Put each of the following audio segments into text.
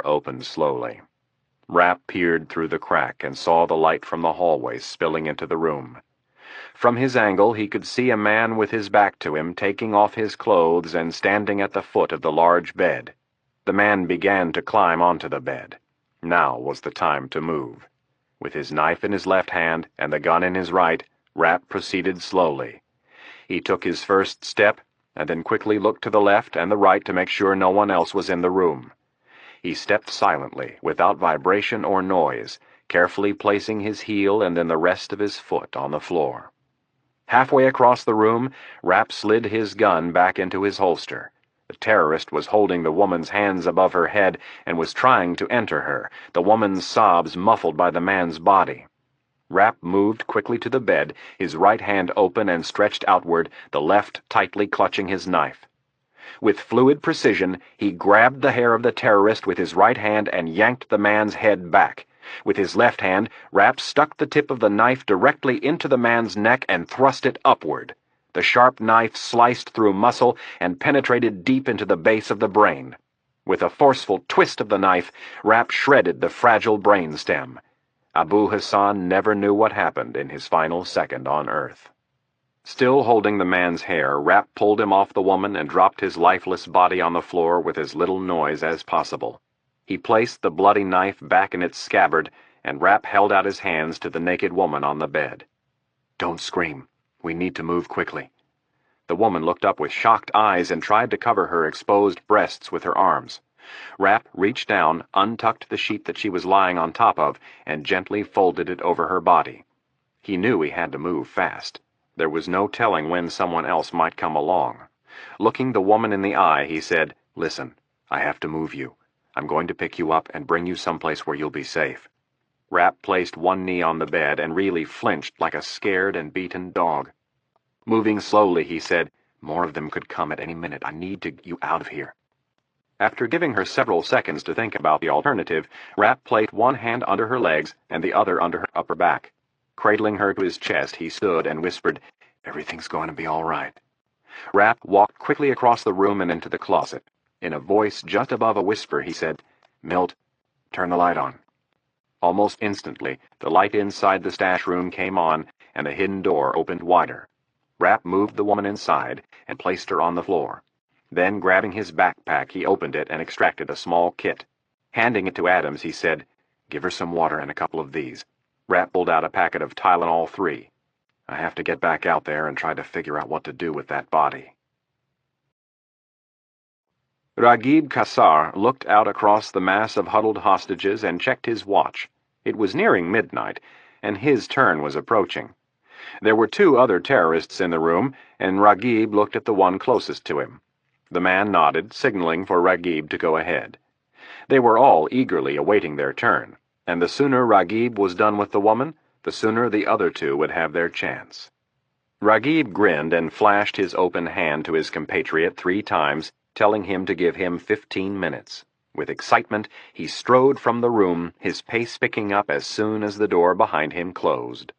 door opened slowly. Rapp peered through the crack and saw the light from the hallway spilling into the room. From his angle he could see a man with his back to him taking off his clothes and standing at the foot of the large bed. The man began to climb onto the bed. Now was the time to move. With his knife in his left hand and the gun in his right, Rapp proceeded slowly. He took his first step and then quickly looked to the left and the right to make sure no one else was in the room. He stepped silently, without vibration or noise, carefully placing his heel and then the rest of his foot on the floor. Halfway across the room, Rapp slid his gun back into his holster. The terrorist was holding the woman's hands above her head and was trying to enter her, the woman's sobs muffled by the man's body. Rapp moved quickly to the bed, his right hand open and stretched outward, the left tightly clutching his knife. With fluid precision, he grabbed the hair of the terrorist with his right hand and yanked the man's head back. With his left hand, Rapp stuck the tip of the knife directly into the man's neck and thrust it upward. The sharp knife sliced through muscle and penetrated deep into the base of the brain. With a forceful twist of the knife, Rapp shredded the fragile brain stem. Abu Hassan never knew what happened in his final second on Earth. Still holding the man's hair, Rapp pulled him off the woman and dropped his lifeless body on the floor with as little noise as possible. He placed the bloody knife back in its scabbard, and Rapp held out his hands to the naked woman on the bed. "Don't scream. We need to move quickly." The woman looked up with shocked eyes and tried to cover her exposed breasts with her arms. Rapp reached down, untucked the sheet that she was lying on top of, and gently folded it over her body. He knew he had to move fast. There was no telling when someone else might come along. Looking the woman in the eye, he said, "Listen, I have to move you. I'm going to pick you up and bring you someplace where you'll be safe." Rapp placed one knee on the bed and really flinched like a scared and beaten dog. Moving slowly, he said, "More of them could come at any minute. I need to get you out of here." After giving her several seconds to think about the alternative, Rapp placed one hand under her legs and the other under her upper back. Cradling her to his chest, he stood and whispered, "Everything's going to be all right." Rapp walked quickly across the room and into the closet. In a voice just above a whisper, he said, "Milt, turn the light on." Almost instantly, the light inside the stash room came on, and the hidden door opened wider. Rapp moved the woman inside and placed her on the floor. Then, grabbing his backpack, he opened it and extracted a small kit. Handing it to Adams, he said, "Give her some water and a couple of these." Rapp pulled out a packet of Tylenol 3. "I have to get back out there and try to figure out what to do with that body." Raghib Kassar looked out across the mass of huddled hostages and checked his watch. It was nearing midnight, and his turn was approaching. There were 2 other terrorists in the room, and Raghib looked at the one closest to him. The man nodded, signaling for Raghib to go ahead. They were all eagerly awaiting their turn, and the sooner Raghib was done with the woman, the sooner the other 2 would have their chance. Raghib grinned and flashed his open hand to his compatriot 3 times, telling him to give him 15 minutes. With excitement, he strode from the room, his pace picking up as soon as the door behind him closed.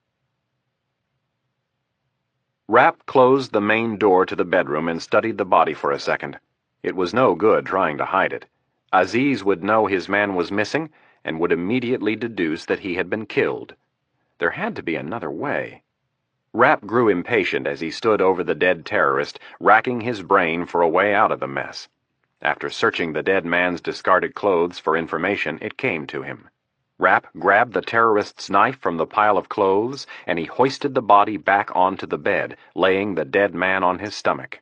Rapp closed the main door to the bedroom and studied the body for a second. It was no good trying to hide it. Aziz would know his man was missing and would immediately deduce that he had been killed. There had to be another way. Rapp grew impatient as he stood over the dead terrorist, racking his brain for a way out of the mess. After searching the dead man's discarded clothes for information, it came to him. Rapp grabbed the terrorist's knife from the pile of clothes, and he hoisted the body back onto the bed, laying the dead man on his stomach.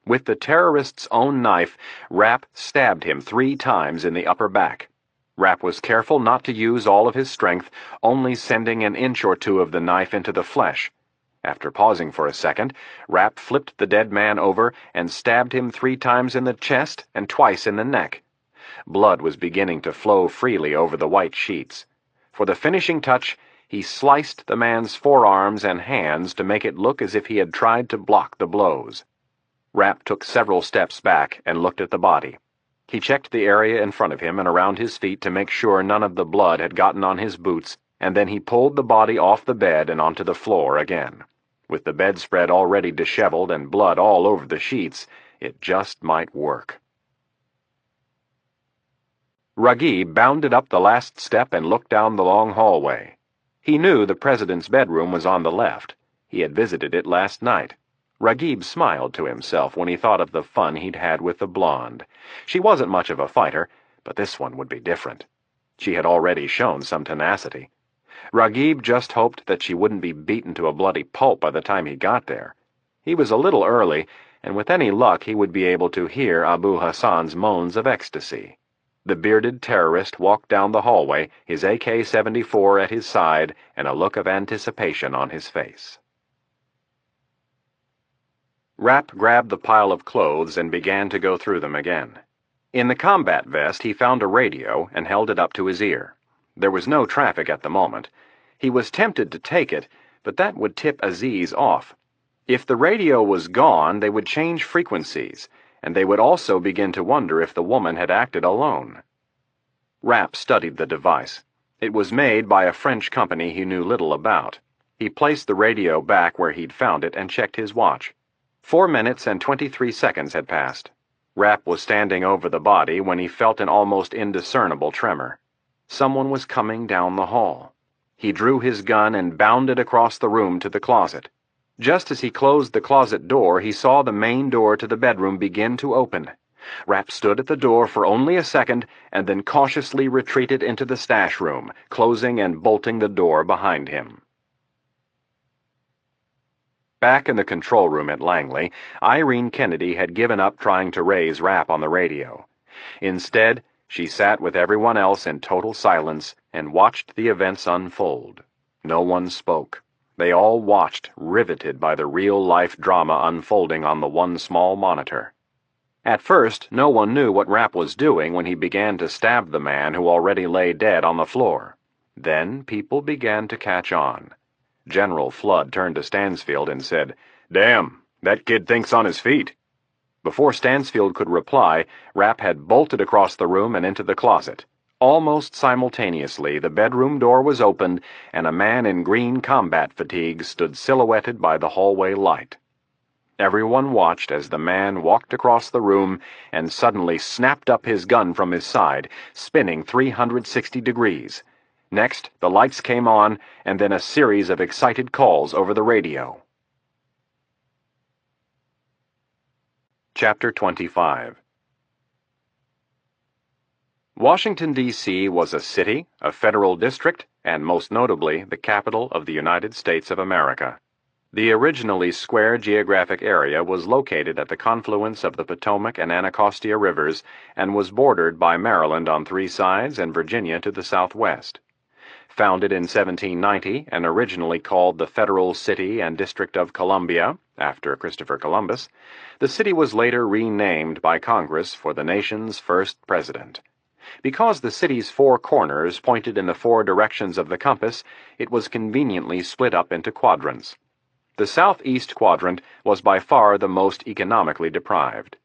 With the terrorist's own knife, Rapp stabbed him 3 times in the upper back. Rapp was careful not to use all of his strength, only sending an inch or 2 of the knife into the flesh. After pausing for a second, Rapp flipped the dead man over and stabbed him 3 times in the chest and twice in the neck. Blood was beginning to flow freely over the white sheets. For the finishing touch, he sliced the man's forearms and hands to make it look as if he had tried to block the blows. Rapp took several steps back and looked at the body. He checked the area in front of him and around his feet to make sure none of the blood had gotten on his boots, and then he pulled the body off the bed and onto the floor again. With the bedspread already disheveled and blood all over the sheets, it just might work. Raghib bounded up the last step and looked down the long hallway. He knew the president's bedroom was on the left. He had visited it last night. Raghib smiled to himself when he thought of the fun he'd had with the blonde. She wasn't much of a fighter, but this one would be different. She had already shown some tenacity. Raghib just hoped that she wouldn't be beaten to a bloody pulp by the time he got there. He was a little early, and with any luck he would be able to hear Abu Hassan's moans of ecstasy. The bearded terrorist walked down the hallway, his AK-74 at his side and a look of anticipation on his face. Rapp grabbed the pile of clothes and began to go through them again. In the combat vest he found a radio and held it up to his ear. There was no traffic at the moment. He was tempted to take it, but that would tip Aziz off. If the radio was gone, they would change frequencies, and they would also begin to wonder if the woman had acted alone. Rapp studied the device. It was made by a French company he knew little about. He placed the radio back where he'd found it and checked his watch. 4 minutes and 23 seconds had passed. Rapp was standing over the body when he felt an almost indiscernible tremor. Someone was coming down the hall. He drew his gun and bounded across the room to the closet. Just as he closed the closet door, he saw the main door to the bedroom begin to open. Rapp stood at the door for only a second and then cautiously retreated into the stash room, closing and bolting the door behind him. Back in the control room at Langley, Irene Kennedy had given up trying to raise Rapp on the radio. Instead, she sat with everyone else in total silence and watched the events unfold. No one spoke. They all watched, riveted by the real-life drama unfolding on the one small monitor. At first, no one knew what Rapp was doing when he began to stab the man who already lay dead on the floor. Then people began to catch on. General Flood turned to Stansfield and said, "Damn, that kid thinks on his feet." Before Stansfield could reply, Rapp had bolted across the room and into the closet. Almost simultaneously, the bedroom door was opened, and a man in green combat fatigues stood silhouetted by the hallway light. Everyone watched as the man walked across the room and suddenly snapped up his gun from his side, spinning 360 degrees. Next, the lights came on, and then a series of excited calls over the radio. Chapter 25. Washington, D.C. was a city, a federal district, and most notably the capital of the United States of America. The originally square geographic area was located at the confluence of the Potomac and Anacostia rivers and was bordered by Maryland on 3 sides and Virginia to the southwest. Founded in 1790 and originally called the Federal City and District of Columbia, after Christopher Columbus, the city was later renamed by Congress for the nation's first president. Because the city's 4 corners pointed in the 4 directions of the compass, it was conveniently split up into quadrants. The southeast quadrant was by far the most economically deprived.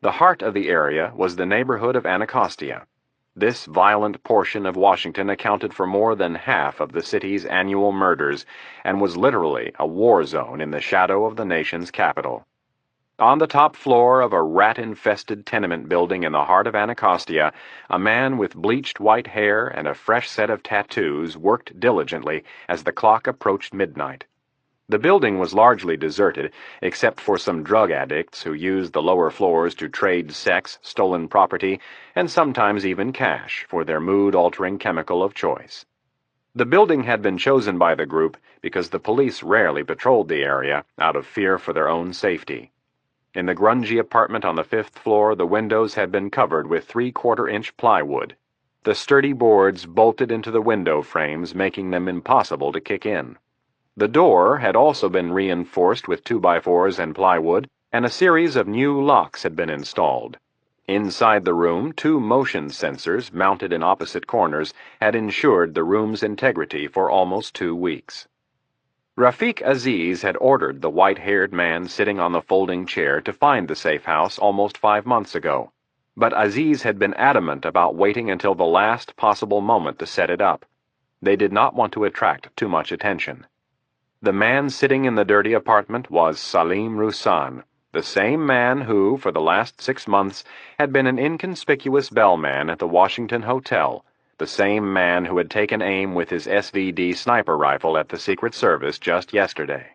The heart of the area was the neighborhood of Anacostia. This violent portion of Washington accounted for more than half of the city's annual murders and was literally a war zone in the shadow of the nation's capital. On the top floor of a rat-infested tenement building in the heart of Anacostia, a man with bleached white hair and a fresh set of tattoos worked diligently as the clock approached midnight. The building was largely deserted, except for some drug addicts who used the lower floors to trade sex, stolen property, and sometimes even cash for their mood-altering chemical of choice. The building had been chosen by the group because the police rarely patrolled the area out of fear for their own safety. In the grungy apartment on the 5th floor, the windows had been covered with 3/4-inch plywood. The sturdy boards bolted into the window frames, making them impossible to kick in. The door had also been reinforced with 2x4s and plywood, and a series of new locks had been installed. Inside the room, 2 motion sensors mounted in opposite corners had ensured the room's integrity for almost 2 weeks. Rafiq Aziz had ordered the white-haired man sitting on the folding chair to find the safe house almost 5 months ago, but Aziz had been adamant about waiting until the last possible moment to set it up. They did not want to attract too much attention. The man sitting in the dirty apartment was Salim Rousan, The same man who, for the last 6 months, had been an inconspicuous bellman at the Washington Hotel, the same man who had taken aim with his SVD sniper rifle at the Secret Service just yesterday.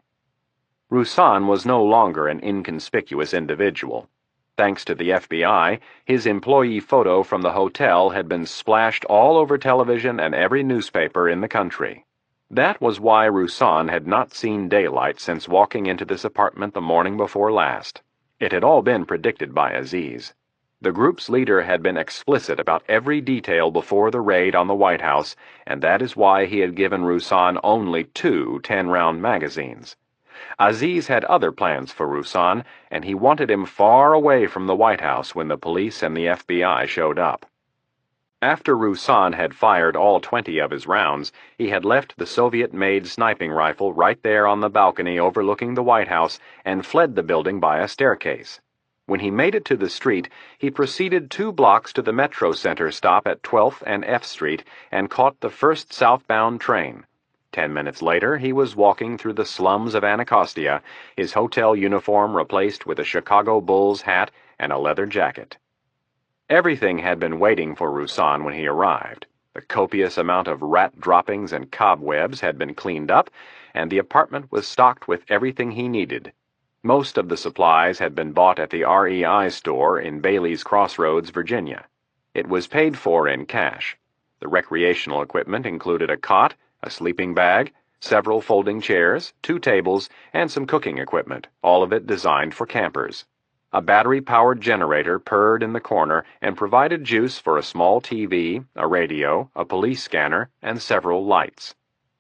Rousan was no longer an inconspicuous individual. Thanks to the FBI, his employee photo from the hotel had been splashed all over television and every newspaper in the country. That was why Rousan had not seen daylight since walking into this apartment the morning before last. It had all been predicted by Aziz. The group's leader had been explicit about every detail before the raid on the White House, and that is why he had given Rousan only 2 10-round magazines. Aziz had other plans for Rousan, and he wanted him far away from the White House when the police and the FBI showed up. After Rousan had fired all 20 of his rounds, he had left the Soviet-made sniping rifle right there on the balcony overlooking the White House and fled the building by a staircase. When he made it to the street, he proceeded 2 blocks to the Metro Center stop at 12th and F Street and caught the first southbound train. 10 minutes later, he was walking through the slums of Anacostia, his hotel uniform replaced with a Chicago Bulls hat and a leather jacket. Everything had been waiting for Rousan when he arrived. The copious amount of rat droppings and cobwebs had been cleaned up, and the apartment was stocked with everything he needed. Most of the supplies had been bought at the REI store in Bailey's Crossroads, Virginia. It was paid for in cash. The recreational equipment included a cot, a sleeping bag, several folding chairs, 2 tables, and some cooking equipment, all of it designed for campers. A battery-powered generator purred in the corner and provided juice for a small TV, a radio, a police scanner, and several lights.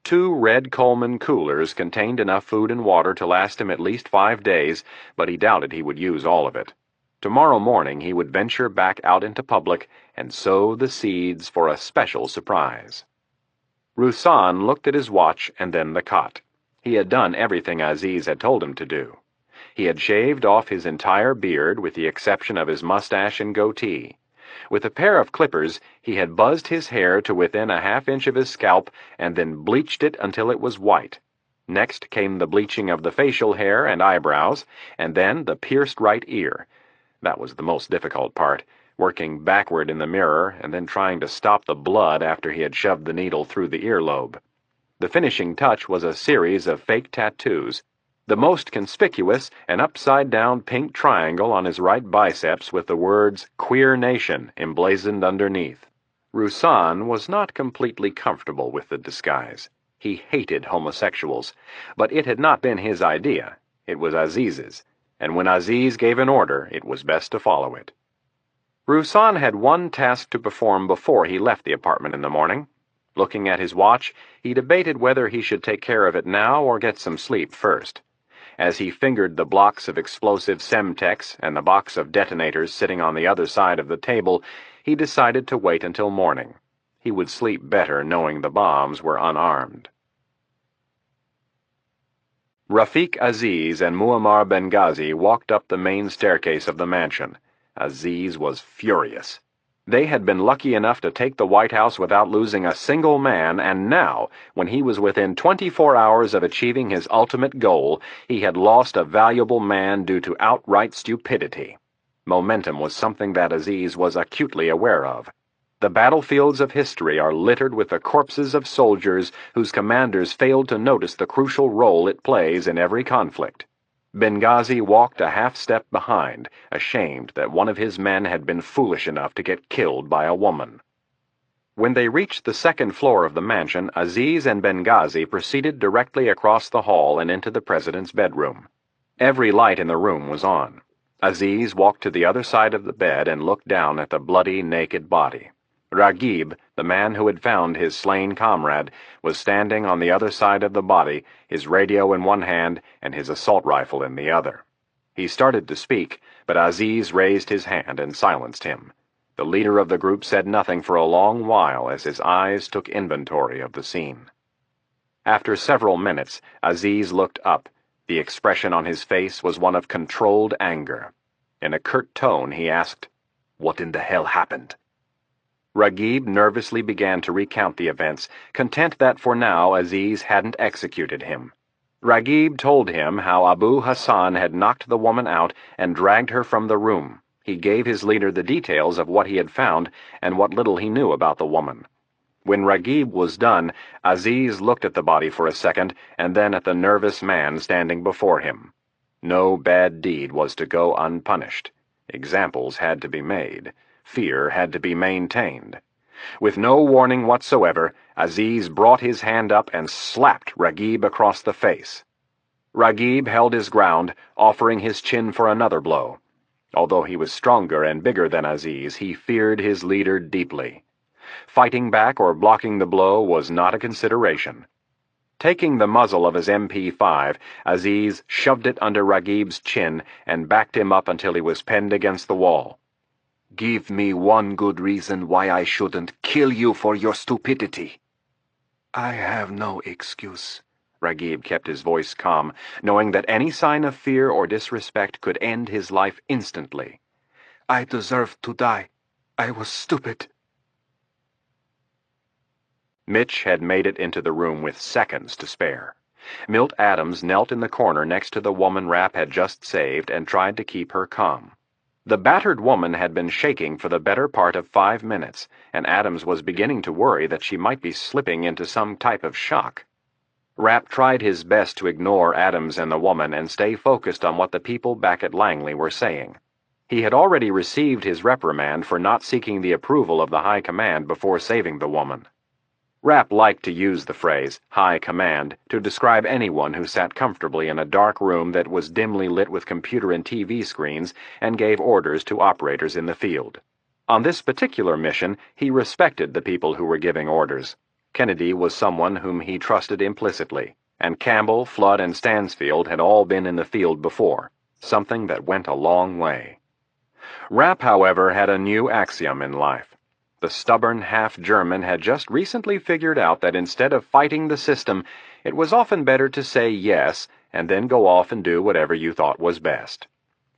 2 red Coleman coolers contained enough food and water to last him at least 5 days, but he doubted he would use all of it. Tomorrow morning he would venture back out into public and sow the seeds for a special surprise. Rousan looked at his watch and then the cot. He had done everything Aziz had told him to do. He had shaved off his entire beard with the exception of his mustache and goatee. With a pair of clippers, he had buzzed his hair to within a half-inch of his scalp and then bleached it until it was white. Next came the bleaching of the facial hair and eyebrows, and then the pierced right ear. That was the most difficult part, working backward in the mirror and then trying to stop the blood after he had shoved the needle through the earlobe. The finishing touch was a series of fake tattoos. The most conspicuous, an upside-down pink triangle on his right biceps with the words "Queer Nation" emblazoned underneath. Rousan was not completely comfortable with the disguise. He hated homosexuals, but it had not been his idea. It was Aziz's, and when Aziz gave an order, it was best to follow it. Rousan had one task to perform before he left the apartment in the morning. Looking at his watch, he debated whether he should take care of it now or get some sleep first. As he fingered the blocks of explosive Semtex and the box of detonators sitting on the other side of the table, he decided to wait until morning. He would sleep better knowing the bombs were unarmed. Rafiq Aziz and Muammar Benghazi walked up the main staircase of the mansion. Aziz was furious. They had been lucky enough to take the White House without losing a single man, and now, when he was within 24 hours of achieving his ultimate goal, he had lost a valuable man due to outright stupidity. Momentum was something that Aziz was acutely aware of. The battlefields of history are littered with the corpses of soldiers whose commanders failed to notice the crucial role it plays in every conflict. Benghazi walked a half-step behind, ashamed that one of his men had been foolish enough to get killed by a woman. When they reached the 2nd floor of the mansion, Aziz and Benghazi proceeded directly across the hall and into the president's bedroom. Every light in the room was on. Aziz walked to the other side of the bed and looked down at the bloody, naked body. Raghib, the man who had found his slain comrade, was standing on the other side of the body, his radio in one hand and his assault rifle in the other. He started to speak, but Aziz raised his hand and silenced him. The leader of the group said nothing for a long while as his eyes took inventory of the scene. After several minutes, Aziz looked up. The expression on his face was one of controlled anger. In a curt tone, he asked, "What in the hell happened?" Raghib nervously began to recount the events, content that for now Aziz hadn't executed him. Ragib told him how Abu Hassan had knocked the woman out and dragged her from the room. He gave his leader the details of what he had found and what little he knew about the woman. When Ragib was done, Aziz looked at the body for a second and then at the nervous man standing before him. No bad deed was to go unpunished. Examples had to be made. Fear had to be maintained. With no warning whatsoever, Aziz brought his hand up and slapped Ragib across the face. Ragib held his ground, offering his chin for another blow. Although he was stronger and bigger than Aziz, he feared his leader deeply. Fighting back or blocking the blow was not a consideration. Taking the muzzle of his MP5, Aziz shoved it under Ragib's chin and backed him up until he was pinned against the wall. "Give me one good reason why I shouldn't kill you for your stupidity." "I have no excuse." Ragib kept his voice calm, knowing that any sign of fear or disrespect could end his life instantly. "I deserve to die. I was stupid." Mitch had made it into the room with seconds to spare. Milt Adams knelt in the corner next to the woman Rapp had just saved and tried to keep her calm. The battered woman had been shaking for the better part of 5 minutes, and Adams was beginning to worry that she might be slipping into some type of shock. Rapp tried his best to ignore Adams and the woman and stay focused on what the people back at Langley were saying. He had already received his reprimand for not seeking the approval of the High Command before saving the woman. Rapp liked to use the phrase, High Command, to describe anyone who sat comfortably in a dark room that was dimly lit with computer and TV screens and gave orders to operators in the field. On this particular mission, he respected the people who were giving orders. Kennedy was someone whom he trusted implicitly, and Campbell, Flood, and Stansfield had all been in the field before, something that went a long way. Rapp, however, had a new axiom in life. The stubborn half-German had just recently figured out that instead of fighting the system, it was often better to say yes and then go off and do whatever you thought was best.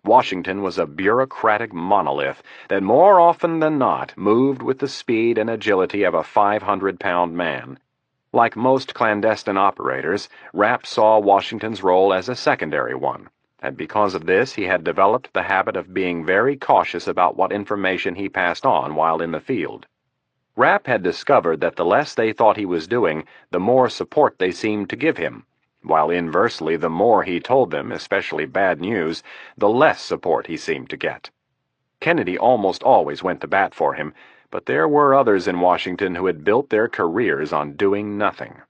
Washington was a bureaucratic monolith that more often than not moved with the speed and agility of a 500-pound man. Like most clandestine operators, Rapp saw Washington's role as a secondary one, and because of this he had developed the habit of being very cautious about what information he passed on while in the field. Rapp had discovered that the less they thought he was doing, the more support they seemed to give him, while inversely the more he told them, especially bad news, the less support he seemed to get. Kennedy almost always went to bat for him, but there were others in Washington who had built their careers on doing nothing.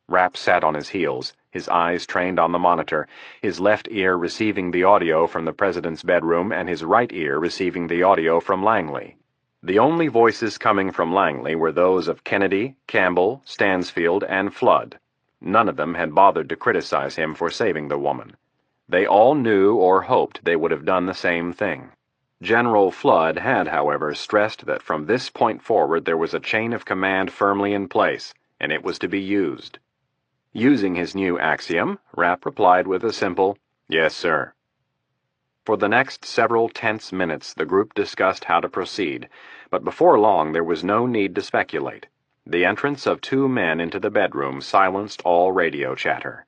Rapp sat on his heels, his eyes trained on the monitor, his left ear receiving the audio from the president's bedroom and his right ear receiving the audio from Langley. The only voices coming from Langley were those of Kennedy, Campbell, Stansfield, and Flood. None of them had bothered to criticize him for saving the woman. They all knew or hoped they would have done the same thing. General Flood had, however, stressed that from this point forward there was a chain of command firmly in place, and it was to be used. Using his new axiom, Rapp replied with a simple, "Yes, sir." For the next several tense minutes the group discussed how to proceed, but before long there was no need to speculate. The entrance of 2 men into the bedroom silenced all radio chatter.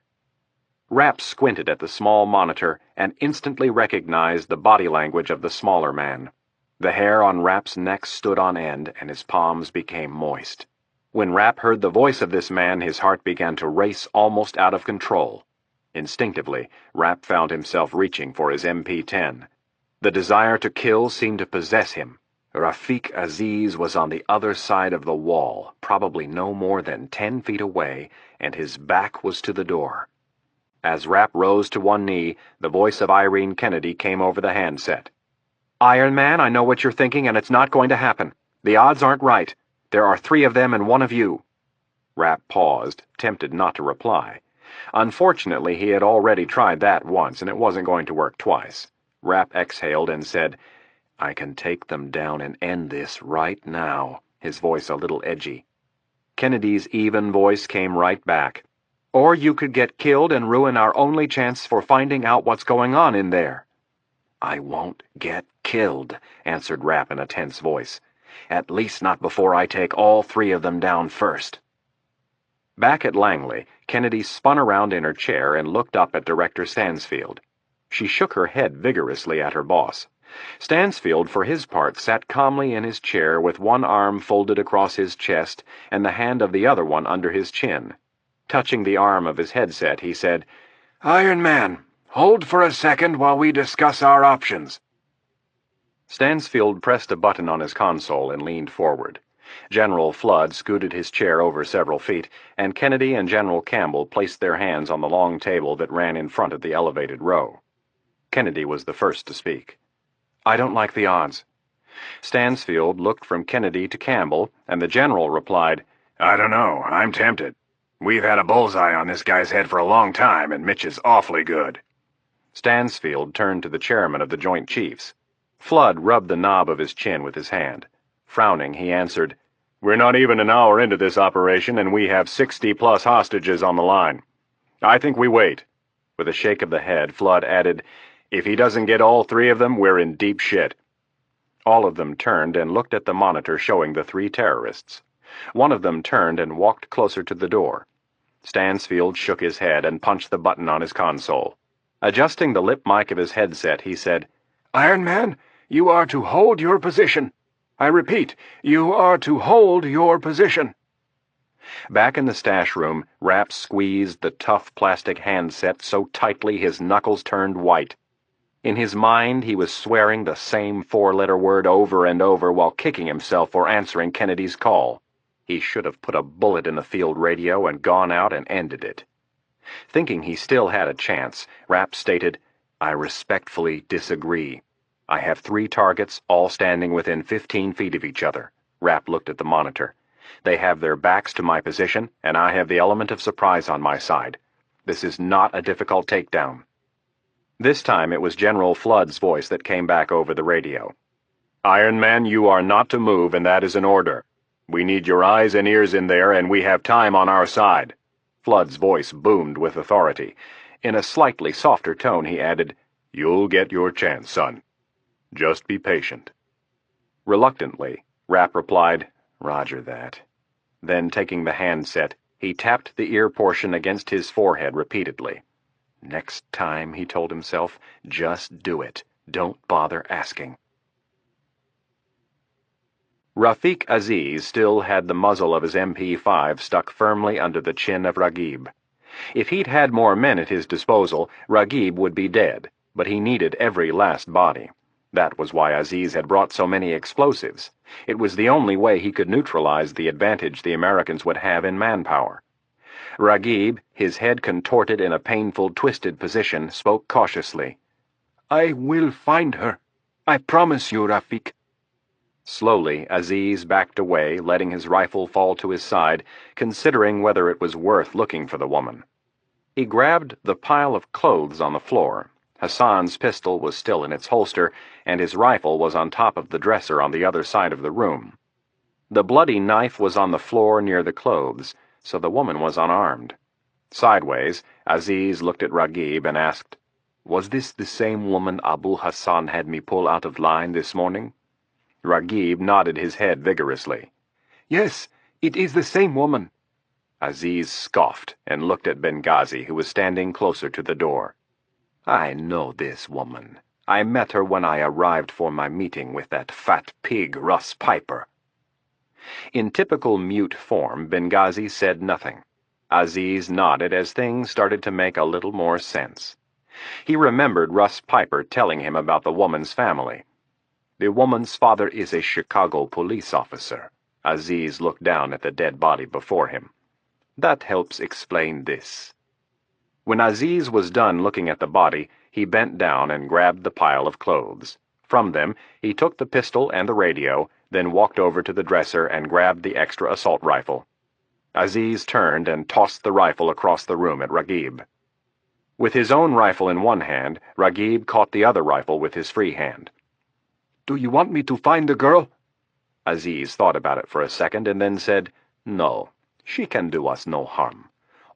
Rapp squinted at the small monitor and instantly recognized the body language of the smaller man. The hair on Rapp's neck stood on end and his palms became moist. When Rapp heard the voice of this man, his heart began to race almost out of control. Instinctively, Rapp found himself reaching for his MP10. The desire to kill seemed to possess him. Rafiq Aziz was on the other side of the wall, probably no more than 10 feet away, and his back was to the door. As Rapp rose to one knee, the voice of Irene Kennedy came over the handset. "Iron Man, I know what you're thinking, and it's not going to happen. The odds aren't right. There are 3 of them and 1 of you." Rapp paused, tempted not to reply. Unfortunately, he had already tried that once, and it wasn't going to work twice. Rapp exhaled and said, "I can take them down and end this right now," his voice a little edgy. Kennedy's even voice came right back. "Or you could get killed and ruin our only chance for finding out what's going on in there." "I won't get killed," answered Rapp in a tense voice. "At least not before I take all 3 of them down first." Back at Langley, Kennedy spun around in her chair and looked up at Director Stansfield. She shook her head vigorously at her boss. Stansfield, for his part, sat calmly in his chair with one arm folded across his chest and the hand of the other one under his chin. Touching the arm of his headset, he said, "Iron Man, hold for a second while we discuss our options." Stansfield pressed a button on his console and leaned forward. General Flood scooted his chair over several feet, and Kennedy and General Campbell placed their hands on the long table that ran in front of the elevated row. Kennedy was the first to speak. "I don't like the odds." Stansfield looked from Kennedy to Campbell, and the general replied, "I don't know. I'm tempted. We've had a bullseye on this guy's head for a long time, and Mitch is awfully good." Stansfield turned to the chairman of the Joint Chiefs. Flood rubbed the knob of his chin with his hand. Frowning, he answered, "We're not even an hour into this operation, and we have 60-plus hostages on the line. I think we wait." With a shake of the head, Flood added, "If he doesn't get all three of them, we're in deep shit." All of them turned and looked at the monitor showing the three terrorists. One of them turned and walked closer to the door. Stansfield shook his head and punched the button on his console. Adjusting the lip mic of his headset, he said, "Iron Man, you are to hold your position. I repeat, you are to hold your position." Back in the stash room, Rapp squeezed the tough plastic handset so tightly his knuckles turned white. In his mind, he was swearing the same four-letter word over and over while kicking himself for answering Kennedy's call. He should have put a bullet in the field radio and gone out and ended it. Thinking he still had a chance, Rapp stated, "I respectfully disagree. I have 3 targets, all standing within 15 feet of each other." Rapp looked at the monitor. "They have their backs to my position, and I have the element of surprise on my side. This is not a difficult takedown." This time it was General Flood's voice that came back over the radio. "Iron Man, you are not to move, and that is an order. We need your eyes and ears in there, and we have time on our side." Flood's voice boomed with authority. In a slightly softer tone, he added, "You'll get your chance, son. Just be patient." Reluctantly, Rapp replied, "Roger that." Then, taking the handset, he tapped the ear portion against his forehead repeatedly. Next time, he told himself, just do it. Don't bother asking. Rafiq Aziz still had the muzzle of his MP5 stuck firmly under the chin of Raghib. If he'd had more men at his disposal, Raghib would be dead, but he needed every last body. That was why Aziz had brought so many explosives. It was the only way he could neutralize the advantage the Americans would have in manpower. Raghib, his head contorted in a painful, twisted position, spoke cautiously. "I will find her. I promise you, Rafiq." Slowly, Aziz backed away, letting his rifle fall to his side, considering whether it was worth looking for the woman. He grabbed the pile of clothes on the floor. Hassan's pistol was still in its holster, and his rifle was on top of the dresser on the other side of the room. The bloody knife was on the floor near the clothes, so the woman was unarmed. Sideways, Aziz looked at Raghib and asked, "Was this the same woman Abu Hassan had me pull out of line this morning?" Raghib nodded his head vigorously. "Yes, it is the same woman." Aziz scoffed and looked at Benghazi, who was standing closer to the door. "I know this woman. I met her when I arrived for my meeting with that fat pig Russ Piper." In typical mute form, Benghazi said nothing. Aziz nodded as things started to make a little more sense. He remembered Russ Piper telling him about the woman's family. "The woman's father is a Chicago police officer." Aziz looked down at the dead body before him. "That helps explain this." When Aziz was done looking at the body, he bent down and grabbed the pile of clothes. From them, he took the pistol and the radio, then walked over to the dresser and grabbed the extra assault rifle. Aziz turned and tossed the rifle across the room at Raghib. With his own rifle in one hand, Raghib caught the other rifle with his free hand. "Do you want me to find the girl?" Aziz thought about it for a second and then said, "No, she can do us no harm.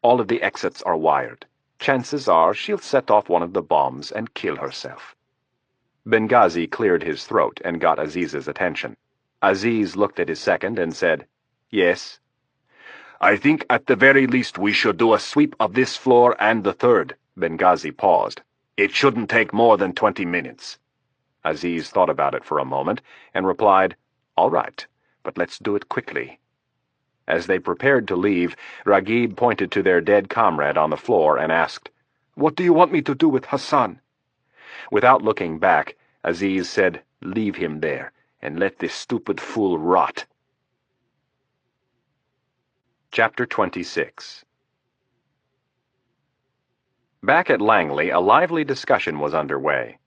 All of the exits are wired. Chances are she'll set off one of the bombs and kill herself." Benghazi cleared his throat and got Aziz's attention. Aziz looked at his second and said, "Yes." I think at the very least we should do a sweep of this floor and the third. Benghazi paused. It shouldn't take more than 20 minutes. Aziz thought about it for a moment and replied, All right, but let's do it quickly. As they prepared to leave, Raghib pointed to their dead comrade on the floor and asked, What do you want me to do with Hassan? Without looking back, Aziz said, Leave him there, and let this stupid fool rot. Chapter 26. Back at Langley, a lively discussion was underway.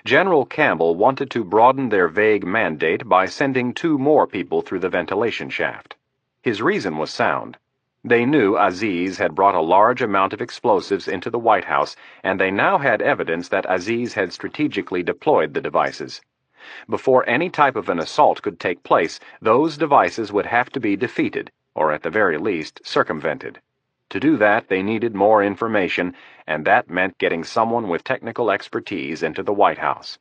General Campbell wanted to broaden their vague mandate by sending 2 more people through the ventilation shaft. His reason was sound. They knew Aziz had brought a large amount of explosives into the White House, and they now had evidence that Aziz had strategically deployed the devices. Before any type of an assault could take place, those devices would have to be defeated, or at the very least, circumvented. To do that, they needed more information, and that meant getting someone with technical expertise into the White House.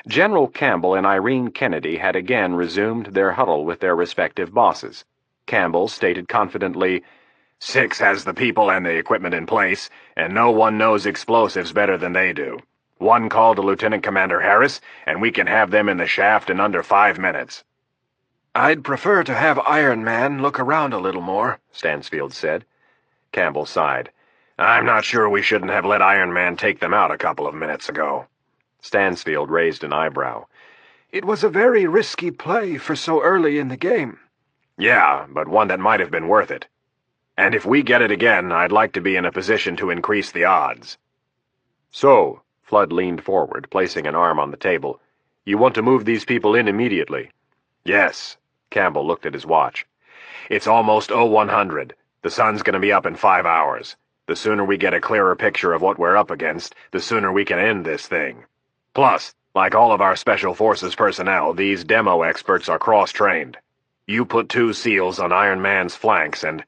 General Campbell and Irene Kennedy had again resumed their huddle with their respective bosses. Campbell stated confidently, 6 has the people and the equipment in place, and no one knows explosives better than they do. 1 call to Lieutenant Commander Harris, and we can have them in the shaft in under 5 minutes. I'd prefer to have Iron Man look around a little more, Stansfield said. Campbell sighed. I'm not sure we shouldn't have let Iron Man take them out a couple of minutes ago. Stansfield raised an eyebrow. It was a very risky play for so early in the game. Yeah, but one that might have been worth it. And if we get it again, I'd like to be in a position to increase the odds. So, Flood leaned forward, placing an arm on the table. You want to move these people in immediately? Yes. Campbell looked at his watch. It's almost 0100. The sun's going to be up in 5 hours. The sooner we get a clearer picture of what we're up against, the sooner we can end this thing. Plus, like all of our Special Forces personnel, these demo experts are cross-trained. You put 2 SEALs on Iron Man's flanks and...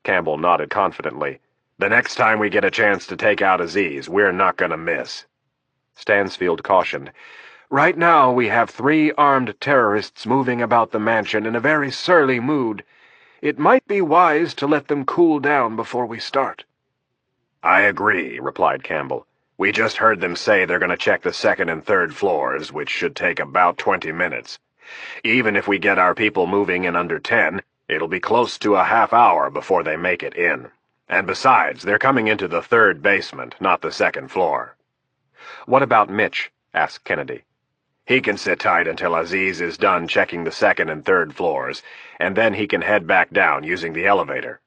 Campbell nodded confidently. The next time we get a chance to take out Aziz, we're not going to miss. Stansfield cautioned. Right now we have 3 armed terrorists moving about the mansion in a very surly mood. It might be wise to let them cool down before we start. I agree, replied Campbell. We just heard them say they're going to check the 2nd and 3rd floors, which should take about 20 minutes. Even if we get our people moving in under 10, it'll be close to a half hour before they make it in. And besides, they're coming into the 3rd basement, not the 2nd floor. What about Mitch? Asked Kennedy. He can sit tight until Aziz is done checking the 2nd and 3rd floors, and then he can head back down using the elevator.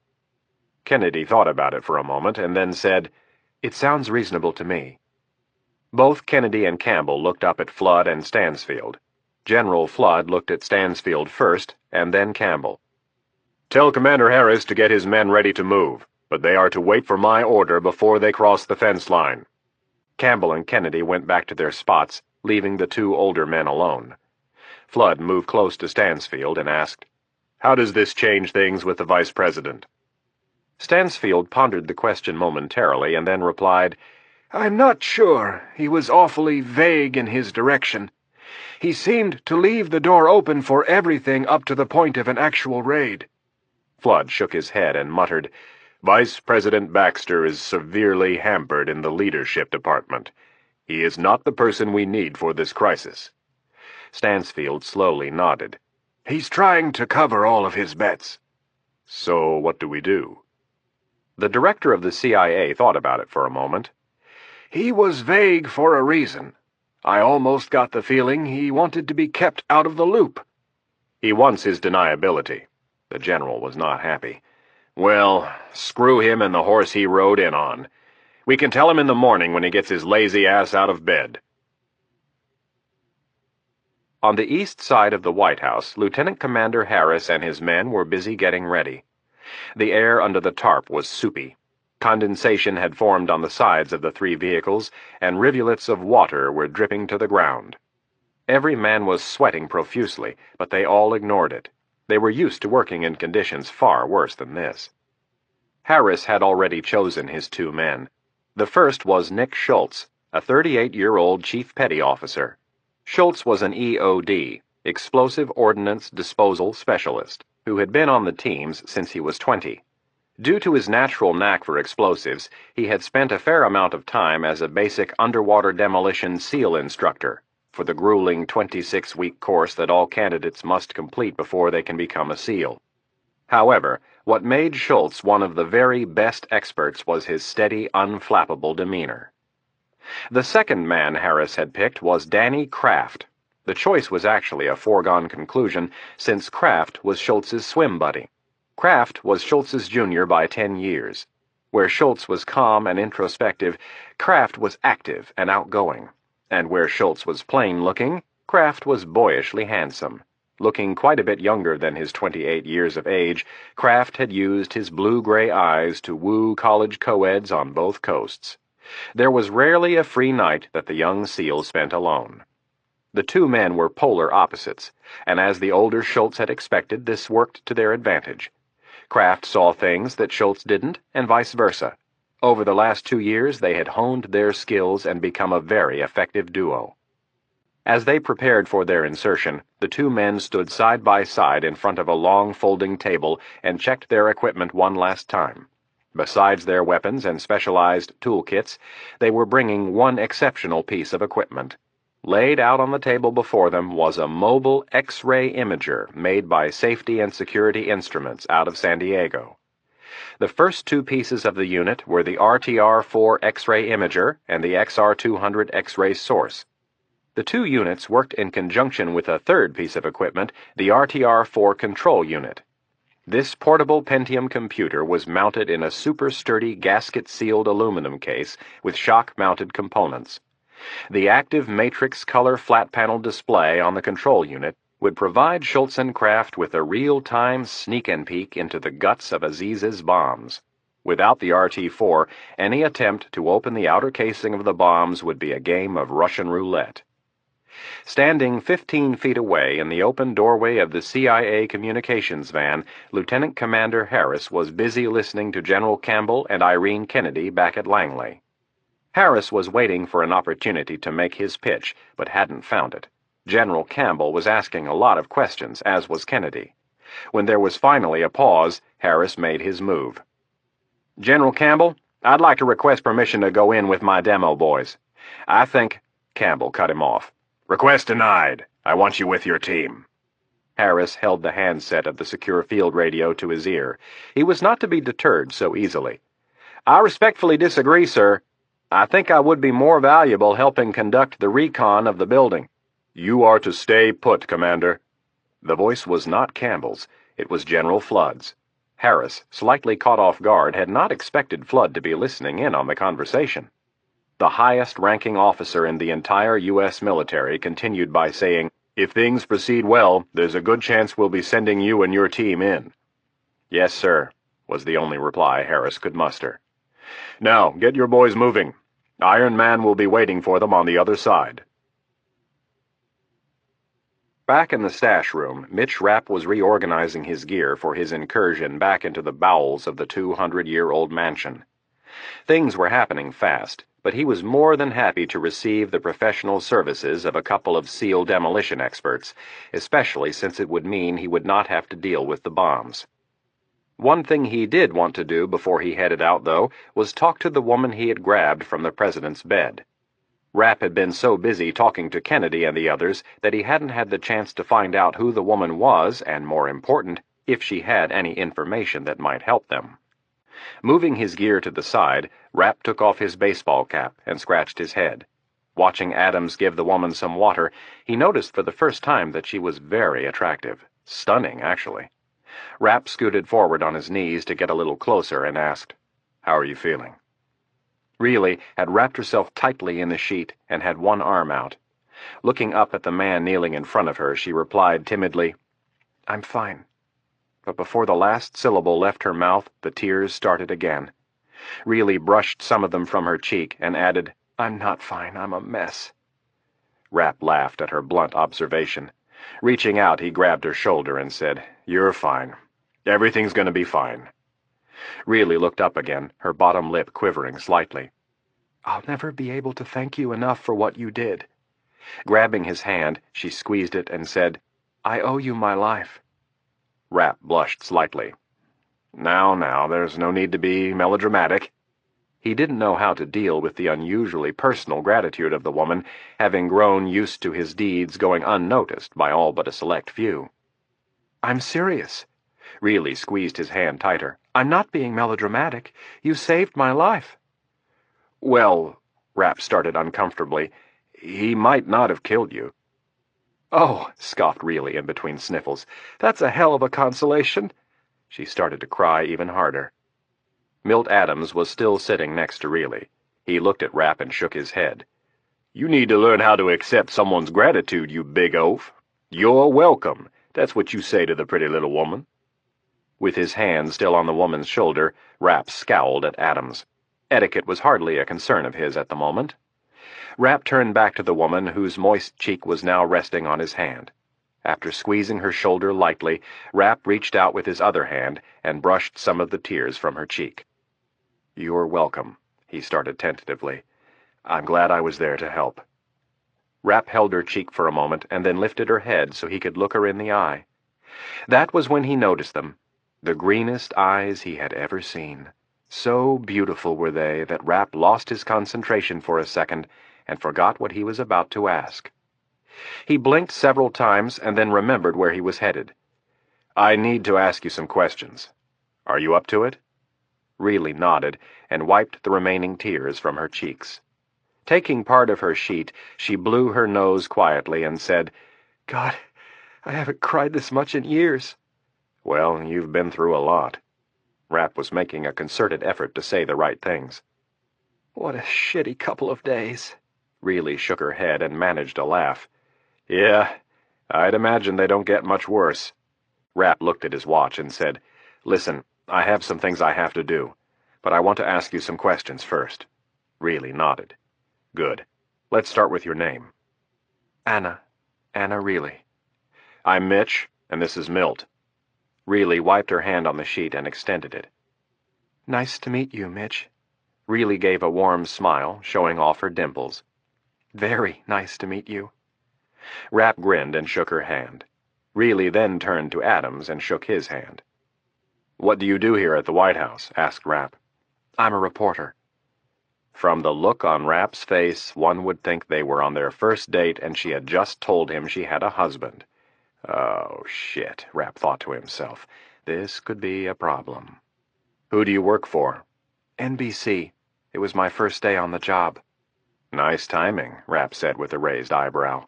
Kennedy thought about it for a moment and then said, It sounds reasonable to me. Both Kennedy and Campbell looked up at Flood and Stansfield. General Flood looked at Stansfield first, and then Campbell. Tell Commander Harris to get his men ready to move, but they are to wait for my order before they cross the fence line. Campbell and Kennedy went back to their spots, leaving the 2 older men alone. Flood moved close to Stansfield and asked, How does this change things with the Vice President? Stansfield pondered the question momentarily and then replied, I'm not sure. He was awfully vague in his direction. He seemed to leave the door open for everything up to the point of an actual raid. Flood shook his head and muttered, Vice President Baxter is severely hampered in the leadership department. He is not the person we need for this crisis. Stansfield slowly nodded. He's trying to cover all of his bets. So what do we do? The director of the CIA thought about it for a moment. He was vague for a reason. I almost got the feeling he wanted to be kept out of the loop. He wants his deniability. The general was not happy. Well, screw him and the horse he rode in on. We can tell him in the morning when he gets his lazy ass out of bed. On the east side of the White House, Lieutenant Commander Harris and his men were busy getting ready. The air under the tarp was soupy. Condensation had formed on the sides of the 3 vehicles, and rivulets of water were dripping to the ground. Every man was sweating profusely, but they all ignored it. They were used to working in conditions far worse than this. Harris had already chosen his 2 men. The first was Nick Schultz, a 38-year-old chief petty officer. Schultz was an EOD, Explosive Ordnance Disposal Specialist. who had been on the teams since he was 20. Due to his natural knack for explosives, he had spent a fair amount of time as a basic underwater demolition SEAL instructor for the grueling 26-week course that all candidates must complete before they can become a SEAL. However, what made Schultz one of the very best experts was his steady, unflappable demeanor. The second man Harris had picked was Danny Kraft. The choice was actually a foregone conclusion, since Kraft was Schultz's swim buddy. Kraft was Schultz's junior by 10 years. Where Schultz was calm and introspective, Kraft was active and outgoing. And where Schultz was plain-looking, Kraft was boyishly handsome. Looking quite a bit younger than his 28 years of age, Kraft had used his blue-gray eyes to woo college co-eds on both coasts. There was rarely a free night that the young SEAL spent alone. The two men were polar opposites, and as the older Schultz had expected, this worked to their advantage. Kraft saw things that Schultz didn't, and vice versa. Over the last 2 years, they had honed their skills and become a very effective duo. As they prepared for their insertion, the two men stood side by side in front of a long folding table and checked their equipment one last time. Besides their weapons and specialized toolkits, they were bringing one exceptional piece of equipment. Laid out on the table before them was a mobile X-ray imager made by Safety and Security Instruments out of San Diego. The first two pieces of the unit were the RTR-4 X-ray imager and the XR200 X-ray source. The two units worked in conjunction with a third piece of equipment, the RTR-4 control unit. This portable Pentium computer was mounted in a super-sturdy gasket-sealed aluminum case with shock-mounted components. The active matrix color flat-panel display on the control unit would provide Schultz and Kraft with a real-time sneak-and-peek into the guts of Aziz's bombs. Without the RT-4, any attempt to open the outer casing of the bombs would be a game of Russian roulette. Standing 15 feet away in the open doorway of the CIA communications van, Lieutenant Commander Harris was busy listening to General Campbell and Irene Kennedy back at Langley. Harris was waiting for an opportunity to make his pitch, but hadn't found it. General Campbell was asking a lot of questions, as was Kennedy. When there was finally a pause, Harris made his move. "General Campbell, I'd like to request permission to go in with my demo boys. I think—" Campbell cut him off. "Request denied. I want you with your team." Harris held the handset of the secure field radio to his ear. He was not to be deterred so easily. "I respectfully disagree, sir. I think I would be more valuable helping conduct the recon of the building." "You are to stay put, Commander." The voice was not Campbell's. It was General Flood's. Harris, slightly caught off guard, had not expected Flood to be listening in on the conversation. The highest-ranking officer in the entire U.S. military continued by saying, "If things proceed well, there's a good chance we'll be sending you and your team in." "Yes, sir," was the only reply Harris could muster. "Now, get your boys moving. Iron Man will be waiting for them on the other side." Back in the stash room, Mitch Rapp was reorganizing his gear for his incursion back into the bowels of the 200-year-old mansion. Things were happening fast, but he was more than happy to receive the professional services of a couple of SEAL demolition experts, especially since it would mean he would not have to deal with the bombs. One thing he did want to do before he headed out, though, was talk to the woman he had grabbed from the president's bed. Rapp had been so busy talking to Kennedy and the others that he hadn't had the chance to find out who the woman was, and more important, if she had any information that might help them. Moving his gear to the side, Rapp took off his baseball cap and scratched his head. Watching Adams give the woman some water, he noticed for the first time that she was very attractive. Stunning, actually. Rapp scooted forward on his knees to get a little closer and asked, "How are you feeling?" Really had wrapped herself tightly in the sheet and had one arm out. Looking up at the man kneeling in front of her, she replied timidly, "I'm fine." But before the last syllable left her mouth, the tears started again. Really brushed some of them from her cheek and added, "I'm not fine, I'm a mess." Rapp laughed at her blunt observation. Reaching out, he grabbed her shoulder and said, "You're fine. Everything's going to be fine." Really looked up again, her bottom lip quivering slightly. "I'll never be able to thank you enough for what you did." Grabbing his hand, she squeezed it and said, "I owe you my life." Rapp blushed slightly. Now, there's no need to be melodramatic. He didn't know how to deal with the unusually personal gratitude of the woman, having grown used to his deeds going unnoticed by all but a select few. "I'm serious." Really squeezed his hand tighter. "I'm not being melodramatic. You saved my life." "Well," Rapp started uncomfortably, "he might not have killed you." "Oh," scoffed Really in between sniffles, "that's a hell of a consolation." She started to cry even harder. Milt Adams was still sitting next to Really. He looked at Rapp and shook his head. "You need to learn how to accept someone's gratitude, you big oaf. You're welcome. That's what you say to the pretty little woman." With his hand still on the woman's shoulder, Rapp scowled at Adams. Etiquette was hardly a concern of his at the moment. Rapp turned back to the woman, whose moist cheek was now resting on his hand. After squeezing her shoulder lightly, Rapp reached out with his other hand and brushed some of the tears from her cheek. "You're welcome," he started tentatively. "I'm glad I was there to help." Rapp held her cheek for a moment and then lifted her head so he could look her in the eye. That was when he noticed them, the greenest eyes he had ever seen. So beautiful were they that Rapp lost his concentration for a second and forgot what he was about to ask. He blinked several times and then remembered where he was headed. "I need to ask you some questions. Are you up to it?" Really nodded and wiped the remaining tears from her cheeks. Taking part of her sheet, she blew her nose quietly and said, "God, I haven't cried this much in years." "Well, you've been through a lot." Rapp was making a concerted effort to say the right things. "What a shitty couple of days." Really shook her head and managed a laugh. "Yeah, I'd imagine they don't get much worse." Rapp looked at his watch and said, "Listen, I have some things I have to do, but I want to ask you some questions first." Really nodded. "Good. Let's start with your name." "Anna Really." "I'm Mitch, and this is Milt." Really wiped her hand on the sheet and extended it. "Nice to meet you, Mitch." Really gave a warm smile, showing off her dimples. "Very nice to meet you." Rapp grinned and shook her hand. Really then turned to Adams and shook his hand. "What do you do here at the White House?" asked Rapp. "I'm a reporter." From the look on Rapp's face, one would think they were on their first date and she had just told him she had a husband. Oh, shit, Rapp thought to himself. This could be a problem. "Who do you work for?" "NBC. It was my first day on the job." "Nice timing," Rapp said with a raised eyebrow.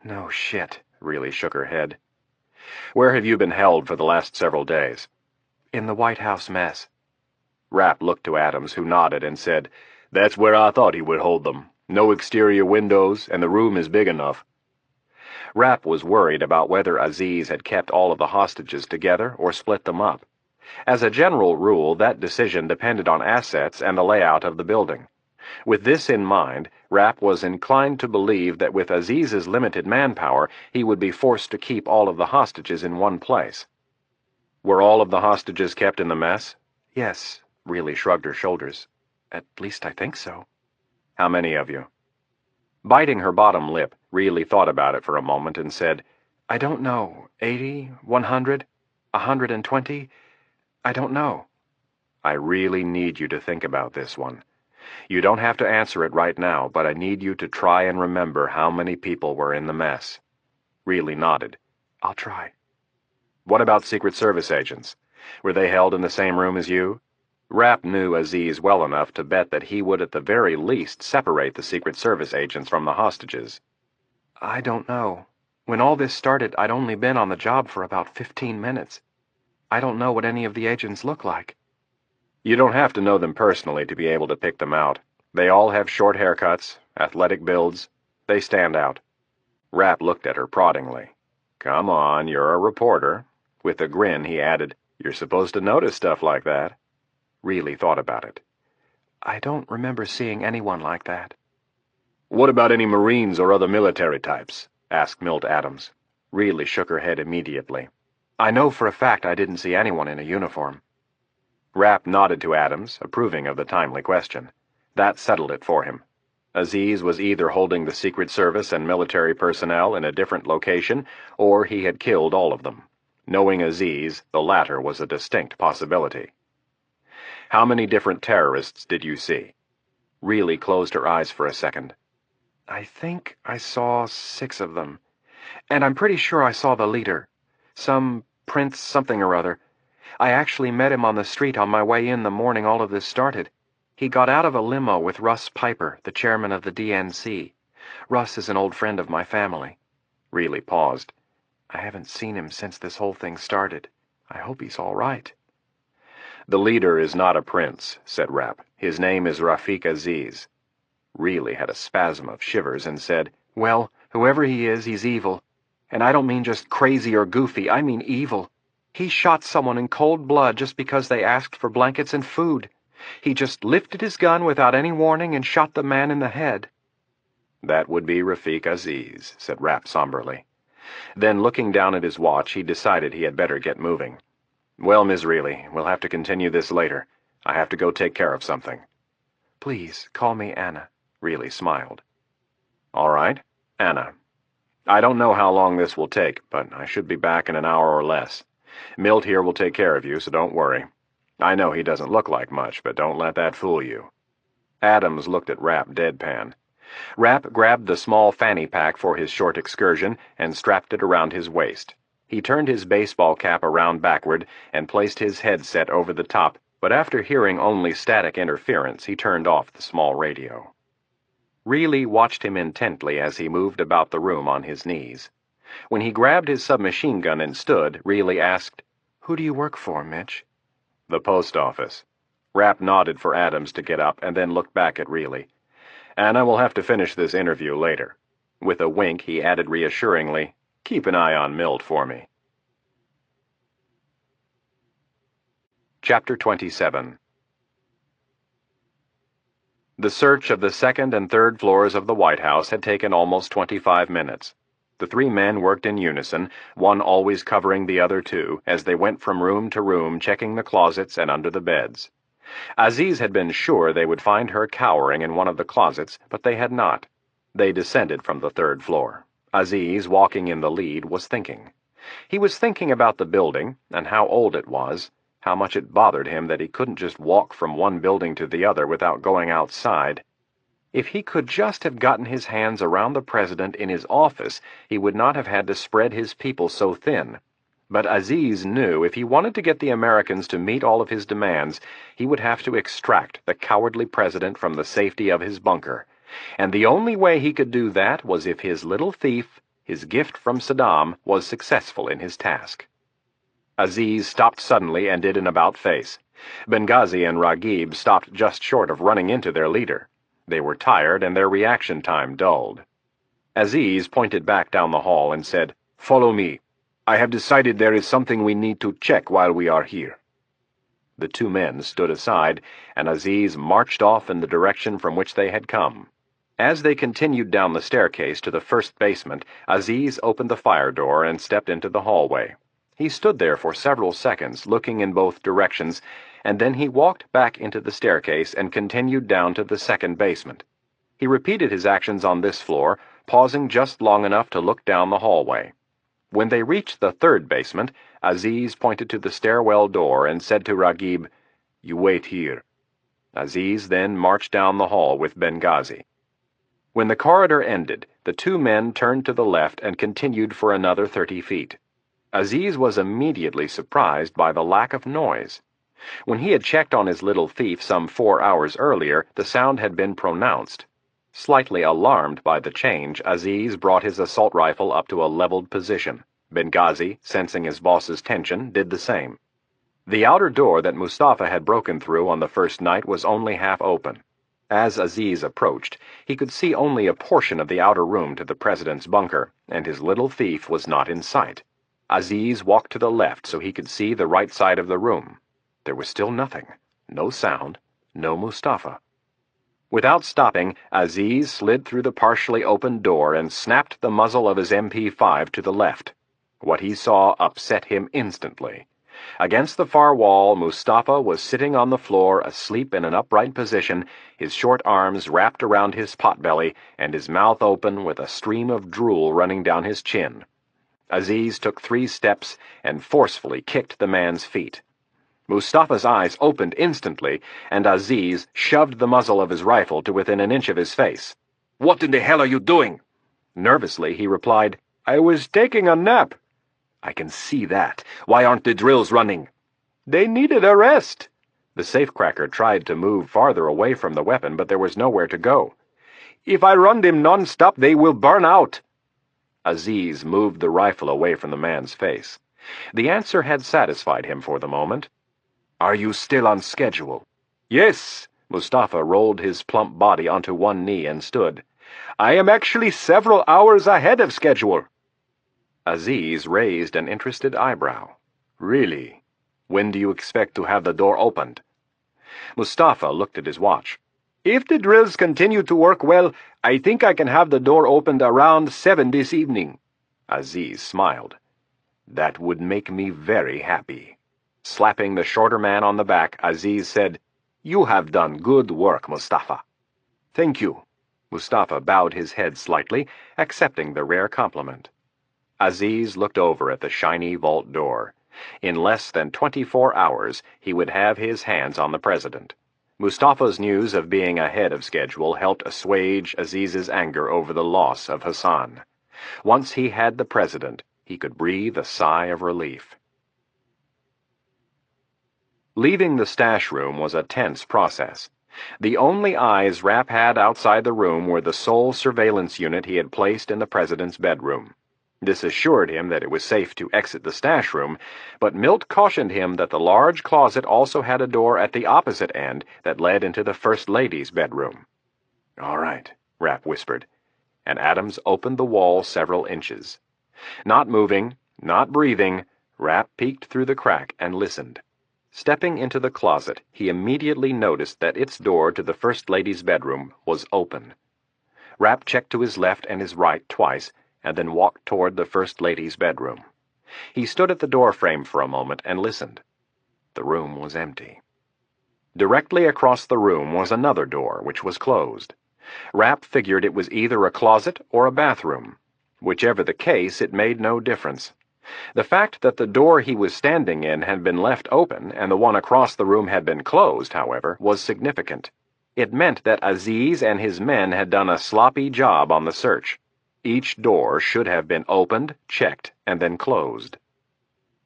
"No shit," Really shook her head. "Where have you been held for the last several days?" "In the White House mess." Rapp looked to Adams, who nodded and said, "That's where I thought he would hold them. No exterior windows, and the room is big enough." Rapp was worried about whether Aziz had kept all of the hostages together or split them up. As a general rule, that decision depended on assets and the layout of the building. With this in mind, Rapp was inclined to believe that with Aziz's limited manpower, he would be forced to keep all of the hostages in one place. "Were all of the hostages kept in the mess?" "Yes," Really shrugged her shoulders. "At least I think so." "How many of you?" Biting her bottom lip, Really thought about it for a moment and said, "I don't know. 80, 100, 120. I don't know." "I really need you to think about this one. You don't have to answer it right now, but I need you to try and remember how many people were in the mess." Really nodded. "I'll try." "What about Secret Service agents? Were they held in the same room as you?" Rapp knew Aziz well enough to bet that he would at the very least separate the Secret Service agents from the hostages. "I don't know. When all this started, I'd only been on the job for about 15 minutes. I don't know what any of the agents look like." "You don't have to know them personally to be able to pick them out. They all have short haircuts, athletic builds. They stand out." Rapp looked at her proddingly. "Come on, you're a reporter." With a grin, he added, "You're supposed to notice stuff like that." Really thought about it. "I don't remember seeing anyone like that." "What about any Marines or other military types?" asked Milt Adams. Really shook her head immediately. "I know for a fact I didn't see anyone in a uniform." Rapp nodded to Adams, approving of the timely question. That settled it for him. Aziz was either holding the Secret Service and military personnel in a different location, or he had killed all of them. Knowing Aziz, the latter was a distinct possibility. "How many different terrorists did you see?" Really closed her eyes for a second. "I think I saw 6 of them. And I'm pretty sure I saw the leader. Some Prince something or other. I actually met him on the street on my way in the morning all of this started. He got out of a limo with Russ Piper, the chairman of the DNC. Russ is an old friend of my family." Really paused. "I haven't seen him since this whole thing started. I hope he's all right." "The leader is not a prince," said Rapp. "His name is Rafik Aziz." Really had a spasm of shivers and said, "Well, whoever he is, he's evil. And I don't mean just crazy or goofy, I mean evil. He shot someone in cold blood just because they asked for blankets and food. He just lifted his gun without any warning and shot the man in the head." "That would be Rafik Aziz," said Rapp somberly. Then, looking down at his watch, he decided he had better get moving. "Well, Miss Reilly, we'll have to continue this later. I have to go take care of something." "Please, call me Anna," Reilly smiled. "All right, Anna. I don't know how long this will take, but I should be back in an hour or less. Milt here will take care of you, so don't worry. I know he doesn't look like much, but don't let that fool you." Adams looked at Rapp deadpan. Rapp grabbed the small fanny pack for his short excursion and strapped it around his waist. He turned his baseball cap around backward and placed his headset over the top, but after hearing only static interference, he turned off the small radio. Reilly watched him intently as he moved about the room on his knees. When he grabbed his submachine gun and stood, Reilly asked, "Who do you work for, Mitch?" "The post office." Rapp nodded for Adams to get up and then looked back at Reilly. "Anna will have to finish this interview later." With a wink, he added reassuringly, "Keep an eye on Milt for me." Chapter 27. The search of the second and third floors of the White House had taken almost 25 minutes. The 3 men worked in unison, one always covering the other 2, as they went from room to room checking the closets and under the beds. Aziz had been sure they would find her cowering in one of the closets, but they had not. They descended from the 3rd floor. Aziz, walking in the lead, was thinking. He was thinking about the building, and how old it was, how much it bothered him that he couldn't just walk from one building to the other without going outside. If he could just have gotten his hands around the president in his office, he would not have had to spread his people so thin. But Aziz knew if he wanted to get the Americans to meet all of his demands, he would have to extract the cowardly president from the safety of his bunker. And the only way he could do that was if his little thief, his gift from Saddam, was successful in his task. Aziz stopped suddenly and did an about-face. Benghazi and Raghib stopped just short of running into their leader. They were tired and their reaction time dulled. Aziz pointed back down the hall and said, "Follow me. I have decided there is something we need to check while we are here." The 2 men stood aside, and Aziz marched off in the direction from which they had come. As they continued down the staircase to the first basement, Aziz opened the fire door and stepped into the hallway. He stood there for several seconds, looking in both directions, and then he walked back into the staircase and continued down to the 2nd basement. He repeated his actions on this floor, pausing just long enough to look down the hallway. When they reached the 3rd basement, Aziz pointed to the stairwell door and said to Raghib, "You wait here." Aziz then marched down the hall with Benghazi. When the corridor ended, the 2 men turned to the left and continued for another 30 feet. Aziz was immediately surprised by the lack of noise. When he had checked on his little thief some 4 hours earlier, the sound had been pronounced. Slightly alarmed by the change, Aziz brought his assault rifle up to a leveled position. Benghazi, sensing his boss's tension, did the same. The outer door that Mustafa had broken through on the first night was only half open. As Aziz approached, he could see only a portion of the outer room to the president's bunker, and his little thief was not in sight. Aziz walked to the left so he could see the right side of the room. There was still nothing. No sound. No Mustafa. Without stopping, Aziz slid through the partially opened door and snapped the muzzle of his MP5 to the left. What he saw upset him instantly. Against the far wall, Mustafa was sitting on the floor, asleep in an upright position, his short arms wrapped around his potbelly, and his mouth open with a stream of drool running down his chin. Aziz took 3 steps and forcefully kicked the man's feet. Mustafa's eyes opened instantly, and Aziz shoved the muzzle of his rifle to within an inch of his face. "What in the hell are you doing?" Nervously, he replied, "I was taking a nap." "I can see that. Why aren't the drills running?" "They needed a rest." The safecracker tried to move farther away from the weapon, but there was nowhere to go. "If I run them non-stop, they will burn out." Aziz moved the rifle away from the man's face. The answer had satisfied him for the moment. "Are you still on schedule?" "Yes." Mustafa rolled his plump body onto one knee and stood. "I am actually several hours ahead of schedule." Aziz raised an interested eyebrow. "Really? When do you expect to have the door opened?" Mustafa looked at his watch. "If the drills continue to work well, I think I can have the door opened around 7 this evening." Aziz smiled. "That would make me very happy." Slapping the shorter man on the back, Aziz said, "You have done good work, Mustafa." "Thank you." Mustafa bowed his head slightly, accepting the rare compliment. Aziz looked over at the shiny vault door. In less than 24 hours, he would have his hands on the president. Mustafa's news of being ahead of schedule helped assuage Aziz's anger over the loss of Hassan. Once he had the president, he could breathe a sigh of relief. Leaving the stash room was a tense process. The only eyes Rapp had outside the room were the sole surveillance unit he had placed in the president's bedroom. This assured him that it was safe to exit the stash room, but Milt cautioned him that the large closet also had a door at the opposite end that led into the First Lady's bedroom. "All right," Rapp whispered, and Adams opened the wall several inches. Not moving, not breathing, Rapp peeked through the crack and listened. Stepping into the closet, he immediately noticed that its door to the First Lady's bedroom was open. Rapp checked to his left and his right twice, and then walked toward the First Lady's bedroom. He stood at the doorframe for a moment and listened. The room was empty. Directly across the room was another door, which was closed. Rapp figured it was either a closet or a bathroom. Whichever the case, it made no difference. The fact that the door he was standing in had been left open and the one across the room had been closed, however, was significant. It meant that Aziz and his men had done a sloppy job on the search. Each door should have been opened, checked, and then closed.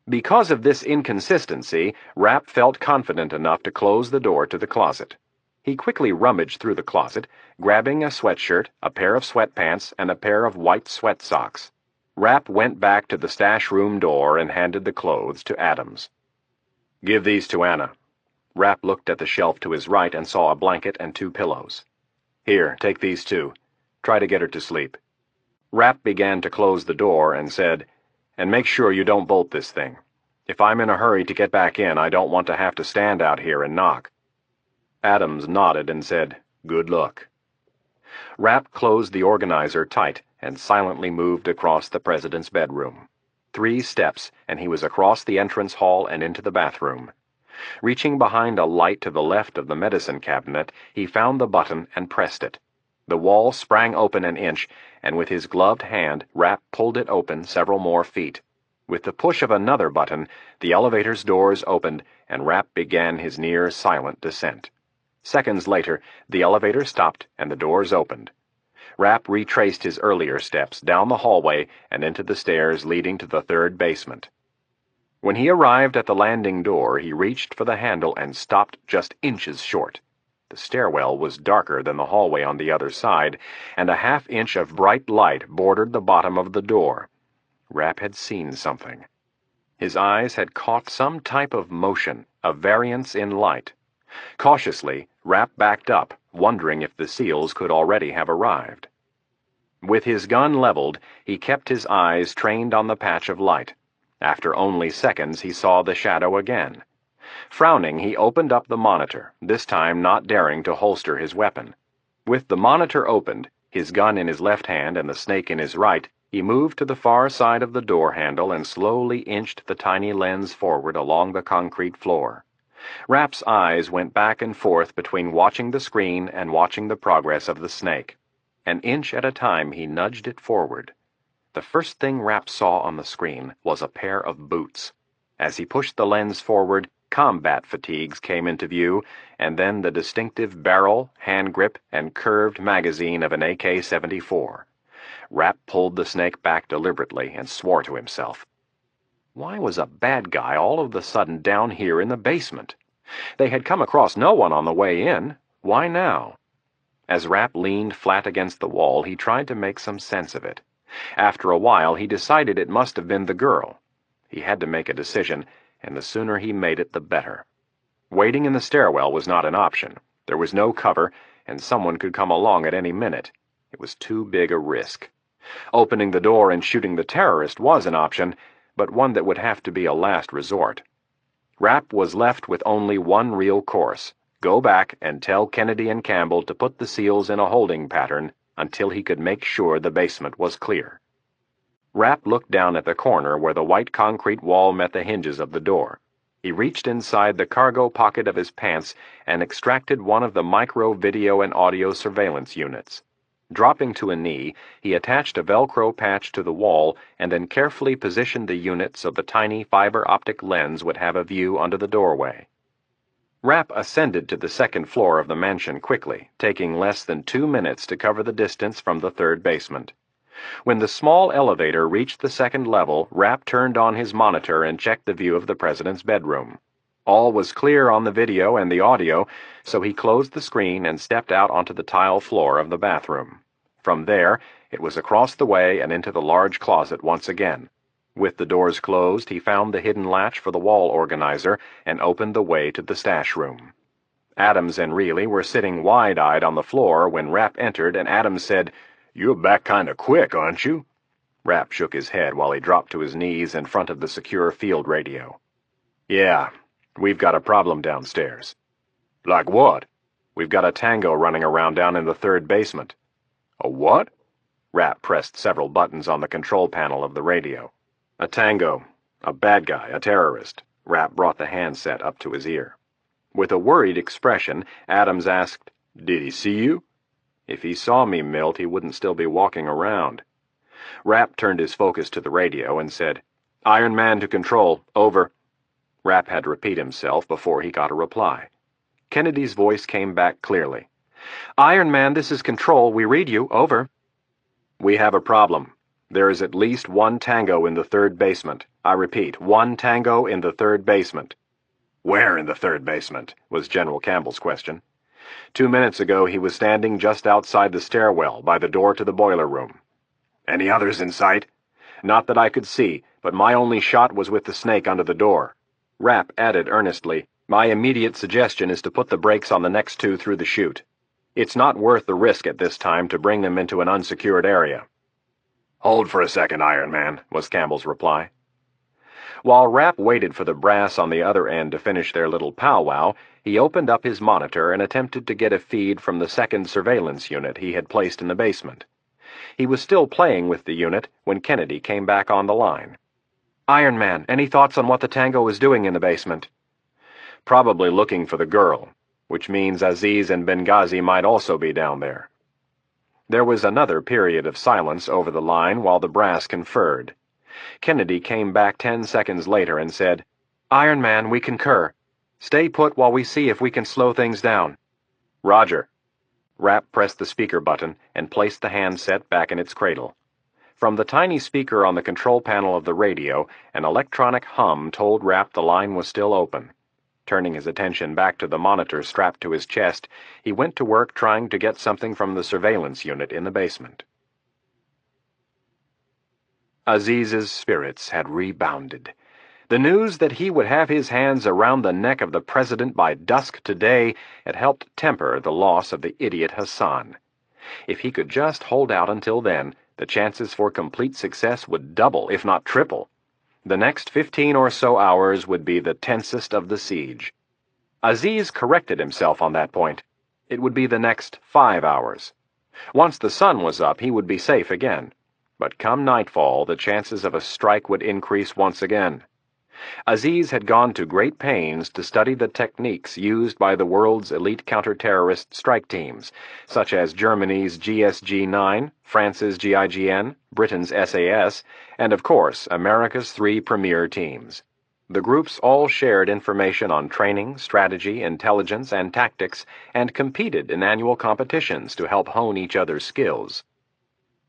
Because of this inconsistency, Rapp felt confident enough to close the door to the closet. He quickly rummaged through the closet, grabbing a sweatshirt, a pair of sweatpants, and a pair of white sweat socks. Rapp went back to the stash room door and handed the clothes to Adams. "Give these to Anna." Rapp looked at the shelf to his right and saw a blanket and 2 pillows. "Here, take these too. Try to get her to sleep." Rapp began to close the door and said, "And make sure you don't bolt this thing. If I'm in a hurry to get back in, I don't want to have to stand out here and knock." Adams nodded and said, "Good luck." Rapp closed the organizer tight and silently moved across the president's bedroom. 3 steps, and he was across the entrance hall and into the bathroom. Reaching behind a light to the left of the medicine cabinet, he found the button and pressed it. The wall sprang open an inch, and with his gloved hand, Rapp pulled it open several more feet. With the push of another button, the elevator's doors opened, and Rapp began his near-silent descent. Seconds later, the elevator stopped and the doors opened. Rapp retraced his earlier steps down the hallway and into the stairs leading to the 3rd basement. When he arrived at the landing door, he reached for the handle and stopped just inches short. The stairwell was darker than the hallway on the other side, and a half-inch of bright light bordered the bottom of the door. Rapp had seen something. His eyes had caught some type of motion, a variance in light. Cautiously, Rapp backed up, wondering if the SEALs could already have arrived. With his gun leveled, he kept his eyes trained on the patch of light. After only seconds, he saw the shadow again. Frowning, he opened up the monitor, this time not daring to holster his weapon. With the monitor opened, his gun in his left hand and the snake in his right, he moved to the far side of the door handle and slowly inched the tiny lens forward along the concrete floor. Rapp's eyes went back and forth between watching the screen and watching the progress of the snake. An inch at a time he nudged it forward. The first thing Rapp saw on the screen was a pair of boots. As he pushed the lens forward, combat fatigues came into view, and then the distinctive barrel, hand grip, and curved magazine of an AK-74. Rapp pulled the snake back deliberately and swore to himself. Why was a bad guy all of a sudden down here in the basement? They had come across no one on the way in. Why now? As Rapp leaned flat against the wall, he tried to make some sense of it. After a while, he decided it must have been the girl. He had to make a decision, and the sooner he made it, the better. Waiting in the stairwell was not an option. There was no cover, and someone could come along at any minute. It was too big a risk. Opening the door and shooting the terrorist was an option, but one that would have to be a last resort. Rapp was left with only one real course: go back and tell Kennedy and Campbell to put the SEALs in a holding pattern until he could make sure the basement was clear. Rapp looked down at the corner where the white concrete wall met the hinges of the door. He reached inside the cargo pocket of his pants and extracted one of the micro video and audio surveillance units. Dropping to a knee, he attached a Velcro patch to the wall and then carefully positioned the unit so the tiny fiber-optic lens would have a view under the doorway. Rapp ascended to the second floor of the mansion quickly, taking less than 2 minutes to cover the distance from the third basement. When the small elevator reached the second level, Rapp turned on his monitor and checked the view of the president's bedroom. All was clear on the video and the audio, so he closed the screen and stepped out onto the tile floor of the bathroom. From there, it was across the way and into the large closet once again. With the doors closed, he found the hidden latch for the wall organizer and opened the way to the stash room. Adams and Reilly were sitting wide-eyed on the floor when Rapp entered, and Adams said, "You're back kind of quick, aren't you?" Rapp shook his head while he dropped to his knees in front of the secure field radio. "Yeah. We've got a problem downstairs." "Like what?" "We've got a tango running around down in the third basement." "A what?" Rapp pressed several buttons on the control panel of the radio. "A tango. A bad guy, a terrorist." Rapp brought the handset up to his ear. With a worried expression, Adams asked, "Did he see you?" "If he saw me, Milt, he wouldn't still be walking around." Rapp turned his focus to the radio and said, "Iron Man to control. Over." Rapp had to repeat himself before he got a reply. Kennedy's voice came back clearly. "Iron Man, this is Control. We read you. Over." "We have a problem. There is at least one tango in the third basement. I repeat, one tango in the third basement." "Where in the third basement?" was General Campbell's question. 2 minutes ago he was standing just outside the stairwell by the door to the boiler room. "Any others in sight?" "Not that I could see, but my only shot was with the snake under the door." Rapp added earnestly, "My immediate suggestion is to put the brakes on the next two through the chute. It's not worth the risk at this time to bring them into an unsecured area." "Hold for a second, Iron Man," was Campbell's reply. While Rapp waited for the brass on the other end to finish their little powwow, he opened up his monitor and attempted to get a feed from the second surveillance unit he had placed in the basement. He was still playing with the unit when Kennedy came back on the line. "Iron Man, any thoughts on what the tango is doing in the basement?" "Probably looking for the girl, which means Aziz and Benghazi might also be down there." There was another period of silence over the line while the brass conferred. Kennedy came back 10 seconds later and said, "Iron Man, we concur. Stay put while we see if we can slow things down." "Roger." Rapp pressed the speaker button and placed the handset back in its cradle. From the tiny speaker on the control panel of the radio, an electronic hum told Rapp the line was still open. Turning his attention back to the monitor strapped to his chest, he went to work trying to get something from the surveillance unit in the basement. Aziz's spirits had rebounded. The news that he would have his hands around the neck of the president by dusk today had helped temper the loss of the idiot Hassan. If he could just hold out until then, the chances for complete success would double, if not triple. The next 15 or so hours would be the tensest of the siege. Aziz corrected himself on that point. It would be the next 5 hours. Once the sun was up, he would be safe again. But come nightfall, the chances of a strike would increase once again. Aziz had gone to great pains to study the techniques used by the world's elite counter-terrorist strike teams, such as Germany's GSG-9, France's GIGN, Britain's SAS, and of course, America's three premier teams. The groups all shared information on training, strategy, intelligence, and tactics, and competed in annual competitions to help hone each other's skills.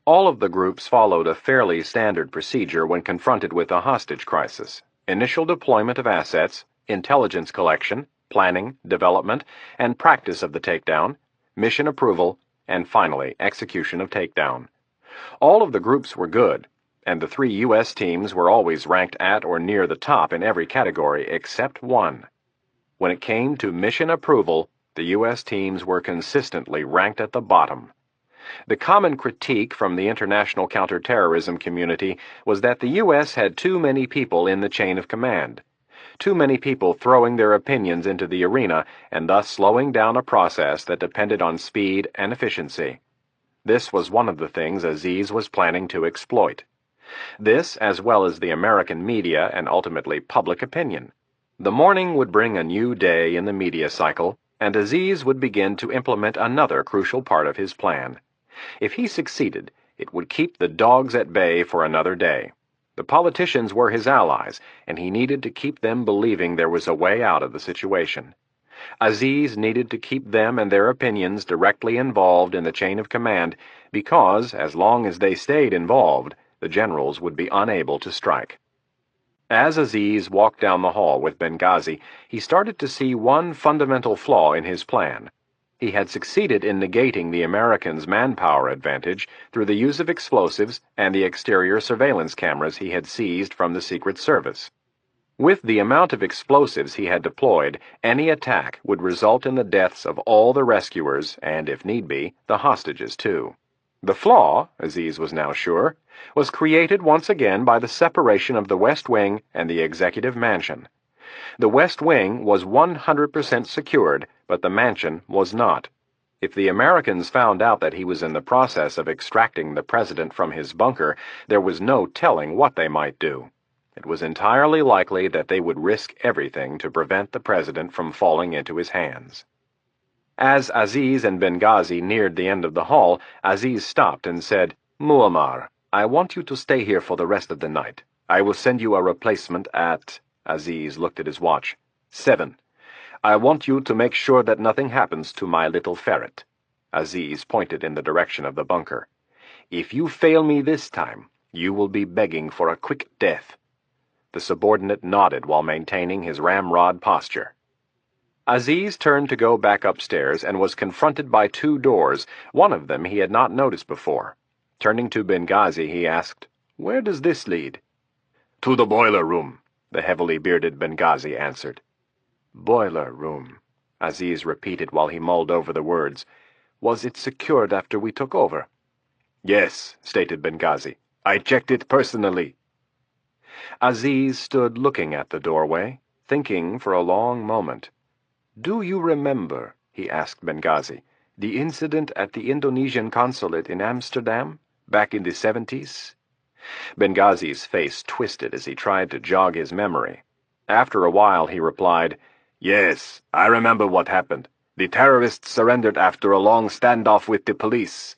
All of the groups followed a fairly standard procedure when confronted with a hostage crisis: initial deployment of assets, intelligence collection, planning, development, and practice of the takedown, mission approval, and finally, execution of takedown. All of the groups were good, and the three U.S. teams were always ranked at or near the top in every category except one. When it came to mission approval, the U.S. teams were consistently ranked at the bottom. The common critique from the international counterterrorism community was that the U.S. had too many people in the chain of command, too many people throwing their opinions into the arena and thus slowing down a process that depended on speed and efficiency. This was one of the things Aziz was planning to exploit. This, as well as the American media and ultimately public opinion. The morning would bring a new day in the media cycle, and Aziz would begin to implement another crucial part of his plan. If he succeeded, it would keep the dogs at bay for another day. The politicians were his allies, and he needed to keep them believing there was a way out of the situation. Aziz needed to keep them and their opinions directly involved in the chain of command because, as long as they stayed involved, the generals would be unable to strike. As Aziz walked down the hall with Benghazi, he started to see one fundamental flaw in his plan. He had succeeded in negating the Americans' manpower advantage through the use of explosives and the exterior surveillance cameras he had seized from the Secret Service. With the amount of explosives he had deployed, any attack would result in the deaths of all the rescuers and, if need be, the hostages too. The flaw, Aziz was now sure, was created once again by the separation of the West Wing and the Executive Mansion. The West Wing was 100% secured, but the mansion was not. If the Americans found out that he was in the process of extracting the president from his bunker, there was no telling what they might do. It was entirely likely that they would risk everything to prevent the president from falling into his hands. As Aziz and Benghazi neared the end of the hall, Aziz stopped and said, "Muammar, I want you to stay here for the rest of the night. I will send you a replacement at..." Aziz looked at his watch. 7. I want you to make sure that nothing happens to my little ferret. Aziz pointed in the direction of the bunker. If you fail me this time, you will be begging for a quick death. The subordinate nodded while maintaining his ramrod posture. Aziz turned to go back upstairs and was confronted by two doors. One of them he had not noticed before. Turning to Benghazi, he asked, "Where does this lead?" "To the boiler room," the heavily bearded Benghazi answered. "Boiler room," Aziz repeated while he mulled over the words. "Was it secured after we took over?" "Yes," stated Benghazi. "I checked it personally." Aziz stood looking at the doorway, thinking for a long moment. "Do you remember," he asked Benghazi, "the incident at the Indonesian consulate in Amsterdam, back in the 70s? Benghazi's face twisted as he tried to jog his memory. After a while he replied, "Yes, I remember what happened. The terrorists surrendered after a long standoff with the police."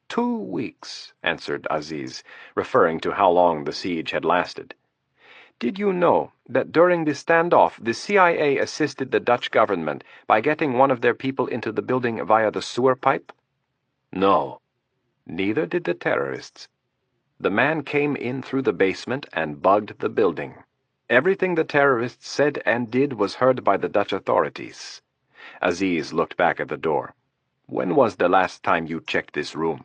2 weeks, answered Aziz, referring to how long the siege had lasted. "Did you know that during the standoff the CIA assisted the Dutch government by getting one of their people into the building via the sewer pipe?" "No." "Neither did the terrorists. The man came in through the basement and bugged the building. Everything the terrorists said and did was heard by the Dutch authorities." Aziz looked back at the door. "When was the last time you checked this room?"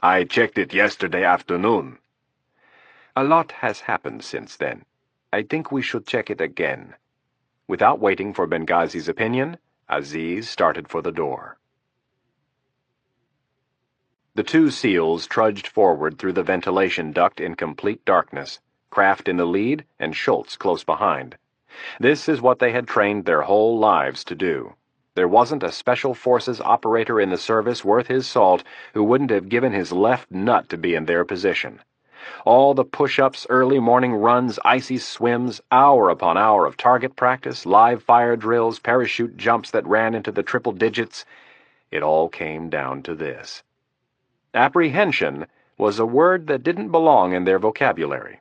"I checked it yesterday afternoon." "A lot has happened since then. I think we should check it again." Without waiting for Benghazi's opinion, Aziz started for the door. The two SEALs trudged forward through the ventilation duct in complete darkness, Kraft in the lead and Schultz close behind. This is what they had trained their whole lives to do. There wasn't a Special Forces operator in the service worth his salt who wouldn't have given his left nut to be in their position. All the push-ups, early morning runs, icy swims, hour upon hour of target practice, live fire drills, parachute jumps that ran into the triple digits, it all came down to this. Apprehension was a word that didn't belong in their vocabulary.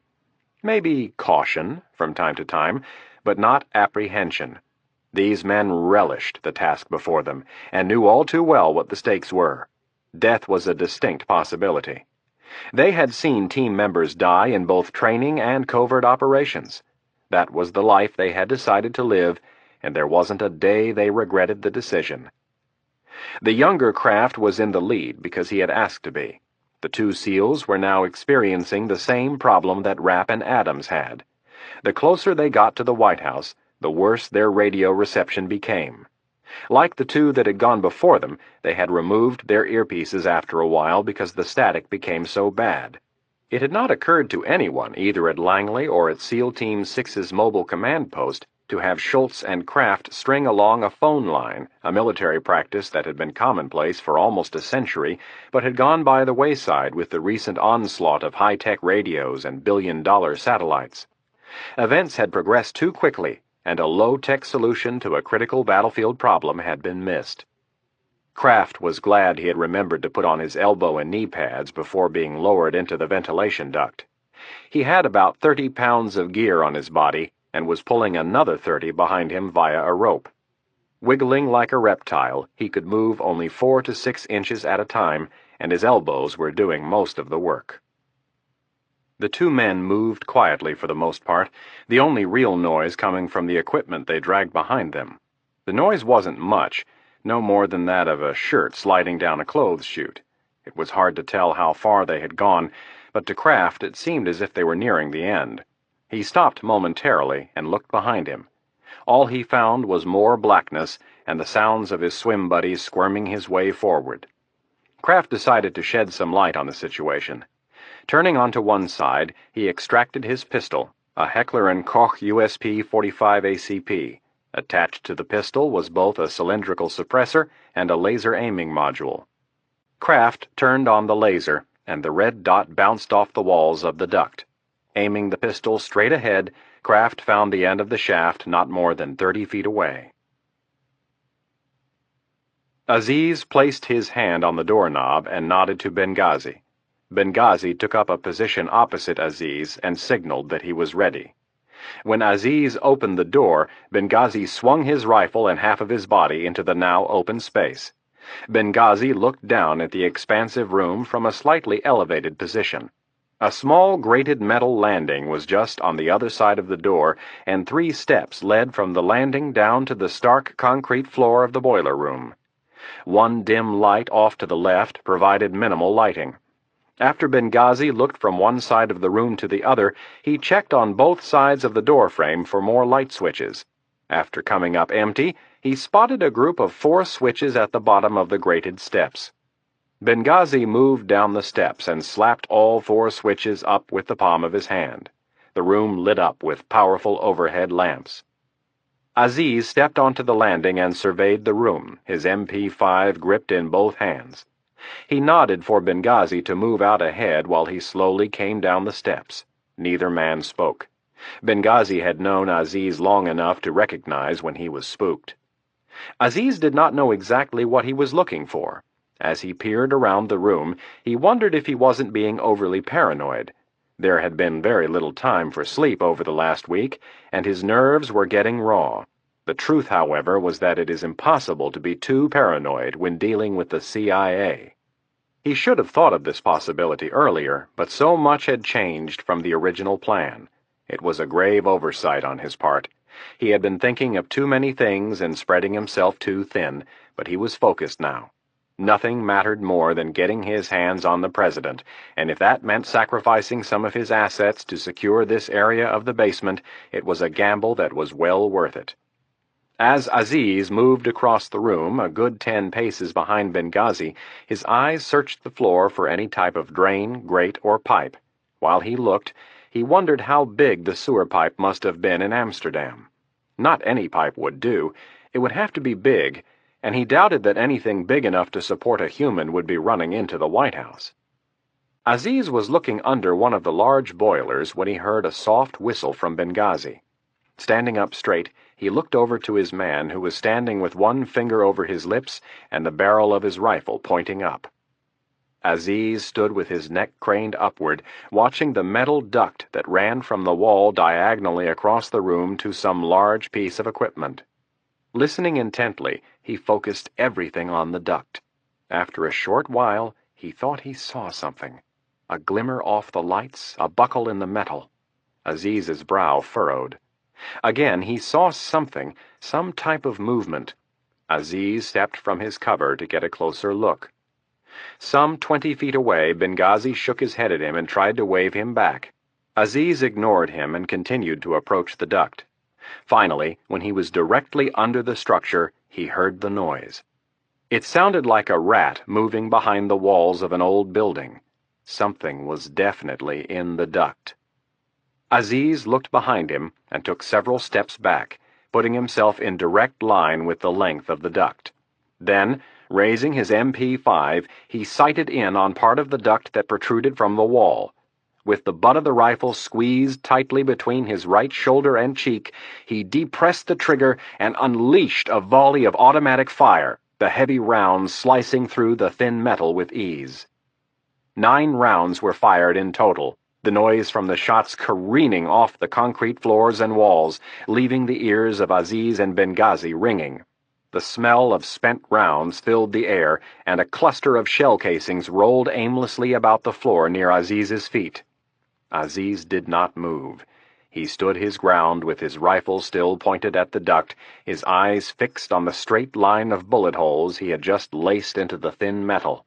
Maybe caution, from time to time, but not apprehension. These men relished the task before them, and knew all too well what the stakes were. Death was a distinct possibility. They had seen team members die in both training and covert operations. That was the life they had decided to live, and there wasn't a day they regretted the decision. The younger Kraft was in the lead because he had asked to be. The two SEALs were now experiencing the same problem that Rapp and Adams had. The closer they got to the White House, the worse their radio reception became. Like the two that had gone before them, they had removed their earpieces after a while because the static became so bad. It had not occurred to anyone, either at Langley or at SEAL Team 6's mobile command post, to have Schultz and Kraft string along a phone line, a military practice that had been commonplace for almost a century, but had gone by the wayside with the recent onslaught of high-tech radios and billion-dollar satellites. Events had progressed too quickly, and a low-tech solution to a critical battlefield problem had been missed. Kraft was glad he had remembered to put on his elbow and knee pads before being lowered into the ventilation duct. He had about 30 pounds of gear on his body, and was pulling another 30 behind him via a rope. Wiggling like a reptile, he could move only 4 to 6 inches at a time, and his elbows were doing most of the work. The two men moved quietly for the most part, the only real noise coming from the equipment they dragged behind them. The noise wasn't much, no more than that of a shirt sliding down a clothes chute. It was hard to tell how far they had gone, but to Kraft it seemed as if they were nearing the end. He stopped momentarily and looked behind him. All he found was more blackness and the sounds of his swim buddies squirming his way forward. Kraft decided to shed some light on the situation. Turning onto one side, he extracted his pistol, a Heckler & Koch USP 45 ACP. Attached to the pistol was both a cylindrical suppressor and a laser aiming module. Kraft turned on the laser, and the red dot bounced off the walls of the duct. Aiming the pistol straight ahead, Kraft found the end of the shaft not more than 30 feet away. Aziz placed his hand on the doorknob and nodded to Benghazi. Benghazi took up a position opposite Aziz and signaled that he was ready. When Aziz opened the door, Benghazi swung his rifle and half of his body into the now open space. Benghazi looked down at the expansive room from a slightly elevated position. A small grated metal landing was just on the other side of the door, and 3 steps led from the landing down to the stark concrete floor of the boiler room. One dim light off to the left provided minimal lighting. After Benghazi looked from one side of the room to the other, he checked on both sides of the doorframe for more light switches. After coming up empty, he spotted a group of 4 switches at the bottom of the grated steps. Benghazi moved down the steps and slapped all 4 switches up with the palm of his hand. The room lit up with powerful overhead lamps. Aziz stepped onto the landing and surveyed the room, his MP5 gripped in both hands. He nodded for Benghazi to move out ahead while he slowly came down the steps. Neither man spoke. Benghazi had known Aziz long enough to recognize when he was spooked. Aziz did not know exactly what he was looking for. As he peered around the room, he wondered if he wasn't being overly paranoid. There had been very little time for sleep over the last week, and his nerves were getting raw. The truth, however, was that it is impossible to be too paranoid when dealing with the CIA. He should have thought of this possibility earlier, but so much had changed from the original plan. It was a grave oversight on his part. He had been thinking of too many things and spreading himself too thin, but he was focused now. Nothing mattered more than getting his hands on the president, and if that meant sacrificing some of his assets to secure this area of the basement, it was a gamble that was well worth it. As Aziz moved across the room, a good 10 paces behind Benghazi, his eyes searched the floor for any type of drain, grate, or pipe. While he looked, he wondered how big the sewer pipe must have been in Amsterdam. Not any pipe would do. It would have to be big, and he doubted that anything big enough to support a human would be running into the White House. Aziz was looking under one of the large boilers when he heard a soft whistle from Benghazi. Standing up straight, he looked over to his man, who was standing with one finger over his lips and the barrel of his rifle pointing up. Aziz stood with his neck craned upward, watching the metal duct that ran from the wall diagonally across the room to some large piece of equipment. Listening intently, he focused everything on the duct. After a short while, he thought he saw something. A glimmer off the lights, a buckle in the metal. Aziz's brow furrowed. Again, he saw something, some type of movement. Aziz stepped from his cover to get a closer look. Some 20 feet away, Benghazi shook his head at him and tried to wave him back. Aziz ignored him and continued to approach the duct. Finally, when he was directly under the structure, he heard the noise. It sounded like a rat moving behind the walls of an old building. Something was definitely in the duct. Aziz looked behind him and took several steps back, putting himself in direct line with the length of the duct. Then, raising his MP5, he sighted in on part of the duct that protruded from the wall. With the butt of the rifle squeezed tightly between his right shoulder and cheek, he depressed the trigger and unleashed a volley of automatic fire, the heavy rounds slicing through the thin metal with ease. 9 rounds were fired in total, the noise from the shots careening off the concrete floors and walls, leaving the ears of Aziz and Benghazi ringing. The smell of spent rounds filled the air, and a cluster of shell casings rolled aimlessly about the floor near Aziz's feet. Aziz did not move. He stood his ground with his rifle still pointed at the duct, his eyes fixed on the straight line of bullet holes he had just laced into the thin metal.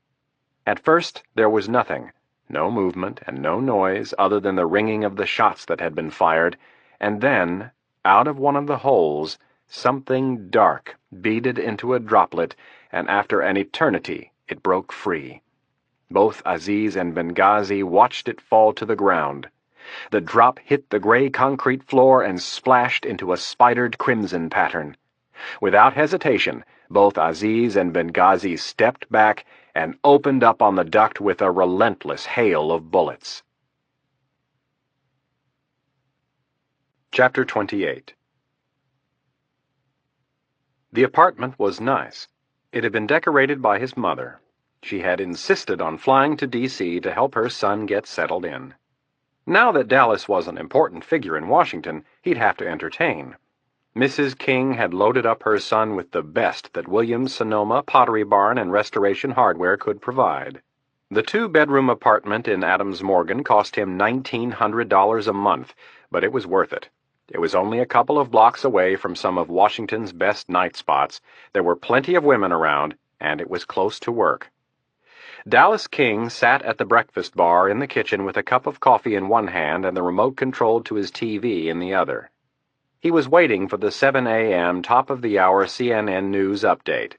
At first there was nothing, no movement and no noise other than the ringing of the shots that had been fired, and then, out of one of the holes, something dark beaded into a droplet, and after an eternity it broke free. Both Aziz and Benghazi watched it fall to the ground. The drop hit the gray concrete floor and splashed into a spidered crimson pattern. Without hesitation, both Aziz and Benghazi stepped back and opened up on the duct with a relentless hail of bullets. Chapter 28. The apartment was nice. It had been decorated by his mother. She had insisted on flying to D.C. to help her son get settled in. Now that Dallas was an important figure in Washington, he'd have to entertain. Mrs. King had loaded up her son with the best that Williams-Sonoma Pottery Barn and Restoration Hardware could provide. The 2-bedroom apartment in Adams Morgan cost him $1,900 a month, but it was worth it. It was only a couple of blocks away from some of Washington's best night spots, there were plenty of women around, and it was close to work. Dallas King sat at the breakfast bar in the kitchen with a cup of coffee in one hand and the remote control to his TV in the other. He was waiting for the 7 a.m. top-of-the-hour CNN News update.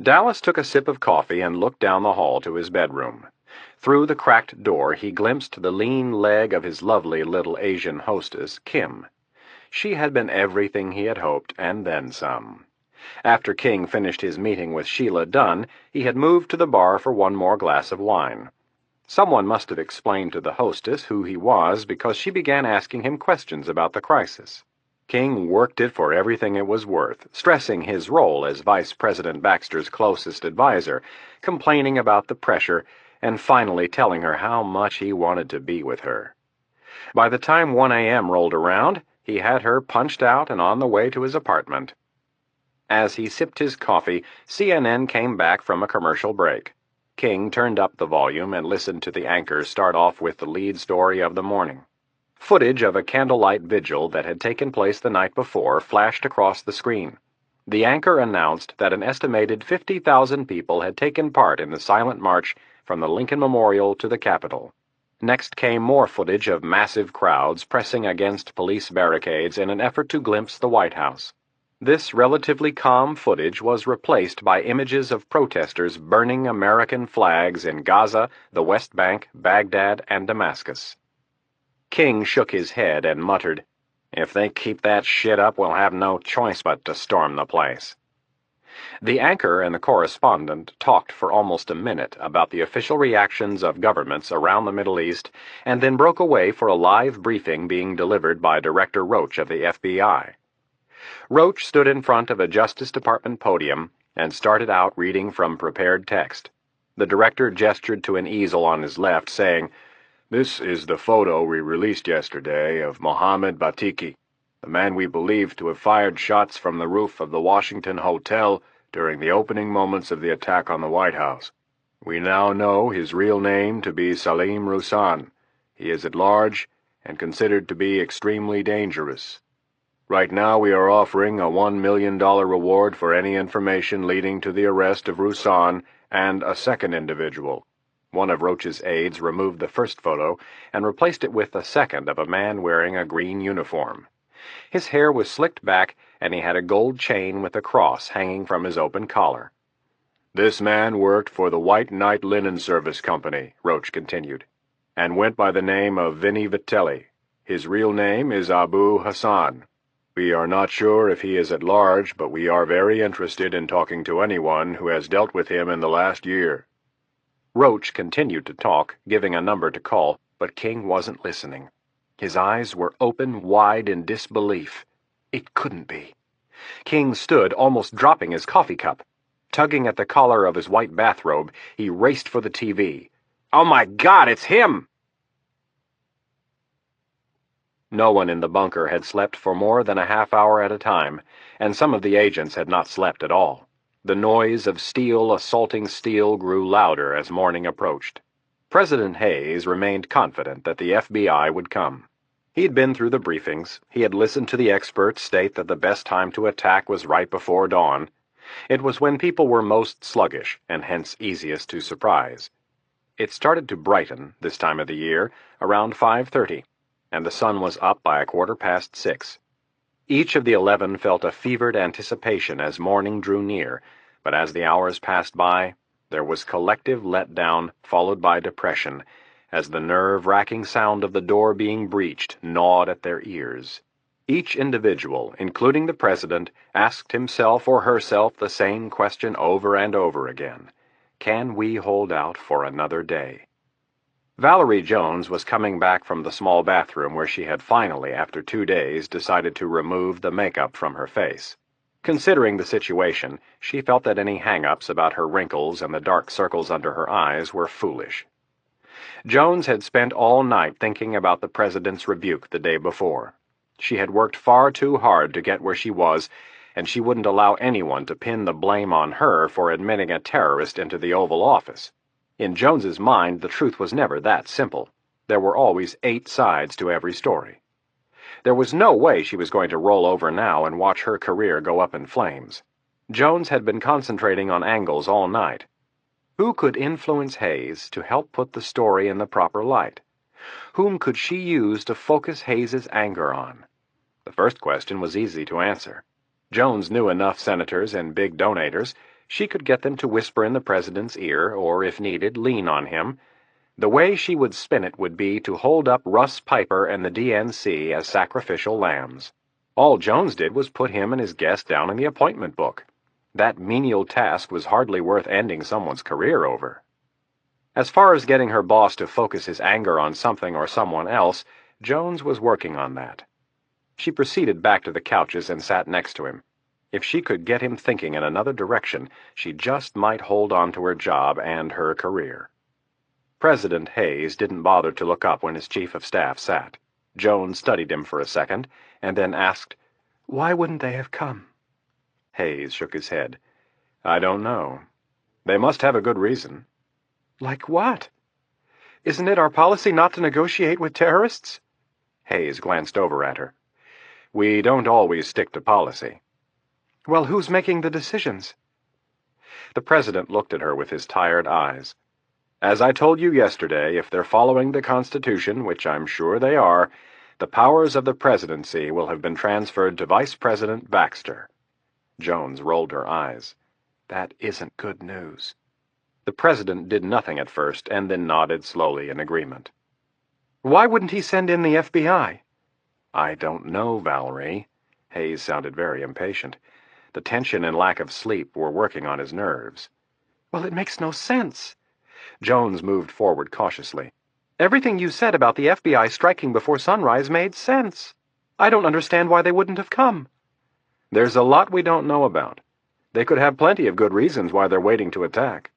Dallas took a sip of coffee and looked down the hall to his bedroom. Through the cracked door he glimpsed the lean leg of his lovely little Asian hostess, Kim. She had been everything he had hoped, and then some. After King finished his meeting with Sheila Dunn, he had moved to the bar for one more glass of wine. Someone must have explained to the hostess who he was, because she began asking him questions about the crisis. King worked it for everything it was worth, stressing his role as Vice President Baxter's closest advisor, complaining about the pressure, and finally telling her how much he wanted to be with her. By the time 1 a.m. rolled around, he had her punched out and on the way to his apartment. As he sipped his coffee, CNN came back from a commercial break. King turned up the volume and listened to the anchor start off with the lead story of the morning. Footage of a candlelight vigil that had taken place the night before flashed across the screen. The anchor announced that an estimated 50,000 people had taken part in the silent march from the Lincoln Memorial to the Capitol. Next came more footage of massive crowds pressing against police barricades in an effort to glimpse the White House. This relatively calm footage was replaced by images of protesters burning American flags in Gaza, the West Bank, Baghdad, and Damascus. King shook his head and muttered, "If they keep that shit up, we'll have no choice but to storm the place." The anchor and the correspondent talked for almost a minute about the official reactions of governments around the Middle East, and then broke away for a live briefing being delivered by Director Roach of the FBI. Roach stood in front of a Justice Department podium and started out reading from prepared text. The director gestured to an easel on his left, saying, "This is the photo we released yesterday of Mohammed Batiki, the man we believe to have fired shots from the roof of the Washington Hotel during the opening moments of the attack on the White House. We now know his real name to be Salim Rousan. He is at large and considered to be extremely dangerous. Right now we are offering a $1 million reward for any information leading to the arrest of Rousan and a second individual." One of Roach's aides removed the first photo and replaced it with a second of a man wearing a green uniform. His hair was slicked back, and he had a gold chain with a cross hanging from his open collar. "This man worked for the White Knight Linen Service Company," Roach continued, "and went by the name of Vinny Vitelli. His real name is Abu Hassan. We are not sure if he is at large, but we are very interested in talking to anyone who has dealt with him in the last year." Roach continued to talk, giving a number to call, but King wasn't listening. His eyes were open wide in disbelief. It couldn't be. King stood, almost dropping his coffee cup. Tugging at the collar of his white bathrobe, he raced for the TV. "Oh my God, it's him!" No one in the bunker had slept for more than a half hour at a time, and some of the agents had not slept at all. The noise of steel assaulting steel grew louder as morning approached. President Hayes remained confident that the FBI would come. He had been through the briefings. He had listened to the experts state that the best time to attack was right before dawn. It was when people were most sluggish, and hence easiest to surprise. It started to brighten, this time of the year, around 5:30, and the sun was up by 6:15. Each of the 11 felt a fevered anticipation as morning drew near, but as the hours passed by, there was collective letdown followed by depression, as the nerve-wracking sound of the door being breached gnawed at their ears. Each individual, including the president, asked himself or herself the same question over and over again. Can we hold out for another day? Valerie Jones was coming back from the small bathroom where she had finally, after 2 days, decided to remove the makeup from her face. Considering the situation, she felt that any hang-ups about her wrinkles and the dark circles under her eyes were foolish. Jones had spent all night thinking about the president's rebuke the day before. She had worked far too hard to get where she was, and she wouldn't allow anyone to pin the blame on her for admitting a terrorist into the Oval Office. In Jones's mind, the truth was never that simple. There were always 8 sides to every story. There was no way she was going to roll over now and watch her career go up in flames. Jones had been concentrating on angles all night. Who could influence Hayes to help put the story in the proper light? Whom could she use to focus Hayes's anger on? The first question was easy to answer. Jones knew enough senators and big donators. She could get them to whisper in the president's ear, or, if needed, lean on him. The way she would spin it would be to hold up Russ Piper and the DNC as sacrificial lambs. All Jones did was put him and his guest down in the appointment book. That menial task was hardly worth ending someone's career over. As far as getting her boss to focus his anger on something or someone else, Jones was working on that. She proceeded back to the couches and sat next to him. If she could get him thinking in another direction, she just might hold on to her job and her career. President Hayes didn't bother to look up when his chief of staff sat. Jones studied him for a second, and then asked, "Why wouldn't they have come?" Hayes shook his head. "I don't know. They must have a good reason." "Like what? Isn't it our policy not to negotiate with terrorists?" Hayes glanced over at her. "We don't always stick to policy." "Well, who's making the decisions?" The president looked at her with his tired eyes. "As I told you yesterday, if they're following the Constitution, which I'm sure they are, the powers of the presidency will have been transferred to Vice President Baxter." Jones rolled her eyes. "That isn't good news." The president did nothing at first, and then nodded slowly in agreement. "Why wouldn't he send in the FBI?" "I don't know, Valerie." Hayes sounded very impatient. The tension and lack of sleep were working on his nerves. Well, it makes no sense. Jones moved forward cautiously. Everything you said about the FBI striking before sunrise made sense. I don't understand why they wouldn't have come. There's a lot we don't know about. They could have plenty of good reasons why they're waiting to attack.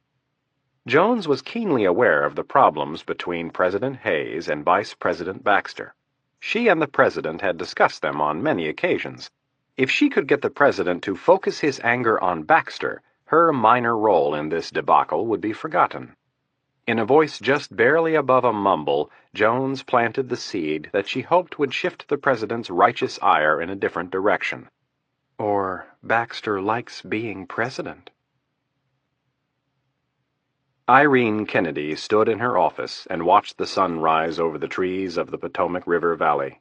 Jones was keenly aware of the problems between President Hayes and Vice President Baxter. She and the President had discussed them on many occasions. If she could get the President to focus his anger on Baxter, her minor role in this debacle would be forgotten. In a voice just barely above a mumble, Jones planted the seed that she hoped would shift the President's righteous ire in a different direction. Or Baxter likes being president. Irene Kennedy stood in her office and watched the sun rise over the trees of the Potomac River Valley.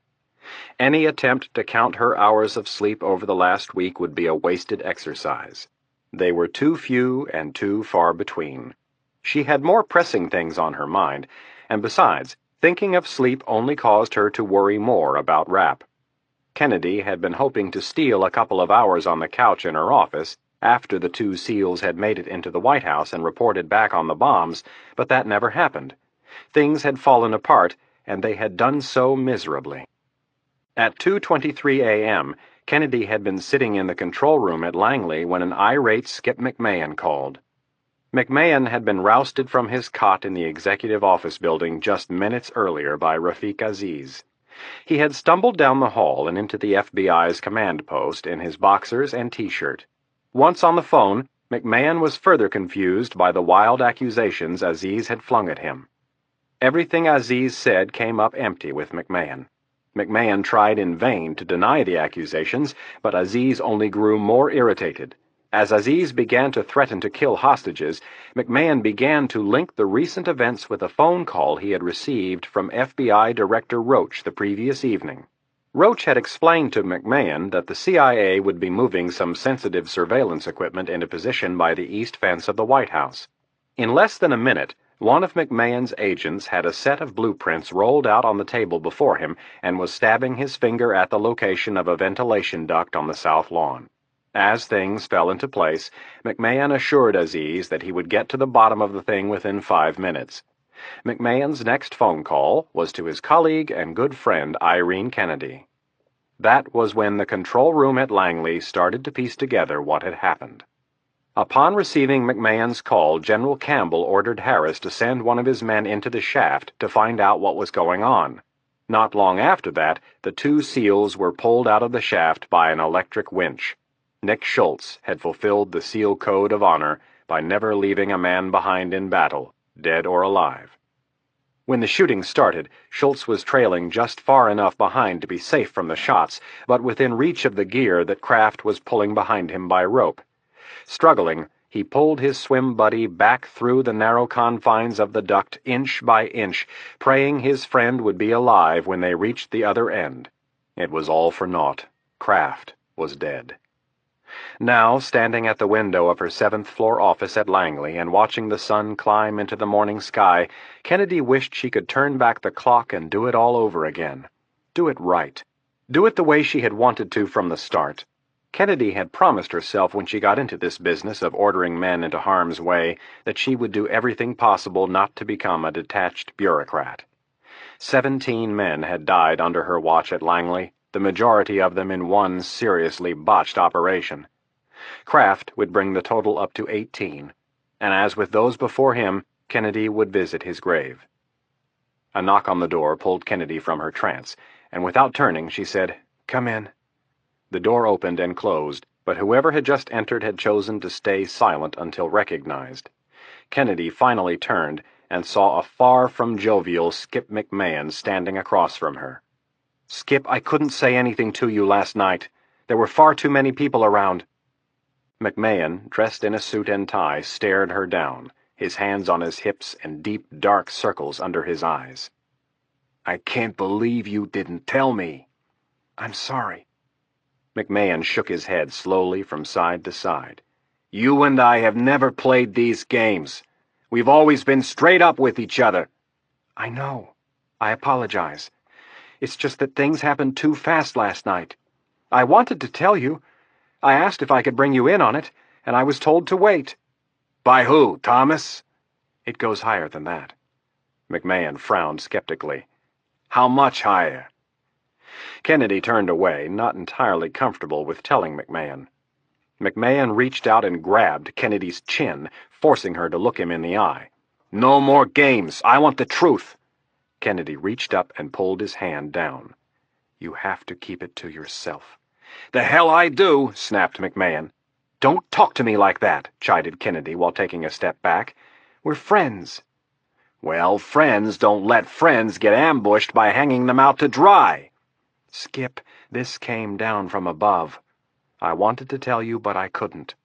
Any attempt to count her hours of sleep over the last week would be a wasted exercise. They were too few and too far between. She had more pressing things on her mind, and besides, thinking of sleep only caused her to worry more about Rapp. Kennedy had been hoping to steal a couple of hours on the couch in her office after the two SEALs had made it into the White House and reported back on the bombs, but that never happened. Things had fallen apart, and they had done so miserably. At 2:23 a.m., Kennedy had been sitting in the control room at Langley when an irate Skip McMahon called. McMahon had been rousted from his cot in the executive office building just minutes earlier by Rafiq Aziz. He had stumbled down the hall and into the FBI's command post in his boxers and T-shirt. Once on the phone, McMahon was further confused by the wild accusations Aziz had flung at him. Everything Aziz said came up empty with McMahon. McMahon tried in vain to deny the accusations, but Aziz only grew more irritated. As Aziz began to threaten to kill hostages, McMahon began to link the recent events with a phone call he had received from FBI Director Roach the previous evening. Roach had explained to McMahon that the CIA would be moving some sensitive surveillance equipment into position by the east fence of the White House. In less than a minute, one of McMahon's agents had a set of blueprints rolled out on the table before him and was stabbing his finger at the location of a ventilation duct on the south lawn. As things fell into place, McMahon assured Aziz that he would get to the bottom of the thing within 5 minutes. McMahon's next phone call was to his colleague and good friend Irene Kennedy. That was when the control room at Langley started to piece together what had happened. Upon receiving McMahon's call, General Campbell ordered Harris to send one of his men into the shaft to find out what was going on. Not long after that, the two SEALs were pulled out of the shaft by an electric winch. Nick Schultz had fulfilled the SEAL code of honor by never leaving a man behind in battle, dead or alive. When the shooting started, Schultz was trailing just far enough behind to be safe from the shots, but within reach of the gear that Kraft was pulling behind him by rope. Struggling, he pulled his swim buddy back through the narrow confines of the duct inch by inch, praying his friend would be alive when they reached the other end. It was all for naught. Kraft was dead. Now, standing at the window of her 7th-floor office at Langley and watching the sun climb into the morning sky, Kennedy wished she could turn back the clock and do it all over again. Do it right. Do it the way she had wanted to from the start. Kennedy had promised herself when she got into this business of ordering men into harm's way that she would do everything possible not to become a detached bureaucrat. 17 men had died under her watch at Langley, the majority of them in one seriously botched operation. Kraft would bring the total up to 18, and as with those before him, Kennedy would visit his grave. A knock on the door pulled Kennedy from her trance, and without turning, she said, "Come in." The door opened and closed, but whoever had just entered had chosen to stay silent until recognized. Kennedy finally turned and saw a far from jovial Skip McMahon standing across from her. "Skip, I couldn't say anything to you last night. There were far too many people around." McMahon, dressed in a suit and tie, stared her down, his hands on his hips and deep, dark circles under his eyes. "I can't believe you didn't tell me." "I'm sorry." McMahon shook his head slowly from side to side. "You and I have never played these games. We've always been straight up with each other." "I know. I apologize. It's just that things happened too fast last night. I wanted to tell you, I asked if I could bring you in on it, and I was told to wait." "By who, Thomas?" "It goes higher than that." McMahon frowned skeptically. "How much higher?" Kennedy turned away, not entirely comfortable with telling McMahon. McMahon reached out and grabbed Kennedy's chin, forcing her to look him in the eye. "No more games. I want the truth." Kennedy reached up and pulled his hand down. "You have to keep it to yourself." "The hell I do," snapped McMahon. "Don't talk to me like that," chided Kennedy while taking a step back. "We're friends." "Well, friends don't let friends get ambushed by hanging them out to dry." "Skip, this came down from above. I wanted to tell you, but I couldn't.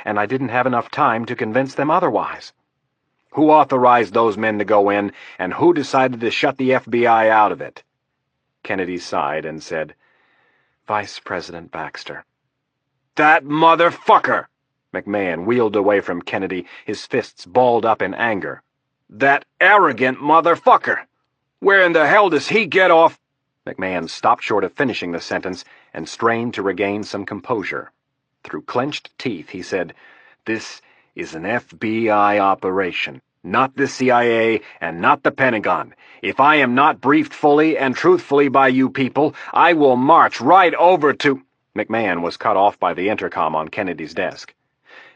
And I didn't have enough time to convince them otherwise." "Who authorized those men to go in, and who decided to shut the FBI out of it?" Kennedy sighed and said, "Vice President Baxter." "That motherfucker!" McMahon wheeled away from Kennedy, his fists balled up in anger. "That arrogant motherfucker! Where in the hell does he get off—" McMahon stopped short of finishing the sentence and strained to regain some composure. Through clenched teeth, he said, "This is an FBI operation, not the CIA and not the Pentagon. If I am not briefed fully and truthfully by you people, I will march right over to—" McMahon was cut off by the intercom on Kennedy's desk.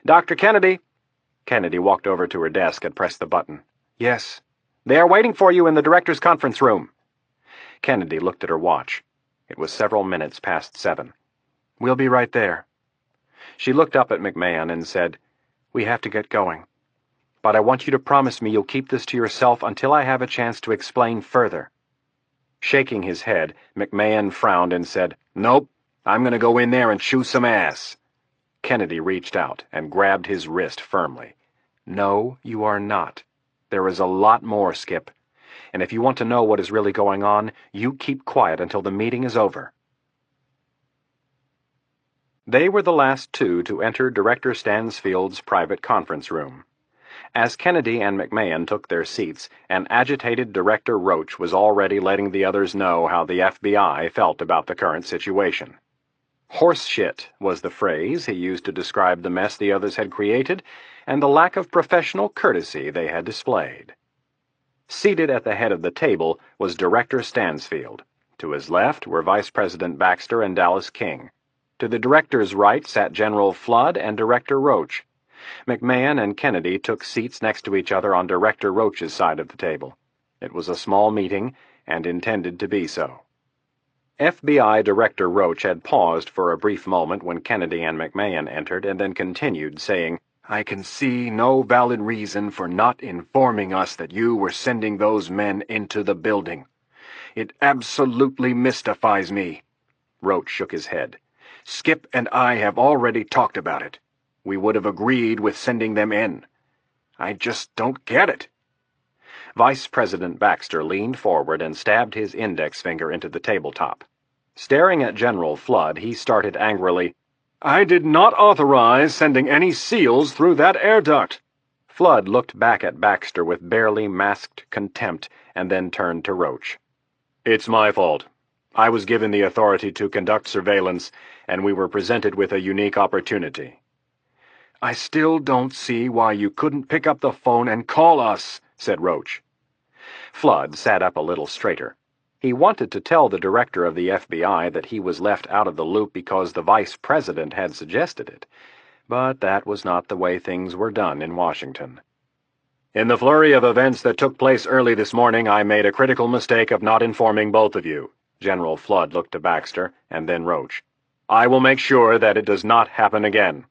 "Dr. Kennedy." Kennedy walked over to her desk and pressed the button. "Yes." "They are waiting for you in the director's conference room." Kennedy looked at her watch. It was several minutes past 7. "We'll be right there." She looked up at McMahon and said, "We have to get going. But I want you to promise me you'll keep this to yourself until I have a chance to explain further." Shaking his head, McMahon frowned and said, "Nope, I'm going to go in there and chew some ass." Kennedy reached out and grabbed his wrist firmly. "No, you are not. There is a lot more, Skip. And if you want to know what is really going on, you keep quiet until the meeting is over." They were the last two to enter Director Stansfield's private conference room. As Kennedy and McMahon took their seats, an agitated Director Roach was already letting the others know how the FBI felt about the current situation. "Horse shit" was the phrase he used to describe the mess the others had created and the lack of professional courtesy they had displayed. Seated at the head of the table was Director Stansfield. To his left were Vice President Baxter and Dallas King. To the director's right sat General Flood and Director Roach. McMahon and Kennedy took seats next to each other on Director Roach's side of the table. It was a small meeting, and intended to be so. FBI Director Roach had paused for a brief moment when Kennedy and McMahon entered, and then continued, saying, "I can see no valid reason for not informing us that you were sending those men into the building. It absolutely mystifies me." Roach shook his head. "Skip and I have already talked about it. We would have agreed with sending them in. I just don't get it." Vice President Baxter leaned forward and stabbed his index finger into the tabletop. Staring at General Flood, he started angrily, "I did not authorize sending any SEALs through that air duct." Flood looked back at Baxter with barely masked contempt and then turned to Roach. "It's my fault. I was given the authority to conduct surveillance, and we were presented with a unique opportunity." "I still don't see why you couldn't pick up the phone and call us," said Roach. Flood sat up a little straighter. He wanted to tell the director of the FBI that he was left out of the loop because the vice president had suggested it, but that was not the way things were done in Washington. "In the flurry of events that took place early this morning, I made a critical mistake of not informing both of you." General Flood looked to Baxter, and then Roach. "I will make sure that it does not happen again."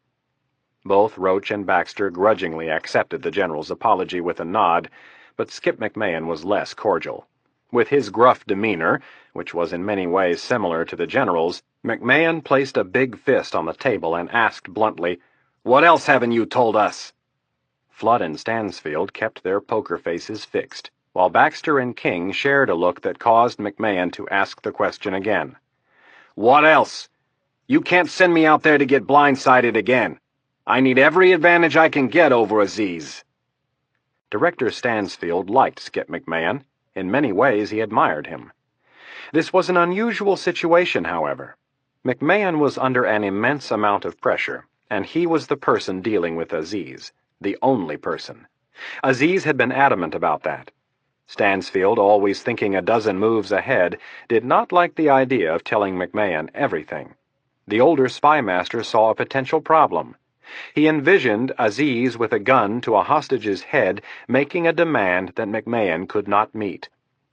Both Roach and Baxter grudgingly accepted the general's apology with a nod, but Skip McMahon was less cordial. With his gruff demeanor, which was in many ways similar to the general's, McMahon placed a big fist on the table and asked bluntly, "What else haven't you told us?" Flood and Stansfield kept their poker faces fixed, while Baxter and King shared a look that caused McMahon to ask the question again. "What else? You can't send me out there to get blindsided again. I need every advantage I can get over Aziz." Director Stansfield liked Skip McMahon. In many ways he admired him. This was an unusual situation, however. McMahon was under an immense amount of pressure, and he was the person dealing with Aziz, the only person. Aziz had been adamant about that. Stansfield, always thinking a dozen moves ahead, did not like the idea of telling McMahon everything. The older spymaster saw a potential problem. He envisioned Aziz with a gun to a hostage's head making a demand that McMahon could not meet.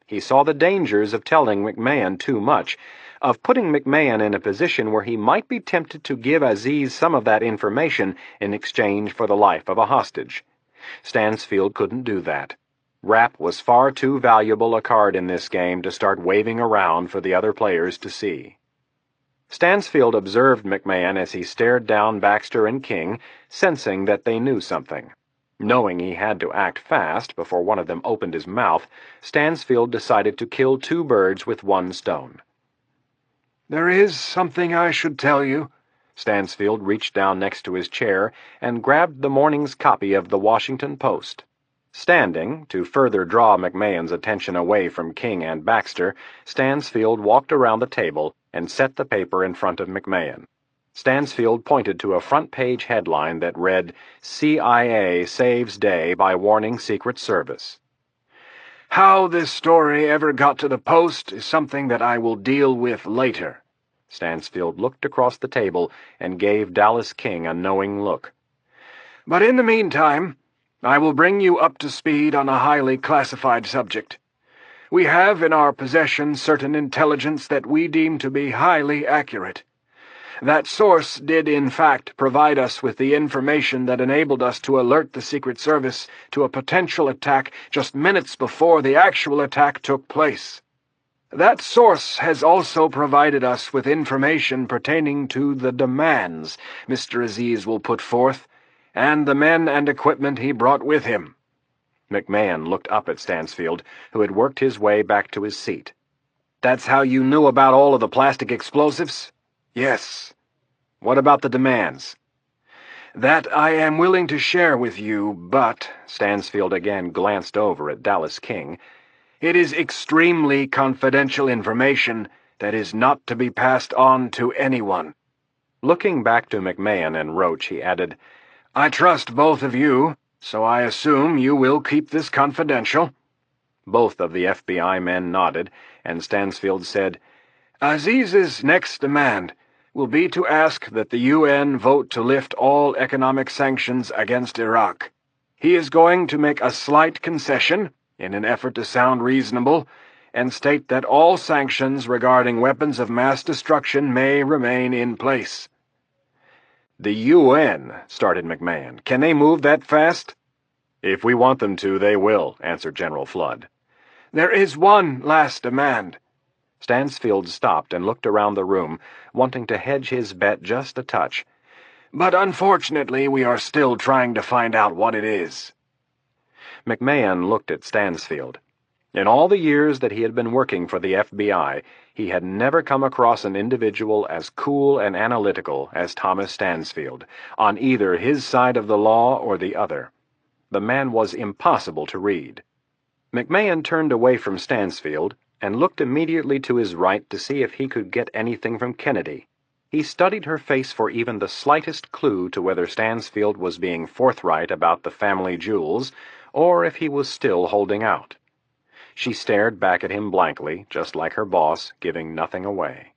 He saw the dangers of telling McMahon too much, of putting McMahon in a position where he might be tempted to give Aziz some of that information in exchange for the life of a hostage. Stansfield couldn't do that. Rapp was far too valuable a card in this game to start waving around for the other players to see. Stansfield observed McMahon as he stared down Baxter and King, sensing that they knew something. Knowing he had to act fast before one of them opened his mouth, Stansfield decided to kill two birds with one stone. "There is something I should tell you." Stansfield reached down next to his chair and grabbed the morning's copy of the Washington Post. Standing, to further draw McMahon's attention away from King and Baxter, Stansfield walked around the table and set the paper in front of McMahon. Stansfield pointed to a front-page headline that read, CIA Saves Day by Warning Secret Service. "How this story ever got to the Post is something that I will deal with later." Stansfield looked across the table and gave Dallas King a knowing look. "But in the meantime, I will bring you up to speed on a highly classified subject. We have in our possession certain intelligence that we deem to be highly accurate. That source did in fact provide us with the information that enabled us to alert the Secret Service to a potential attack just minutes before the actual attack took place. That source has also provided us with information pertaining to the demands Mr. Aziz will put forth, and the men and equipment he brought with him." McMahon looked up at Stansfield, who had worked his way back to his seat. "That's how you knew about all of the plastic explosives?" "Yes." "What about the demands?" "That I am willing to share with you, but," Stansfield again glanced over at Dallas King, "it is extremely confidential information that is not to be passed on to anyone." Looking back to McMahon and Roach, he added, "I trust both of you, so I assume you will keep this confidential." Both of the FBI men nodded, and Stansfield said, "Aziz's next demand will be to ask that the UN vote to lift all economic sanctions against Iraq. He is going to make a slight concession, in an effort to sound reasonable, and state that all sanctions regarding weapons of mass destruction may remain in place." "The UN," started McMahon. "Can they move that fast?" "If we want them to, they will," answered General Flood. "There is one last demand." Stansfield stopped and looked around the room, wanting to hedge his bet just a touch. "But unfortunately we are still trying to find out what it is." McMahon looked at Stansfield. In all the years that he had been working for the FBI, he had never come across an individual as cool and analytical as Thomas Stansfield, on either his side of the law or the other. The man was impossible to read. McMahon turned away from Stansfield and looked immediately to his right to see if he could get anything from Kennedy. He studied her face for even the slightest clue to whether Stansfield was being forthright about the family jewels, or if he was still holding out. She stared back at him blankly, just like her boss, giving nothing away.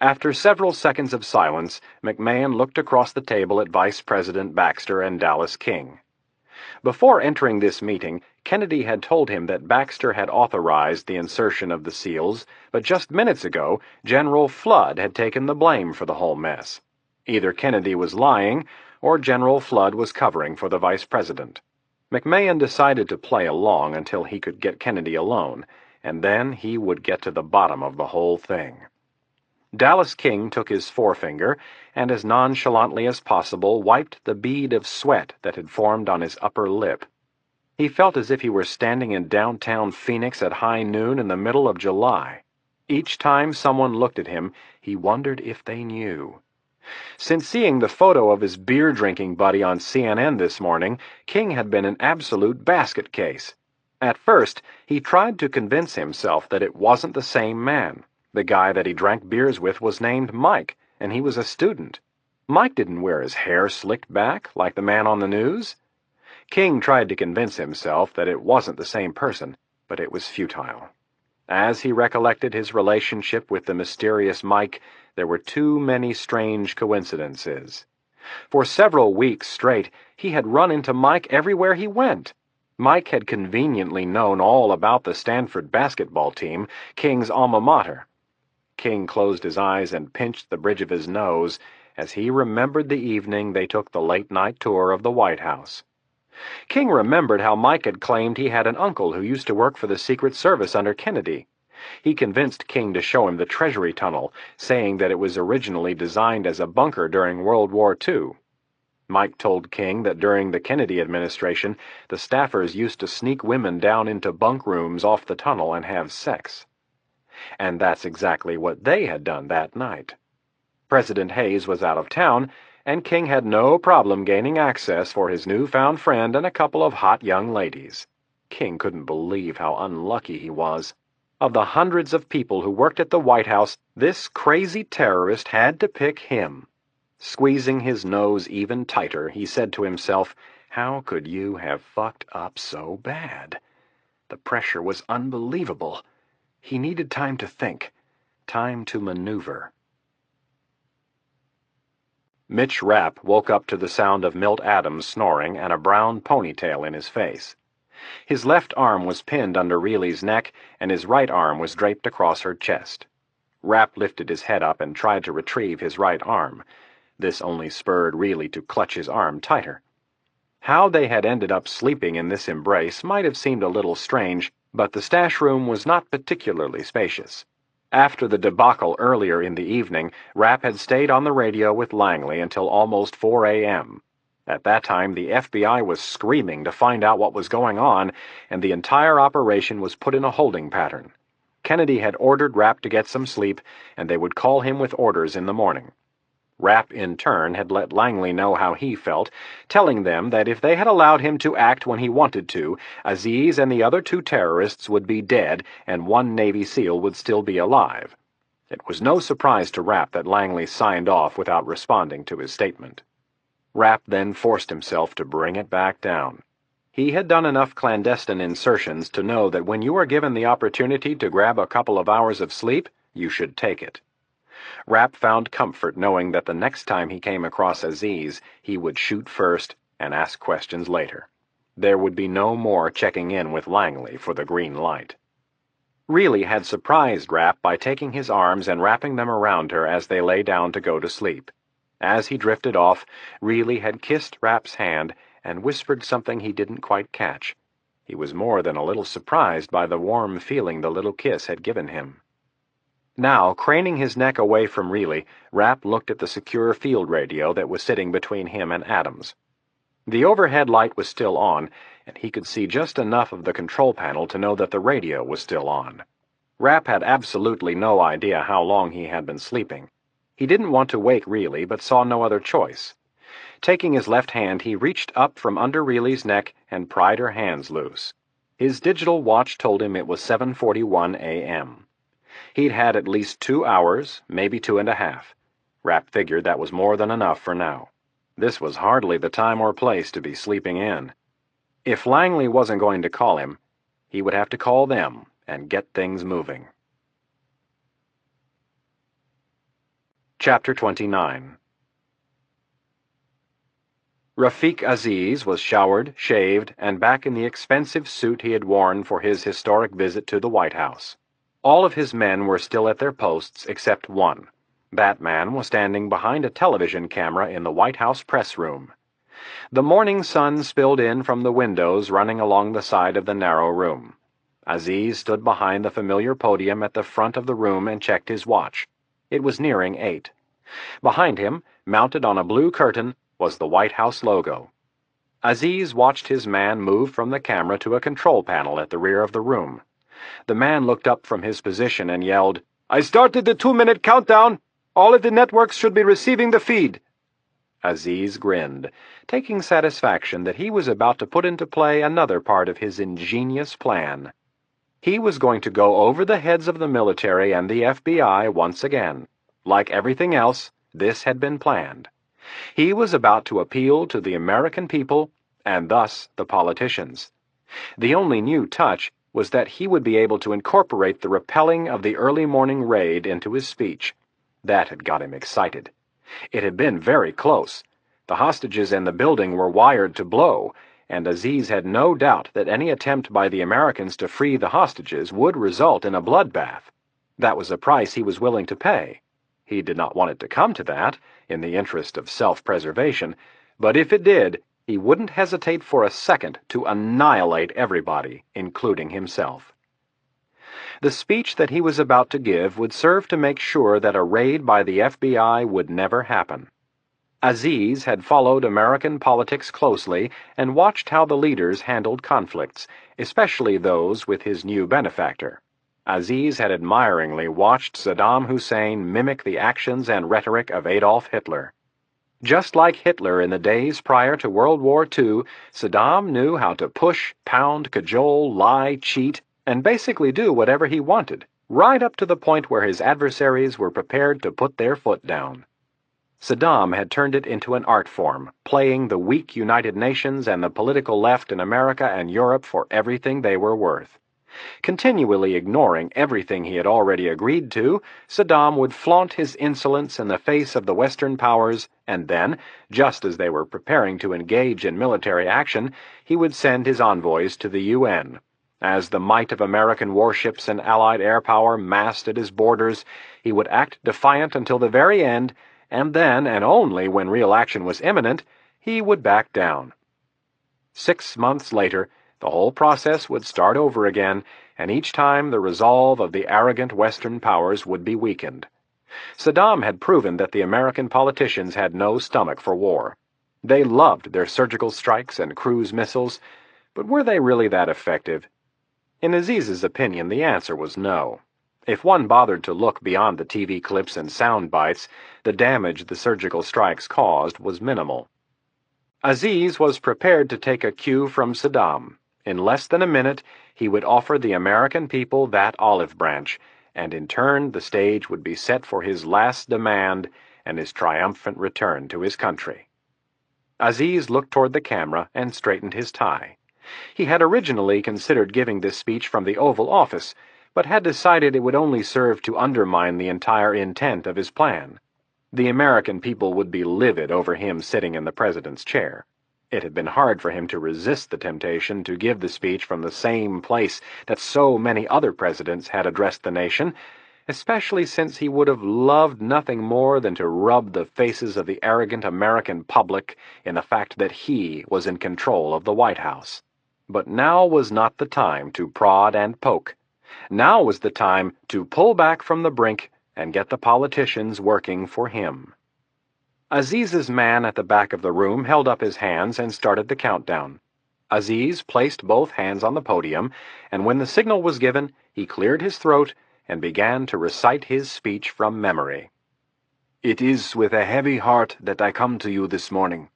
After several seconds of silence, McMahon looked across the table at Vice President Baxter and Dallas King. Before entering this meeting, Kennedy had told him that Baxter had authorized the insertion of the SEALs, but just minutes ago, General Flood had taken the blame for the whole mess. Either Kennedy was lying, or General Flood was covering for the Vice President. McMahon decided to play along until he could get Kennedy alone, and then he would get to the bottom of the whole thing. Dallas King took his forefinger and as nonchalantly as possible wiped the bead of sweat that had formed on his upper lip. He felt as if he were standing in downtown Phoenix at high noon in the middle of July. Each time someone looked at him, he wondered if they knew. Since seeing the photo of his beer-drinking buddy on CNN this morning, King had been an absolute basket case. At first, he tried to convince himself that it wasn't the same man. The guy that he drank beers with was named Mike, and he was a student. Mike didn't wear his hair slicked back like the man on the news. King tried to convince himself that it wasn't the same person, but it was futile. As he recollected his relationship with the mysterious Mike, there were too many strange coincidences. For several weeks straight, he had run into Mike everywhere he went. Mike had conveniently known all about the Stanford basketball team, King's alma mater. King closed his eyes and pinched the bridge of his nose as he remembered the evening they took the late-night tour of the White House. King remembered how Mike had claimed he had an uncle who used to work for the Secret Service under Kennedy. He convinced King to show him the Treasury Tunnel, saying that it was originally designed as a bunker during World War II. Mike told King that during the Kennedy administration, the staffers used to sneak women down into bunk rooms off the tunnel and have sex. And that's exactly what they had done that night. President Hayes was out of town, and King had no problem gaining access for his newfound friend and a couple of hot young ladies. King couldn't believe how unlucky he was. Of the hundreds of people who worked at the White House, this crazy terrorist had to pick him. Squeezing his nose even tighter, he said to himself, "How could you have fucked up so bad?" The pressure was unbelievable. He needed time to think, time to maneuver. Mitch Rapp woke up to the sound of Milt Adams snoring and a brown ponytail in his face. His left arm was pinned under Reilly's neck, and his right arm was draped across her chest. Rapp lifted his head up and tried to retrieve his right arm. This only spurred Reilly to clutch his arm tighter. How they had ended up sleeping in this embrace might have seemed a little strange, but the stash room was not particularly spacious. After the debacle earlier in the evening, Rapp had stayed on the radio with Langley until almost 4 a.m. At that time, the FBI was screaming to find out what was going on, and the entire operation was put in a holding pattern. Kennedy had ordered Rapp to get some sleep, and they would call him with orders in the morning. Rapp, in turn, had let Langley know how he felt, telling them that if they had allowed him to act when he wanted to, Aziz and the other 2 terrorists would be dead and 1 Navy SEAL would still be alive. It was no surprise to Rapp that Langley signed off without responding to his statement. Rapp then forced himself to bring it back down. He had done enough clandestine insertions to know that when you are given the opportunity to grab a couple of hours of sleep, you should take it. Rapp found comfort knowing that the next time he came across Aziz, he would shoot first and ask questions later. There would be no more checking in with Langley for the green light. Reilly had surprised Rapp by taking his arms and wrapping them around her as they lay down to go to sleep. As he drifted off, Reilly had kissed Rapp's hand and whispered something he didn't quite catch. He was more than a little surprised by the warm feeling the little kiss had given him. Now, craning his neck away from Reilly, Rapp looked at the secure field radio that was sitting between him and Adams. The overhead light was still on, and he could see just enough of the control panel to know that the radio was still on. Rapp had absolutely no idea how long he had been sleeping. He didn't want to wake Reilly, but saw no other choice. Taking his left hand, he reached up from under Reilly's neck and pried her hands loose. His digital watch told him it was 7:41 a.m. He'd had at least 2 hours, maybe 2.5. Rapp figured that was more than enough for now. This was hardly the time or place to be sleeping in. If Langley wasn't going to call him, he would have to call them and get things moving. Chapter 29. Rafiq Aziz was showered, shaved, and back in the expensive suit he had worn for his historic visit to the White House. All of his men were still at their posts except one. That man was standing behind a television camera in the White House press room. The morning sun spilled in from the windows running along the side of the narrow room. Aziz stood behind the familiar podium at the front of the room and checked his watch. It was nearing 8. Behind him, mounted on a blue curtain, was the White House logo. Aziz watched his man move from the camera to a control panel at the rear of the room. The man looked up from his position and yelled, "I started the 2-minute countdown! All of the networks should be receiving the feed!" Aziz grinned, taking satisfaction that he was about to put into play another part of his ingenious plan. He was going to go over the heads of the military and the FBI once again. Like everything else, this had been planned. He was about to appeal to the American people, and thus the politicians. The only new touch was that he would be able to incorporate the repelling of the early morning raid into his speech. That had got him excited. It had been very close. The hostages in the building were wired to blow, and Aziz had no doubt that any attempt by the Americans to free the hostages would result in a bloodbath. That was a price he was willing to pay. He did not want it to come to that, in the interest of self-preservation, but if it did, he wouldn't hesitate for a second to annihilate everybody, including himself. The speech that he was about to give would serve to make sure that a raid by the FBI would never happen. Aziz had followed American politics closely and watched how the leaders handled conflicts, especially those with his new benefactor. Aziz had admiringly watched Saddam Hussein mimic the actions and rhetoric of Adolf Hitler. Just like Hitler in the days prior to World War II, Saddam knew how to push, pound, cajole, lie, cheat, and basically do whatever he wanted, right up to the point where his adversaries were prepared to put their foot down. Saddam had turned it into an art form, playing the weak United Nations and the political left in America and Europe for everything they were worth. Continually ignoring everything he had already agreed to, Saddam would flaunt his insolence in the face of the Western powers, and then, just as they were preparing to engage in military action, he would send his envoys to the UN. As the might of American warships and Allied air power massed at his borders, he would act defiant until the very end, and then, and only when real action was imminent, he would back down. 6 months later, the whole process would start over again, and each time the resolve of the arrogant Western powers would be weakened. Saddam had proven that the American politicians had no stomach for war. They loved their surgical strikes and cruise missiles, but were they really that effective? In Aziz's opinion, the answer was no. If one bothered to look beyond the TV clips and sound bites, the damage the surgical strikes caused was minimal. Aziz was prepared to take a cue from Saddam. In less than a minute, he would offer the American people that olive branch, and in turn the stage would be set for his last demand and his triumphant return to his country. Aziz looked toward the camera and straightened his tie. He had originally considered giving this speech from the Oval Office, but had decided it would only serve to undermine the entire intent of his plan. The American people would be livid over him sitting in the president's chair. It had been hard for him to resist the temptation to give the speech from the same place that so many other presidents had addressed the nation, especially since he would have loved nothing more than to rub the faces of the arrogant American public in the fact that he was in control of the White House. But now was not the time to prod and poke. Now was the time to pull back from the brink and get the politicians working for him. Aziz's man at the back of the room held up his hands and started the countdown. Aziz placed both hands on the podium, and when the signal was given, he cleared his throat and began to recite his speech from memory. "It is with a heavy heart that I come to you this morning."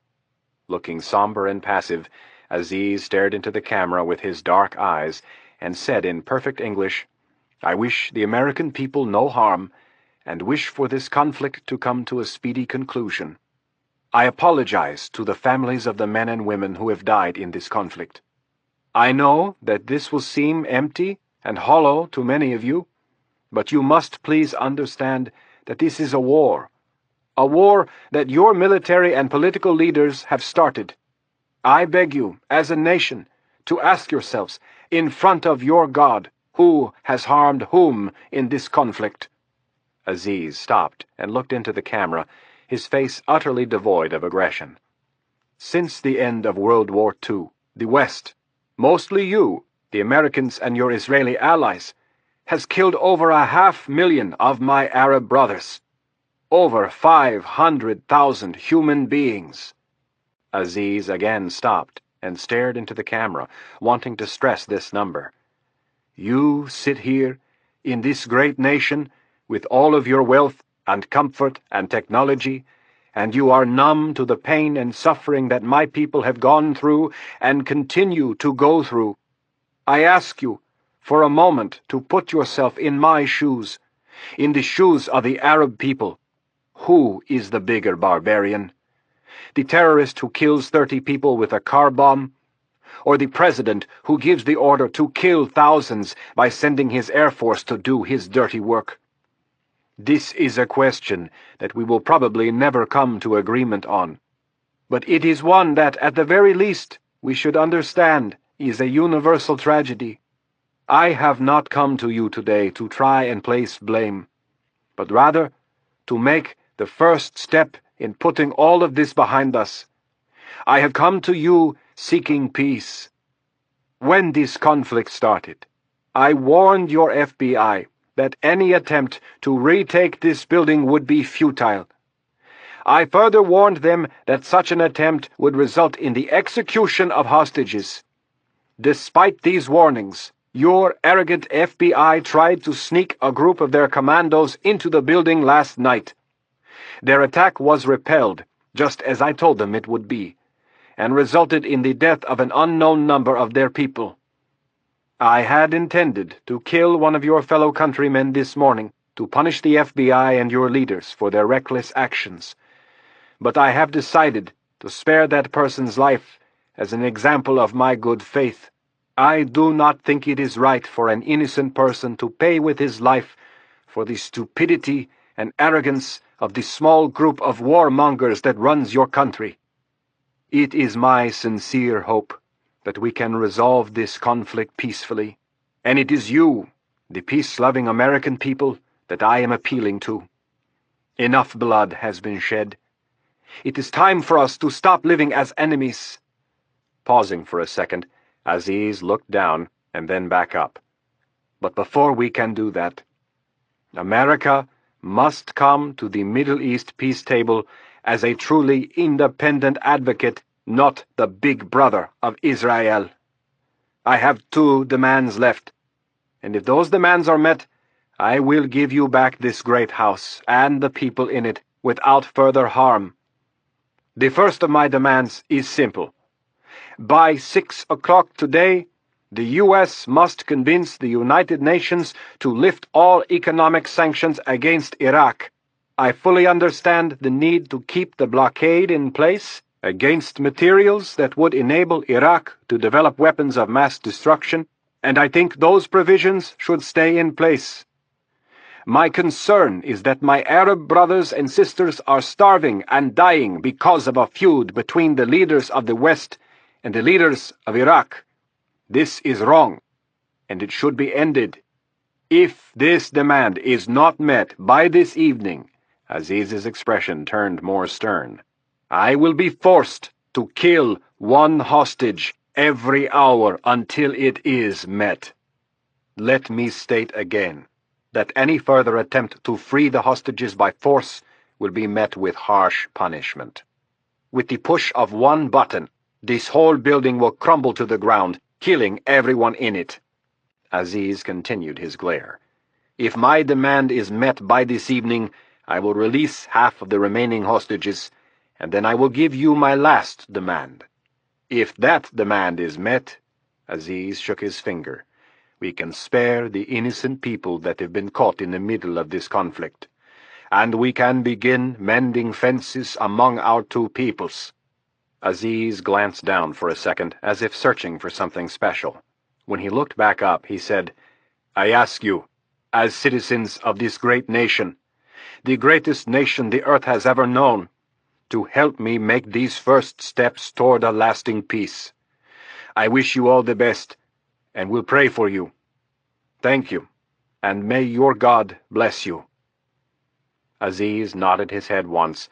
Looking somber and passive, Aziz stared into the camera with his dark eyes and said in perfect English, "I wish the American people no harm, and wish for this conflict to come to a speedy conclusion. I apologize to the families of the men and women who have died in this conflict. I know that this will seem empty and hollow to many of you, but you must please understand that this is a war that your military and political leaders have started. I beg you, as a nation, to ask yourselves, in front of your God, who has harmed whom in this conflict?" Aziz stopped and looked into the camera, his face utterly devoid of aggression. "Since the end of World War II, the West, mostly you, the Americans and your Israeli allies, has killed over 500,000 of my Arab brothers. Over 500,000 human beings." Aziz again stopped and stared into the camera, wanting to stress this number. "You sit here, in this great nation, with all of your wealth and comfort and technology, and you are numb to the pain and suffering that my people have gone through and continue to go through. I ask you, for a moment to put yourself in my shoes, in the shoes of the Arab people. Who is the bigger barbarian? The terrorist who kills 30 people with a car bomb? Or the president who gives the order to kill thousands by sending his air force to do his dirty work? This is a question that we will probably never come to agreement on. But it is one that, at the very least, we should understand is a universal tragedy. I have not come to you today to try and place blame, but rather to make the first step in putting all of this behind us. I have come to you seeking peace. When this conflict started, I warned your FBI that any attempt to retake this building would be futile. I further warned them that such an attempt would result in the execution of hostages. Despite these warnings, your arrogant FBI tried to sneak a group of their commandos into the building last night. Their attack was repelled, just as I told them it would be, and resulted in the death of an unknown number of their people. I had intended to kill one of your fellow countrymen this morning to punish the FBI and your leaders for their reckless actions, but I have decided to spare that person's life as an example of my good faith. I do not think it is right for an innocent person to pay with his life for the stupidity and arrogance of the small group of warmongers that runs your country. It is my sincere hope that we can resolve this conflict peacefully, and it is you, the peace-loving American people, that I am appealing to. Enough blood has been shed. It is time for us to stop living as enemies. Pausing for a second, Aziz looked down and then back up. But before we can do that, America must come to the Middle East peace table as a truly independent advocate, not the big brother of Israel. I have 2 demands left, and if those demands are met, I will give you back this great house and the people in it without further harm. The first of my demands is simple. By 6 o'clock today, the U.S. must convince the United Nations to lift all economic sanctions against Iraq. I fully understand the need to keep the blockade in place against materials that would enable Iraq to develop weapons of mass destruction, and I think those provisions should stay in place. My concern is that my Arab brothers and sisters are starving and dying because of a feud between the leaders of the West and the leaders of Iraq. This is wrong, and it should be ended. If this demand is not met by this evening, Aziz's expression turned more stern, I will be forced to kill 1 hostage every hour until it is met. Let me state again that any further attempt to free the hostages by force will be met with harsh punishment. With the push of 1 button, this whole building will crumble to the ground, killing everyone in it. Aziz continued his glare. If my demand is met by this evening, I will release half of the remaining hostages, and then I will give you my last demand. If that demand is met, Aziz shook his finger, we can spare the innocent people that have been caught in the middle of this conflict, and we can begin mending fences among our 2 peoples. Aziz glanced down for a second, as if searching for something special. When he looked back up, he said, I ask you, as citizens of this great nation, the greatest nation the earth has ever known, to help me make these first steps toward a lasting peace. I wish you all the best, and will pray for you. Thank you, and may your God bless you. Aziz nodded his head once,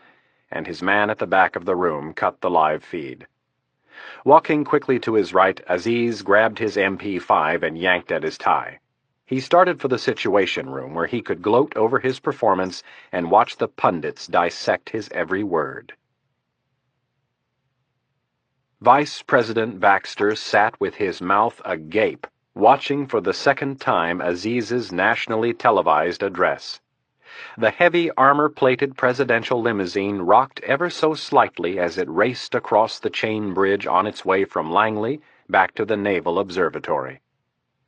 and his man at the back of the room cut the live feed. Walking quickly to his right, Aziz grabbed his MP5 and yanked at his tie. He started for the Situation Room, where he could gloat over his performance and watch the pundits dissect his every word. Vice President Baxter sat with his mouth agape, watching for the second time Aziz's nationally televised address. The heavy armor-plated presidential limousine rocked ever so slightly as it raced across the chain bridge on its way from Langley back to the Naval Observatory.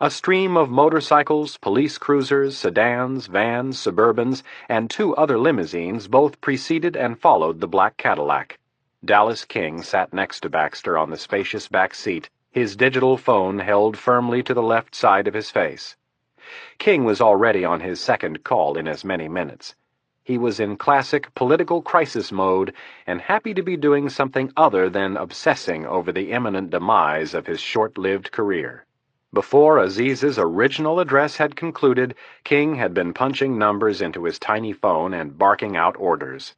A stream of motorcycles, police cruisers, sedans, vans, Suburbans, and 2 other limousines both preceded and followed the black Cadillac. Dallas King sat next to Baxter on the spacious back seat, his digital phone held firmly to the left side of his face. King was already on his second call in as many minutes. He was in classic political crisis mode and happy to be doing something other than obsessing over the imminent demise of his short-lived career. Before Aziz's original address had concluded, King had been punching numbers into his tiny phone and barking out orders.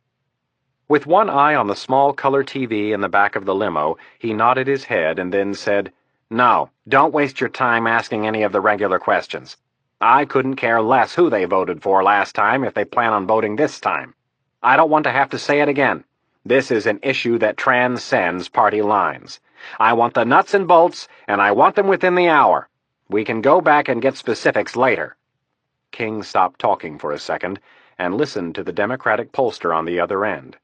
With one eye on the small color TV in the back of the limo, he nodded his head and then said, "No, don't waste your time asking any of the regular questions. I couldn't care less who they voted for last time if they plan on voting this time. I don't want to have to say it again. This is an issue that transcends party lines. I want the nuts and bolts, and I want them within the hour. We can go back and get specifics later." King stopped talking for a second and listened to the Democratic pollster on the other end.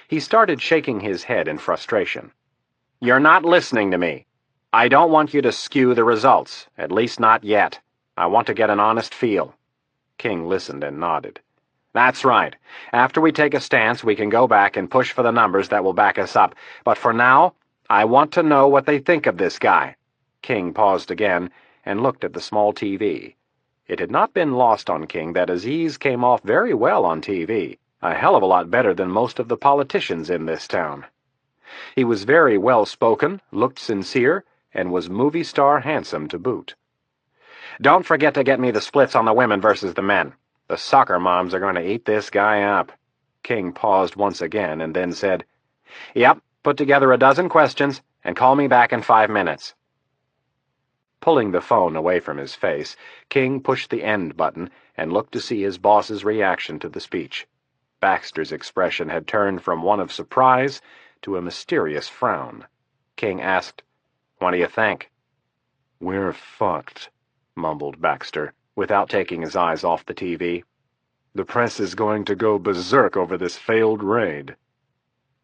He started shaking his head in frustration. "You're not listening to me. I don't want you to skew the results, at least not yet. I want to get an honest feel." King listened and nodded. "That's right. After we take a stance, we can go back and push for the numbers that will back us up. But for now, I want to know what they think of this guy." King paused again and looked at the small TV. It had not been lost on King that Aziz came off very well on TV, a hell of a lot better than most of the politicians in this town. He was very well-spoken, looked sincere, and was movie star handsome to boot. "Don't forget to get me the splits on the women versus the men. The soccer moms are going to eat this guy up." King paused once again and then said, "Yep, put together a dozen questions and call me back in 5 minutes." Pulling the phone away from his face, King pushed the end button and looked to see his boss's reaction to the speech. Baxter's expression had turned from one of surprise to a mysterious frown. King asked, "What do you think?" "We're fucked," mumbled Baxter, without taking his eyes off the TV. "The press is going to go berserk over this failed raid."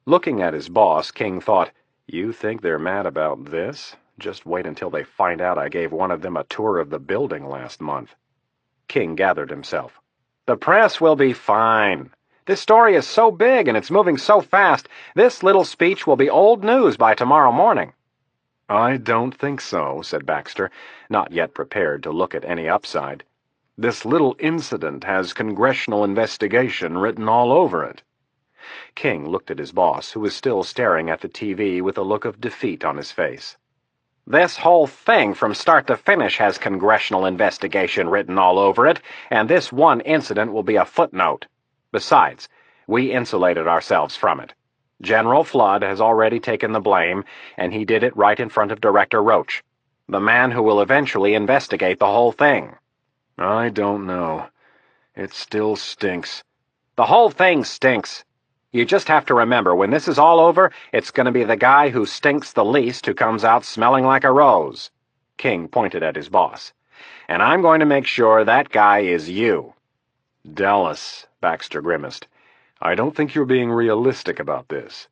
Looking at his boss, King thought, "You think they're mad about this? Just wait until they find out I gave one of them a tour of the building last month." King gathered himself. "The press will be fine. This story is so big and it's moving so fast, this little speech will be old news by tomorrow morning." "I don't think so," said Baxter, not yet prepared to look at any upside. "This little incident has congressional investigation written all over it." King looked at his boss, who was still staring at the TV with a look of defeat on his face. "This whole thing from start to finish has congressional investigation written all over it, and this one incident will be a footnote. Besides, we insulated ourselves from it. General Flood has already taken the blame, and he did it right in front of Director Roach, the man who will eventually investigate the whole thing." "I don't know. It still stinks." "The whole thing stinks. You just have to remember, when this is all over, it's going to be the guy who stinks the least who comes out smelling like a rose." King pointed at his boss. "And I'm going to make sure that guy is you." "Dallas," Baxter grimaced, "I don't think you're being realistic about this.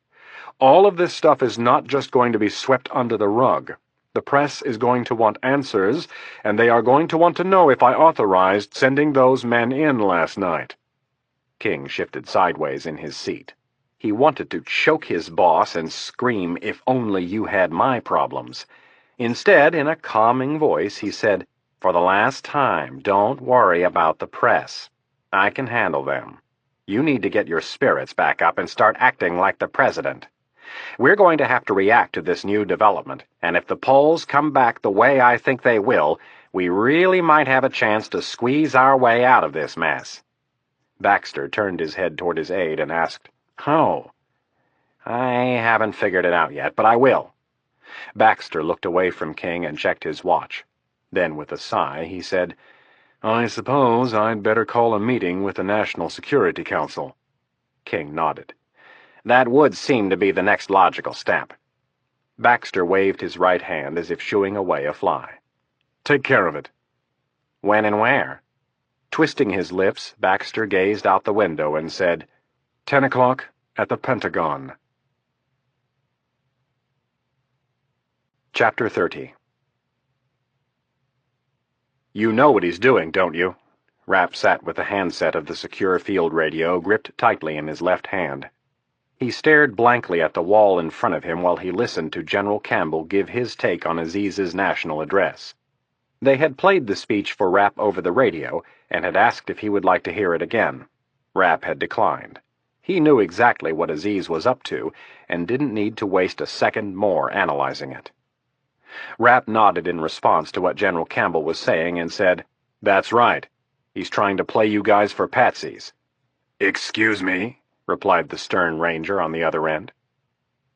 All of this stuff is not just going to be swept under the rug. The press is going to want answers, and they are going to want to know if I authorized sending those men in last night." King shifted sideways in his seat. He wanted to choke his boss and scream, "If only you had my problems." Instead, in a calming voice, he said, "For the last time, don't worry about the press. I can handle them. You need to get your spirits back up and start acting like the president. We're going to have to react to this new development, and if the polls come back the way I think they will, we really might have a chance to squeeze our way out of this mess." Baxter turned his head toward his aide and asked, "How?" "I haven't figured it out yet, but I will." Baxter looked away from King and checked his watch. Then, with a sigh, he said, "I suppose I'd better call a meeting with the National Security Council." King nodded. "That would seem to be the next logical step." Baxter waved his right hand as if shooing away a fly. "Take care of it." "When and where?" Twisting his lips, Baxter gazed out the window and said, 10 o'clock at the Pentagon. Chapter 30. You know what he's doing, don't you? Rapp sat with the handset of the secure field radio gripped tightly in his left hand. He stared blankly at the wall in front of him while he listened to General Campbell give his take on Aziz's national address. They had played the speech for Rapp over the radio and had asked if he would like to hear it again. Rapp had declined. He knew exactly what Aziz was up to and didn't need to waste a second more analyzing it. Rapp nodded in response to what General Campbell was saying and said, "That's right. He's trying to play you guys for patsies." "Excuse me?" replied the stern ranger on the other end.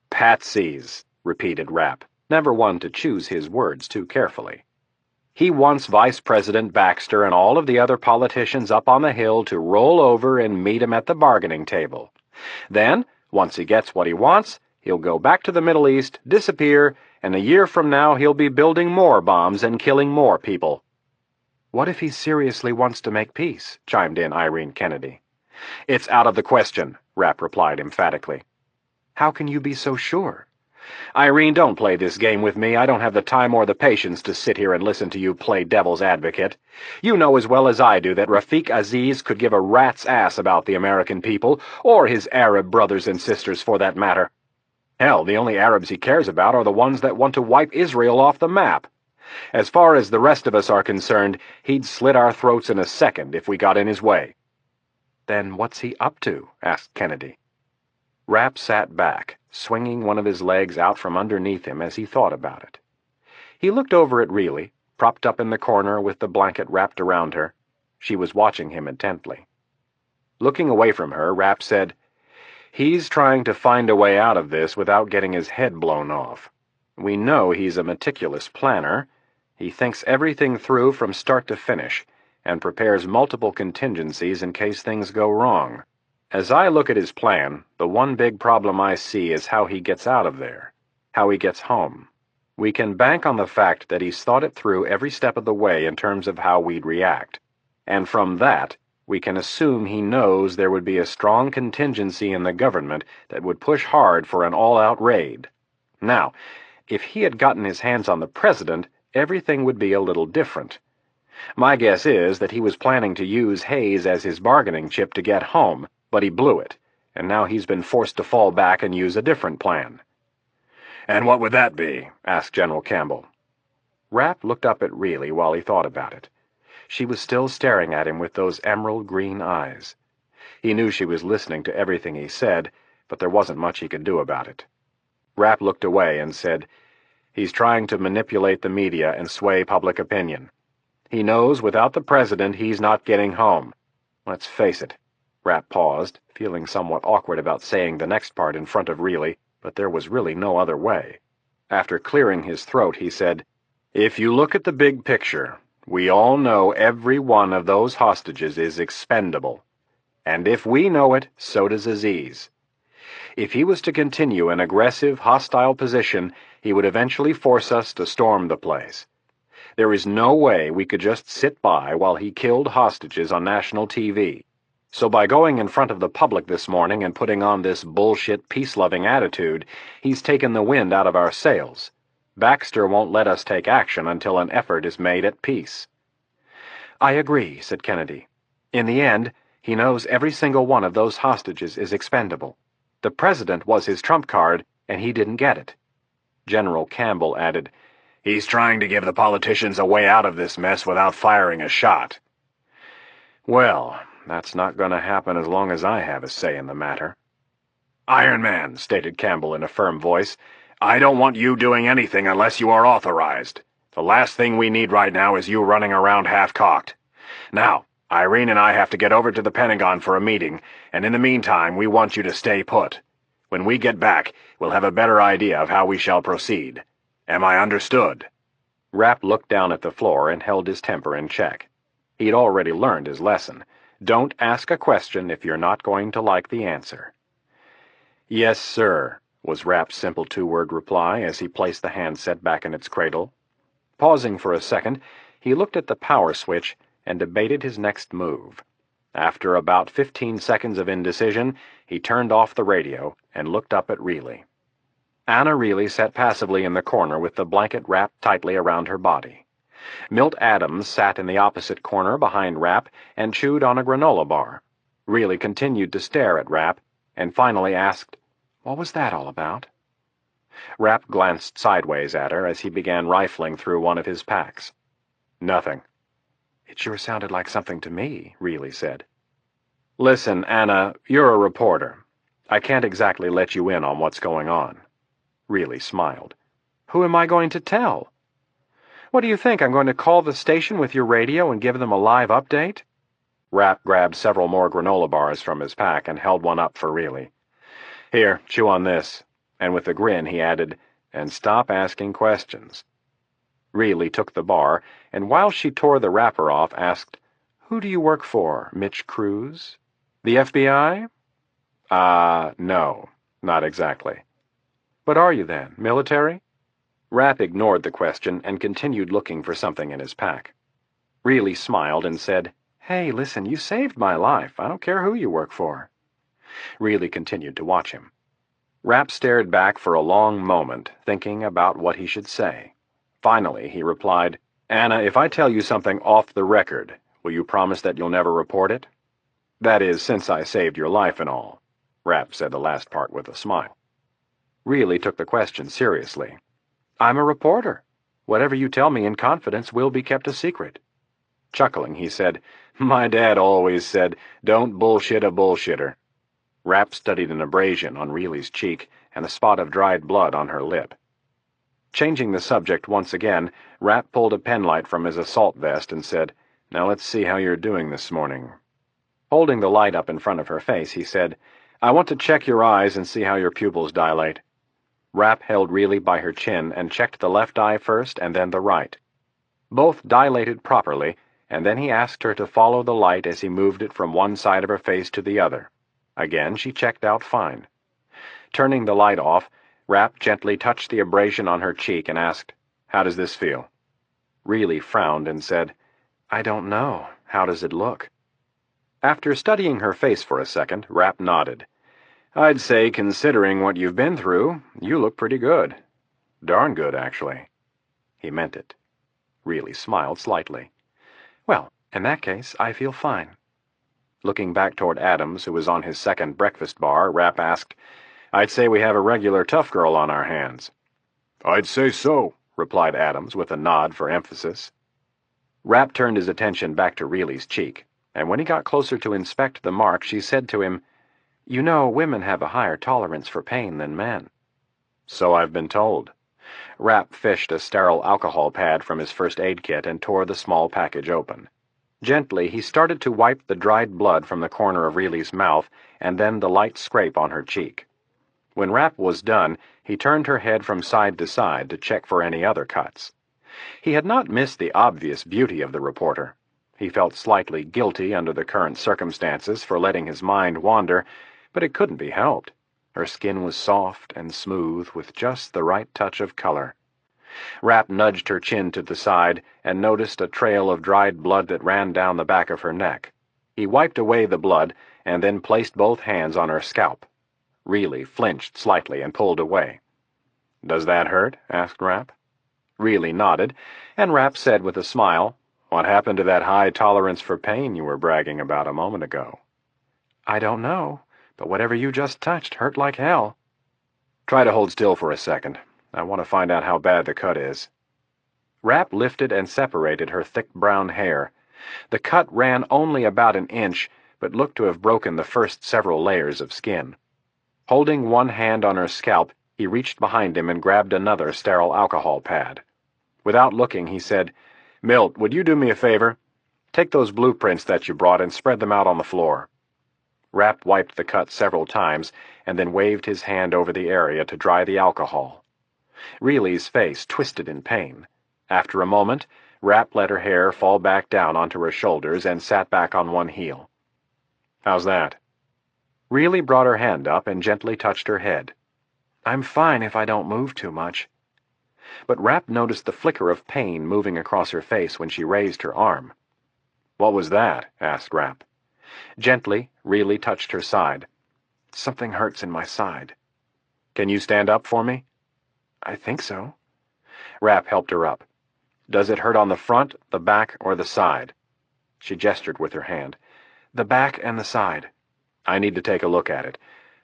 "Patsies," repeated Rapp, never one to choose his words too carefully. He wants Vice President Baxter and all of the other politicians up on the Hill to roll over and meet him at the bargaining table. Then, once he gets what he wants, he'll go back to the Middle East, disappear, and a year from now he'll be building more bombs and killing more people. "What if he seriously wants to make peace?" chimed in Irene Kennedy. "It's out of the question," Rapp replied emphatically. "How can you be so sure?" "Irene, don't play this game with me. I don't have the time or the patience to sit here and listen to you play devil's advocate. You know as well as I do that Rafiq Aziz could give a rat's ass about the American people, or his Arab brothers and sisters for that matter. Hell, the only Arabs he cares about are the ones that want to wipe Israel off the map. As far as the rest of us are concerned, he'd slit our throats in a second if we got in his way." "Then what's he up to?" asked Kennedy. Rapp sat back, swinging one of his legs out from underneath him as he thought about it. He looked over at Reilly, propped up in the corner with the blanket wrapped around her. She was watching him intently. Looking away from her, Rapp said, "He's trying to find a way out of this without getting his head blown off. We know he's a meticulous planner. He thinks everything through from start to finish, and prepares multiple contingencies in case things go wrong. As I look at his plan, the one big problem I see is how he gets out of there, how he gets home. We can bank on the fact that he's thought it through every step of the way in terms of how we'd react, and from that, we can assume he knows there would be a strong contingency in the government that would push hard for an all-out raid. Now, if he had gotten his hands on the president, everything would be a little different. My guess is that he was planning to use Hayes as his bargaining chip to get home, but he blew it, and now he's been forced to fall back and use a different plan." "And what would that be?" asked General Campbell. Rapp looked up at Reilly while he thought about it. She was still staring at him with those emerald-green eyes. He knew she was listening to everything he said, but there wasn't much he could do about it. Rapp looked away and said, "He's trying to manipulate the media and sway public opinion. He knows without the president he's not getting home. Let's face it." Rapp paused, feeling somewhat awkward about saying the next part in front of Reilly, but there was really no other way. After clearing his throat, he said, "If you look at the big picture, we all know every one of those hostages is expendable. And if we know it, so does Aziz. If he was to continue an aggressive, hostile position, he would eventually force us to storm the place. There is no way we could just sit by while he killed hostages on national TV. So by going in front of the public this morning and putting on this bullshit peace-loving attitude, he's taken the wind out of our sails. Baxter won't let us take action until an effort is made at peace." "I agree," said Kennedy. "In the end, he knows every single one of those hostages is expendable. The president was his trump card, and he didn't get it." General Campbell added, "He's trying to give the politicians a way out of this mess without firing a shot." "Well, that's not going to happen as long as I have a say in the matter." "Iron Man," stated Campbell in a firm voice, "I don't want you doing anything unless you are authorized. The last thing we need right now is you running around half-cocked. Now, Irene and I have to get over to the Pentagon for a meeting, and in the meantime we want you to stay put. When we get back, we'll have a better idea of how we shall proceed. Am I understood?" Rapp looked down at the floor and held his temper in check. He'd already learned his lesson. Don't ask a question if you're not going to like the answer. "Yes, sir," was Rapp's simple two-word reply as he placed the handset back in its cradle. Pausing for a second, he looked at the power switch and debated his next move. After about 15 seconds of indecision, he turned off the radio and looked up at Reilly. Anna Reilly sat passively in the corner with the blanket wrapped tightly around her body. Milt Adams sat in the opposite corner behind Rapp and chewed on a granola bar. Really continued to stare at Rapp, and finally asked, "What was that all about?" Rapp glanced sideways at her as he began rifling through one of his packs. "Nothing." "It sure sounded like something to me," Really said. "Listen, Anna, you're a reporter. I can't exactly let you in on what's going on." Really smiled. "Who am I going to tell? What do you think, I'm going to call the station with your radio and give them a live update?" Rapp grabbed several more granola bars from his pack and held one up for Really. "Here, chew on this." And with a grin he added, "And stop asking questions." Really took the bar, and while she tore the wrapper off, asked, "Who do you work for, Mitch Cruz? The FBI?" No, not exactly." "What are you then, military?" Rapp ignored the question and continued looking for something in his pack. Really smiled and said, "Hey, listen, you saved my life. I don't care who you work for." Really continued to watch him. Rapp stared back for a long moment, thinking about what he should say. Finally, he replied, "Anna, if I tell you something off the record, will you promise that you'll never report it? That is, since I saved your life and all." Rapp said the last part with a smile. Really took the question seriously. "I'm a reporter. Whatever you tell me in confidence will be kept a secret." Chuckling, he said, "My dad always said, don't bullshit a bullshitter." Rapp studied an abrasion on Really's cheek and a spot of dried blood on her lip. Changing the subject once again, Rapp pulled a penlight from his assault vest and said, "Now let's see how you're doing this morning." Holding the light up in front of her face, he said, "I want to check your eyes and see how your pupils dilate." Rapp held Really by her chin and checked the left eye first and then the right. Both dilated properly, and then he asked her to follow the light as he moved it from one side of her face to the other. Again, she checked out fine. Turning the light off, Rapp gently touched the abrasion on her cheek and asked, "How does this feel?" Really frowned and said, "I don't know. How does it look?" After studying her face for a second, Rapp nodded. "I'd say, considering what you've been through, you look pretty good. Darn good, actually." He meant it. Really smiled slightly. "Well, in that case, I feel fine." Looking back toward Adams, who was on his second breakfast bar, Rapp asked, "I'd say we have a regular tough girl on our hands." "I'd say so," replied Adams with a nod for emphasis. Rapp turned his attention back to Really's cheek, and when he got closer to inspect the mark, she said to him, "You know, women have a higher tolerance for pain than men." "So I've been told." Rapp fished a sterile alcohol pad from his first aid kit and tore the small package open. Gently, he started to wipe the dried blood from the corner of Really's mouth and then the light scrape on her cheek. When Rapp was done, he turned her head from side to side to check for any other cuts. He had not missed the obvious beauty of the reporter. He felt slightly guilty under the current circumstances for letting his mind wander, but it couldn't be helped. Her skin was soft and smooth with just the right touch of color. Rapp nudged her chin to the side and noticed a trail of dried blood that ran down the back of her neck. He wiped away the blood and then placed both hands on her scalp. Really flinched slightly and pulled away. "Does that hurt?" asked Rapp. Really nodded, and Rapp said with a smile, "What happened to that high tolerance for pain you were bragging about a moment ago?" "I don't know, but whatever you just touched hurt like hell." "Try to hold still for a second. I want to find out how bad the cut is." Rapp lifted and separated her thick brown hair. The cut ran only about an inch, but looked to have broken the first several layers of skin. Holding one hand on her scalp, he reached behind him and grabbed another sterile alcohol pad. Without looking, he said, "Milt, would you do me a favor? Take those blueprints that you brought and spread them out on the floor." Rapp wiped the cut several times and then waved his hand over the area to dry the alcohol. Really's face twisted in pain. After a moment, Rapp let her hair fall back down onto her shoulders and sat back on one heel. "How's that?" Really brought her hand up and gently touched her head. "I'm fine if I don't move too much." But Rapp noticed the flicker of pain moving across her face when she raised her arm. "What was that?" asked Rapp. Gently, Really touched her side. "Something hurts in my side." "Can you stand up for me?" "I think so." Rapp helped her up. Does it hurt on the front, the back, or the side?" She gestured with her hand. "The back and the side." "I need to take a look at it.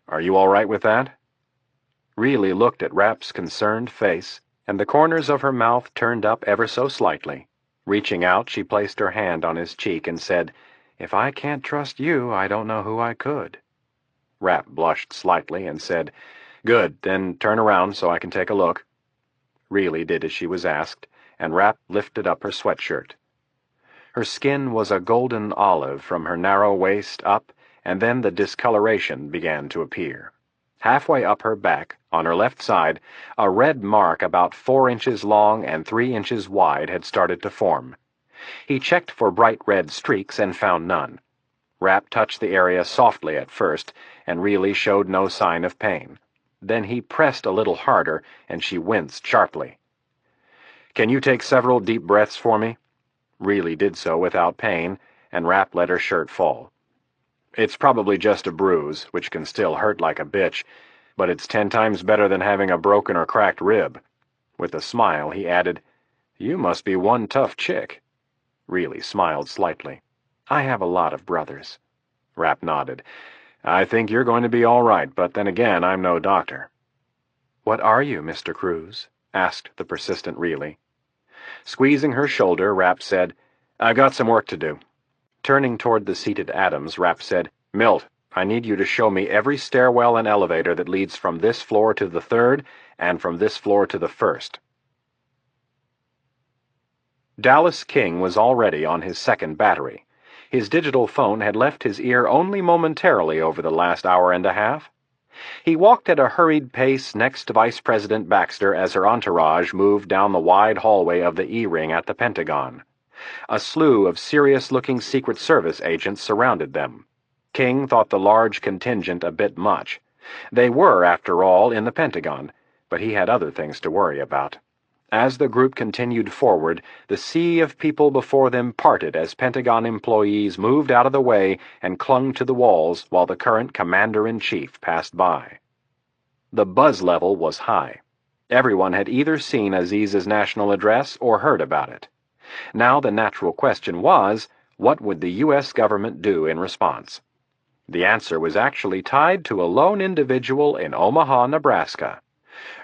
Are you all right with that?" Really looked at Rapp's concerned face, and the corners of her mouth turned up ever so slightly. Reaching out, she placed her hand on his cheek and said, "If I can't trust you, I don't know who I could." Rapp blushed slightly and said, "Good, then turn around so I can take a look." Really did as she was asked, and Rapp lifted up her sweatshirt. Her skin was a golden olive from her narrow waist up, and then the discoloration began to appear. Halfway up her back, on her left side, a red mark about 4 inches long and 3 inches wide had started to form. He checked for bright red streaks and found none. Rapp touched the area softly at first, and really showed no sign of pain. Then he pressed a little harder, and she winced sharply. "Can you take several deep breaths for me?" Really did so without pain, and Rapp let her shirt fall. "It's probably just a bruise, which can still hurt like a bitch, but it's 10 times better than having a broken or cracked rib." With a smile, he added, "You must be one tough chick." Really smiled slightly. "I have a lot of brothers." Rapp nodded. "I think you're going to be all right, but then again, I'm no doctor." "What are you, Mr. Cruz?" asked the persistent Really. Squeezing her shoulder, Rapp said, "I've got some work to do." Turning toward the seated Adams, Rapp said, "Milt, I need you to show me every stairwell and elevator that leads from this floor to the 3rd and from this floor to the 1st. Dallas King was already on his 2nd battery. His digital phone had left his ear only momentarily over the last hour and a half. He walked at a hurried pace next to Vice President Baxter as her entourage moved down the wide hallway of the E-ring at the Pentagon. A slew of serious-looking Secret Service agents surrounded them. King thought the large contingent a bit much. They were, after all, in the Pentagon, but he had other things to worry about. As the group continued forward, the sea of people before them parted as Pentagon employees moved out of the way and clung to the walls while the current Commander-in-Chief passed by. The buzz level was high. Everyone had either seen Aziz's national address or heard about it. Now the natural question was, what would the U.S. government do in response? The answer was actually tied to a lone individual in Omaha, Nebraska.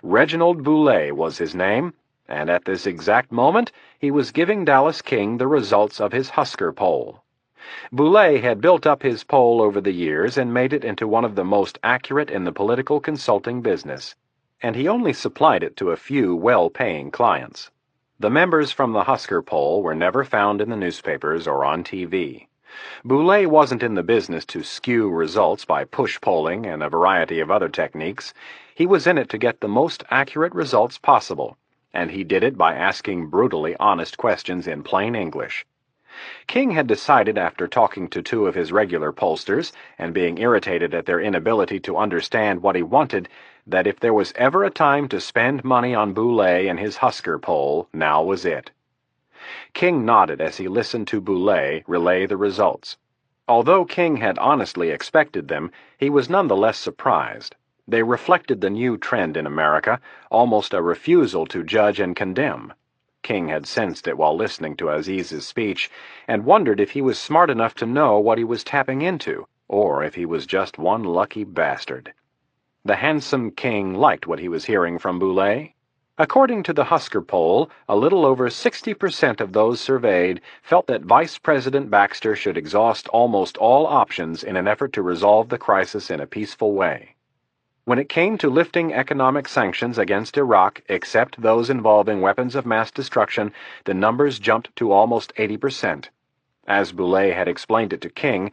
Reginald Boulay was his name, and at this exact moment he was giving Dallas King the results of his Husker poll. Boulay had built up his poll over the years and made it into one of the most accurate in the political consulting business, and he only supplied it to a few well-paying clients. The members from the Husker poll were never found in the newspapers or on TV. Boulay wasn't in the business to skew results by push polling and a variety of other techniques. He was in it to get the most accurate results possible, and he did it by asking brutally honest questions in plain English. King had decided after talking to 2 of his regular pollsters and being irritated at their inability to understand what he wanted, that if there was ever a time to spend money on Boulay and his Husker poll, now was it. King nodded as he listened to Boulay relay the results. Although King had honestly expected them, he was nonetheless surprised. They reflected the new trend in America, almost a refusal to judge and condemn. King had sensed it while listening to Aziz's speech, and wondered if he was smart enough to know what he was tapping into, or if he was just one lucky bastard. The handsome King liked what he was hearing from Boulay. According to the Husker poll, a little over 60% of those surveyed felt that Vice President Baxter should exhaust almost all options in an effort to resolve the crisis in a peaceful way. When it came to lifting economic sanctions against Iraq, except those involving weapons of mass destruction, the numbers jumped to almost 80%. As Boulay had explained it to King,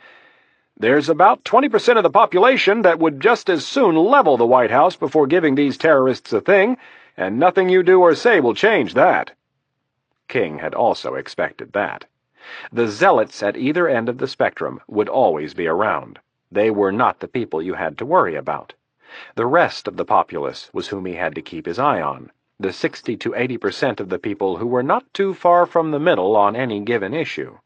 "There's about 20% of the population that would just as soon level the White House before giving these terrorists a thing, and nothing you do or say will change that." King had also expected that. The zealots at either end of the spectrum would always be around. They were not the people you had to worry about. The rest of the populace was whom he had to keep his eye on, the 60 to 80% of the people who were not too far from the middle on any given issue.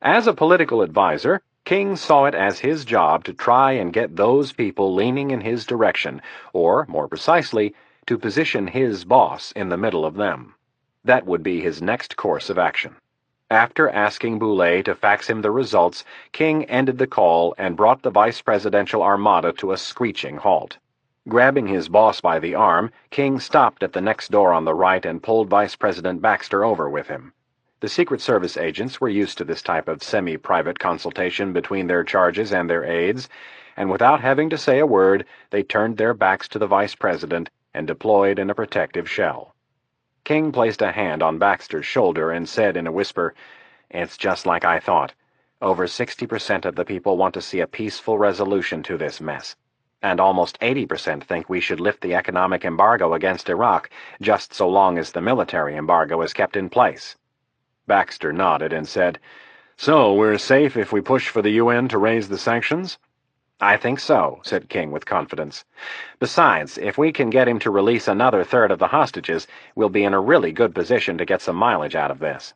As a political advisor, King saw it as his job to try and get those people leaning in his direction, or, more precisely, to position his boss in the middle of them. That would be his next course of action. After asking Boulay to fax him the results, King ended the call and brought the vice presidential armada to a screeching halt. Grabbing his boss by the arm, King stopped at the next door on the right and pulled Vice President Baxter over with him. The Secret Service agents were used to this type of semi-private consultation between their charges and their aides, and without having to say a word, they turned their backs to the vice president and deployed in a protective shell. King placed a hand on Baxter's shoulder and said in a whisper, "It's just like I thought. Over 60% of the people want to see a peaceful resolution to this mess. And almost 80% think we should lift the economic embargo against Iraq, just so long as the military embargo is kept in place." Baxter nodded and said, "So we're safe if we push for the UN to raise the sanctions?" "I think so," said King with confidence. "Besides, if we can get him to release another third of the hostages, we'll be in a really good position to get some mileage out of this."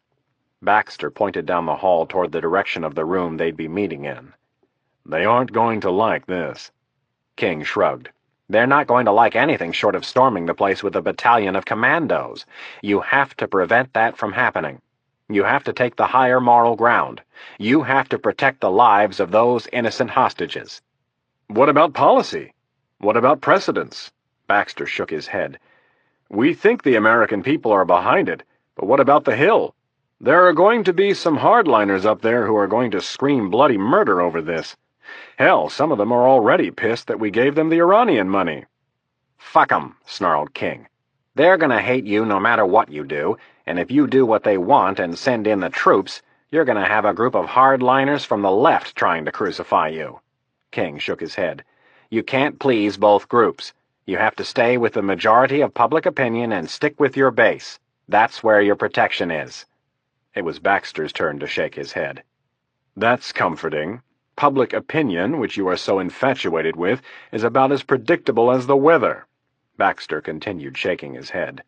Baxter pointed down the hall toward the direction of the room they'd be meeting in. "They aren't going to like this." King shrugged. "They're not going to like anything short of storming the place with a battalion of commandos. You have to prevent that from happening. You have to take the higher moral ground. You have to protect the lives of those innocent hostages." "What about policy? What about precedents?" Baxter shook his head. "We think the American people are behind it, but what about the Hill? There are going to be some hardliners up there who are going to scream bloody murder over this. Hell, some of them are already pissed that we gave them the Iranian money." "Fuck 'em," snarled King. "They're gonna hate you no matter what you do, and if you do what they want and send in the troops, you're gonna have a group of hardliners from the left trying to crucify you." King shook his head. "You can't please both groups. You have to stay with the majority of public opinion and stick with your base. That's where your protection is." It was Baxter's turn to shake his head. "That's comforting. Public opinion, which you are so infatuated with, is about as predictable as the weather." Baxter continued shaking his head.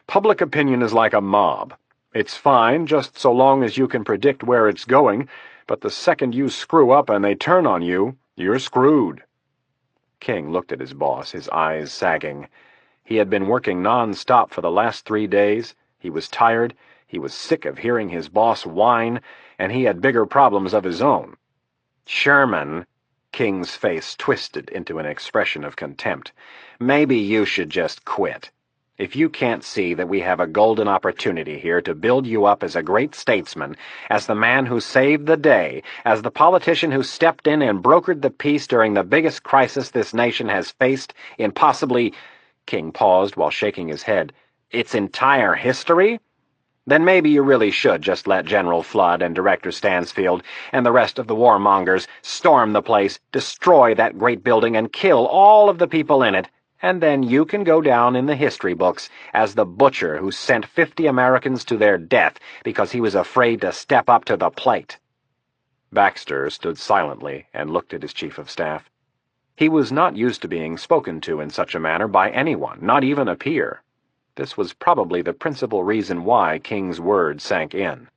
"Public opinion is like a mob. It's fine just so long as you can predict where it's going, but the second you screw up and they turn on you, you're screwed." King looked at his boss, his eyes sagging. He had been working non-stop for the last 3 days. He was tired, he was sick of hearing his boss whine, and he had bigger problems of his own. "Sherman," King's face twisted into an expression of contempt, "maybe you should just quit. If you can't see that we have a golden opportunity here to build you up as a great statesman, as the man who saved the day, as the politician who stepped in and brokered the peace during the biggest crisis this nation has faced in possibly—" King paused while shaking his head, "its entire history? Then maybe you really should just let General Flood and Director Stansfield and the rest of the warmongers storm the place, destroy that great building, and kill all of the people in it, and then you can go down in the history books as the butcher who sent 50 Americans to their death because he was afraid to step up to the plate." Baxter stood silently and looked at his chief of staff. He was not used to being spoken to in such a manner by anyone, not even a peer. This was probably the principal reason why King's words sank in.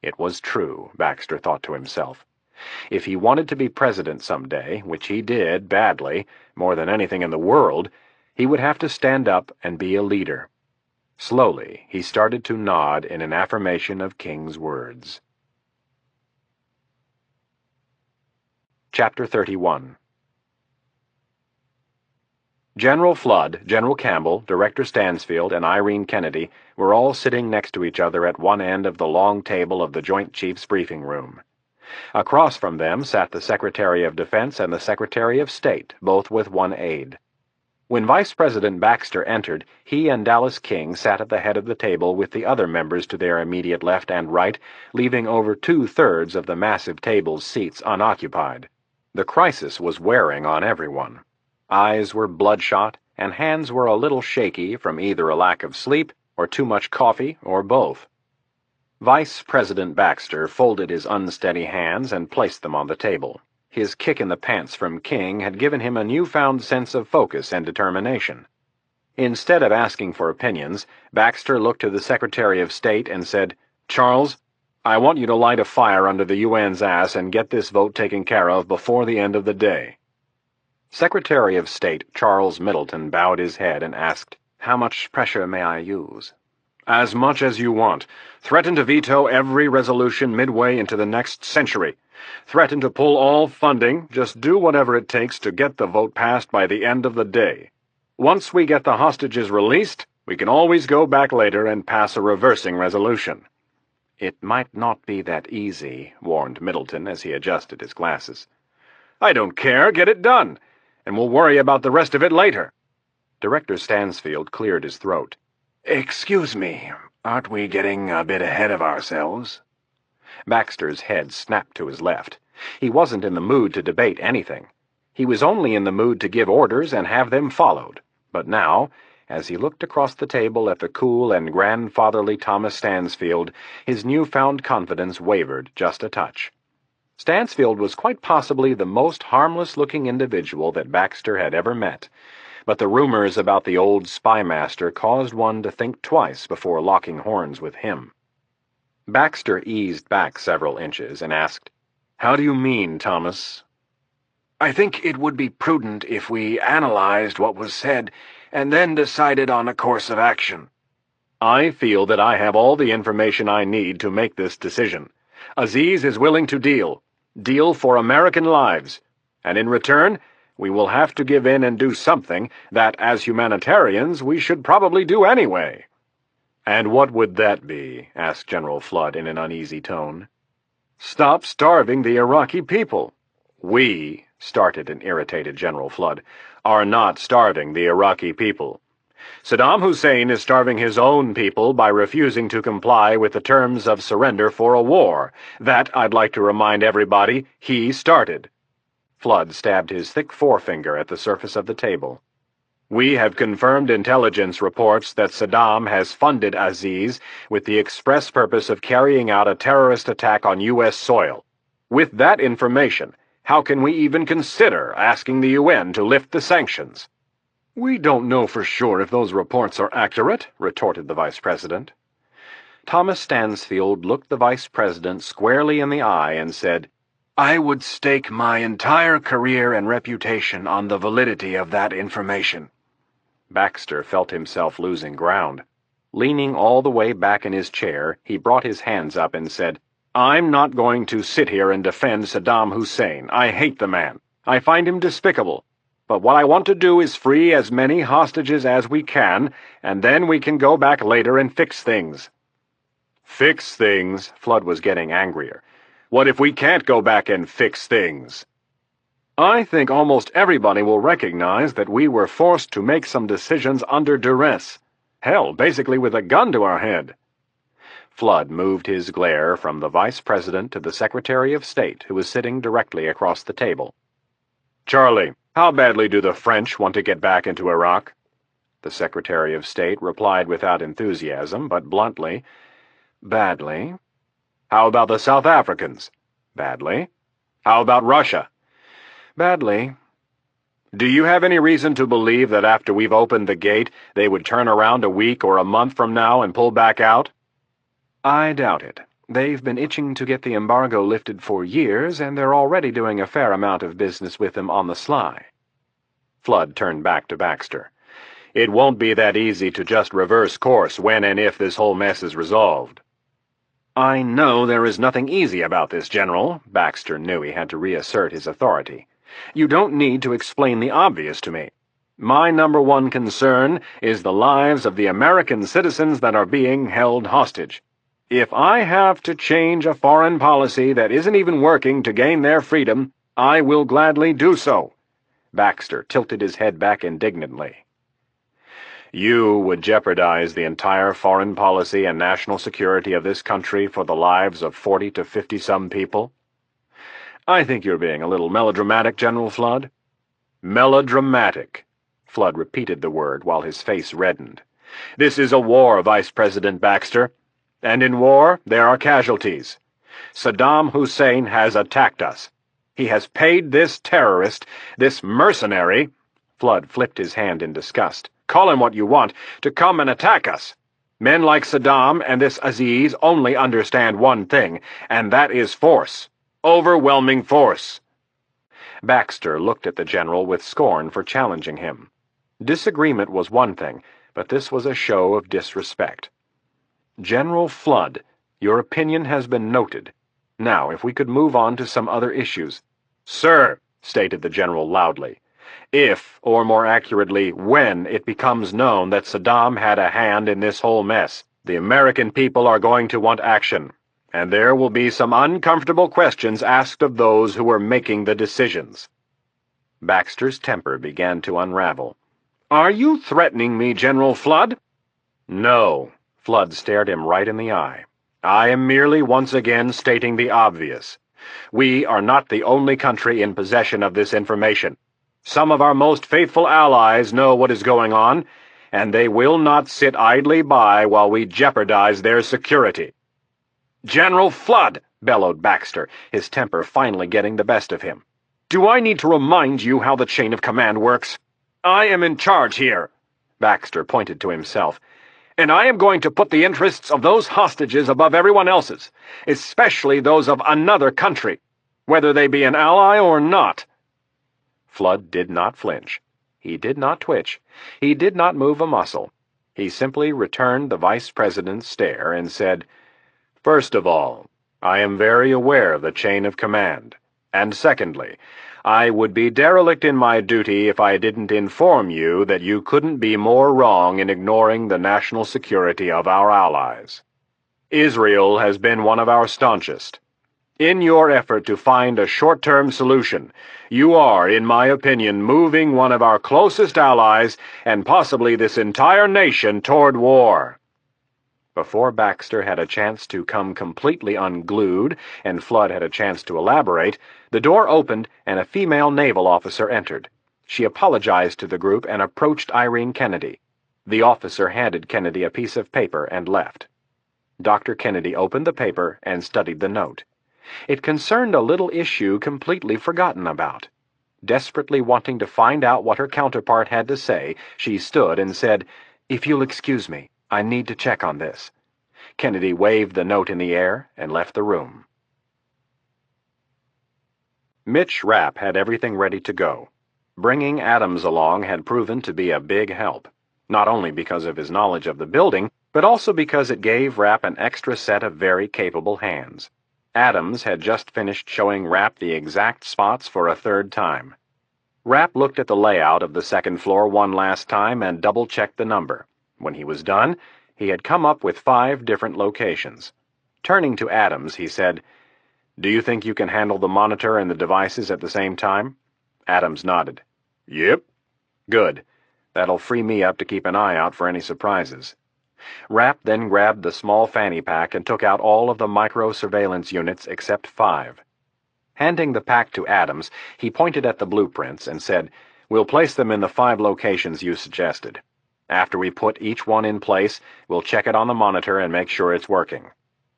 It was true, Baxter thought to himself. If he wanted to be president someday, which he did badly, more than anything in the world, he would have to stand up and be a leader. Slowly, he started to nod in an affirmation of King's words. Chapter 31. General Flood, General Campbell, Director Stansfield, and Irene Kennedy were all sitting next to each other at one end of the long table of the Joint Chiefs briefing room. Across from them sat the Secretary of Defense and the Secretary of State, both with one aide. When Vice President Baxter entered, he and Dallas King sat at the head of the table with the other members to their immediate left and right, leaving over 2/3 of the massive table's seats unoccupied. The crisis was wearing on everyone. Eyes were bloodshot, and hands were a little shaky from either a lack of sleep or too much coffee, or both. Vice President Baxter folded his unsteady hands and placed them on the table. His kick in the pants from King had given him a newfound sense of focus and determination. Instead of asking for opinions, Baxter looked to the Secretary of State and said, "Charles, I want you to light a fire under the UN's ass and get this vote taken care of before the end of the day." Secretary of State Charles Middleton bowed his head and asked, "How much pressure may I use?" As much as you want. Threaten to veto every resolution midway into the next century. Threaten to pull all funding. Just do whatever it takes to get the vote passed by the end of the day. Once we get the hostages released, we can always go back later and pass a reversing resolution." "It might not be that easy," warned Middleton as he adjusted his glasses. "I don't care. Get it done. And we'll worry about the rest of it later." Director Stansfield cleared his throat. "Excuse me, aren't we getting a bit ahead of ourselves?" Baxter's head snapped to his left. He wasn't in the mood to debate anything. He was only in the mood to give orders and have them followed. But now, as he looked across the table at the cool and grandfatherly Thomas Stansfield, his newfound confidence wavered just a touch. Stansfield was quite possibly the most harmless-looking individual that Baxter had ever met, but the rumors about the old spymaster caused one to think twice before locking horns with him. Baxter eased back several inches and asked, "How do you mean, Thomas?" "I think it would be prudent if we analyzed what was said and then decided on a course of action." "I feel that I have all the information I need to make this decision. Aziz is willing to deal for American lives, and in return, we will have to give in and do something that, as humanitarians, we should probably do anyway." "And what would that be?" asked General Flood in an uneasy tone. "Stop starving the Iraqi people." "We," started an irritated General Flood, "are not starving the Iraqi people. Saddam Hussein is starving his own people by refusing to comply with the terms of surrender for a war that, I'd like to remind everybody, he started." Flood stabbed his thick forefinger at the surface of the table. "We have confirmed intelligence reports that Saddam has funded Aziz with the express purpose of carrying out a terrorist attack on U.S. soil. With that information, how can we even consider asking the UN to lift the sanctions?" "We don't know for sure if those reports are accurate," retorted the Vice President. Thomas Stansfield looked the Vice President squarely in the eye and said, "I would stake my entire career and reputation on the validity of that information." Baxter felt himself losing ground. Leaning all the way back in his chair, he brought his hands up and said, "I'm not going to sit here and defend Saddam Hussein. I hate the man. I find him despicable. But what I want to do is free as many hostages as we can, and then we can go back later and fix things." "Fix things?" Flood was getting angrier. "What if we can't go back and fix things?" "I think almost everybody will recognize that we were forced to make some decisions under duress. Hell, basically with a gun to our head." Flood moved his glare from the Vice President to the Secretary of State, who was sitting directly across the table. "Charlie, how badly do the French want to get back into Iraq?" The Secretary of State replied without enthusiasm, but bluntly, "Badly." "How about the South Africans?" "Badly." "How about Russia?" "Badly." "Do you have any reason to believe that after we've opened the gate, they would turn around a week or a month from now and pull back out?" "I doubt it. They've been itching to get the embargo lifted for years, and they're already doing a fair amount of business with them on the sly." Flood turned back to Baxter. "It won't be that easy to just reverse course when and if this whole mess is resolved." "I know there is nothing easy about this, General." Baxter knew he had to reassert his authority. "You don't need to explain the obvious to me. My #1 concern is the lives of the American citizens that are being held hostage. If I have to change a foreign policy that isn't even working to gain their freedom, I will gladly do so." Baxter tilted his head back indignantly. "You would jeopardize the entire foreign policy and national security of this country for the lives of 40 to 50-some people?" "I think you're being a little melodramatic, General Flood." "Melodramatic." Flood repeated the word while his face reddened. "This is a war, Vice President Baxter. And in war, there are casualties. Saddam Hussein has attacked us. He has paid this terrorist, this mercenary—" Flood flipped his hand in disgust. "Call him what you want, to come and attack us. Men like Saddam and this Aziz only understand one thing, and that is force. Overwhelming force." Baxter looked at the general with scorn for challenging him. Disagreement was one thing, but this was a show of disrespect. General Flood, your opinion has been noted. Now, if we could move on to some other issues. Sir, stated the general loudly, if, or more accurately, when it becomes known that Saddam had a hand in this whole mess, the American people are going to want action, and there will be some uncomfortable questions asked of those who are making the decisions. Baxter's temper began to unravel. Are you threatening me, General Flood? No. Flood stared him right in the eye. I am merely once again stating the obvious. We are not the only country in possession of this information. Some of our most faithful allies know what is going on, and they will not sit idly by while we jeopardize their security. General Flood, bellowed Baxter, his temper finally getting the best of him. Do I need to remind you how the chain of command works? I am in charge here. Baxter pointed to himself. And I am going to put the interests of those hostages above everyone else's, especially those of another country, whether they be an ally or not. Flood did not flinch. He did not twitch. He did not move a muscle. He simply returned the vice president's stare and said, First of all, I am very aware of the chain of command. And secondly, I would be derelict in my duty if I didn't inform you that you couldn't be more wrong in ignoring the national security of our allies. Israel has been one of our staunchest. In your effort to find a short-term solution, you are, in my opinion, moving one of our closest allies and possibly this entire nation toward war. Before Baxter had a chance to come completely unglued and Flood had a chance to elaborate, the door opened and a female naval officer entered. She apologized to the group and approached Irene Kennedy. The officer handed Kennedy a piece of paper and left. Dr. Kennedy opened the paper and studied the note. It concerned a little issue completely forgotten about. Desperately wanting to find out what her counterpart had to say, she stood and said, If you'll excuse me, I need to check on this. Kennedy waved the note in the air and left the room. Mitch Rapp had everything ready to go. Bringing Adams along had proven to be a big help, not only because of his knowledge of the building, but also because it gave Rapp an extra set of very capable hands. Adams had just finished showing Rapp the exact spots for a third time. Rapp looked at the layout of the second floor one last time and double-checked the number. When he was done, he had come up with 5 different locations. Turning to Adams, he said, Do you think you can handle the monitor and the devices at the same time? Adams nodded. Yep. Good. That'll free me up to keep an eye out for any surprises. Rapp then grabbed the small fanny pack and took out all of the micro-surveillance units except 5. Handing the pack to Adams, he pointed at the blueprints and said, We'll place them in the 5 locations you suggested. After we put each one in place, we'll check it on the monitor and make sure it's working.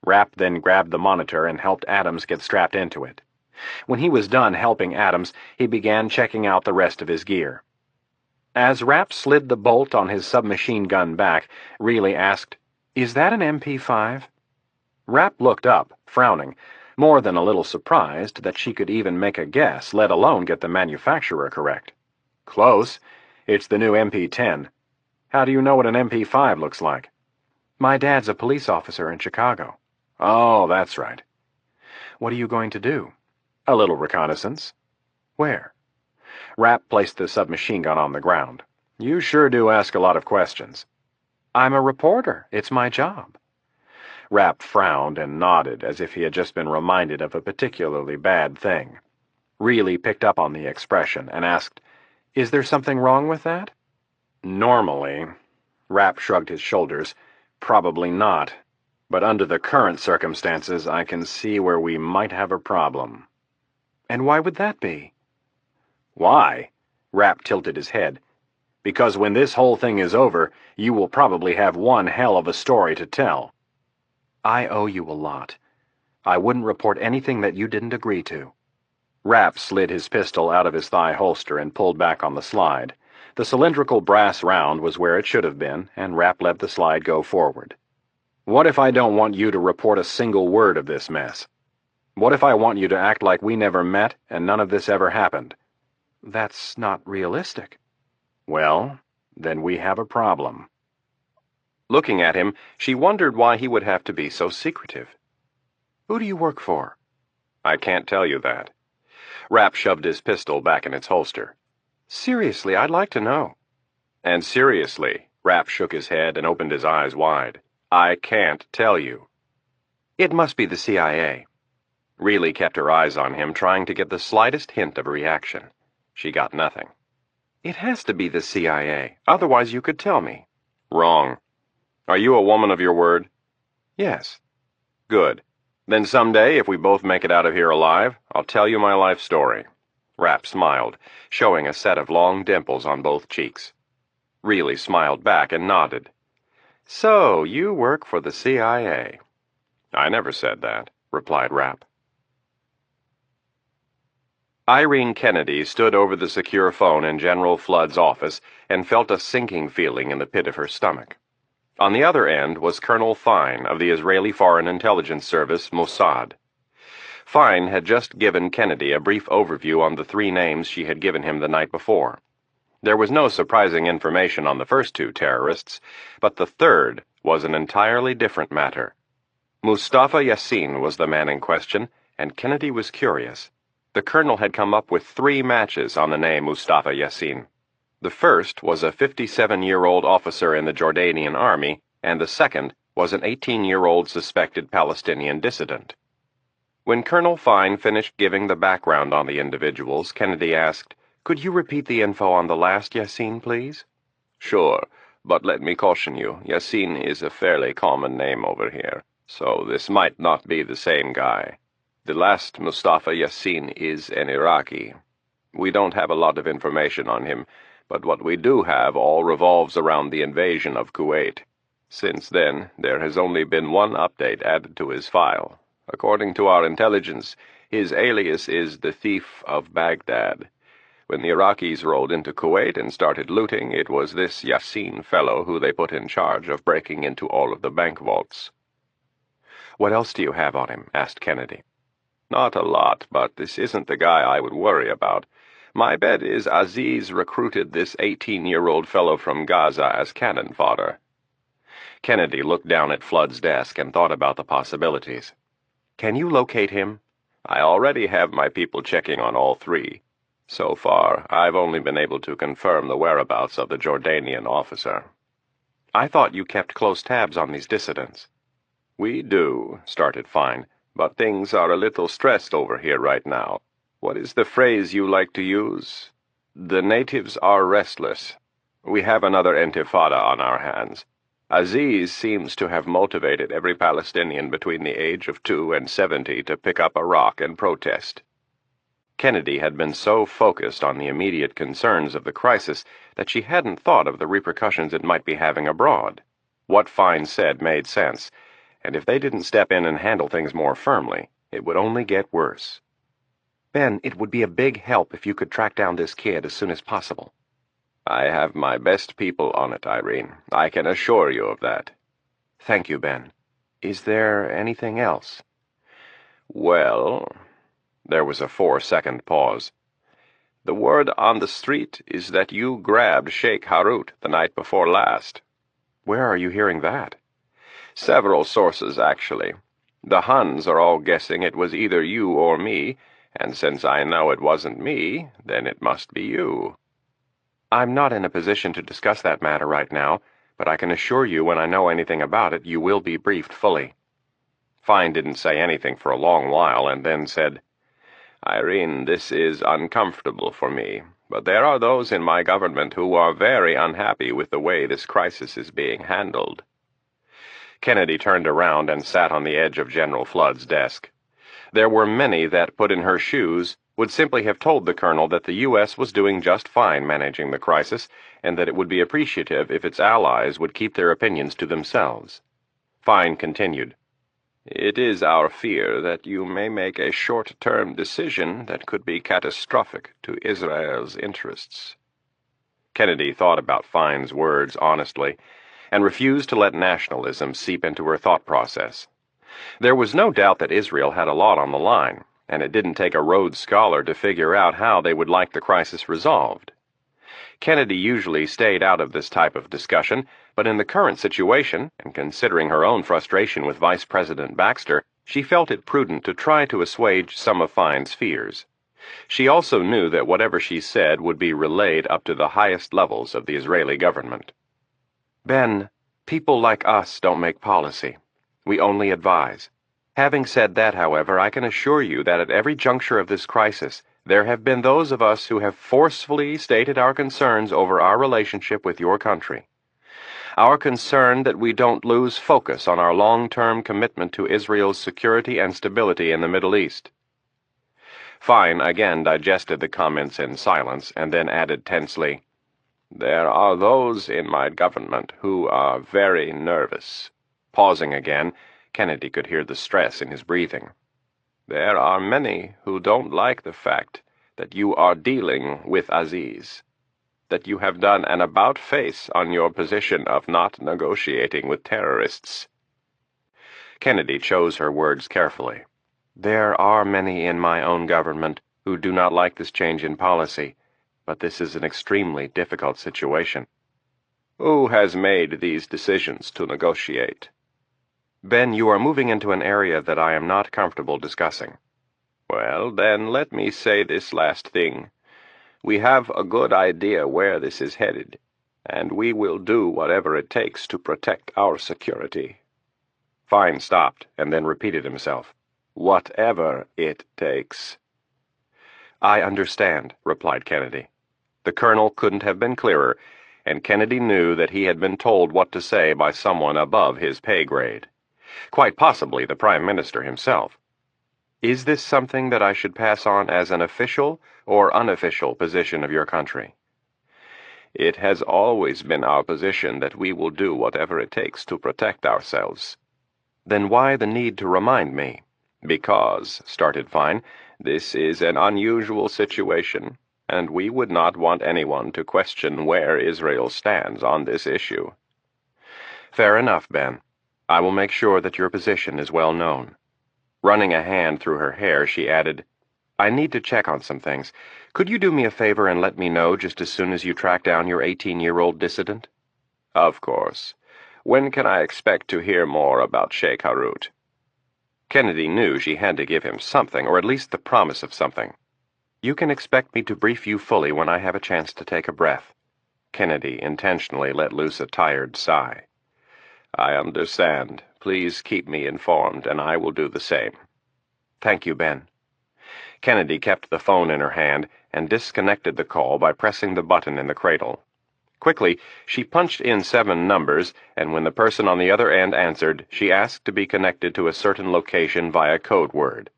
Rapp then grabbed the monitor and helped Adams get strapped into it. When he was done helping Adams, he began checking out the rest of his gear. As Rapp slid the bolt on his submachine gun back, Reilly asked, Is that an MP5? Rapp looked up, frowning, more than a little surprised that she could even make a guess, let alone get the manufacturer correct. Close. It's the new MP10. How do you know what an MP5 looks like? My dad's a police officer in Chicago. Oh, that's right. What are you going to do? A little reconnaissance. Where? Rapp placed the submachine gun on the ground. You sure do ask a lot of questions. I'm a reporter. It's my job. Rapp frowned and nodded as if he had just been reminded of a particularly bad thing. Reilly picked up on the expression and asked, Is there something wrong with that? Normally, Rapp shrugged his shoulders, probably not. But under the current circumstances, I can see where we might have a problem. And why would that be? Why? Rapp tilted his head. Because when this whole thing is over, you will probably have one hell of a story to tell. I owe you a lot. I wouldn't report anything that you didn't agree to. Rapp slid his pistol out of his thigh holster and pulled back on the slide. The cylindrical brass round was where it should have been, and Rapp let the slide go forward. What if I don't want you to report a single word of this mess? What if I want you to act like we never met and none of this ever happened? That's not realistic. Well, then we have a problem. Looking at him, she wondered why he would have to be so secretive. Who do you work for? I can't tell you that. Rapp shoved his pistol back in its holster. Seriously, I'd like to know. And seriously, Rapp shook his head and opened his eyes wide. I can't tell you. It must be the CIA. Really kept her eyes on him, trying to get the slightest hint of a reaction. She got nothing. It has to be the CIA. Otherwise you could tell me. Wrong. Are you a woman of your word? Yes. Good. Then someday, if we both make it out of here alive, I'll tell you my life story. Rapp smiled, showing a set of long dimples on both cheeks. Really smiled back and nodded. So, you work for the CIA. I never said that, replied Rapp. Irene Kennedy stood over the secure phone in General Flood's office and felt a sinking feeling in the pit of her stomach. On the other end was Colonel Flynn of the Israeli Foreign Intelligence Service, Mossad. Flynn had just given Kennedy a brief overview on the 3 names she had given him the night before. There was no surprising information on the first 2 terrorists, but the third was an entirely different matter. Mustafa Yassin was the man in question, and Kennedy was curious. The colonel had come up with 3 matches on the name Mustafa Yassin. The first was a 57-year-old officer in the Jordanian army, and the second was an 18-year-old suspected Palestinian dissident. When Colonel Flynn finished giving the background on the individuals, Kennedy asked, "Could you repeat the info on the last Yassin, please?" Sure, but let me caution you, Yassin is a fairly common name over here, so this might not be the same guy. The last Mustafa Yassin is an Iraqi. We don't have a lot of information on him, but what we do have all revolves around the invasion of Kuwait. Since then, there has only been one update added to his file. According to our intelligence, his alias is the Thief of Baghdad. When the Iraqis rolled into Kuwait and started looting, it was this Yassin fellow who they put in charge of breaking into all of the bank vaults. "What else do you have on him?" asked Kennedy. Not a lot, but this isn't the guy I would worry about. My bet is Aziz recruited this 18-year-old fellow from Gaza as cannon fodder. Kennedy looked down at Flood's desk and thought about the possibilities. "Can you locate him?" "I already have my people checking on all 3. So far, I've only been able to confirm the whereabouts of the Jordanian officer." "I thought you kept close tabs on these dissidents." "We do," started Flynn, "but things are a little stressed over here right now. What is the phrase you like to use? The natives are restless. We have another intifada on our hands. Aziz seems to have motivated every Palestinian between the age of 2 and 70 to pick up a rock and protest." Kennedy had been so focused on the immediate concerns of the crisis that she hadn't thought of the repercussions it might be having abroad. What Flynn said made sense, and if they didn't step in and handle things more firmly, it would only get worse. "Ben, it would be a big help if you could track down this kid as soon as possible." "I have my best people on it, Irene. I can assure you of that." "Thank you, Ben. Is there anything else?" "Well..." There was a 4-second pause. "The word on the street is that you grabbed Sheikh Harut the night before last." "Where are you hearing that?" "Several sources, actually. The Huns are all guessing it was either you or me, and since I know it wasn't me, then it must be you." "I'm not in a position to discuss that matter right now, but I can assure you when I know anything about it, you will be briefed fully." Flynn didn't say anything for a long while and then said, "Irene, this is uncomfortable for me, but there are those in my government who are very unhappy with the way this crisis is being handled." Kennedy turned around and sat on the edge of General Flood's desk. There were many that, put in her shoes, would simply have told the colonel that the U.S. was doing just fine managing the crisis, and that it would be appreciative if its allies would keep their opinions to themselves. Flynn continued, "It is our fear that you may make a short-term decision that could be catastrophic to Israel's interests." Kennedy thought about Flynn's words honestly, and refused to let nationalism seep into her thought process. There was no doubt that Israel had a lot on the line, and it didn't take a Rhodes Scholar to figure out how they would like the crisis resolved. Kennedy usually stayed out of this type of discussion, but in the current situation, and considering her own frustration with Vice President Baxter, she felt it prudent to try to assuage some of Fine's fears. She also knew that whatever she said would be relayed up to the highest levels of the Israeli government. Ben, people like us don't make policy. We only advise. Having said that, however, I can assure you that at every juncture of this crisis, there have been those of us who have forcefully stated our concerns over our relationship with your country. Our concern that we don't lose focus on our long-term commitment to Israel's security and stability in the Middle East. Fine again digested the comments in silence and then added tensely, "There are those in my government who are very nervous." Pausing again, Kennedy could hear the stress in his breathing. "There are many who don't like the fact that you are dealing with Aziz, that you have done an about-face on your position of not negotiating with terrorists." Kennedy chose her words carefully. There are many in my own government who do not like this change in policy, but this is an extremely difficult situation. Who has made these decisions to negotiate? Ben, you are moving into an area that I am not comfortable discussing. Well, then let me say this last thing. We have a good idea where this is headed, and we will do whatever it takes to protect our security. Fine stopped, and then repeated himself. Whatever it takes. I understand, replied Kennedy. The colonel couldn't have been clearer, and Kennedy knew that he had been told what to say by someone above his pay grade. Quite possibly the Prime Minister himself. Is this something that I should pass on as an official or unofficial position of your country? It has always been our position that we will do whatever it takes to protect ourselves. Then why the need to remind me? Because, started Fine, this is an unusual situation, and we would not want anyone to question where Israel stands on this issue. Fair enough, Ben. I will make sure that your position is well known. Running a hand through her hair, she added, I need to check on some things. Could you do me a favor and let me know just as soon as you track down your 18-year-old dissident? Of course. When can I expect to hear more about Sheikh Harut? Kennedy knew she had to give him something, or at least the promise of something. You can expect me to brief you fully when I have a chance to take a breath. Kennedy intentionally let loose a tired sigh. I understand. Please keep me informed, and I will do the same. Thank you, Ben. Kennedy kept the phone in her hand and disconnected the call by pressing the button in the cradle. Quickly, she punched in 7 numbers, and when the person on the other end answered, she asked to be connected to a certain location via code word.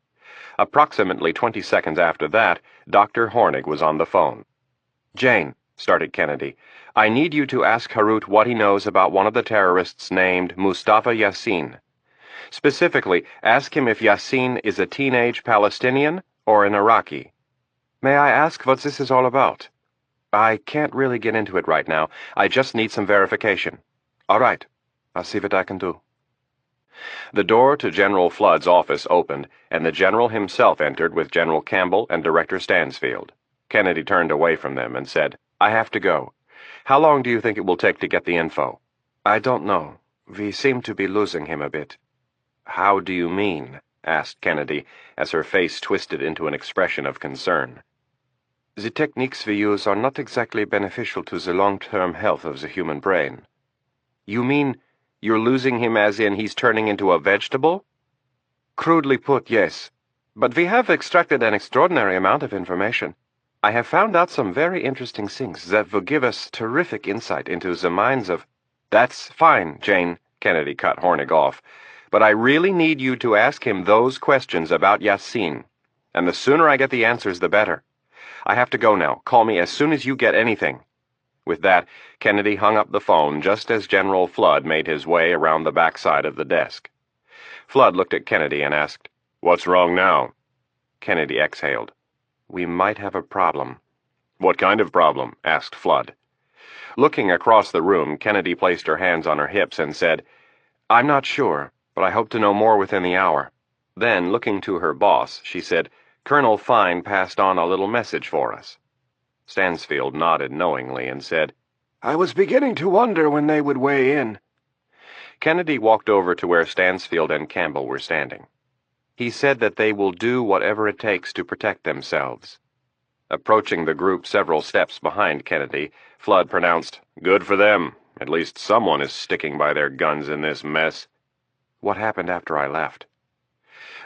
Approximately 20 seconds after that, Dr. Hornig was on the phone. Jane, started Kennedy, I need you to ask Harut what he knows about one of the terrorists named Mustafa Yassin. Specifically, ask him if Yassin is a teenage Palestinian or an Iraqi. May I ask what this is all about? I can't really get into it right now. I just need some verification. All right. I'll see what I can do. The door to General Flood's office opened, and the general himself entered with General Campbell and Director Stansfield. Kennedy turned away from them and said, I have to go. How long do you think it will take to get the info? I don't know. We seem to be losing him a bit. How do you mean? Asked Kennedy, as her face twisted into an expression of concern. The techniques we use are not exactly beneficial to the long-term health of the human brain. You mean you're losing him as in he's turning into a vegetable? Crudely put, yes. But we have extracted an extraordinary amount of information. I have found out some very interesting things that will give us terrific insight into the minds of... That's fine, Jane, Kennedy cut Hornig off. But I really need you to ask him those questions about Yassin. And the sooner I get the answers, the better. I have to go now. Call me as soon as you get anything. With that, Kennedy hung up the phone just as General Flood made his way around the backside of the desk. Flood looked at Kennedy and asked, What's wrong now? Kennedy exhaled. We might have a problem. What kind of problem? Asked Flood. Looking across the room, Kennedy placed her hands on her hips and said, I'm not sure, but I hope to know more within the hour. Then, looking to her boss, she said, Colonel Fine passed on a little message for us. Stansfield nodded knowingly and said, "I was beginning to wonder when they would weigh in." Kennedy walked over to where Stansfield and Campbell were standing. He said that they will do whatever it takes to protect themselves. Approaching the group several steps behind Kennedy, Flood pronounced, "Good for them. At least someone is sticking by their guns in this mess." "What happened after I left?"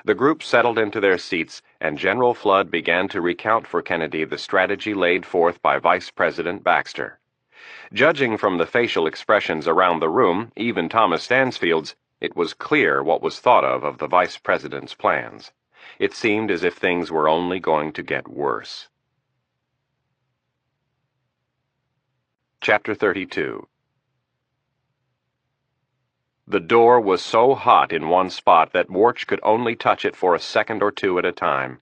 The group settled into their seats, and General Flood began to recount for Kennedy the strategy laid forth by Vice President Baxter. Judging from the facial expressions around the room, even Thomas Stansfield's, it was clear what was thought of the Vice President's plans. It seemed as if things were only going to get worse. Chapter 32. The door was so hot in one spot that Warch could only touch it for a second or two at a time.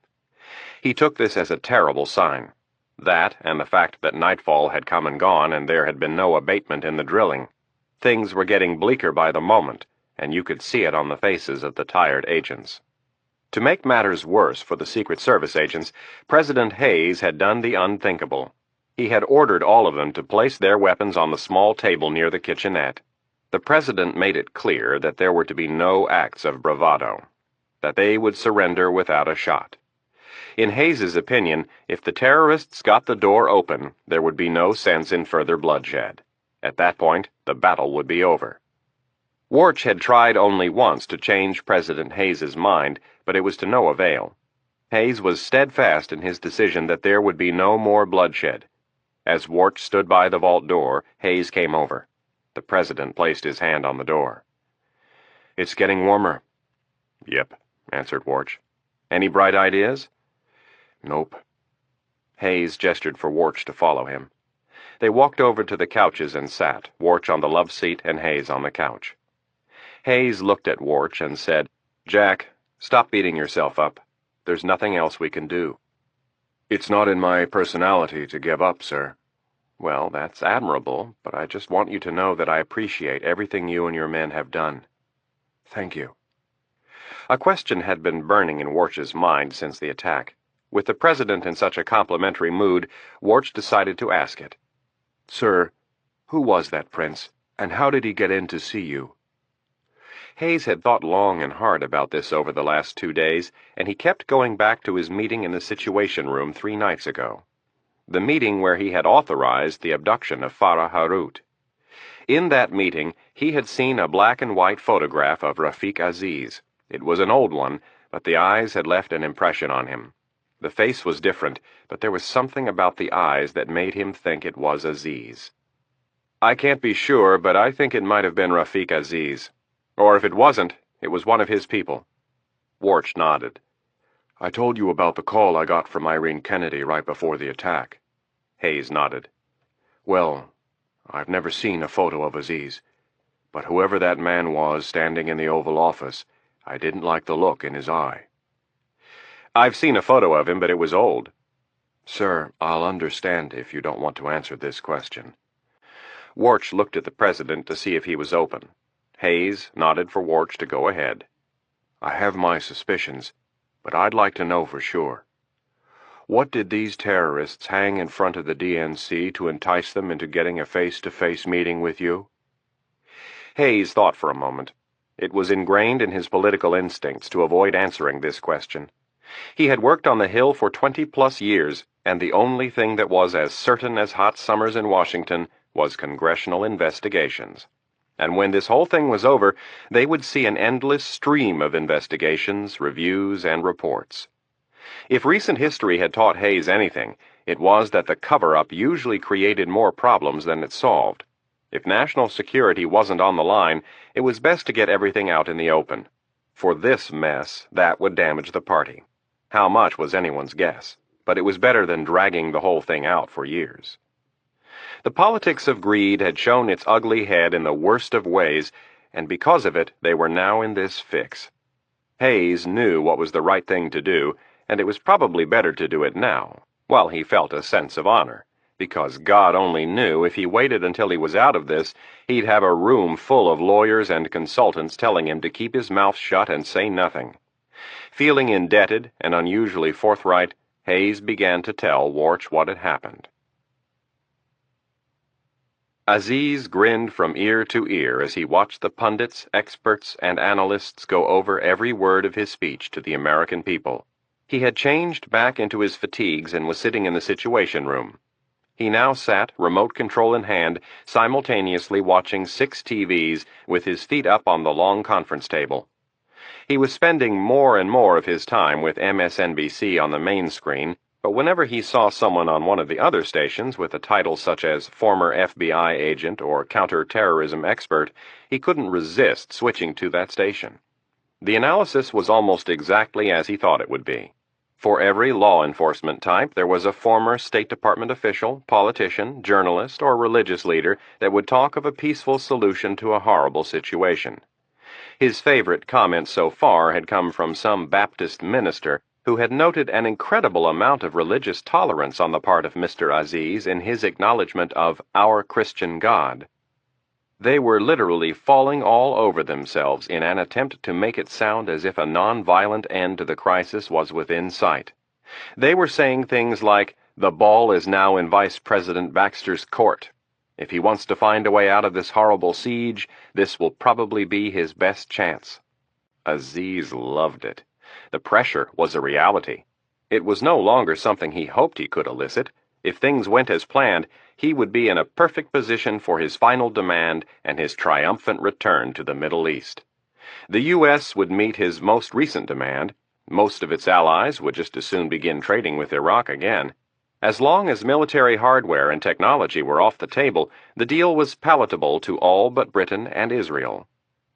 He took this as a terrible sign. That, and the fact that nightfall had come and gone and there had been no abatement in the drilling. Things were getting bleaker by the moment, and you could see it on the faces of the tired agents. To make matters worse for the Secret Service agents, President Hayes had done the unthinkable. He had ordered all of them to place their weapons on the small table near the kitchenette. The President made it clear that there were to be no acts of bravado, that they would surrender without a shot. In Hayes's opinion, if the terrorists got the door open, there would be no sense in further bloodshed. At that point, the battle would be over. Warch had tried only once to change President Hayes's mind, but it was to no avail. Hayes was steadfast in his decision that there would be no more bloodshed. As Warch stood by the vault door, Hayes came over. The President placed his hand on the door. "It's getting warmer." "Yep," answered Warch. "Any bright ideas?" "Nope." Hayes gestured for Warch to follow him. They walked over to the couches and sat, Warch on the love seat and Hayes on the couch. Hayes looked at Warch and said, "Jack, stop beating yourself up. There's nothing else we can do." "It's not in my personality to give up, sir." "Well, that's admirable, but I just want you to know that I appreciate everything you and your men have done." "Thank you." A question had been burning in Warch's mind since the attack. With the President in such a complimentary mood, Warch decided to ask it. "Sir, who was that prince, and how did he get in to see you?" Hayes had thought long and hard about this over the last 2 days, and he kept going back to his meeting in the Situation Room 3 nights ago. The meeting where he had authorized the abduction of Farah Harut. In that meeting, he had seen a black and white photograph of Rafiq Aziz. It was an old one, but the eyes had left an impression on him. The face was different, but there was something about the eyes that made him think it was Aziz. "I can't be sure, but I think it might have been Rafiq Aziz. Or if it wasn't, it was one of his people." Warch nodded. "I told you about the call I got from Irene Kennedy right before the attack." Hayes nodded. "Well, I've never seen a photo of Aziz, but whoever that man was standing in the Oval Office, I didn't like the look in his eye." "I've seen a photo of him, but it was old." "Sir, I'll understand if you don't want to answer this question." Warch looked at the President to see if he was open. Hayes nodded for Warch to go ahead. "I have my suspicions, but I'd like to know for sure. What did these terrorists hang in front of the DNC to entice them into getting a face-to-face meeting with you?" Hayes thought for a moment. It was ingrained in his political instincts to avoid answering this question. He had worked on the Hill for 20+ years, and the only thing that was as certain as hot summers in Washington was congressional investigations. And when this whole thing was over, they would see an endless stream of investigations, reviews, and reports. If recent history had taught Hayes anything, it was that the cover-up usually created more problems than it solved. If national security wasn't on the line, it was best to get everything out in the open. For this mess, that would damage the party. How much was anyone's guess, but it was better than dragging the whole thing out for years. The politics of greed had shown its ugly head in the worst of ways, and because of it, they were now in this fix. Hayes knew what was the right thing to do, and it was probably better to do it now, while he felt a sense of honor, because God only knew if he waited until he was out of this, he'd have a room full of lawyers and consultants telling him to keep his mouth shut and say nothing. Feeling indebted and unusually forthright, Hayes began to tell Warch what had happened. Aziz grinned from ear to ear as he watched the pundits, experts, and analysts go over every word of his speech to the American people. He had changed back into his fatigues and was sitting in the Situation Room. He now sat, remote control in hand, simultaneously watching 6 TVs with his feet up on the long conference table. He was spending more and more of his time with MSNBC on the main screen, but whenever he saw someone on one of the other stations with a title such as former FBI agent or counterterrorism expert, he couldn't resist switching to that station. The analysis was almost exactly as he thought it would be. For every law enforcement type, there was a former State Department official, politician, journalist, or religious leader that would talk of a peaceful solution to a horrible situation. His favorite comment so far had come from some Baptist minister who had noted an incredible amount of religious tolerance on the part of Mr. Aziz in his acknowledgement of our Christian God. They were literally falling all over themselves in an attempt to make it sound as if a non-violent end to the crisis was within sight. They were saying things like, "The ball is now in Vice President Baxter's court. If he wants to find a way out of this horrible siege, this will probably be his best chance." Aziz loved it. The pressure was a reality. It was no longer something he hoped he could elicit. If things went as planned, he would be in a perfect position for his final demand and his triumphant return to the Middle East. The U.S. would meet his most recent demand. Most of its allies would just as soon begin trading with Iraq again. As long as military hardware and technology were off the table, the deal was palatable to all but Britain and Israel.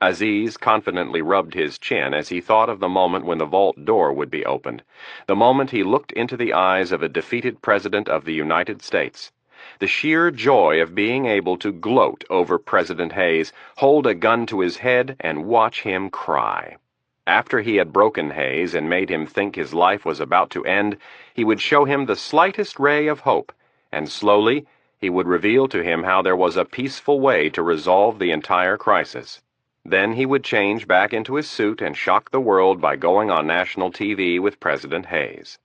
Aziz confidently rubbed his chin as he thought of the moment when the vault door would be opened, the moment he looked into the eyes of a defeated President of the United States. The sheer joy of being able to gloat over President Hayes, hold a gun to his head, and watch him cry. After he had broken Hayes and made him think his life was about to end, he would show him the slightest ray of hope, and slowly he would reveal to him how there was a peaceful way to resolve the entire crisis. Then he would change back into his suit and shock the world by going on national TV with President Hayes.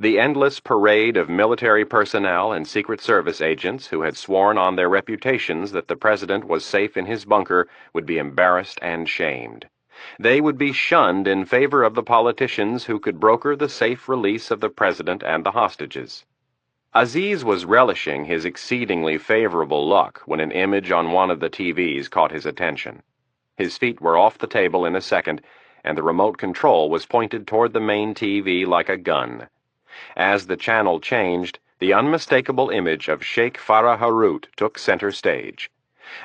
The endless parade of military personnel and Secret Service agents who had sworn on their reputations that the president was safe in his bunker would be embarrassed and shamed. They would be shunned in favor of the politicians who could broker the safe release of the president and the hostages. Aziz was relishing his exceedingly favorable luck when an image on one of the TVs caught his attention. His feet were off the table in a second, and the remote control was pointed toward the main TV like a gun. As the channel changed, the unmistakable image of Sheikh Farah Harut took center stage.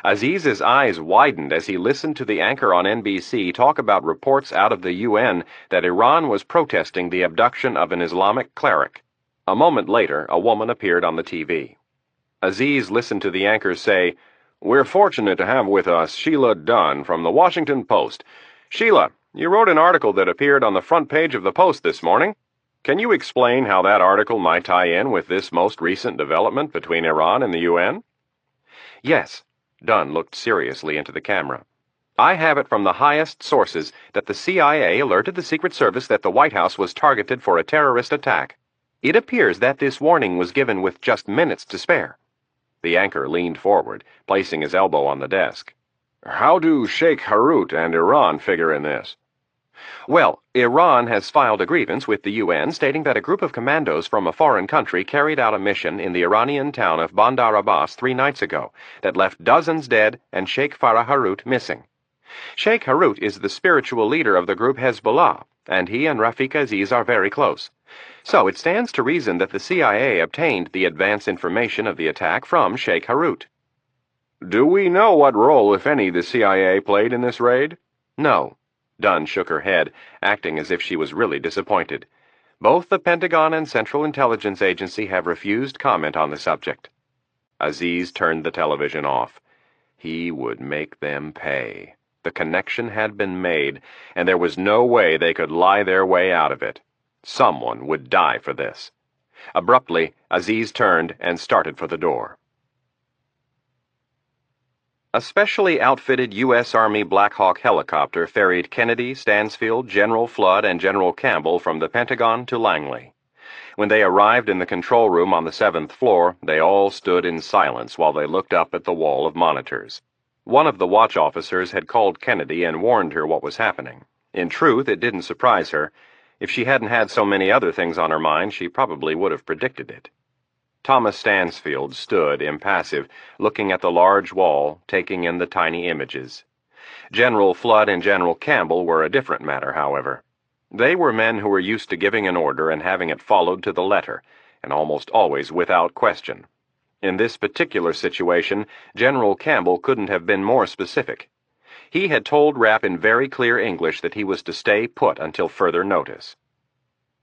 Aziz's eyes widened as he listened to the anchor on NBC talk about reports out of the UN that Iran was protesting the abduction of an Islamic cleric. A moment later, a woman appeared on the TV. Aziz listened to the anchor say, "We're fortunate to have with us Sheila Dunn from the Washington Post. Sheila, you wrote an article that appeared on the front page of the Post this morning. Can you explain how that article might tie in with this most recent development between Iran and the UN?" "Yes." Dunn looked seriously into the camera. "I have it from the highest sources that the CIA alerted the Secret Service that the White House was targeted for a terrorist attack. It appears that this warning was given with just minutes to spare." The anchor leaned forward, placing his elbow on the desk. "How do Sheikh Harut and Iran figure in this?" "Well, Iran has filed a grievance with the UN stating that a group of commandos from a foreign country carried out a mission in the Iranian town of Bandar Abbas 3 nights ago that left dozens dead and Sheikh Farah Harut missing. Sheikh Harut is the spiritual leader of the group Hezbollah, and he and Rafiq Aziz are very close. So it stands to reason that the CIA obtained the advance information of the attack from Sheikh Harut." "Do we know what role, if any, the CIA played in this raid?" "No." Dunn shook her head, acting as if she was really disappointed. "Both the Pentagon and Central Intelligence Agency have refused comment on the subject." Aziz turned the television off. He would make them pay. The connection had been made, and there was no way they could lie their way out of it. Someone would die for this. Abruptly, Aziz turned and started for the door. A specially outfitted U.S. Army Black Hawk helicopter ferried Kennedy, Stansfield, General Flood, and General Campbell from the Pentagon to Langley. When they arrived in the control room on the 7th floor, they all stood in silence while they looked up at the wall of monitors. One of the watch officers had called Kennedy and warned her what was happening. In truth, it didn't surprise her. If she hadn't had so many other things on her mind, she probably would have predicted it. Thomas Stansfield stood, impassive, looking at the large wall, taking in the tiny images. General Flood and General Campbell were a different matter, however. They were men who were used to giving an order and having it followed to the letter, and almost always without question. In this particular situation, General Campbell couldn't have been more specific. He had told Rapp in very clear English that he was to stay put until further notice.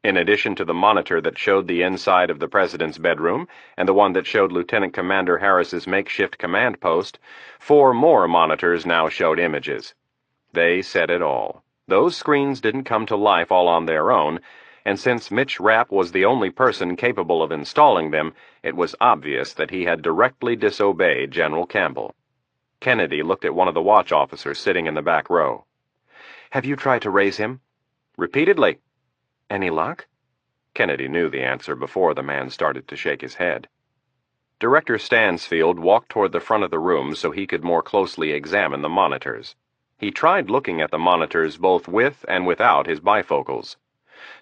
In addition to the monitor that showed the inside of the President's bedroom and the one that showed Lieutenant Commander Harris's makeshift command post, 4 more monitors now showed images. They said it all. Those screens didn't come to life all on their own, and since Mitch Rapp was the only person capable of installing them, it was obvious that he had directly disobeyed General Campbell. Kennedy looked at one of the watch officers sitting in the back row. "Have you tried to raise him?" "Repeatedly." "Any luck?" Kennedy knew the answer before the man started to shake his head. Director Stansfield walked toward the front of the room so he could more closely examine the monitors. He tried looking at the monitors both with and without his bifocals.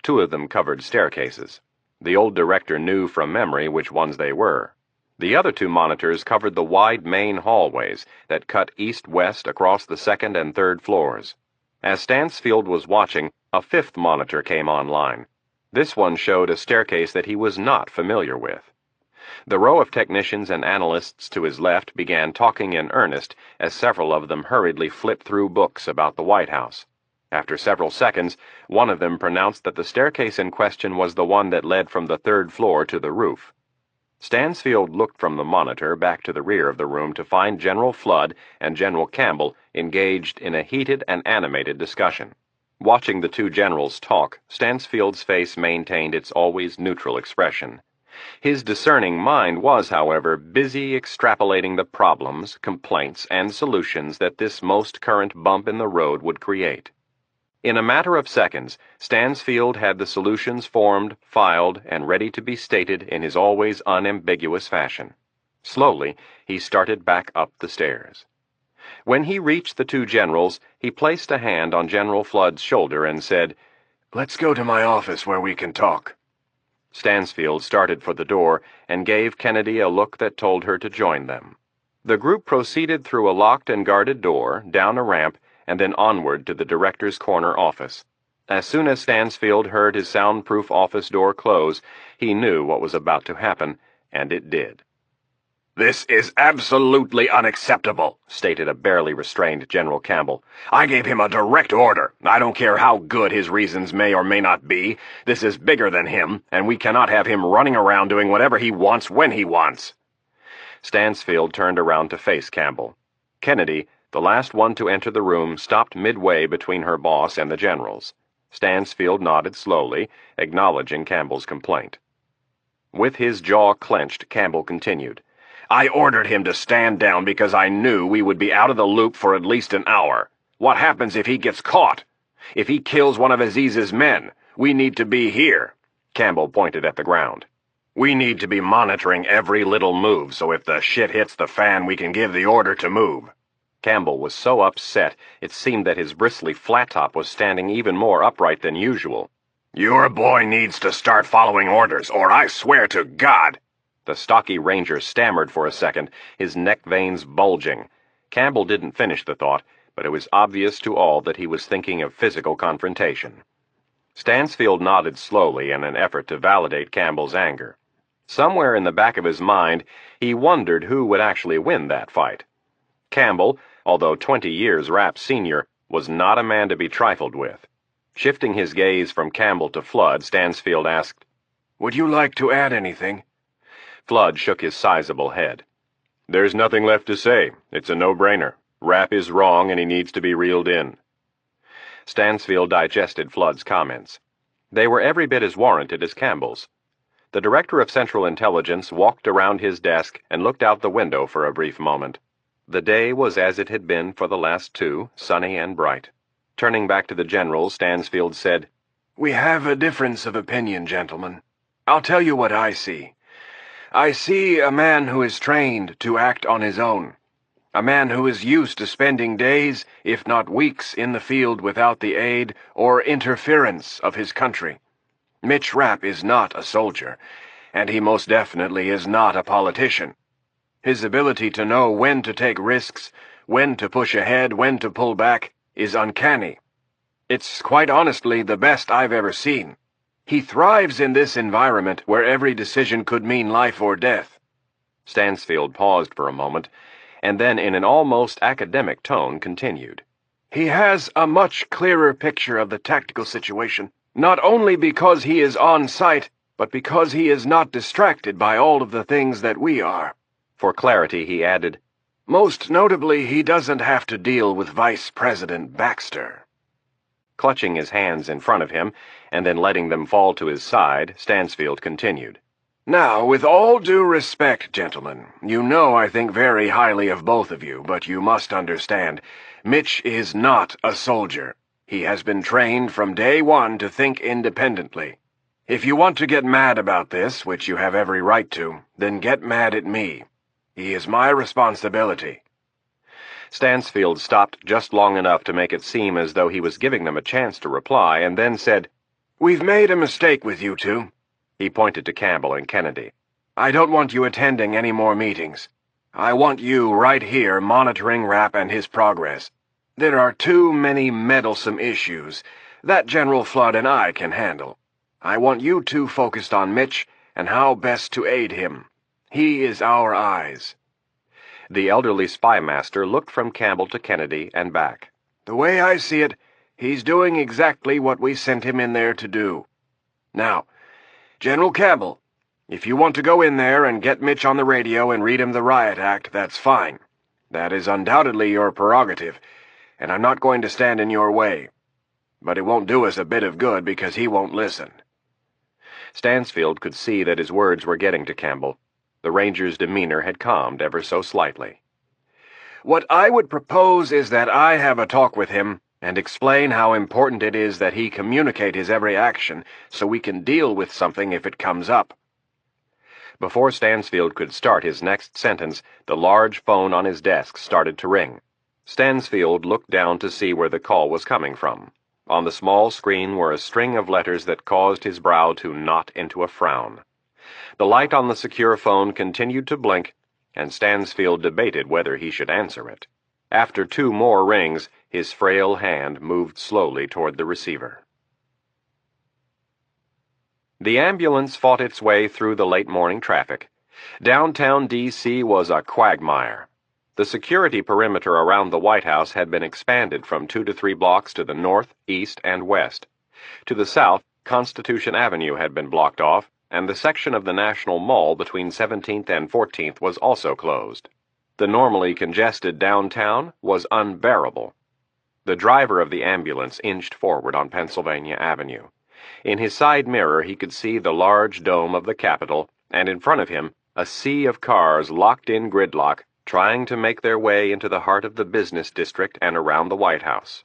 2 of them covered staircases. The old director knew from memory which ones they were. The other 2 monitors covered the wide main hallways that cut east-west across the 2nd and 3rd floors. As Stansfield was watching, a 5th monitor came online. This one showed a staircase that he was not familiar with. The row of technicians and analysts to his left began talking in earnest as several of them hurriedly flipped through books about the White House. After several seconds, one of them pronounced that the staircase in question was the one that led from the 3rd floor to the roof. Stansfield looked from the monitor back to the rear of the room to find General Flood and General Campbell engaged in a heated and animated discussion. Watching the 2 generals talk, Stansfield's face maintained its always neutral expression. His discerning mind was, however, busy extrapolating the problems, complaints, and solutions that this most current bump in the road would create. In a matter of seconds, Stansfield had the solutions formed, filed, and ready to be stated in his always unambiguous fashion. Slowly, he started back up the stairs. When he reached the 2 generals, he placed a hand on General Flood's shoulder and said, "Let's go to my office where we can talk." Stansfield started for the door and gave Kennedy a look that told her to join them. The group proceeded through a locked and guarded door, down a ramp, and then onward to the director's corner office. As soon as Stansfield heard his soundproof office door close, he knew what was about to happen, and it did. "This is absolutely unacceptable," stated a barely restrained General Campbell. "I gave him a direct order. I don't care how good his reasons may or may not be. This is bigger than him, and we cannot have him running around doing whatever he wants when he wants." Stansfield turned around to face Campbell. Kennedy, the last one to enter the room, stopped midway between her boss and the generals. Stansfield nodded slowly, acknowledging Campbell's complaint. With his jaw clenched, Campbell continued. "I ordered him to stand down because I knew we would be out of the loop for at least an hour. What happens if he gets caught? If he kills one of Aziz's men? We need to be here." Campbell pointed at the ground. "We need to be monitoring every little move, so if the shit hits the fan, we can give the order to move." Campbell was so upset, it seemed that his bristly flat top was standing even more upright than usual. "Your boy needs to start following orders, or I swear to God—" The stocky ranger stammered for a second, his neck veins bulging. Campbell didn't finish the thought, but it was obvious to all that he was thinking of physical confrontation. Stansfield nodded slowly in an effort to validate Campbell's anger. Somewhere in the back of his mind, he wondered who would actually win that fight. Campbell, although 20 years Rapp's senior, was not a man to be trifled with. Shifting his gaze from Campbell to Flood, Stansfield asked, "Would you like to add anything?" Flood shook his sizable head. "There's nothing left to say. It's a no-brainer. Rapp is wrong and he needs to be reeled in." Stansfield digested Flood's comments. They were every bit as warranted as Campbell's. The Director of Central Intelligence walked around his desk and looked out the window for a brief moment. The day was as it had been for the last 2, sunny and bright. Turning back to the generals, Stansfield said, "We have a difference of opinion, gentlemen. I'll tell you what I see. I see a man who is trained to act on his own. A man who is used to spending days, if not weeks, in the field without the aid or interference of his country. Mitch Rapp is not a soldier, and he most definitely is not a politician. His ability to know when to take risks, when to push ahead, when to pull back, is uncanny. It's quite honestly the best I've ever seen. He thrives in this environment where every decision could mean life or death. Stansfield paused for a moment, and then in an almost academic tone continued. He has a much clearer picture of the tactical situation, not only because he is on site, but because he is not distracted by all of the things that we are. For clarity, he added, Most notably, he doesn't have to deal with Vice President Baxter. Clutching his hands in front of him, and then letting them fall to his side, Stansfield continued. Now, with all due respect, gentlemen, you know I think very highly of both of you, but you must understand, Mitch is not a soldier. He has been trained from day one to think independently. If you want to get mad about this, which you have every right to, then get mad at me. He is my responsibility. Stansfield stopped just long enough to make it seem as though he was giving them a chance to reply, and then said, We've made a mistake with you two. He pointed to Campbell and Kennedy. I don't want you attending any more meetings. I want you right here monitoring Rapp and his progress. There are too many meddlesome issues that General Flood and I can handle. I want you two focused on Mitch and how best to aid him. He is our eyes. The elderly spy master looked from Campbell to Kennedy and back. The way I see it, he's doing exactly what we sent him in there to do. Now, General Campbell, if you want to go in there and get Mitch on the radio and read him the riot act, that's fine. That is undoubtedly your prerogative, and I'm not going to stand in your way. But it won't do us a bit of good because he won't listen. Stansfield could see that his words were getting to Campbell. The ranger's demeanor had calmed ever so slightly. What I would propose is that I have a talk with him and explain how important it is that he communicate his every action so we can deal with something if it comes up. Before Stansfield could start his next sentence, the large phone on his desk started to ring. Stansfield looked down to see where the call was coming from. On the small screen were a string of letters that caused his brow to knot into a frown. The light on the secure phone continued to blink, and Stansfield debated whether he should answer it. After 2 more rings, his frail hand moved slowly toward the receiver. The ambulance fought its way through the late-morning traffic. Downtown D.C. was a quagmire. The security perimeter around the White House had been expanded from 2 to 3 blocks to the north, east, and west. To the south, Constitution Avenue had been blocked off, and the section of the National Mall between 17th and 14th was also closed. The normally congested downtown was unbearable. The driver of the ambulance inched forward on Pennsylvania Avenue. In his side mirror he could see the large dome of the Capitol, and in front of him a sea of cars locked in gridlock, trying to make their way into the heart of the business district and around the White House.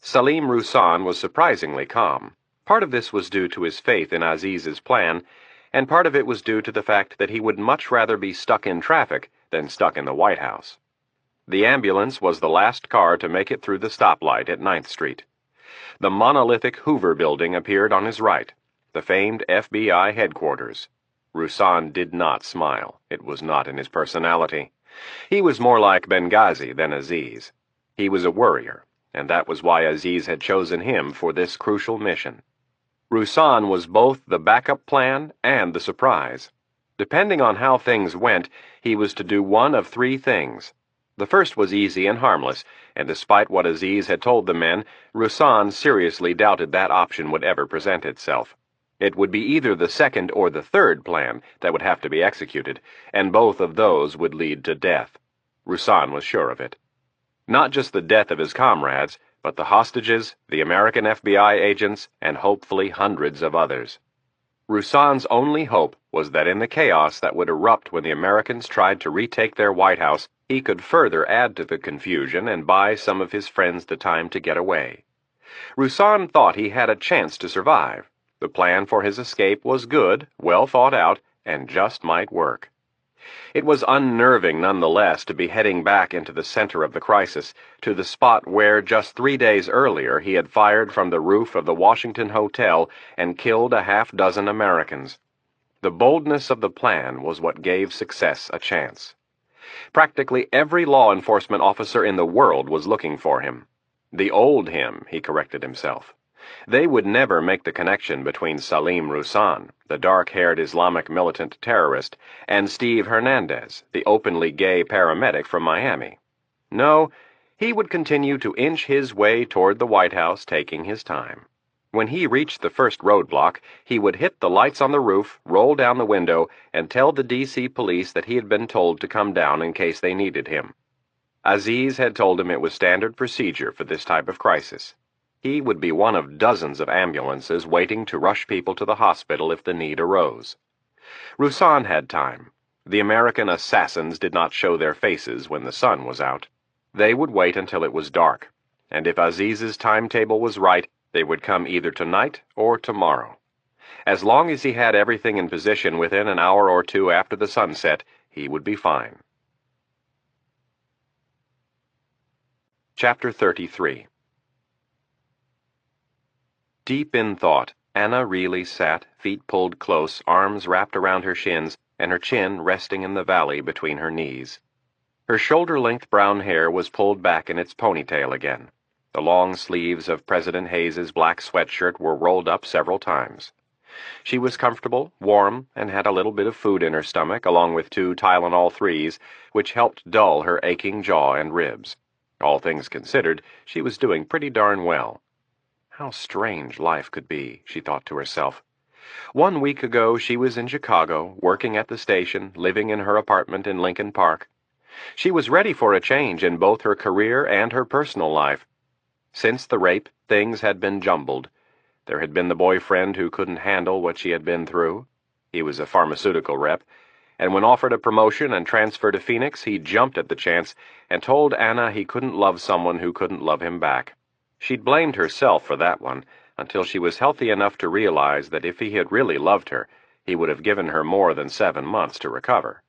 Salim Rousan was surprisingly calm. Part of this was due to his faith in Aziz's plan, and part of it was due to the fact that he would much rather be stuck in traffic than stuck in the White House. The ambulance was the last car to make it through the stoplight at 9th Street. The monolithic Hoover building appeared on his right, the famed FBI headquarters. Rousan did not smile. It was not in his personality. He was more like Benghazi than Aziz. He was a worrier, and that was why Aziz had chosen him for this crucial mission. Rousan was both the backup plan and the surprise. Depending on how things went, he was to do one of 3 things. The first was easy and harmless, and despite what Aziz had told the men, Rousan seriously doubted that option would ever present itself. It would be either the second or the third plan that would have to be executed, and both of those would lead to death. Rousan was sure of it. Not just the death of his comrades, but the hostages, the American FBI agents, and hopefully hundreds of others. Rousan's only hope was that in the chaos that would erupt when the Americans tried to retake their White House, he could further add to the confusion and buy some of his friends the time to get away. Rousan thought he had a chance to survive. The plan for his escape was good, well thought out, and just might work. It was unnerving nonetheless to be heading back into the center of the crisis, to the spot where just 3 days earlier he had fired from the roof of the Washington Hotel and killed a half-dozen Americans. The boldness of the plan was what gave success a chance. Practically every law enforcement officer in the world was looking for him. The old him, he corrected himself. They would never make the connection between Salim Rousan, the dark-haired Islamic militant terrorist, and Steve Hernandez, the openly gay paramedic from Miami. No, he would continue to inch his way toward the White House, taking his time. When he reached the first roadblock, he would hit the lights on the roof, roll down the window, and tell the D.C. police that he had been told to come down in case they needed him. Aziz had told him it was standard procedure for this type of crisis. He would be one of dozens of ambulances waiting to rush people to the hospital if the need arose. Rousan had time. The American assassins did not show their faces when the sun was out. They would wait until it was dark, and if Aziz's timetable was right, they would come either tonight or tomorrow. As long as he had everything in position within an hour or two after the sunset, he would be fine. Chapter 33. Deep in thought, Anna Reilly sat, feet pulled close, arms wrapped around her shins, and her chin resting in the valley between her knees. Her shoulder-length brown hair was pulled back in its ponytail again. The long sleeves of President Hayes's black sweatshirt were rolled up several times. She was comfortable, warm, and had a little bit of food in her stomach, along with 2 Tylenol 3s, which helped dull her aching jaw and ribs. All things considered, she was doing pretty darn well. How strange life could be, she thought to herself. 1 week ago she was in Chicago, working at the station, living in her apartment in Lincoln Park. She was ready for a change in both her career and her personal life. Since the rape, things had been jumbled. There had been the boyfriend who couldn't handle what she had been through. He was a pharmaceutical rep, and when offered a promotion and transfer to Phoenix, he jumped at the chance and told Anna he couldn't love someone who couldn't love him back. She'd blamed herself for that one, until she was healthy enough to realize that if he had really loved her, he would have given her more than 7 months to recover.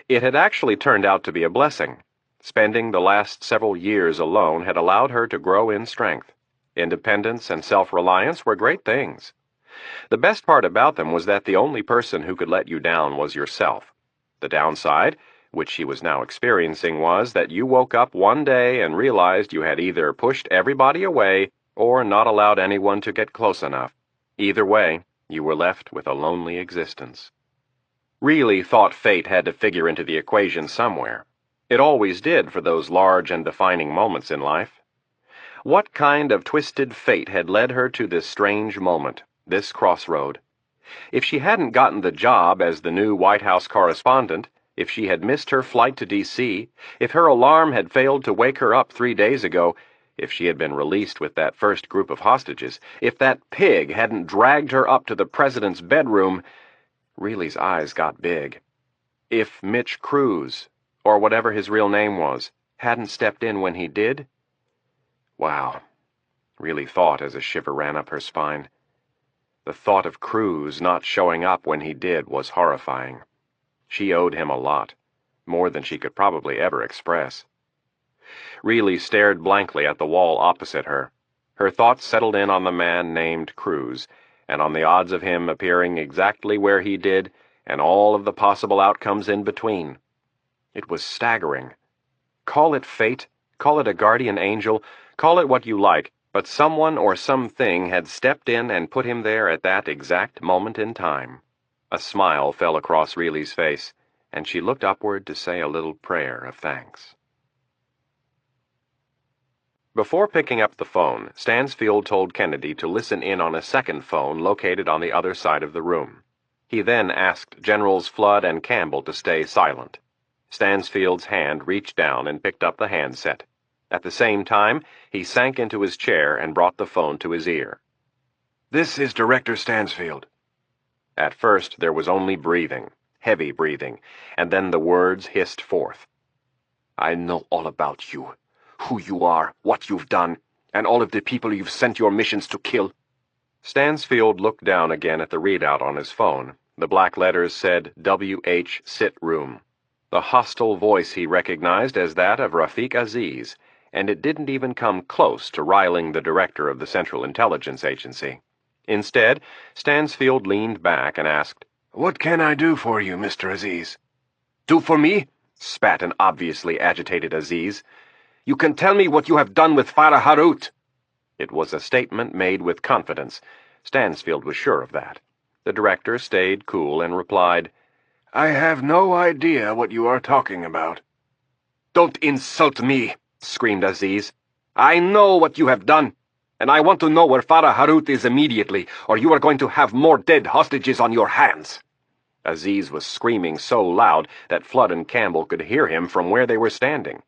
It had actually turned out to be a blessing. Spending the last several years alone had allowed her to grow in strength. Independence and self-reliance were great things. The best part about them was that the only person who could let you down was yourself. The downside, which she was now experiencing, was that you woke up one day and realized you had either pushed everybody away or not allowed anyone to get close enough. Either way, you were left with a lonely existence. Reilly thought fate had to figure into the equation somewhere. It always did for those large and defining moments in life. What kind of twisted fate had led her to this strange moment, this crossroad? If she hadn't gotten the job as the new White House correspondent, if she had missed her flight to D.C., if her alarm had failed to wake her up 3 days ago, if she had been released with that first group of hostages, if that pig hadn't dragged her up to the president's bedroom, Reilly's eyes got big. If Mitch Cruz, or whatever his real name was, hadn't stepped in when he did? Wow, Reilly thought as a shiver ran up her spine. The thought of Cruz not showing up when he did was horrifying. She owed him a lot, more than she could probably ever express. Reilly stared blankly at the wall opposite her. Her thoughts settled in on the man named Cruz, and on the odds of him appearing exactly where he did, and all of the possible outcomes in between. It was staggering. Call it fate, call it a guardian angel, call it what you like, but someone or something had stepped in and put him there at that exact moment in time. A smile fell across Reilly's face, and she looked upward to say a little prayer of thanks. Before picking up the phone, Stansfield told Kennedy to listen in on a second phone located on the other side of the room. He then asked Generals Flood and Campbell to stay silent. Stansfield's hand reached down and picked up the handset. At the same time, he sank into his chair and brought the phone to his ear. "This is Director Stansfield." At first, there was only breathing, heavy breathing, and then the words hissed forth. "I know all about you, who you are, what you've done, and all of the people you've sent your missions to kill. Stansfield looked down again at the readout on his phone. The black letters said WH Sit Room. The hostile voice he recognized as that of Rafik Aziz, and it didn't even come close to riling the director of the Central Intelligence Agency. Instead, Stansfield leaned back and asked, "What can I do for you, Mr. Aziz?" "Do for me?" spat an obviously agitated Aziz. "You can tell me what you have done with Farah Harut." It was a statement made with confidence. Stansfield was sure of that. The director stayed cool and replied, "I have no idea what you are talking about." "Don't insult me," screamed Aziz. "I know what you have done, and I want to know where Farah Harut is immediately, or you are going to have more dead hostages on your hands." Aziz was screaming so loud that Flood and Campbell could hear him from where they were standing.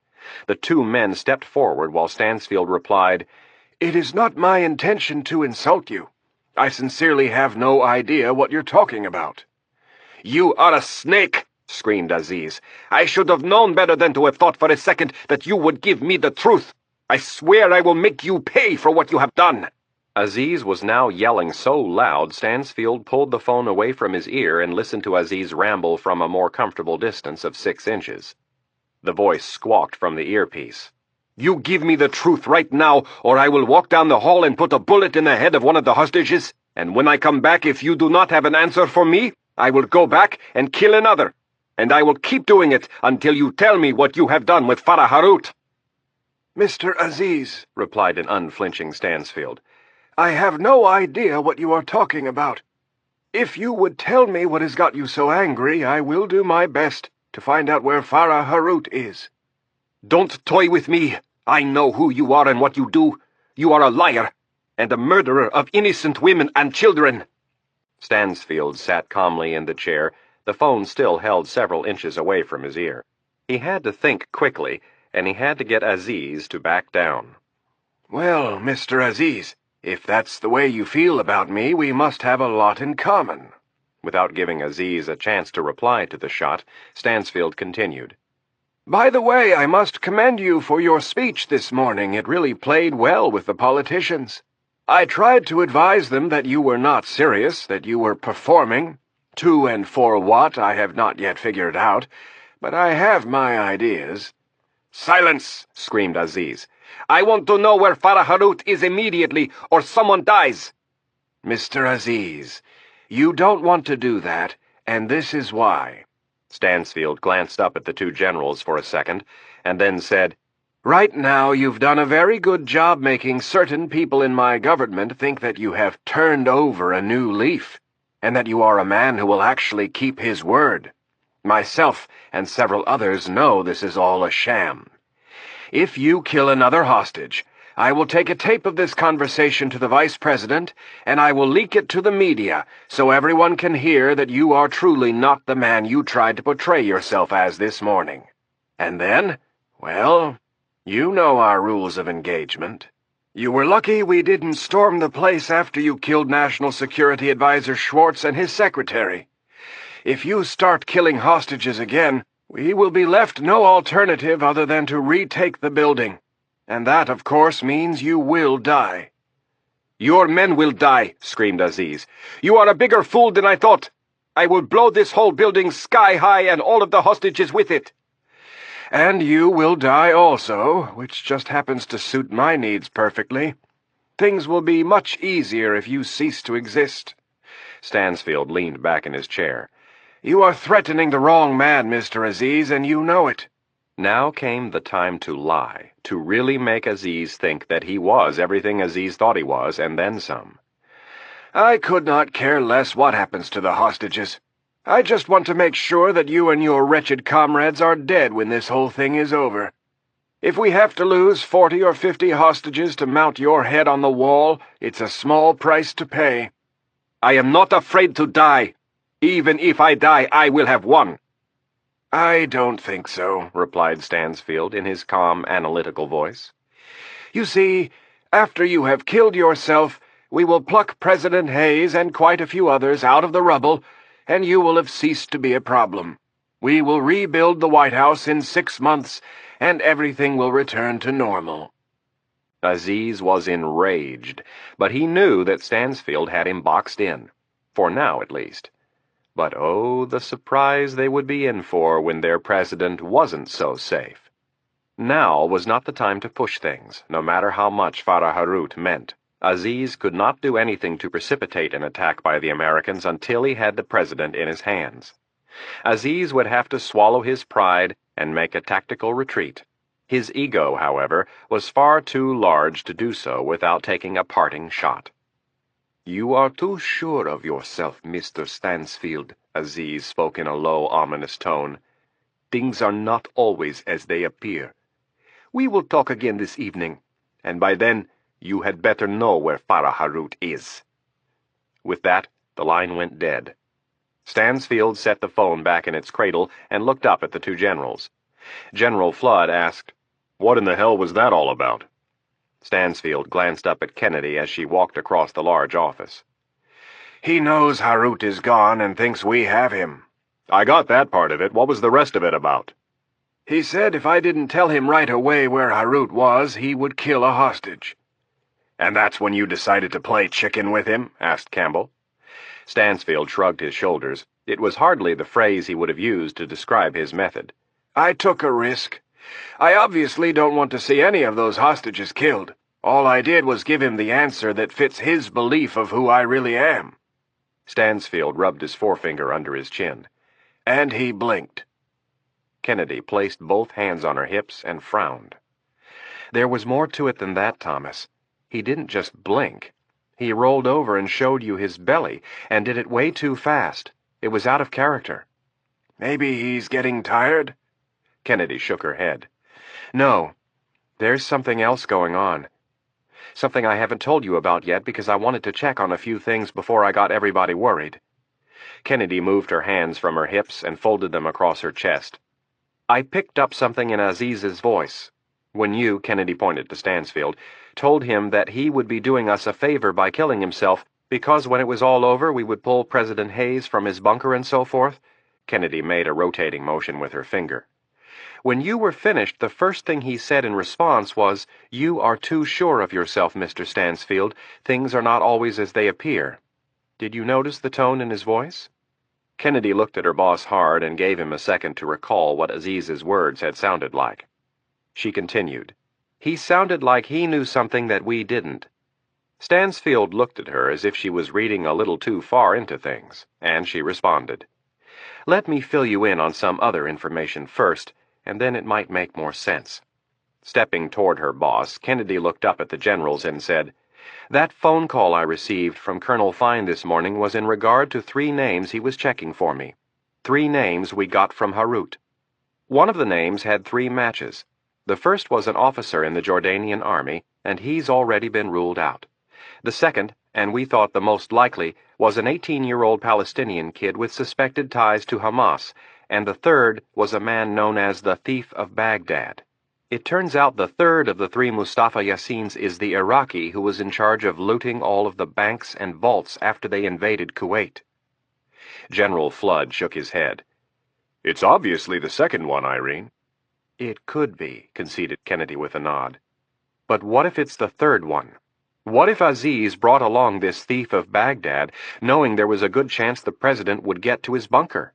The two men stepped forward while Stansfield replied, "It is not my intention to insult you. I sincerely have no idea what you're talking about." "You are a snake!" screamed Aziz. "I should have known better than to have thought for a second that you would give me the truth. I swear I will make you pay for what you have done." Aziz was now yelling so loud Stansfield pulled the phone away from his ear and listened to Aziz ramble from a more comfortable distance of 6 inches. The voice squawked from the earpiece. "You give me the truth right now, or I will walk down the hall and put a bullet in the head of one of the hostages, and when I come back, if you do not have an answer for me, I will go back and kill another, and I will keep doing it until you tell me what you have done with Farah Harut." "Mr. Aziz," replied an unflinching Stansfield, "I have no idea what you are talking about. If you would tell me what has got you so angry, I will do my best to find out where Farah Harut is." "Don't toy with me. I know who you are and what you do. You are a liar, and a murderer of innocent women and children." Stansfield sat calmly in the chair, the phone still held several inches away from his ear. He had to think quickly, and he had to get Aziz to back down. "Well, Mr. Aziz, if that's the way you feel about me, we must have a lot in common." Without giving Aziz a chance to reply to the shot, Stansfield continued. "By the way, I must commend you for your speech this morning. It really played well with the politicians. I tried to advise them that you were not serious, that you were performing. To and for what, I have not yet figured out, but I have my ideas." "Silence!" screamed Aziz. "I want to know where Farah Harut is immediately, or someone dies." "Mr. Aziz, you don't want to do that, and this is why." Stansfield glanced up at the two generals for a second, and then said, "Right now you've done a very good job making certain people in my government think that you have turned over a new leaf, and that you are a man who will actually keep his word. Myself and several others know this is all a sham. If you kill another hostage, I will take a tape of this conversation to the Vice President, and I will leak it to the media so everyone can hear that you are truly not the man you tried to portray yourself as this morning. And then, well, you know our rules of engagement. You were lucky we didn't storm the place after you killed National Security Advisor Schwartz and his secretary. If you start killing hostages again, we will be left no alternative other than to retake the building. And that, of course, means you will die." "Your men will die," screamed Aziz. "You are a bigger fool than I thought. I will blow this whole building sky high and all of the hostages with it." "And you will die also, which just happens to suit my needs perfectly. Things will be much easier if you cease to exist." Stansfield leaned back in his chair. "You are threatening the wrong man, Mr. Aziz, and you know it." Now came the time to lie, to really make Aziz think that he was everything Aziz thought he was, and then some. "I could not care less what happens to the hostages. I just want to make sure that you and your wretched comrades are dead when this whole thing is over. If we have to lose 40 or 50 hostages to mount your head on the wall, it's a small price to pay." "I am not afraid to die. Even if I die, I will have won." "I don't think so," replied Stansfield in his calm, analytical voice. "You see, after you have killed yourself, we will pluck President Hayes and quite a few others out of the rubble, and you will have ceased to be a problem. We will rebuild the White House in 6 months, and everything will return to normal." Aziz was enraged, but he knew that Stansfield had him boxed in, for now at least. But oh, the surprise they would be in for when their president wasn't so safe. Now was not the time to push things, no matter how much Farah Harut meant. Aziz could not do anything to precipitate an attack by the Americans until he had the president in his hands. Aziz would have to swallow his pride and make a tactical retreat. His ego, however, was far too large to do so without taking a parting shot. "You are too sure of yourself, Mr. Stansfield," Aziz spoke in a low, ominous tone. "Things are not always as they appear. We will talk again this evening, and by then you had better know where Farah Harut is." With that, the line went dead. Stansfield set the phone back in its cradle and looked up at the two generals. General Flood asked, "What in the hell was that all about?" Stansfield glanced up at Kennedy as she walked across the large office. He knows Harut is gone and thinks we have him. "I got that part of it. What was the rest of it about?" He said if I didn't tell him right away where Harut was, he would kill a hostage. "And that's when you decided to play chicken with him?" asked Campbell. Stansfield shrugged his shoulders. It was hardly the phrase he would have used to describe his method. I took a risk. I obviously don't want to see any of those hostages killed. All I did was give him the answer that fits his belief of who I really am. Stansfield rubbed his forefinger under his chin. And he blinked. Kennedy placed both hands on her hips and frowned. "There was more to it than that, Thomas. He didn't just blink. He rolled over and showed you his belly, and did it way too fast. It was out of character." Maybe he's getting tired? Kennedy shook her head. "No. There's something else going on. Something I haven't told you about yet because I wanted to check on a few things before I got everybody worried." Kennedy moved her hands from her hips and folded them across her chest. "I picked up something in Aziz's voice. When you," Kennedy pointed to Stansfield, "told him that he would be doing us a favor by killing himself because when it was all over we would pull President Hayes from his bunker and so forth." Kennedy made a rotating motion with her finger. "When you were finished, the first thing he said in response was, 'You are too sure of yourself, Mr. Stansfield. Things are not always as they appear.' Did you notice the tone in his voice?" Kennedy looked at her boss hard and gave him a second to recall what Aziz's words had sounded like. She continued, "He sounded like he knew something that we didn't." Stansfield looked at her as if she was reading a little too far into things, and she responded, "Let me fill you in on some other information first, and then it might make more sense." Stepping toward her boss, Kennedy looked up at the generals and said, "That phone call I received from Colonel Fine this morning was in regard to 3 names he was checking for me. 3 names we got from Harut. One of the names had 3 matches. The first was an officer in the Jordanian army, and he's already been ruled out. The second, and we thought the most likely, was an 18-year-old Palestinian kid with suspected ties to Hamas, and the third was a man known as the Thief of Baghdad. It turns out the third of the 3 Mustafa Yassins is the Iraqi who was in charge of looting all of the banks and vaults after they invaded Kuwait." General Flood shook his head. "It's obviously the second one, Irene." "It could be," conceded Kennedy with a nod. "But what if it's the third one? What if Aziz brought along this Thief of Baghdad, knowing there was a good chance the president would get to his bunker?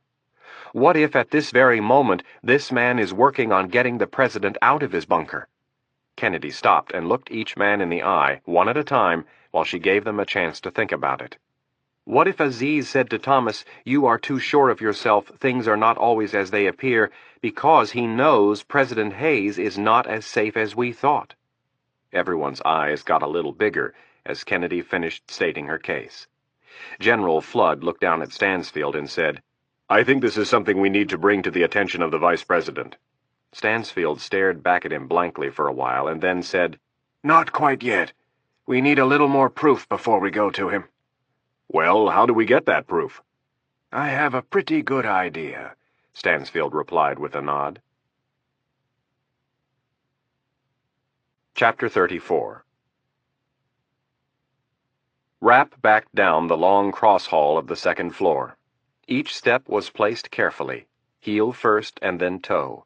What if at this very moment this man is working on getting the president out of his bunker?" Kennedy stopped and looked each man in the eye, one at a time, while she gave them a chance to think about it. What if Aziz said to Thomas, "You are too sure of yourself, things are not always as they appear," because he knows President Hayes is not as safe as we thought? Everyone's eyes got a little bigger as Kennedy finished stating her case. General Flood looked down at Stansfield and said, "I think this is something we need to bring to the attention of the Vice President." Stansfield stared back at him blankly for a while and then said, Not quite yet. We need a little more proof before we go to him. "Well, how do we get that proof?" I have a pretty good idea, Stansfield replied with a nod. Chapter 34. Rapp backed down the long cross hall of the second floor. Each step was placed carefully, heel first and then toe.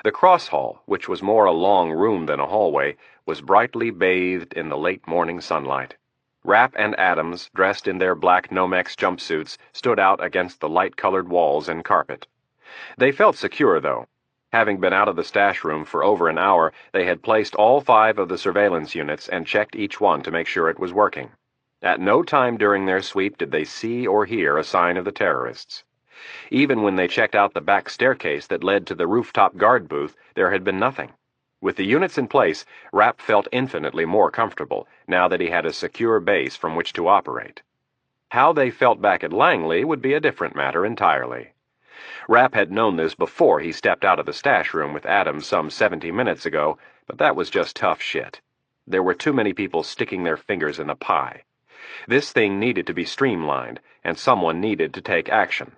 The cross hall, which was more a long room than a hallway, was brightly bathed in the late morning sunlight. Rapp and Adams, dressed in their black Nomex jumpsuits, stood out against the light-colored walls and carpet. They felt secure, though. Having been out of the stash room for over an hour, they had placed all 5 of the surveillance units and checked each one to make sure it was working. At no time during their sweep did they see or hear a sign of the terrorists. Even when they checked out the back staircase that led to the rooftop guard booth, there had been nothing. With the units in place, Rapp felt infinitely more comfortable, now that he had a secure base from which to operate. How they felt back at Langley would be a different matter entirely. Rapp had known this before he stepped out of the stash room with Adams some 70 minutes ago, but that was just tough shit. There were too many people sticking their fingers in the pie. This thing needed to be streamlined, and someone needed to take action.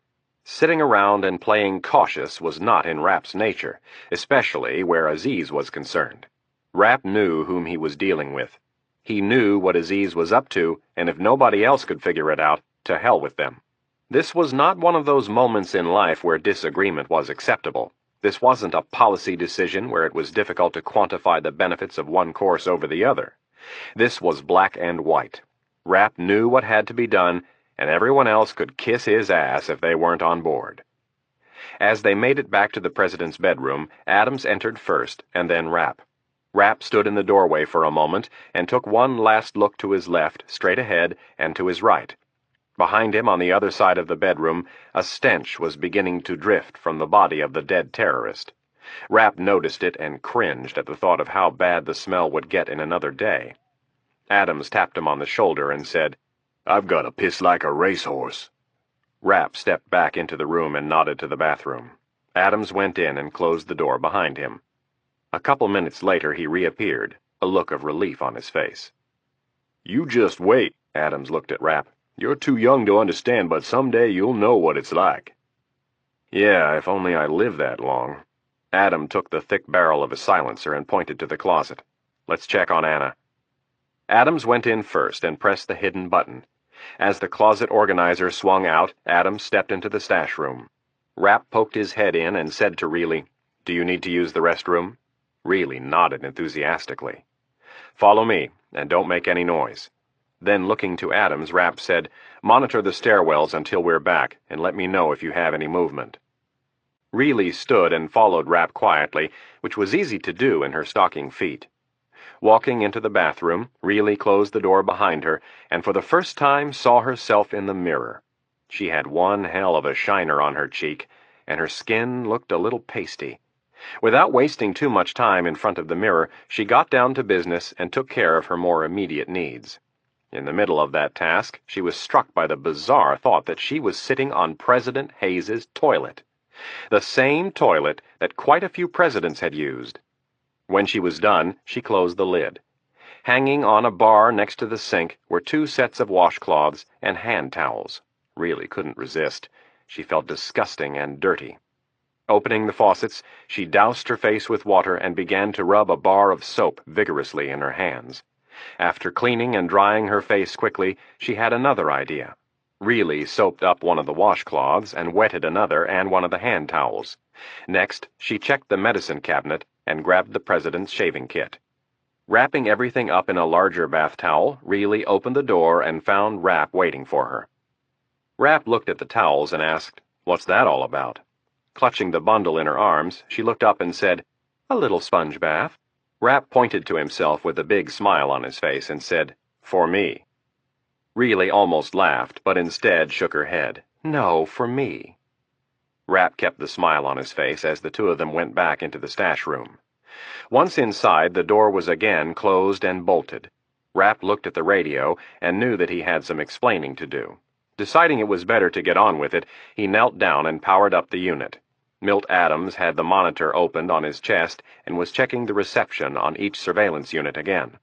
Sitting around and playing cautious was not in Rapp's nature, especially where Aziz was concerned. Rapp knew whom he was dealing with. He knew what Aziz was up to, and if nobody else could figure it out, to hell with them. This was not one of those moments in life where disagreement was acceptable. This wasn't a policy decision where it was difficult to quantify the benefits of one course over the other. This was black and white. Rapp knew what had to be done, and everyone else could kiss his ass if they weren't on board. As they made it back to the president's bedroom, Adams entered first, and then Rapp. Rapp stood in the doorway for a moment and took one last look to his left, straight ahead, and to his right. Behind him, on the other side of the bedroom, a stench was beginning to drift from the body of the dead terrorist. Rapp noticed it and cringed at the thought of how bad the smell would get in another day. Adams tapped him on the shoulder and said, "I've got to piss like a racehorse." Rapp stepped back into the room and nodded to the bathroom. Adams went in and closed the door behind him. A couple minutes later he reappeared, a look of relief on his face. "You just wait," Adams looked at Rapp. "You're too young to understand, but someday you'll know what it's like." "Yeah, if only I live that long." Adam took the thick barrel of a silencer and pointed to the closet. "Let's check on Anna." Adams went in first and pressed the hidden button. As the closet organizer swung out, Adams stepped into the stash room. Rapp poked his head in and said to Reilly, "Do you need to use the restroom?" Reilly nodded enthusiastically. "Follow me, and don't make any noise." Then, looking to Adams, Rapp said, "Monitor the stairwells until we're back, and let me know if you have any movement." Reilly stood and followed Rapp quietly, which was easy to do in her stocking feet. Walking into the bathroom, Reilly closed the door behind her, and for the first time saw herself in the mirror. She had one hell of a shiner on her cheek, and her skin looked a little pasty. Without wasting too much time in front of the mirror, she got down to business and took care of her more immediate needs. In the middle of that task, she was struck by the bizarre thought that she was sitting on President Hayes's toilet. The same toilet that quite a few presidents had used. When she was done, she closed the lid. Hanging on a bar next to the sink were 2 sets of washcloths and hand towels. Really couldn't resist. She felt disgusting and dirty. Opening the faucets, she doused her face with water and began to rub a bar of soap vigorously in her hands. After cleaning and drying her face quickly, she had another idea. Reilly soaped up one of the washcloths and wetted another and one of the hand towels. Next, she checked the medicine cabinet and grabbed the president's shaving kit. Wrapping everything up in a larger bath towel, Reilly opened the door and found Rapp waiting for her. Rapp looked at the towels and asked, "What's that all about?" Clutching the bundle in her arms, she looked up and said, "A little sponge bath." Rapp pointed to himself with a big smile on his face and said, "For me." Reilly almost laughed, but instead shook her head. "No, for me." Rapp kept the smile on his face as the 2 of them went back into the stash room. Once inside, the door was again closed and bolted. Rapp looked at the radio and knew that he had some explaining to do. Deciding it was better to get on with it, he knelt down and powered up the unit. Milt Adams had the monitor opened on his chest and was checking the reception on each surveillance unit again.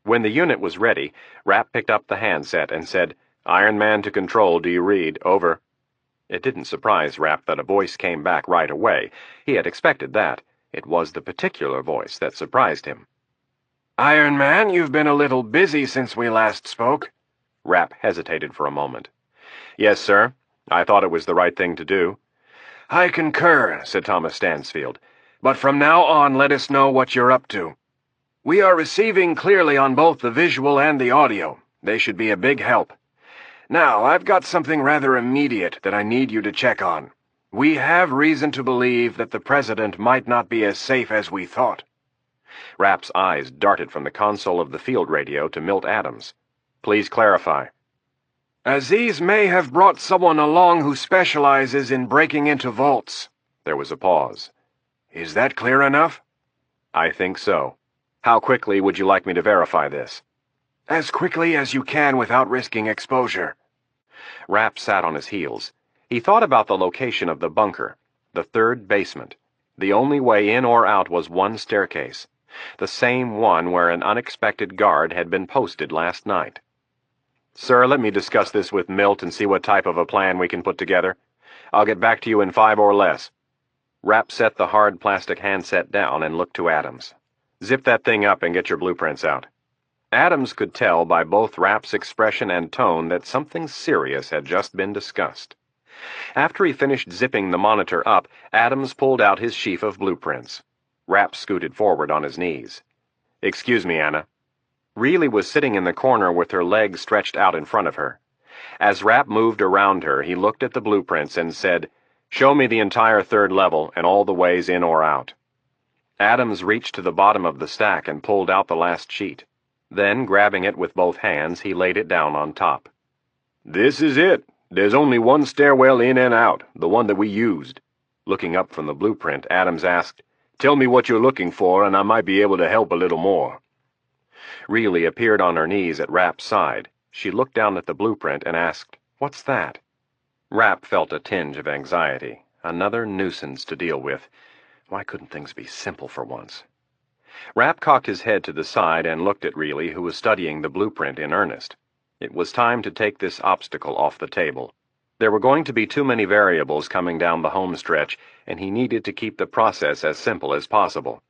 When the unit was ready, Rapp picked up the handset and said, "Iron Man to Control, do you read? Over." It didn't surprise Rapp that a voice came back right away. He had expected that. It was the particular voice that surprised him. "Iron Man, you've been a little busy since we last spoke." Rapp hesitated for a moment. "Yes, sir. I thought it was the right thing to do." "I concur," said Thomas Stansfield. But from now on, let us know what you're up to. We are receiving clearly on both the visual and the audio. They should be a big help. Now, I've got something rather immediate that I need you to check on. We have reason to believe that the President might not be as safe as we thought." Rapp's eyes darted from the console of the field radio to Milt Adams. "Please clarify." "Aziz may have brought someone along who specializes in breaking into vaults." There was a pause. "Is that clear enough?" "I think so. How quickly would you like me to verify this?" "As quickly as you can without risking exposure." Rapp sat on his heels. He thought about the location of the bunker, the third basement. The only way in or out was one staircase, the same one where an unexpected guard had been posted last night. "Sir, let me discuss this with Milt and see what type of a plan we can put together. I'll get back to you in 5 or less." Rapp set the hard plastic handset down and looked to Adams. "Zip that thing up and get your blueprints out." Adams could tell by both Rapp's expression and tone that something serious had just been discussed. After he finished zipping the monitor up, Adams pulled out his sheaf of blueprints. Rapp scooted forward on his knees. "Excuse me, Anna." Reilly was sitting in the corner with her legs stretched out in front of her. As Rapp moved around her, he looked at the blueprints and said, "Show me the entire third level and all the ways in or out." Adams reached to the bottom of the stack and pulled out the last sheet. Then, grabbing it with both hands, he laid it down on top. "This is it. There's only one stairwell in and out, the one that we used." Looking up from the blueprint, Adams asked, "Tell me what you're looking for, and I might be able to help a little more." Reilly appeared on her knees at Rapp's side. She looked down at the blueprint and asked, "What's that?" Rapp felt a tinge of anxiety. Another nuisance to deal with. Why couldn't things be simple for once? Rapp cocked his head to the side and looked at Reilly, who was studying the blueprint in earnest. It was time to take this obstacle off the table. There were going to be too many variables coming down the home stretch, and he needed to keep the process as simple as possible.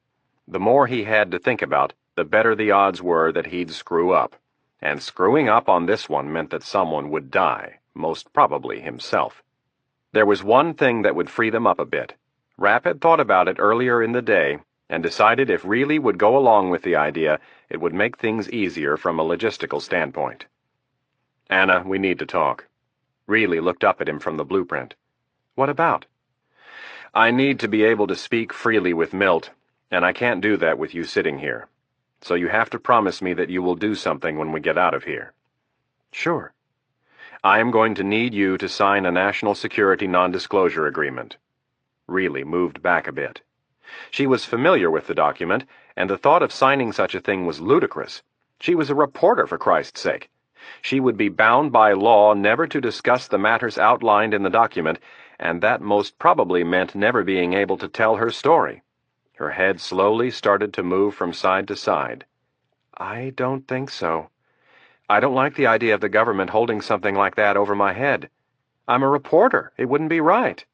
The more he had to think about, the better the odds were that he'd screw up. And screwing up on this one meant that someone would die, most probably himself. There was one thing that would free them up a bit. Rapp had thought about it earlier in the day, and decided if Reilly would go along with the idea, it would make things easier from a logistical standpoint. "Anna, we need to talk." Reilly looked up at him from the blueprint. "What about?" "I need to be able to speak freely with Milt, and I can't do that with you sitting here. So you have to promise me that you will do something when we get out of here." "Sure." "I am going to need you to sign a national security non-disclosure agreement." Reilly moved back a bit. She was familiar with the document, and the thought of signing such a thing was ludicrous. She was a reporter, for Christ's sake. She would be bound by law never to discuss the matters outlined in the document, and that most probably meant never being able to tell her story. Her head slowly started to move from side to side. "I don't think so. I don't like the idea of the government holding something like that over my head. I'm a reporter. It wouldn't be right."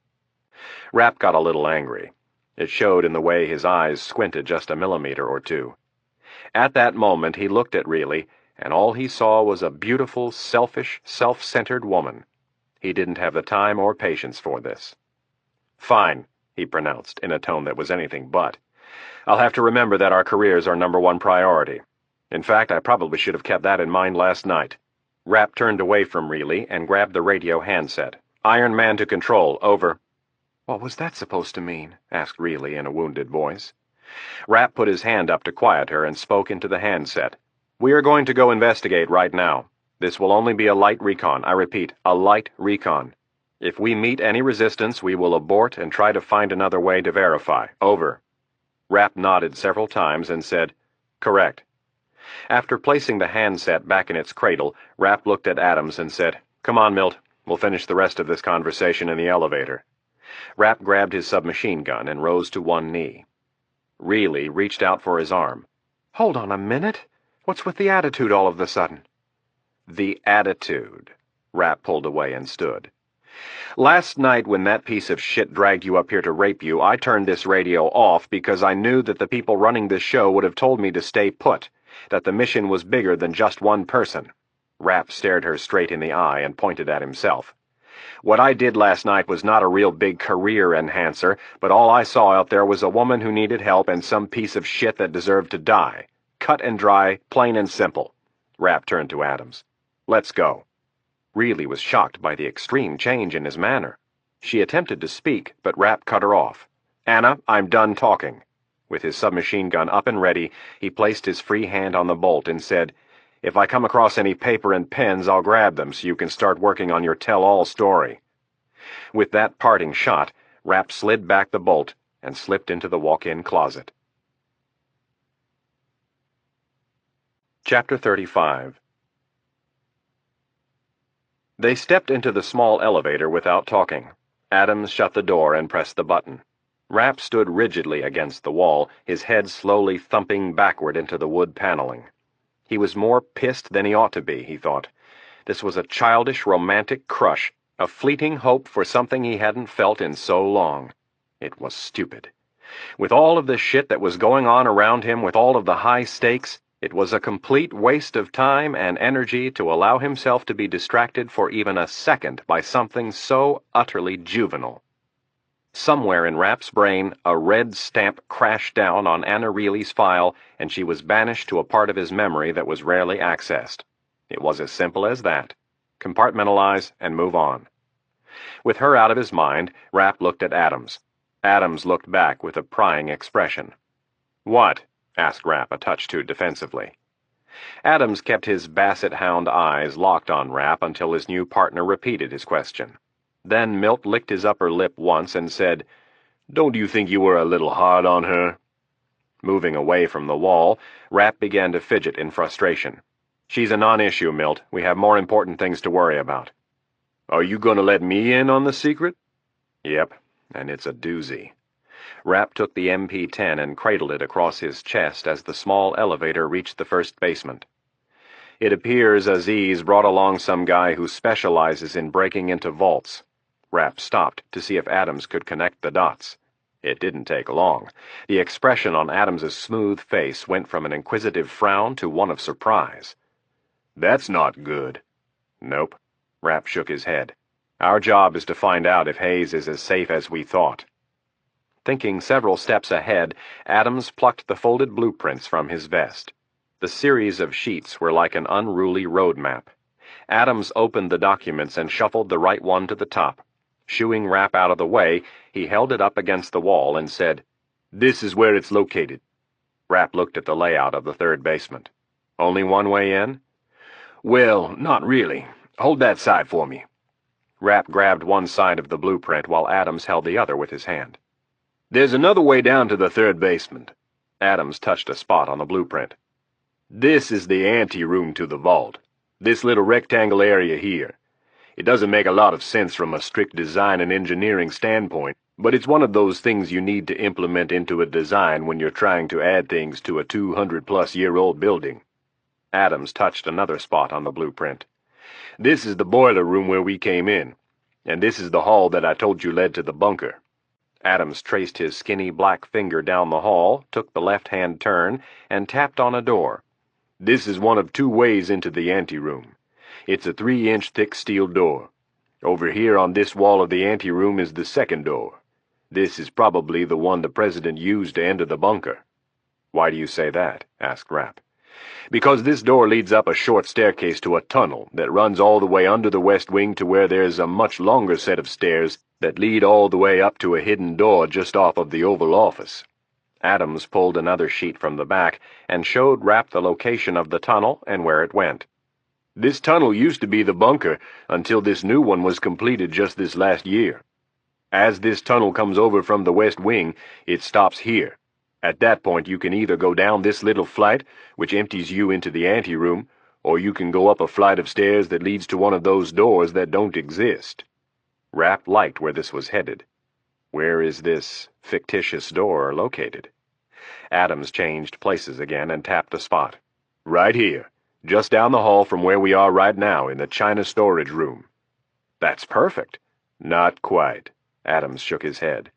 Rapp got a little angry. It showed in the way his eyes squinted just a millimeter or two. At that moment he looked at Reilly, and all he saw was a beautiful, selfish, self-centered woman. He didn't have the time or patience for this. "Fine," he pronounced, in a tone that was anything but. "I'll have to remember that our careers are #1 priority. In fact, I probably should have kept that in mind last night." Rapp turned away from Reilly and grabbed the radio handset. "Iron Man to control, over." "What was that supposed to mean?" asked Reilly in a wounded voice. Rapp put his hand up to quiet her and spoke into the handset. "We are going to go investigate right now. This will only be a light recon. I repeat, a light recon. If we meet any resistance, we will abort and try to find another way to verify. Over." Rapp nodded several times and said, "Correct." After placing the handset back in its cradle, Rapp looked at Adams and said, "Come on, Milt. We'll finish the rest of this conversation in the elevator." Rapp grabbed his submachine gun and rose to one knee. Reilly reached out for his arm. "Hold on a minute. What's with the attitude all of a sudden?" "The attitude." Rapp pulled away and stood. "Last night when that piece of shit dragged you up here to rape you, I turned this radio off because I knew that the people running this show would have told me to stay put, that the mission was bigger than just one person." Rapp stared her straight in the eye and pointed at himself. What I did last night was not a real big career enhancer, but all I saw out there was a woman who needed help and some piece of shit that deserved to die. Cut and dry, plain and simple." Rapp turned to Adams. "Let's go." Really was shocked by the extreme change in his manner. She attempted to speak, but Rapp cut her off. "Anna, I'm done talking." With his submachine gun up and ready, he placed his free hand on the bolt and said, "If I come across any paper and pens, I'll grab them so you can start working on your tell-all story." With that parting shot, Rapp slid back the bolt and slipped into the walk-in closet. Chapter 35. They stepped into the small elevator without talking. Adams shut the door and pressed the button. Rapp stood rigidly against the wall, his head slowly thumping backward into the wood paneling. He was more pissed than he ought to be, he thought. This was a childish, romantic crush, a fleeting hope for something he hadn't felt in so long. It was stupid. With all of the shit that was going on around him, with all of the high stakes, it was a complete waste of time and energy to allow himself to be distracted for even a second by something so utterly juvenile. Somewhere in Rapp's brain, a red stamp crashed down on Anna Reilly's file, and she was banished to a part of his memory that was rarely accessed. It was as simple as that. Compartmentalize and move on. With her out of his mind, Rapp looked at Adams. Adams looked back with a prying expression. "What?" asked Rapp a touch too defensively. Adams kept his basset hound eyes locked on Rapp until his new partner repeated his question. Then Milt licked his upper lip once and said, "Don't you think you were a little hard on her?" Moving away from the wall, Rapp began to fidget in frustration. "She's a non-issue, Milt. We have more important things to worry about." "Are you going to let me in on the secret?" "Yep, and it's a doozy." Rapp took the MP-10 and cradled it across his chest as the small elevator reached the first basement. "It appears Aziz brought along some guy who specializes in breaking into vaults." Rapp stopped to see if Adams could connect the dots. It didn't take long. The expression on Adams's smooth face went from an inquisitive frown to one of surprise. "That's not good." "Nope." Rapp shook his head. "Our job is to find out if Hayes is as safe as we thought." Thinking several steps ahead, Adams plucked the folded blueprints from his vest. The series of sheets were like an unruly road map. Adams opened the documents and shuffled the right one to the top. Shooing Rapp out of the way, he held it up against the wall and said, "This is where it's located." Rapp looked at the layout of the third basement. "Only one way in?" "Well, not really. Hold that side for me." Rapp grabbed one side of the blueprint while Adams held the other with his hand. "There's another way down to the third basement." Adams touched a spot on the blueprint. "This is the ante-room to the vault. This little rectangle area here. It doesn't make a lot of sense from a strict design and engineering standpoint, but it's one of those things you need to implement into a design when you're trying to add things to a 200-plus-year-old building." Adams touched another spot on the blueprint. "This is the boiler room where we came in, and this is the hall that I told you led to the bunker." Adams traced his skinny black finger down the hall, took the left-hand turn, and tapped on a door. "This is one of two ways into the anteroom. It's a 3-inch thick steel door. Over here on this wall of the anteroom is the second door. This is probably the one the President used to enter the bunker." "Why do you say that?" asked Rapp. "Because this door leads up a short staircase to a tunnel that runs all the way under the West Wing to where there's a much longer set of stairs that lead all the way up to a hidden door just off of the Oval Office." Adams pulled another sheet from the back and showed Rapp the location of the tunnel and where it went. "This tunnel used to be the bunker until this new one was completed just this last year. As this tunnel comes over from the West Wing, it stops here. At that point you can either go down this little flight, which empties you into the anteroom, or you can go up a flight of stairs that leads to one of those doors that don't exist." Rapp liked where this was headed. Where is this fictitious door located? Adams changed places again and tapped a spot. "Right here. Just down the hall from where we are right now, in the China storage room." "That's perfect." "Not quite." Adams shook his head.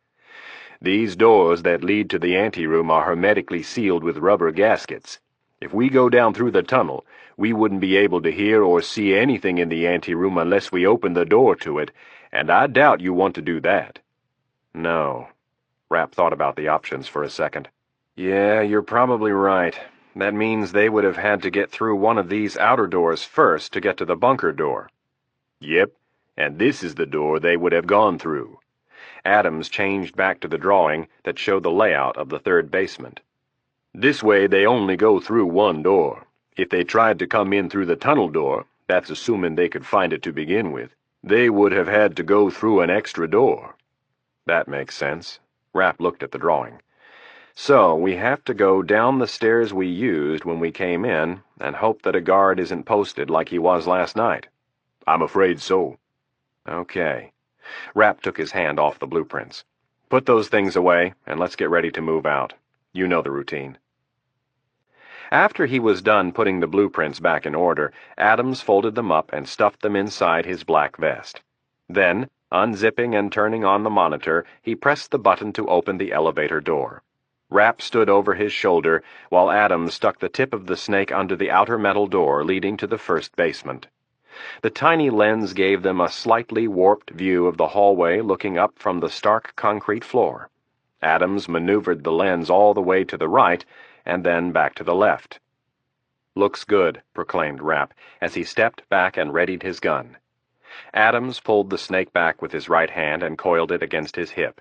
"These doors that lead to the anteroom are hermetically sealed with rubber gaskets. If we go down through the tunnel, we wouldn't be able to hear or see anything in the anteroom unless we opened the door to it, and I doubt you want to do that." No. Rapp thought about the options for a second. "Yeah, you're probably right. That means they would have had to get through one of these outer doors first to get to the bunker door." "Yep, and this is the door they would have gone through." Adams changed back to the drawing that showed the layout of the third basement. "This way they only go through one door. If they tried to come in through the tunnel door, that's assuming they could find it to begin with, they would have had to go through an extra door." That makes sense. Rapp looked at the drawing. "So, we have to go down the stairs we used when we came in and hope that a guard isn't posted like he was last night." "I'm afraid so." "Okay." Rapp took his hand off the blueprints. "Put those things away, and let's get ready to move out. You know the routine." After he was done putting the blueprints back in order, Adams folded them up and stuffed them inside his black vest. Then, unzipping and turning on the monitor, he pressed the button to open the elevator door. Rapp stood over his shoulder, while Adams stuck the tip of the snake under the outer metal door leading to the first basement. The tiny lens gave them a slightly warped view of the hallway looking up from the stark concrete floor. Adams maneuvered the lens all the way to the right, and then back to the left. "Looks good," proclaimed Rapp, as he stepped back and readied his gun. Adams pulled the snake back with his right hand and coiled it against his hip.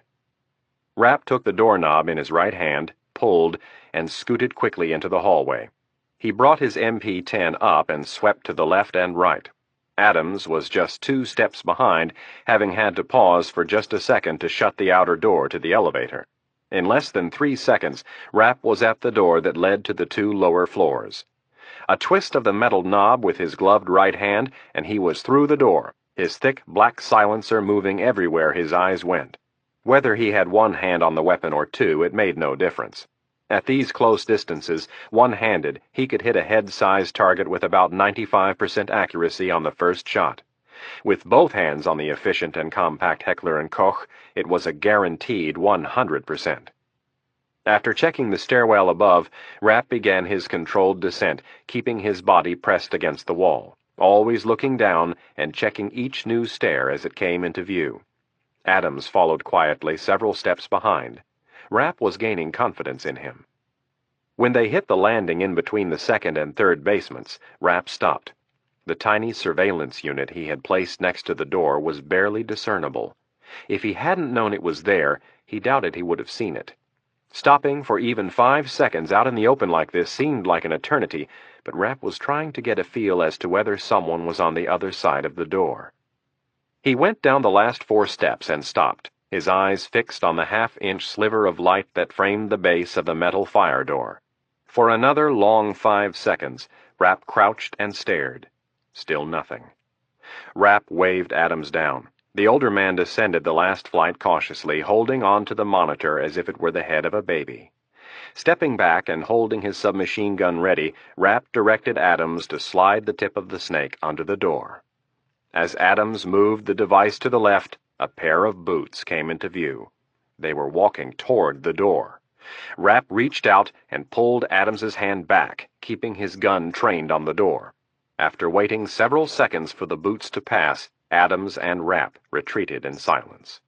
Rapp took the doorknob in his right hand, pulled, and scooted quickly into the hallway. He brought his MP-10 up and swept to the left and right. Adams was just 2 steps behind, having had to pause for just a second to shut the outer door to the elevator. In less than 3 seconds, Rapp was at the door that led to the 2 lower floors. A twist of the metal knob with his gloved right hand, and he was through the door, his thick black silencer moving everywhere his eyes went. Whether he had one hand on the weapon or 2, it made no difference. At these close distances, one-handed, he could hit a head-sized target with about 95% accuracy on the first shot. With both hands on the efficient and compact Heckler & Koch, it was a guaranteed 100%. After checking the stairwell above, Rapp began his controlled descent, keeping his body pressed against the wall, always looking down and checking each new stair as it came into view. Adams followed quietly several steps behind. Rapp was gaining confidence in him. When they hit the landing in between the second and third basements, Rapp stopped. The tiny surveillance unit he had placed next to the door was barely discernible. If he hadn't known it was there, he doubted he would have seen it. Stopping for even 5 seconds out in the open like this seemed like an eternity, but Rapp was trying to get a feel as to whether someone was on the other side of the door. He went down the last 4 steps and stopped, his eyes fixed on the half-inch sliver of light that framed the base of the metal fire door. For another long 5 seconds, Rapp crouched and stared. Still nothing. Rapp waved Adams down. The older man descended the last flight cautiously, holding on to the monitor as if it were the head of a baby. Stepping back and holding his submachine gun ready, Rapp directed Adams to slide the tip of the snake under the door. As Adams moved the device to the left, a pair of boots came into view. They were walking toward the door. Rapp reached out and pulled Adams's hand back, keeping his gun trained on the door. After waiting several seconds for the boots to pass, Adams and Rapp retreated in silence.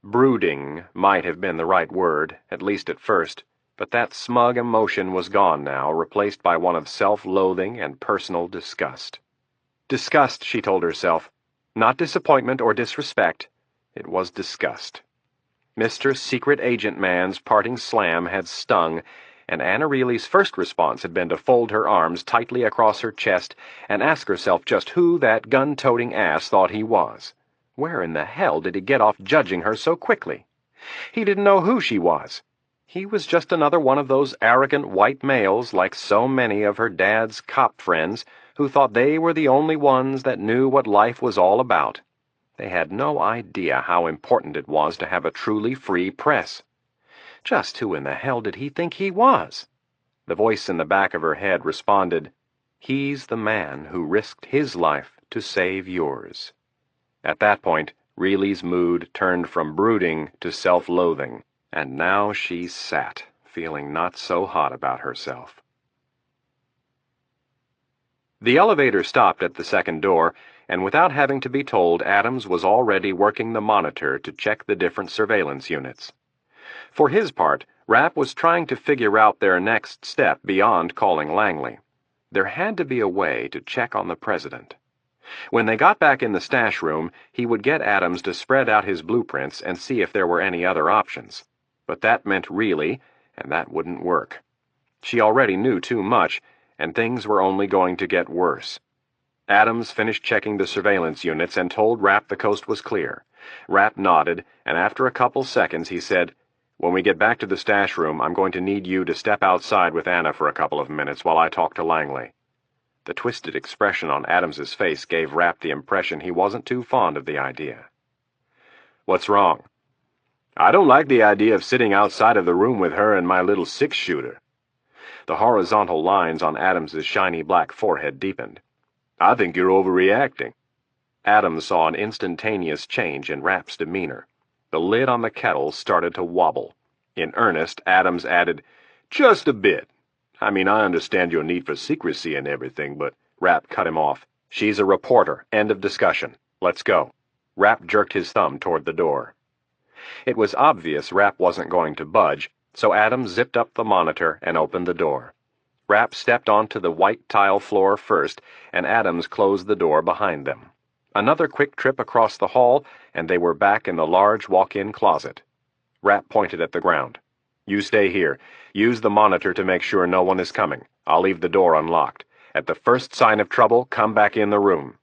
Brooding might have been the right word, at least at first, but that smug emotion was gone now, replaced by one of self-loathing and personal disgust. Disgust, she told herself. Not disappointment or disrespect. It was disgust. Mr. Secret Agent Man's parting slam had stung, and Anna Reilly's first response had been to fold her arms tightly across her chest and ask herself just who that gun-toting ass thought he was. Where in the hell did he get off judging her so quickly? He didn't know who she was. He was just another one of those arrogant white males, like so many of her dad's cop friends, who thought they were the only ones that knew what life was all about. They had no idea how important it was to have a truly free press. Just who in the hell did he think he was? The voice in the back of her head responded, "He's the man who risked his life to save yours." At that point, Reilly's mood turned from brooding to self-loathing, and now she sat, feeling not so hot about herself. The elevator stopped at the second door, and without having to be told, Adams was already working the monitor to check the different surveillance units. For his part, Rapp was trying to figure out their next step beyond calling Langley. There had to be a way to check on the president. When they got back in the stash room, he would get Adams to spread out his blueprints and see if there were any other options. But that meant really, and that wouldn't work. She already knew too much, and things were only going to get worse. Adams finished checking the surveillance units and told Rapp the coast was clear. Rapp nodded, and after a couple seconds he said, "When we get back to the stash room, I'm going to need you to step outside with Anna for a couple of minutes while I talk to Langley." The twisted expression on Adams's face gave Rapp the impression he wasn't too fond of the idea. "What's wrong?" "I don't like the idea of sitting outside of the room with her and my little six-shooter." The horizontal lines on Adams's shiny black forehead deepened. "I think you're overreacting." Adams saw an instantaneous change in Rapp's demeanor. The lid on the kettle started to wobble. In earnest, Adams added, "Just a bit. I mean, I understand your need for secrecy and everything, but—" Rapp cut him off. "She's a reporter. End of discussion. Let's go." Rapp jerked his thumb toward the door. It was obvious Rapp wasn't going to budge, so Adams zipped up the monitor and opened the door. Rapp stepped onto the white tile floor first, and Adams closed the door behind them. Another quick trip across the hall, and they were back in the large walk-in closet. Rapp pointed at the ground. "You stay here. Use the monitor to make sure no one is coming. I'll leave the door unlocked. At the first sign of trouble, come back in the room."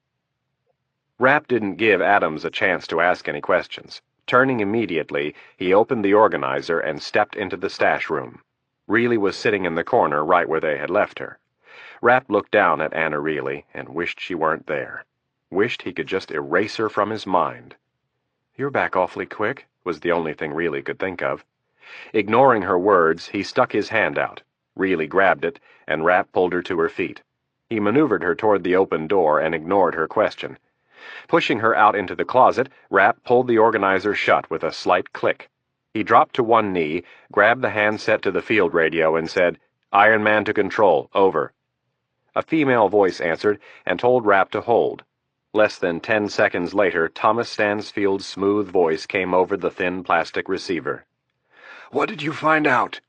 Rapp didn't give Adams a chance to ask any questions. Turning immediately, he opened the organizer and stepped into the stash room. Reilly was sitting in the corner right where they had left her. Rapp looked down at Anna Reilly and wished she weren't there. Wished he could just erase her from his mind. "You're back awfully quick," was the only thing Reilly could think of. Ignoring her words, he stuck his hand out. Reilly grabbed it, and Rapp pulled her to her feet. He maneuvered her toward the open door and ignored her question. Pushing her out into the closet, Rapp pulled the organizer shut with a slight click. He dropped to one knee, grabbed the handset to the field radio, and said, "Iron Man to control, over." A female voice answered and told Rapp to hold. Less than 10 seconds later, Thomas Stansfield's smooth voice came over the thin plastic receiver. "What did you find out?"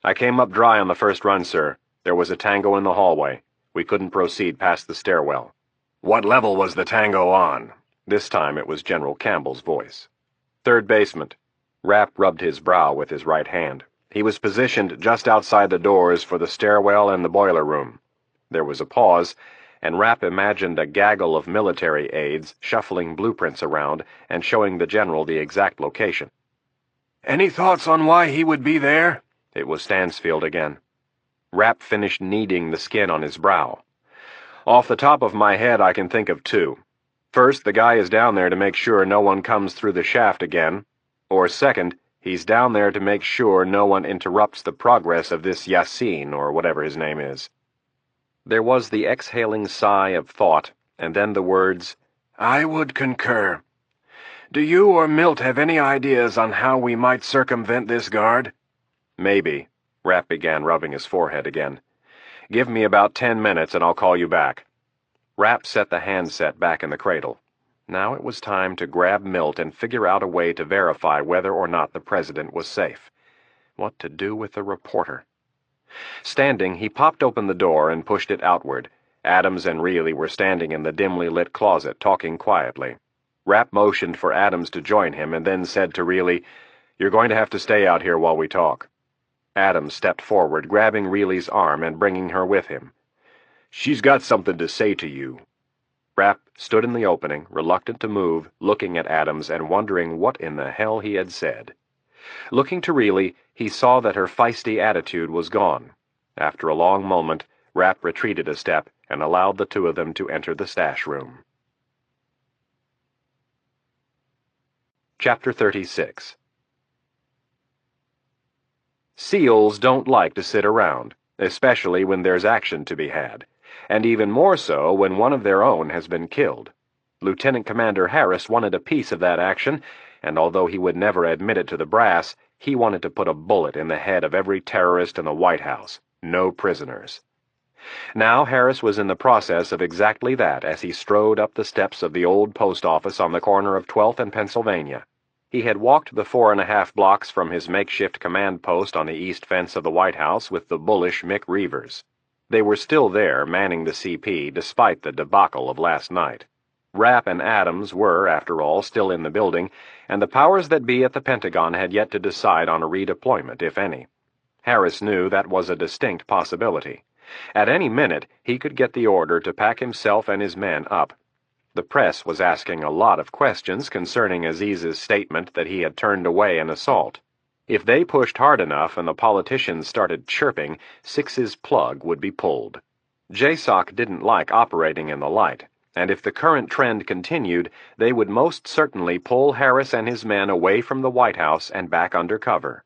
"I came up dry on the first run, sir. There was a tango in the hallway. We couldn't proceed past the stairwell." "What level was the tango on?" This time it was General Campbell's voice. "Third basement." Rapp rubbed his brow with his right hand. He was positioned just outside the doors for the stairwell and the boiler room. There was a pause, and Rapp imagined a gaggle of military aides shuffling blueprints around and showing the general the exact location. "Any thoughts on why he would be there?" It was Stansfield again. Rapp finished kneading the skin on his brow. "Off the top of my head, I can think of two. First, the guy is down there to make sure no one comes through the shaft again. Or second, he's down there to make sure no one interrupts the progress of this Yassine, or whatever his name is." There was the exhaling sigh of thought, and then the words, "I would concur. Do you or Milt have any ideas on how we might circumvent this guard?" "Maybe." Rapp began rubbing his forehead again. "Give me about 10 minutes and I'll call you back." Rapp set the handset back in the cradle. Now it was time to grab Milt and figure out a way to verify whether or not the president was safe. What to do with the reporter? Standing, he popped open the door and pushed it outward. Adams and Reilly were standing in the dimly lit closet, talking quietly. Rapp motioned for Adams to join him and then said to Reilly, "You're going to have to stay out here while we talk." Adams stepped forward, grabbing Reilly's arm and bringing her with him. "She's got something to say to you." Rapp stood in the opening, reluctant to move, looking at Adams and wondering what in the hell he had said. Looking to Reilly, he saw that her feisty attitude was gone. After a long moment, Rapp retreated a step and allowed the two of them to enter the stash room. Chapter 36. SEALs don't like to sit around, especially when there's action to be had, and even more so when one of their own has been killed. Lieutenant Commander Harris wanted a piece of that action, and although he would never admit it to the brass, He wanted to put a bullet in the head of every terrorist in the White House. No prisoners. Now Harris was in the process of exactly that as he strode up the steps of the old post office on the corner of 12th and Pennsylvania. He had walked the 4.5 blocks from his makeshift command post on the east fence of the White House with the bullish Mick Reavers. They were still there, manning the CP, despite the debacle of last night. Rapp and Adams were, after all, still in the building, and the powers that be at the Pentagon had yet to decide on a redeployment, if any. Harris knew that was a distinct possibility. At any minute, he could get the order to pack himself and his men up. The press was asking a lot of questions concerning Aziz's statement that he had turned away an assault. If they pushed hard enough and the politicians started chirping, Six's plug would be pulled. JSOC didn't like operating in the light, and if the current trend continued, they would most certainly pull Harris and his men away from the White House and back under cover.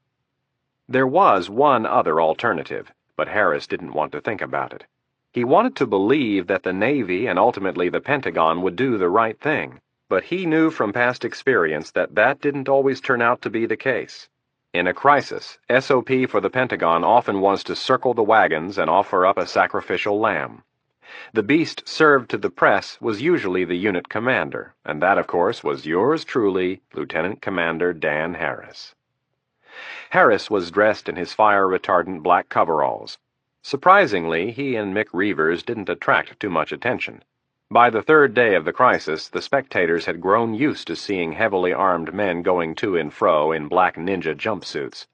There was one other alternative, but Harris didn't want to think about it. He wanted to believe that the Navy and ultimately the Pentagon would do the right thing, but he knew from past experience that that didn't always turn out to be the case. In a crisis, SOP for the Pentagon often was to circle the wagons and offer up a sacrificial lamb. The beast served to the press was usually the unit commander, and that, of course, was yours truly, Lieutenant Commander Dan Harris. Harris was dressed in his fire-retardant black coveralls. Surprisingly, he and Mick Reavers didn't attract too much attention. By the third day of the crisis, the spectators had grown used to seeing heavily armed men going to and fro in black ninja jumpsuits.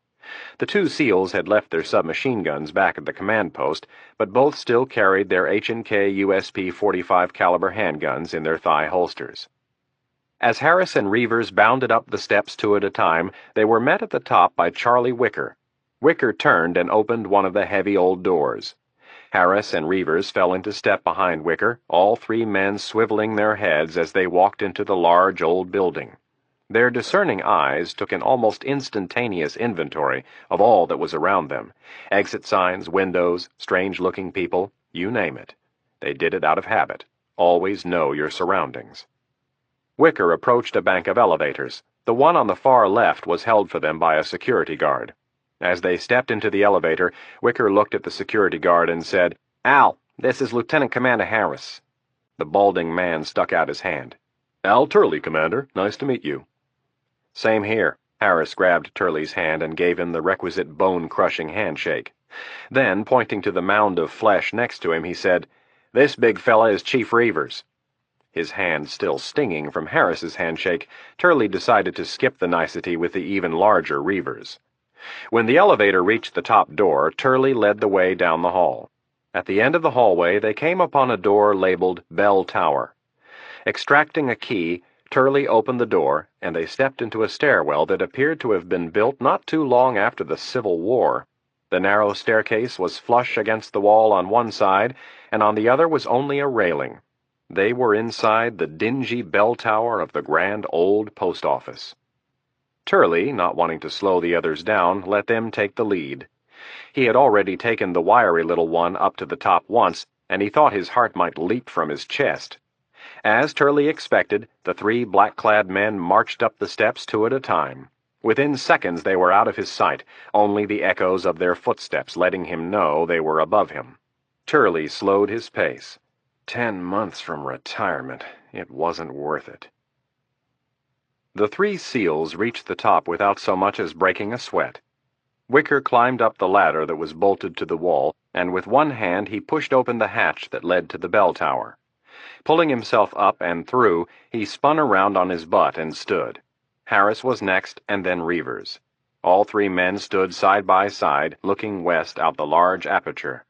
The two SEALs had left their submachine guns back at the command post, but both still carried their H&K USP 45 caliber handguns in their thigh holsters. As Harris and Reavers bounded up the steps two at a time, they were met at the top by Charlie Wicker. Wicker turned and opened one of the heavy old doors. Harris and Reavers fell into step behind Wicker, all three men swiveling their heads as they walked into the large old building. Their discerning eyes took an almost instantaneous inventory of all that was around them. Exit signs, windows, strange-looking people, you name it. They did it out of habit. Always know your surroundings. Wicker approached a bank of elevators. The one on the far left was held for them by a security guard. As they stepped into the elevator, Wicker looked at the security guard and said, "Al, this is Lieutenant Commander Harris." The balding man stuck out his hand. "Al Turley, Commander. Nice to meet you." "Same here." Harris grabbed Turley's hand and gave him the requisite bone-crushing handshake. Then, pointing to the mound of flesh next to him, he said, "This big fella is Chief Reavers." His hand still stinging from Harris's handshake, Turley decided to skip the nicety with the even larger Reavers. When the elevator reached the top door, Turley led the way down the hall. At the end of the hallway, they came upon a door labeled Bell Tower. Extracting a key, Turley opened the door, and they stepped into a stairwell that appeared to have been built not too long after the Civil War. The narrow staircase was flush against the wall on one side, and on the other was only a railing. They were inside the dingy bell tower of the grand old post office. Turley, not wanting to slow the others down, let them take the lead. He had already taken the wiry little one up to the top once, and he thought his heart might leap from his chest. As Turley expected, the three black-clad men marched up the steps two at a time. Within seconds they were out of his sight, only the echoes of their footsteps letting him know they were above him. Turley slowed his pace. 10 months from retirement. It wasn't worth it. The three SEALs reached the top without so much as breaking a sweat. Wicker climbed up the ladder that was bolted to the wall, and with one hand he pushed open the hatch that led to the bell tower. Pulling himself up and through, he spun around on his butt and stood. Harris was next, and then Reavers. All three men stood side by side, looking west out the large aperture.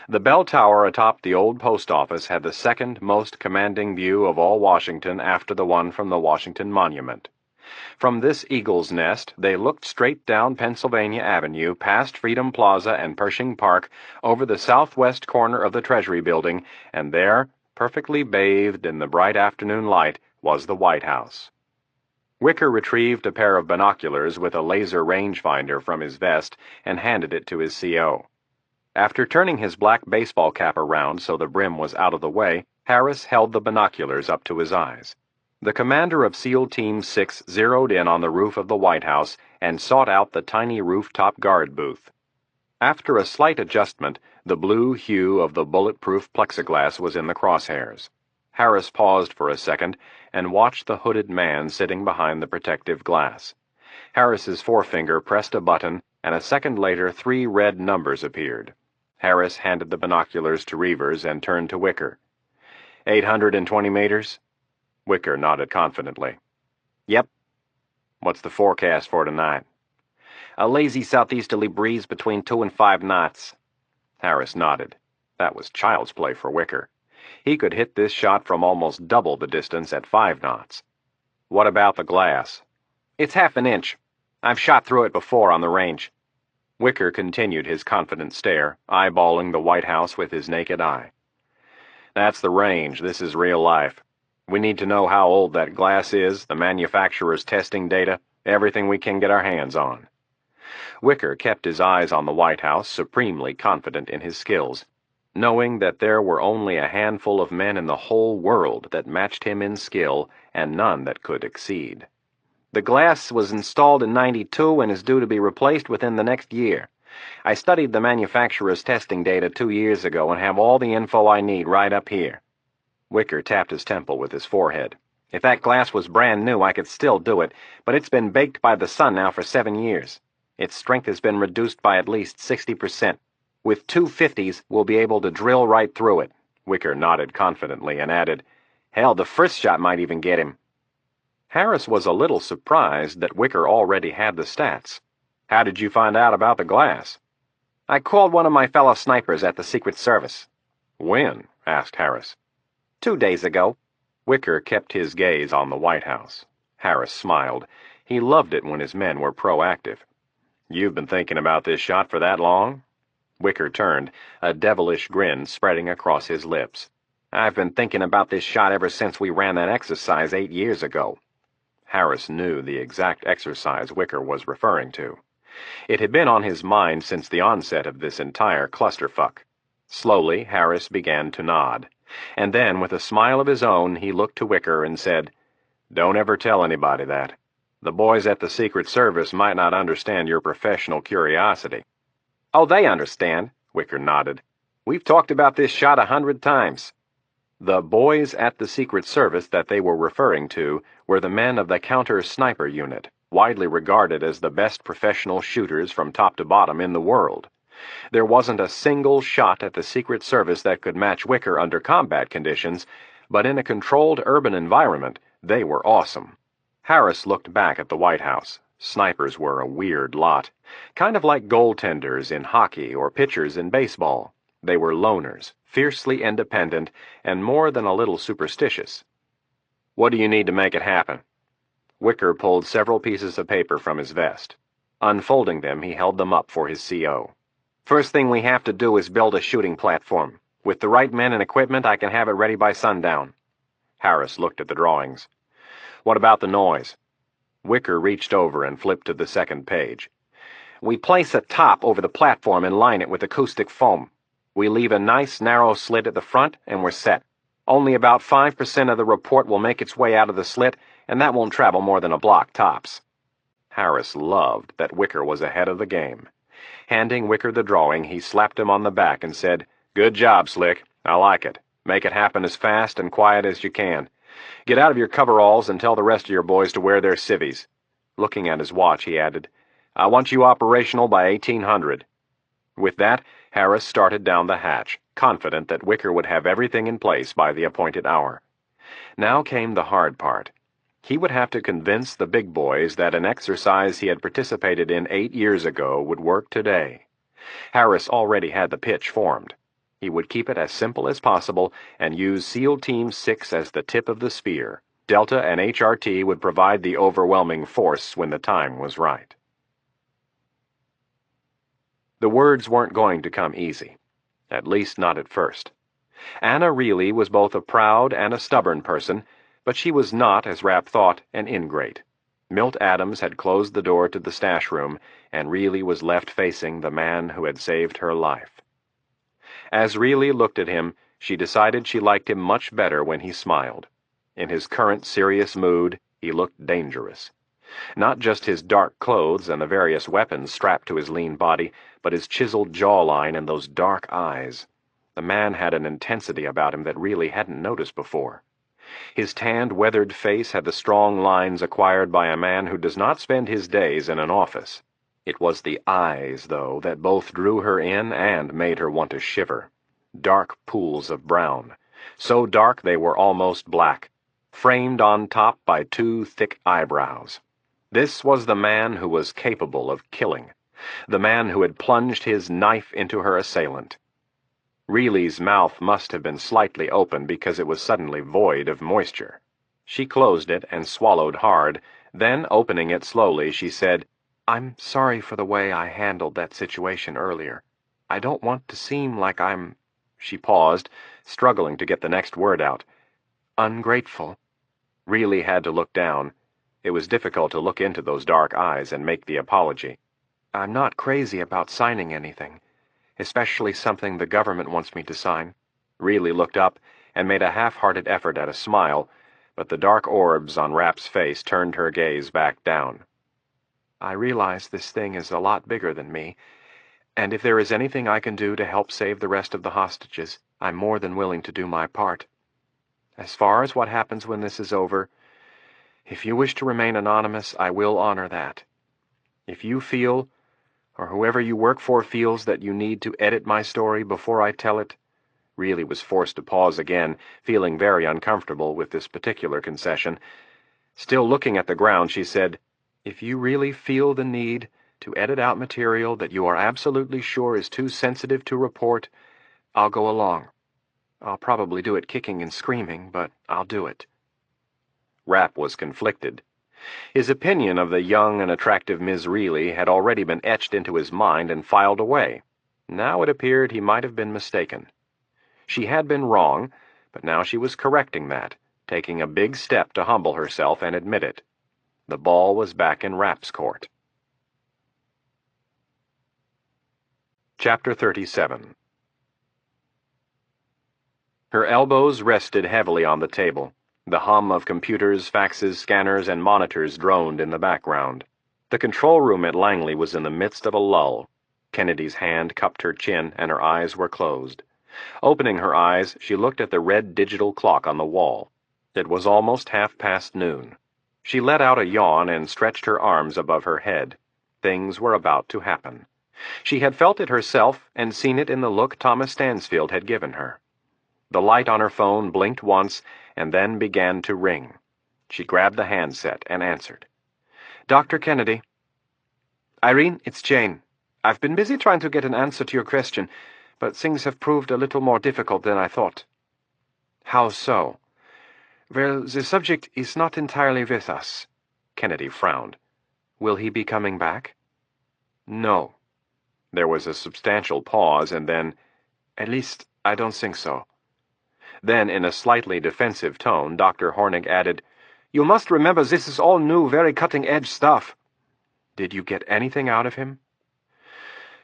The bell tower atop the old post office had the second most commanding view of all Washington after the one from the Washington Monument. From this eagle's nest, they looked straight down Pennsylvania Avenue, past Freedom Plaza and Pershing Park, over the southwest corner of the Treasury Building, and there, perfectly bathed in the bright afternoon light, was the White House. Wicker retrieved a pair of binoculars with a laser rangefinder from his vest and handed it to his CO. After turning his black baseball cap around so the brim was out of the way, Harris held the binoculars up to his eyes. The commander of SEAL Team 6 zeroed in on the roof of the White House and sought out the tiny rooftop guard booth. After a slight adjustment, the blue hue of the bulletproof plexiglass was in the crosshairs. Harris paused for a second and watched the hooded man sitting behind the protective glass. Harris's forefinger pressed a button, and a second later 3 red numbers appeared. Harris handed the binoculars to Reavers and turned to Wicker. 820 meters? Wicker nodded confidently. Yep. What's the forecast for tonight? A lazy southeasterly breeze between 2 and 5 knots. Harris nodded. That was child's play for Wicker. He could hit this shot from almost double the distance at 5 knots. What about the glass? It's half an inch. I've shot through it before on the range. Wicker continued his confident stare, eyeballing the White House with his naked eye. That's the range. This is real life. We need to know how old that glass is, the manufacturer's testing data, everything we can get our hands on. Wicker kept his eyes on the White House, supremely confident in his skills, knowing that there were only a handful of men in the whole world that matched him in skill and none that could exceed. The glass was installed in '92 and is due to be replaced within the next year. I studied the manufacturer's testing data 2 years ago and have all the info I need right up here. Wicker tapped his temple with his forehead. If that glass was brand new, I could still do it, but it's been baked by the sun now for 7 years. Its strength has been reduced by at least 60%. With 250s, we'll be able to drill right through it. Wicker nodded confidently and added, Hell, the first shot might even get him. Harris was a little surprised that Wicker already had the stats. How did you find out about the glass? I called one of my fellow snipers at the Secret Service. When? Asked Harris. 2 days ago. Wicker kept his gaze on the White House. Harris smiled. He loved it when his men were proactive. You've been thinking about this shot for that long? Wicker turned, a devilish grin spreading across his lips. I've been thinking about this shot ever since we ran that exercise 8 years ago. Harris knew the exact exercise Wicker was referring to. It had been on his mind since the onset of this entire clusterfuck. Slowly, Harris began to nod. And then, with a smile of his own, he looked to Wicker and said, Don't ever tell anybody that. The boys at the Secret Service might not understand your professional curiosity. Oh, they understand, Wicker nodded. We've talked about this shot 100 times. The boys at the Secret Service that they were referring to were the men of the counter-sniper unit, widely regarded as the best professional shooters from top to bottom in the world. There wasn't a single shot at the Secret Service that could match Wicker under combat conditions, but in a controlled urban environment, they were awesome. Harris looked back at the White House. Snipers were a weird lot, kind of like goaltenders in hockey or pitchers in baseball. They were loners, fiercely independent, and more than a little superstitious. What do you need to make it happen? Wicker pulled several pieces of paper from his vest. Unfolding them, he held them up for his CO. First thing we have to do is build a shooting platform. With the right men and equipment, I can have it ready by sundown. Harris looked at the drawings. What about the noise? Wicker reached over and flipped to the second page. We place a top over the platform and line it with acoustic foam. We leave a nice narrow slit at the front, and we're set. Only about 5% of the report will make its way out of the slit, and that won't travel more than a block tops. Harris loved that Wicker was ahead of the game. Handing Wicker the drawing, he slapped him on the back and said, Good job, Slick. I like it. Make it happen as fast and quiet as you can. Get out of your coveralls and tell the rest of your boys to wear their civvies. Looking at his watch, he added, I want you operational by 1800. With that, Harris started down the hatch, confident that Wicker would have everything in place by the appointed hour. Now came the hard part. He would have to convince the big boys that an exercise he had participated in 8 years ago would work today. Harris already had the pitch formed. He would keep it as simple as possible and use SEAL Team 6 as the tip of the spear. Delta and HRT would provide the overwhelming force when the time was right. The words weren't going to come easy. At least not at first. Anna Reilly was both a proud and a stubborn person, but she was not, as Rapp thought, an ingrate. Milt Adams had closed the door to the stash room, and Reilly was left facing the man who had saved her life. As Reilly looked at him, she decided she liked him much better when he smiled. In his current serious mood, he looked dangerous. Not just his dark clothes and the various weapons strapped to his lean body, but his chiseled jawline and those dark eyes. The man had an intensity about him that Reilly hadn't noticed before. His tanned, weathered face had the strong lines acquired by a man who does not spend his days in an office. It was the eyes, though, that both drew her in and made her want to shiver. Dark pools of brown, so dark they were almost black, framed on top by two thick eyebrows. This was the man who was capable of killing, the man who had plunged his knife into her assailant. Reilly's mouth must have been slightly open because it was suddenly void of moisture. She closed it and swallowed hard, then, opening it slowly, she said, "I'm sorry for the way I handled that situation earlier. I don't want to seem like I'm—" She paused, struggling to get the next word out. "Ungrateful." Reilly had to look down. It was difficult to look into those dark eyes and make the apology. "I'm not crazy about signing anything, especially something the government wants me to sign." Reilly looked up and made a half-hearted effort at a smile, but the dark orbs on Rapp's face turned her gaze back down. "I realize this thing is a lot bigger than me, and if there is anything I can do to help save the rest of the hostages, I'm more than willing to do my part. As far as what happens when this is over, if you wish to remain anonymous, I will honor that. If you feel, or whoever you work for feels, that you need to edit my story before I tell it—" Reilly was forced to pause again, feeling very uncomfortable with this particular concession. Still looking at the ground, she said, "If you really feel the need to edit out material that you are absolutely sure is too sensitive to report, I'll go along. I'll probably do it kicking and screaming, but I'll do it." Rapp was conflicted. His opinion of the young and attractive Miss Reilly had already been etched into his mind and filed away. Now it appeared he might have been mistaken. She had been wrong, but now she was correcting that, taking a big step to humble herself and admit it. The ball was back in Rapp's court. Chapter 37. Her elbows rested heavily on the table. The hum of computers, faxes, scanners, and monitors droned in the background. The control room at Langley was in the midst of a lull. Kennedy's hand cupped her chin, and her eyes were closed. Opening her eyes, she looked at the red digital clock on the wall. It was almost noon. She let out a yawn and stretched her arms above her head. Things were about to happen. She had felt it herself and seen it in the look Thomas Stansfield had given her. The light on her phone blinked once and then began to ring. She grabbed the handset and answered. "Dr. Kennedy." "Irene, it's Jane. I've been busy trying to get an answer to your question, but things have proved a little more difficult than I thought." "How so?" "Well, the subject is not entirely with us." Kennedy frowned. "Will he be coming back?" "No." There was a substantial pause, and then, "At least, I don't think so." Then, in a slightly defensive tone, Dr. Hornig added, "You must remember this is all new, very cutting-edge stuff." "Did you get anything out of him?"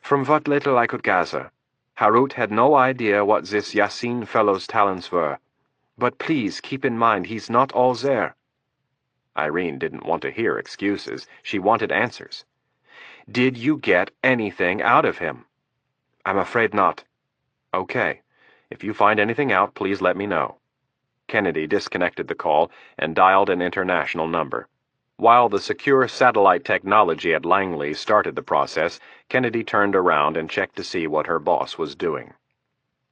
"From what little I could gather. Harut had no idea what this Yassin fellow's talents were. But please keep in mind he's not all there." Irene didn't want to hear excuses. She wanted answers. "Did you get anything out of him?" "I'm afraid not." "Okay. If you find anything out, please let me know." Kennedy disconnected the call and dialed an international number. While the secure satellite technology at Langley started the process, Kennedy turned around and checked to see what her boss was doing.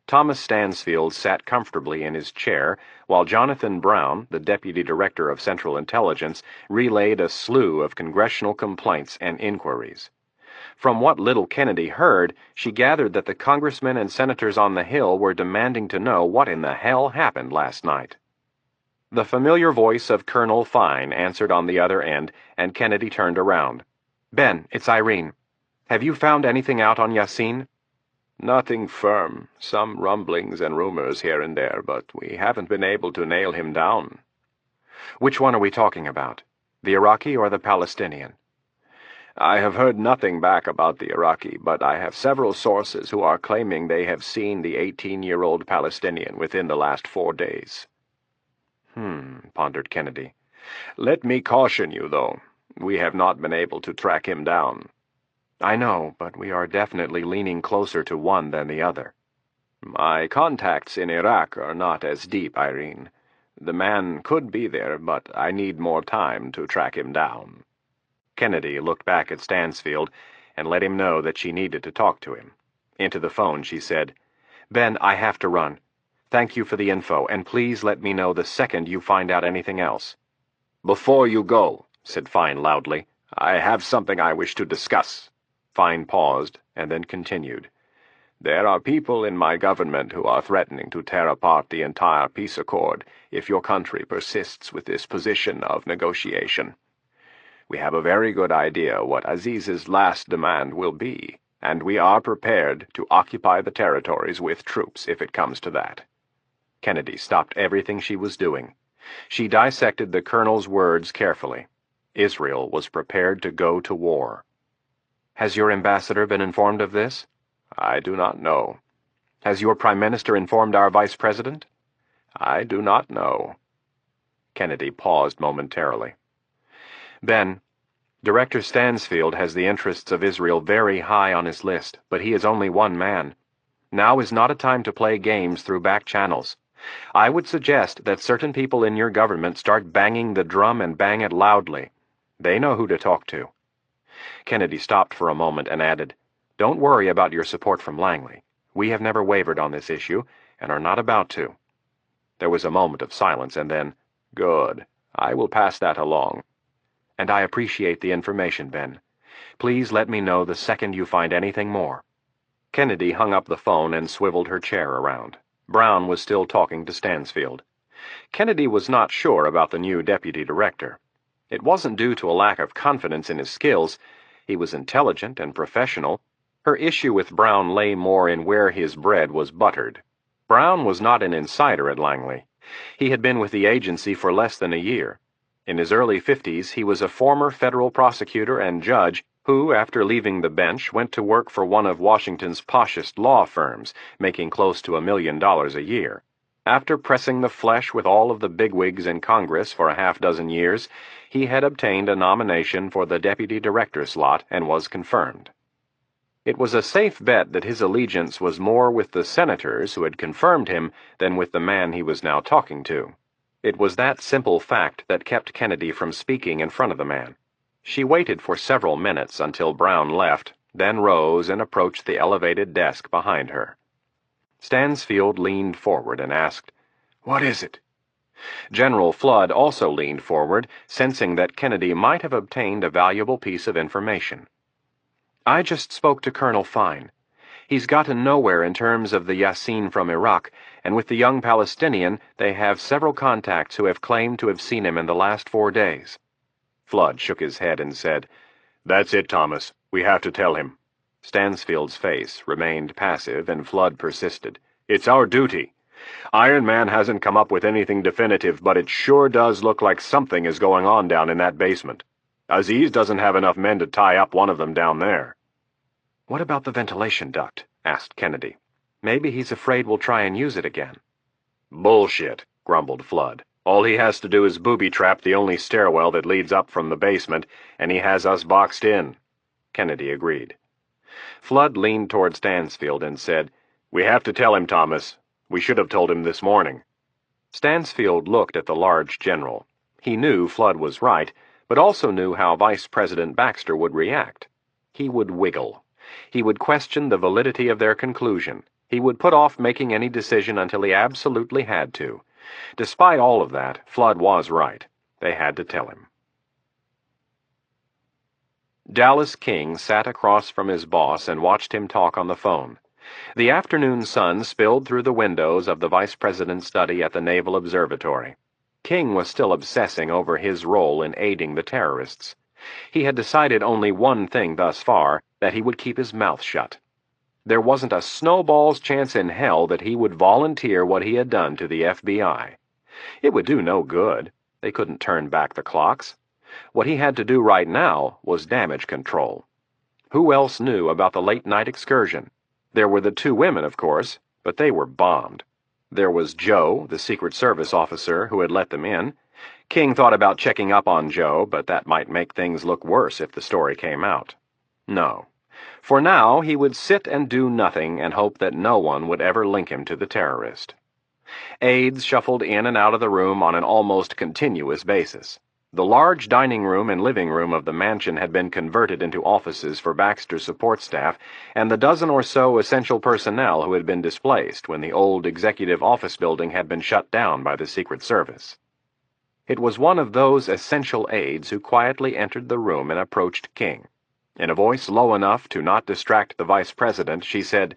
Thomas Stansfield sat comfortably in his chair while Jonathan Brown, the Deputy Director of Central Intelligence, relayed a slew of congressional complaints and inquiries. From what little Kennedy heard, she gathered that the congressmen and senators on the Hill were demanding to know what in the hell happened last night. The familiar voice of Colonel Fine answered on the other end, and Kennedy turned around. "Ben, it's Irene. Have you found anything out on Yassin?" "Nothing firm. Some rumblings and rumors here and there, but we haven't been able to nail him down." "Which one are we talking about? The Iraqi or the Palestinian?" "I have heard nothing back about the Iraqi, but I have several sources who are claiming they have seen the 18-year-old Palestinian within the last 4 days." Pondered Kennedy. "Let me caution you, though. We have not been able to track him down. I know, but we are definitely leaning closer to one than the other. My contacts in Iraq are not as deep, Irene. The man could be there, but I need more time to track him down. Kennedy looked back at Stansfield and let him know that she needed to talk to him. Into the phone, she said, "Ben, I have to run. Thank you for the info, and please let me know the second you find out anything else." "Before you go," said Fine loudly, "I have something I wish to discuss." Fine paused, and then continued. "There are people in my government who are threatening to tear apart the entire peace accord if your country persists with this position of negotiation. We have a very good idea what Aziz's last demand will be, and we are prepared to occupy the territories with troops if it comes to that." Kennedy stopped everything she was doing. She dissected the colonel's words carefully. Israel was prepared to go to war. "Has your ambassador been informed of this?" "I do not know." "Has your prime minister informed our vice president?" "I do not know." Kennedy paused momentarily. "Ben, Director Stansfield has the interests of Israel very high on his list, but he is only one man. Now is not a time to play games through back channels. I would suggest that certain people in your government start banging the drum and bang it loudly. They know who to talk to." Kennedy stopped for a moment and added, "Don't worry about your support from Langley. We have never wavered on this issue, and are not about to." There was a moment of silence, and then, "Good. I will pass that along." "And I appreciate the information, Ben. Please let me know the second you find anything more." Kennedy hung up the phone and swiveled her chair around. Brown was still talking to Stansfield. Kennedy was not sure about the new deputy director. It wasn't due to a lack of confidence in his skills. He was intelligent and professional. Her issue with Brown lay more in where his bread was buttered. Brown was not an insider at Langley. He had been with the agency for less than a year. In his early 50s, he was a former federal prosecutor and judge who, after leaving the bench, went to work for one of Washington's poshest law firms, making close to $1 million a year. After pressing the flesh with all of the bigwigs in Congress for a half-dozen years, he had obtained a nomination for the deputy director slot and was confirmed. It was a safe bet that his allegiance was more with the senators who had confirmed him than with the man he was now talking to. It was that simple fact that kept Kennedy from speaking in front of the man. She waited for several minutes until Brown left, then rose and approached the elevated desk behind her. Stansfield leaned forward and asked, "What is it?" General Flood also leaned forward, sensing that Kennedy might have obtained a valuable piece of information. "I just spoke to Colonel Fine. He's gotten nowhere in terms of the Yasin from Iraq, and with the young Palestinian, they have several contacts who have claimed to have seen him in the last 4 days. Flood shook his head and said, "That's it, Thomas. We have to tell him." Stansfield's face remained passive, and Flood persisted. "It's our duty. Iron Man hasn't come up with anything definitive, but it sure does look like something is going on down in that basement. Aziz doesn't have enough men to tie up one of them down there." "What about the ventilation duct?" asked Kennedy. "Maybe he's afraid we'll try and use it again." "Bullshit," grumbled Flood. "All he has to do is booby-trap the only stairwell that leads up from the basement, and he has us boxed in." Kennedy agreed. Flood leaned toward Stansfield and said, "We have to tell him, Thomas. We should have told him this morning." Stansfield looked at the large general. He knew Flood was right, but also knew how Vice President Baxter would react. He would wiggle. He would question the validity of their conclusion. He would put off making any decision until he absolutely had to. Despite all of that, Flood was right. They had to tell him. Dallas King sat across from his boss and watched him talk on the phone. The afternoon sun spilled through the windows of the vice president's study at the Naval Observatory. King was still obsessing over his role in aiding the terrorists. He had decided only one thing thus far, that he would keep his mouth shut. There wasn't a snowball's chance in hell that he would volunteer what he had done to the FBI. It would do no good. They couldn't turn back the clocks. What he had to do right now was damage control. Who else knew about the late-night excursion? There were the 2 women, of course, but they were bombed. There was Joe, the Secret Service officer who had let them in, King thought about checking up on Joe, but that might make things look worse if the story came out. No. For now, he would sit and do nothing and hope that no one would ever link him to the terrorist. Aides shuffled in and out of the room on an almost continuous basis. The large dining room and living room of the mansion had been converted into offices for Baxter's support staff and the dozen or so essential personnel who had been displaced when the old executive office building had been shut down by the Secret Service. It was one of those essential aides who quietly entered the room and approached King. In a voice low enough to not distract the vice president, she said,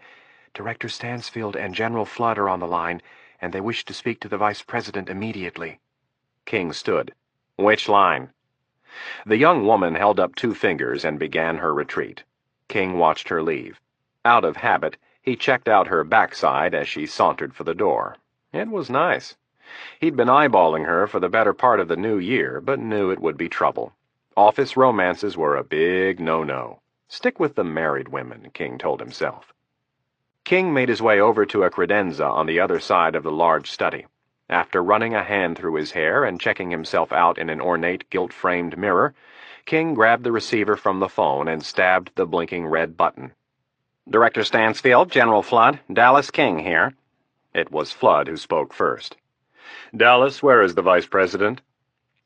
"Director Stansfield and General Flood are on the line, and they wish to speak to the vice president immediately." King stood. "Which line?" The young woman held up 2 fingers and began her retreat. King watched her leave. Out of habit, he checked out her backside as she sauntered for the door. It was nice. He'd been eyeballing her for the better part of the new year, but knew it would be trouble. Office romances were a big no-no. Stick with the married women, King told himself. King made his way over to a credenza on the other side of the large study. After running a hand through his hair and checking himself out in an ornate gilt-framed mirror, King grabbed the receiver from the phone and stabbed the blinking red button. "Director Stansfield, General Flood, Dallas King here." It was Flood who spoke first. Dallas, where is the Vice President?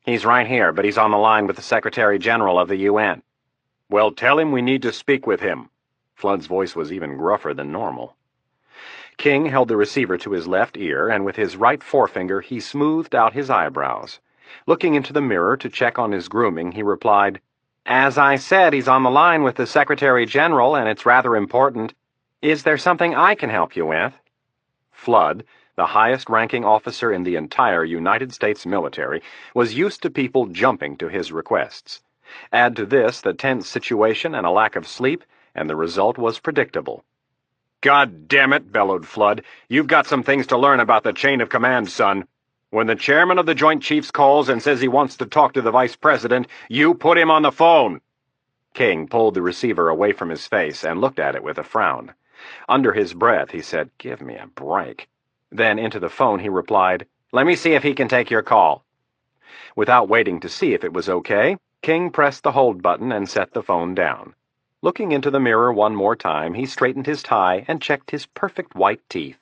"He's right here, but he's on the line with the Secretary General of the UN. Well, tell him we need to speak with him." Flood's voice was even gruffer than normal. King held the receiver to his left ear, and with his right forefinger he smoothed out his eyebrows. Looking into the mirror to check on his grooming, he replied, "As I said, he's on the line with the Secretary General, and it's rather important. Is there something I can help you with?" Flood, the highest-ranking officer in the entire United States military, was used to people jumping to his requests. Add to this the tense situation and a lack of sleep, and the result was predictable. "God damn it," bellowed Flood. "You've got some things to learn about the chain of command, son. When the chairman of the Joint Chiefs calls and says he wants to talk to the Vice President, you put him on the phone." King pulled the receiver away from his face and looked at it with a frown. Under his breath, he said, "Give me a break." Then into the phone he replied, "Let me see if he can take your call." Without waiting to see if it was okay, King pressed the hold button and set the phone down. Looking into the mirror one more time, he straightened his tie and checked his perfect white teeth.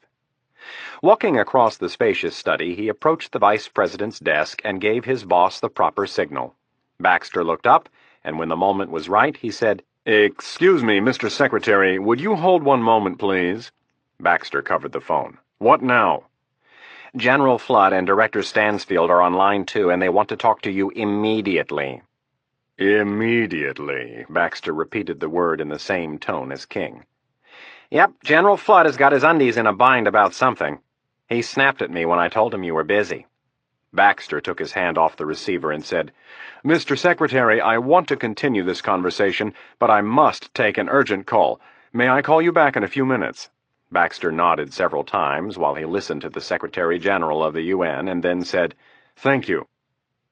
Walking across the spacious study, he approached the vice president's desk and gave his boss the proper signal. Baxter looked up, and when the moment was right, he said, "Excuse me, Mr. Secretary, would you hold one moment, please?" Baxter covered the phone. "What now?" "General Flood and Director Stansfield are on line 2, and they want to talk to you immediately." "Immediately," Baxter repeated the word in the same tone as King. "Yep, General Flood has got his undies in a bind about something. He snapped at me when I told him you were busy." Baxter took his hand off the receiver and said, "Mr. Secretary, I want to continue this conversation, but I must take an urgent call. May I call you back in a few minutes?" Baxter nodded several times while he listened to the Secretary General of the UN and then said, "Thank you."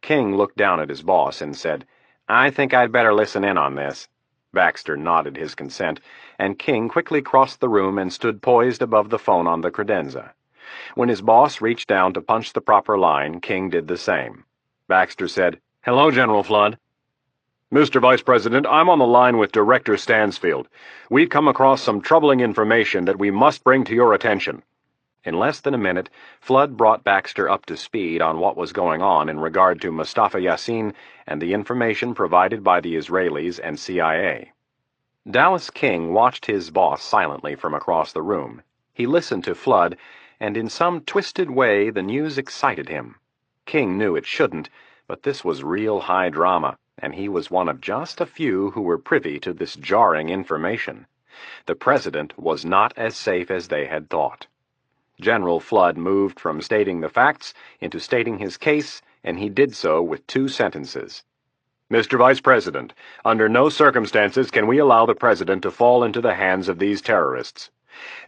King looked down at his boss and said, "I think I'd better listen in on this." Baxter nodded his consent, and King quickly crossed the room and stood poised above the phone on the credenza. When his boss reached down to punch the proper line, King did the same. Baxter said, "Hello, General Flood." "Mr. Vice President, I'm on the line with Director Stansfield. We've come across some troubling information that we must bring to your attention." In less than a minute, Flood brought Baxter up to speed on what was going on in regard to Mustafa Yassin and the information provided by the Israelis and CIA. Dallas King watched his boss silently from across the room. He listened to Flood, and in some twisted way the news excited him. King knew it shouldn't, but this was real high drama, and he was one of just a few who were privy to this jarring information. The president was not as safe as they had thought. General Flood moved from stating the facts into stating his case, and he did so with 2 sentences. "Mr. Vice President, under no circumstances can we allow the President to fall into the hands of these terrorists.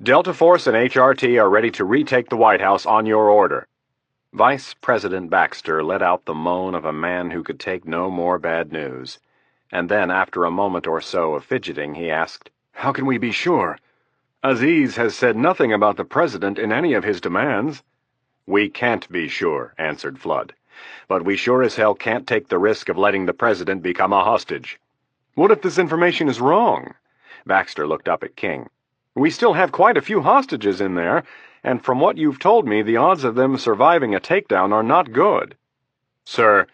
Delta Force and HRT are ready to retake the White House on your order." Vice President Baxter let out the moan of a man who could take no more bad news. And then, after a moment or so of fidgeting, he asked, "How can we be sure? Aziz has said nothing about the President in any of his demands." "We can't be sure," answered Flood. But we sure as hell can't take the risk of letting the president become a hostage. What if this information is wrong? Baxter looked up at King. We still have quite a few hostages in there, and from what you've told me, the odds of them surviving a takedown are not good. Sir,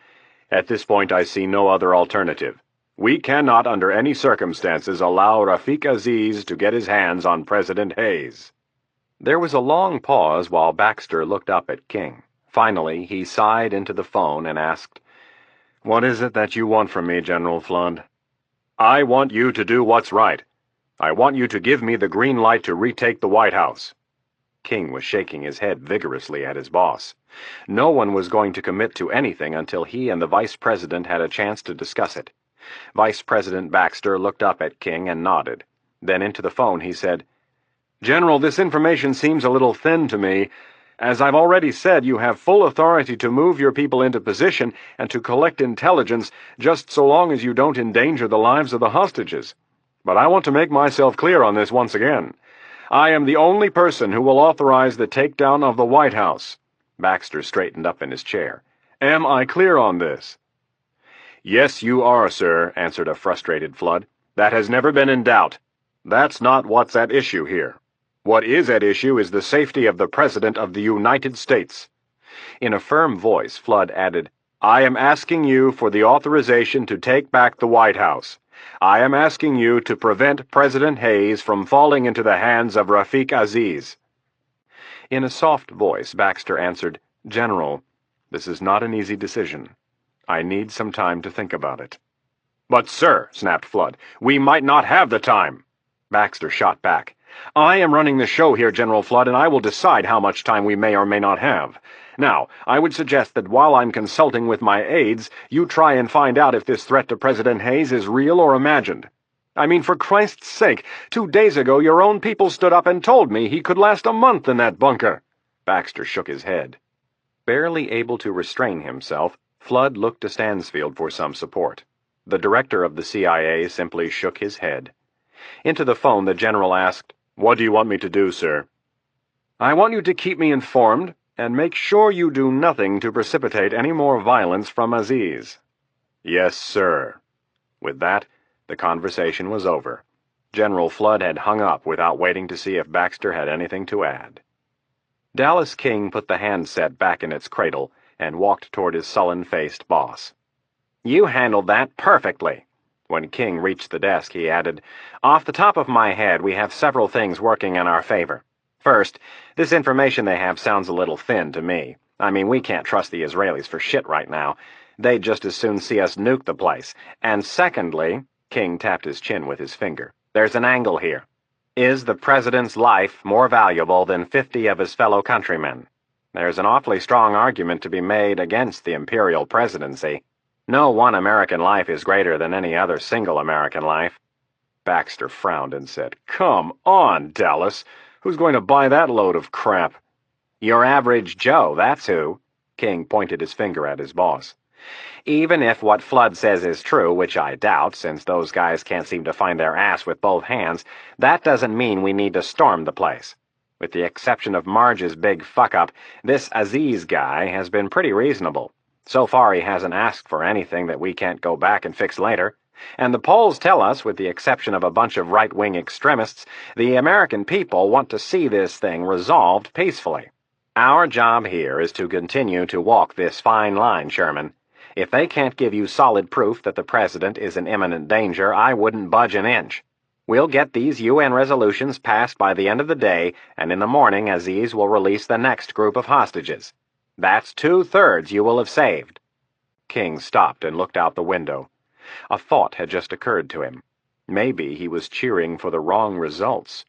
at this point I see no other alternative. We cannot, under any circumstances, allow Rafiq Aziz to get his hands on President Hayes. There was a long pause while Baxter looked up at King. Finally, he sighed into the phone and asked, "What is it that you want from me, General Flood?" I want you to do what's right. I want you to give me the green light to retake the White House. King was shaking his head vigorously at his boss. No one was going to commit to anything until he and the Vice President had a chance to discuss it. Vice President Baxter looked up at King and nodded. Then into the phone he said, "General, this information seems a little thin to me. As I've already said, you have full authority to move your people into position and to collect intelligence just so long as you don't endanger the lives of the hostages. But I want to make myself clear on this once again. I am the only person who will authorize the takedown of the White House." Baxter straightened up in his chair. "Am I clear on this?" "Yes, you are, sir," answered a frustrated Flood. "That has never been in doubt. That's not what's at issue here. What is at issue is the safety of the President of the United States." In a firm voice, Flood added, "I am asking you for the authorization to take back the White House. I am asking you to prevent President Hayes from falling into the hands of Rafiq Aziz." In a soft voice, Baxter answered, "General, this is not an easy decision. I need some time to think about it." "But, sir," snapped Flood, "we might not have the time." Baxter shot back, "I am running the show here, General Flood, and I will decide how much time we may or may not have. Now, I would suggest that while I'm consulting with my aides, you try and find out if this threat to President Hayes is real or imagined. I mean, for Christ's sake, 2 days ago your own people stood up and told me he could last a month in that bunker." Baxter shook his head. Barely able to restrain himself, Flood looked to Stansfield for some support. The director of the CIA simply shook his head. Into the phone, the general asked, "What do you want me to do, sir?" "I want you to keep me informed, and make sure you do nothing to precipitate any more violence from Aziz." "Yes, sir." With that, the conversation was over. General Flood had hung up without waiting to see if Baxter had anything to add. Dallas King put the handset back in its cradle and walked toward his sullen-faced boss. "You handled that perfectly." When King reached the desk, he added, "Off the top of my head, we have several things working in our favor. First, this information they have sounds a little thin to me. I mean, we can't trust the Israelis for shit right now. They'd just as soon see us nuke the place. And secondly," King tapped his chin with his finger, "there's an angle here. Is the president's life more valuable than 50 of his fellow countrymen? There's an awfully strong argument to be made against the imperial presidency. No one American life is greater than any other single American life." Baxter frowned and said, "Come on, Dallas. Who's going to buy that load of crap?" "Your average Joe, that's who." King pointed his finger at his boss. "Even if what Flood says is true, which I doubt, since those guys can't seem to find their ass with both hands, that doesn't mean we need to storm the place. With the exception of Marge's big fuck-up, this Aziz guy has been pretty reasonable. So far he hasn't asked for anything that we can't go back and fix later. And the polls tell us, with the exception of a bunch of right-wing extremists, the American people want to see this thing resolved peacefully. Our job here is to continue to walk this fine line, Sherman. If they can't give you solid proof that the president is in imminent danger, I wouldn't budge an inch. We'll get these UN resolutions passed by the end of the day, and in the morning Aziz will release the next group of hostages. That's 2/3 you will have saved." King stopped and looked out the window. A thought had just occurred to him. Maybe he was cheering for the wrong results.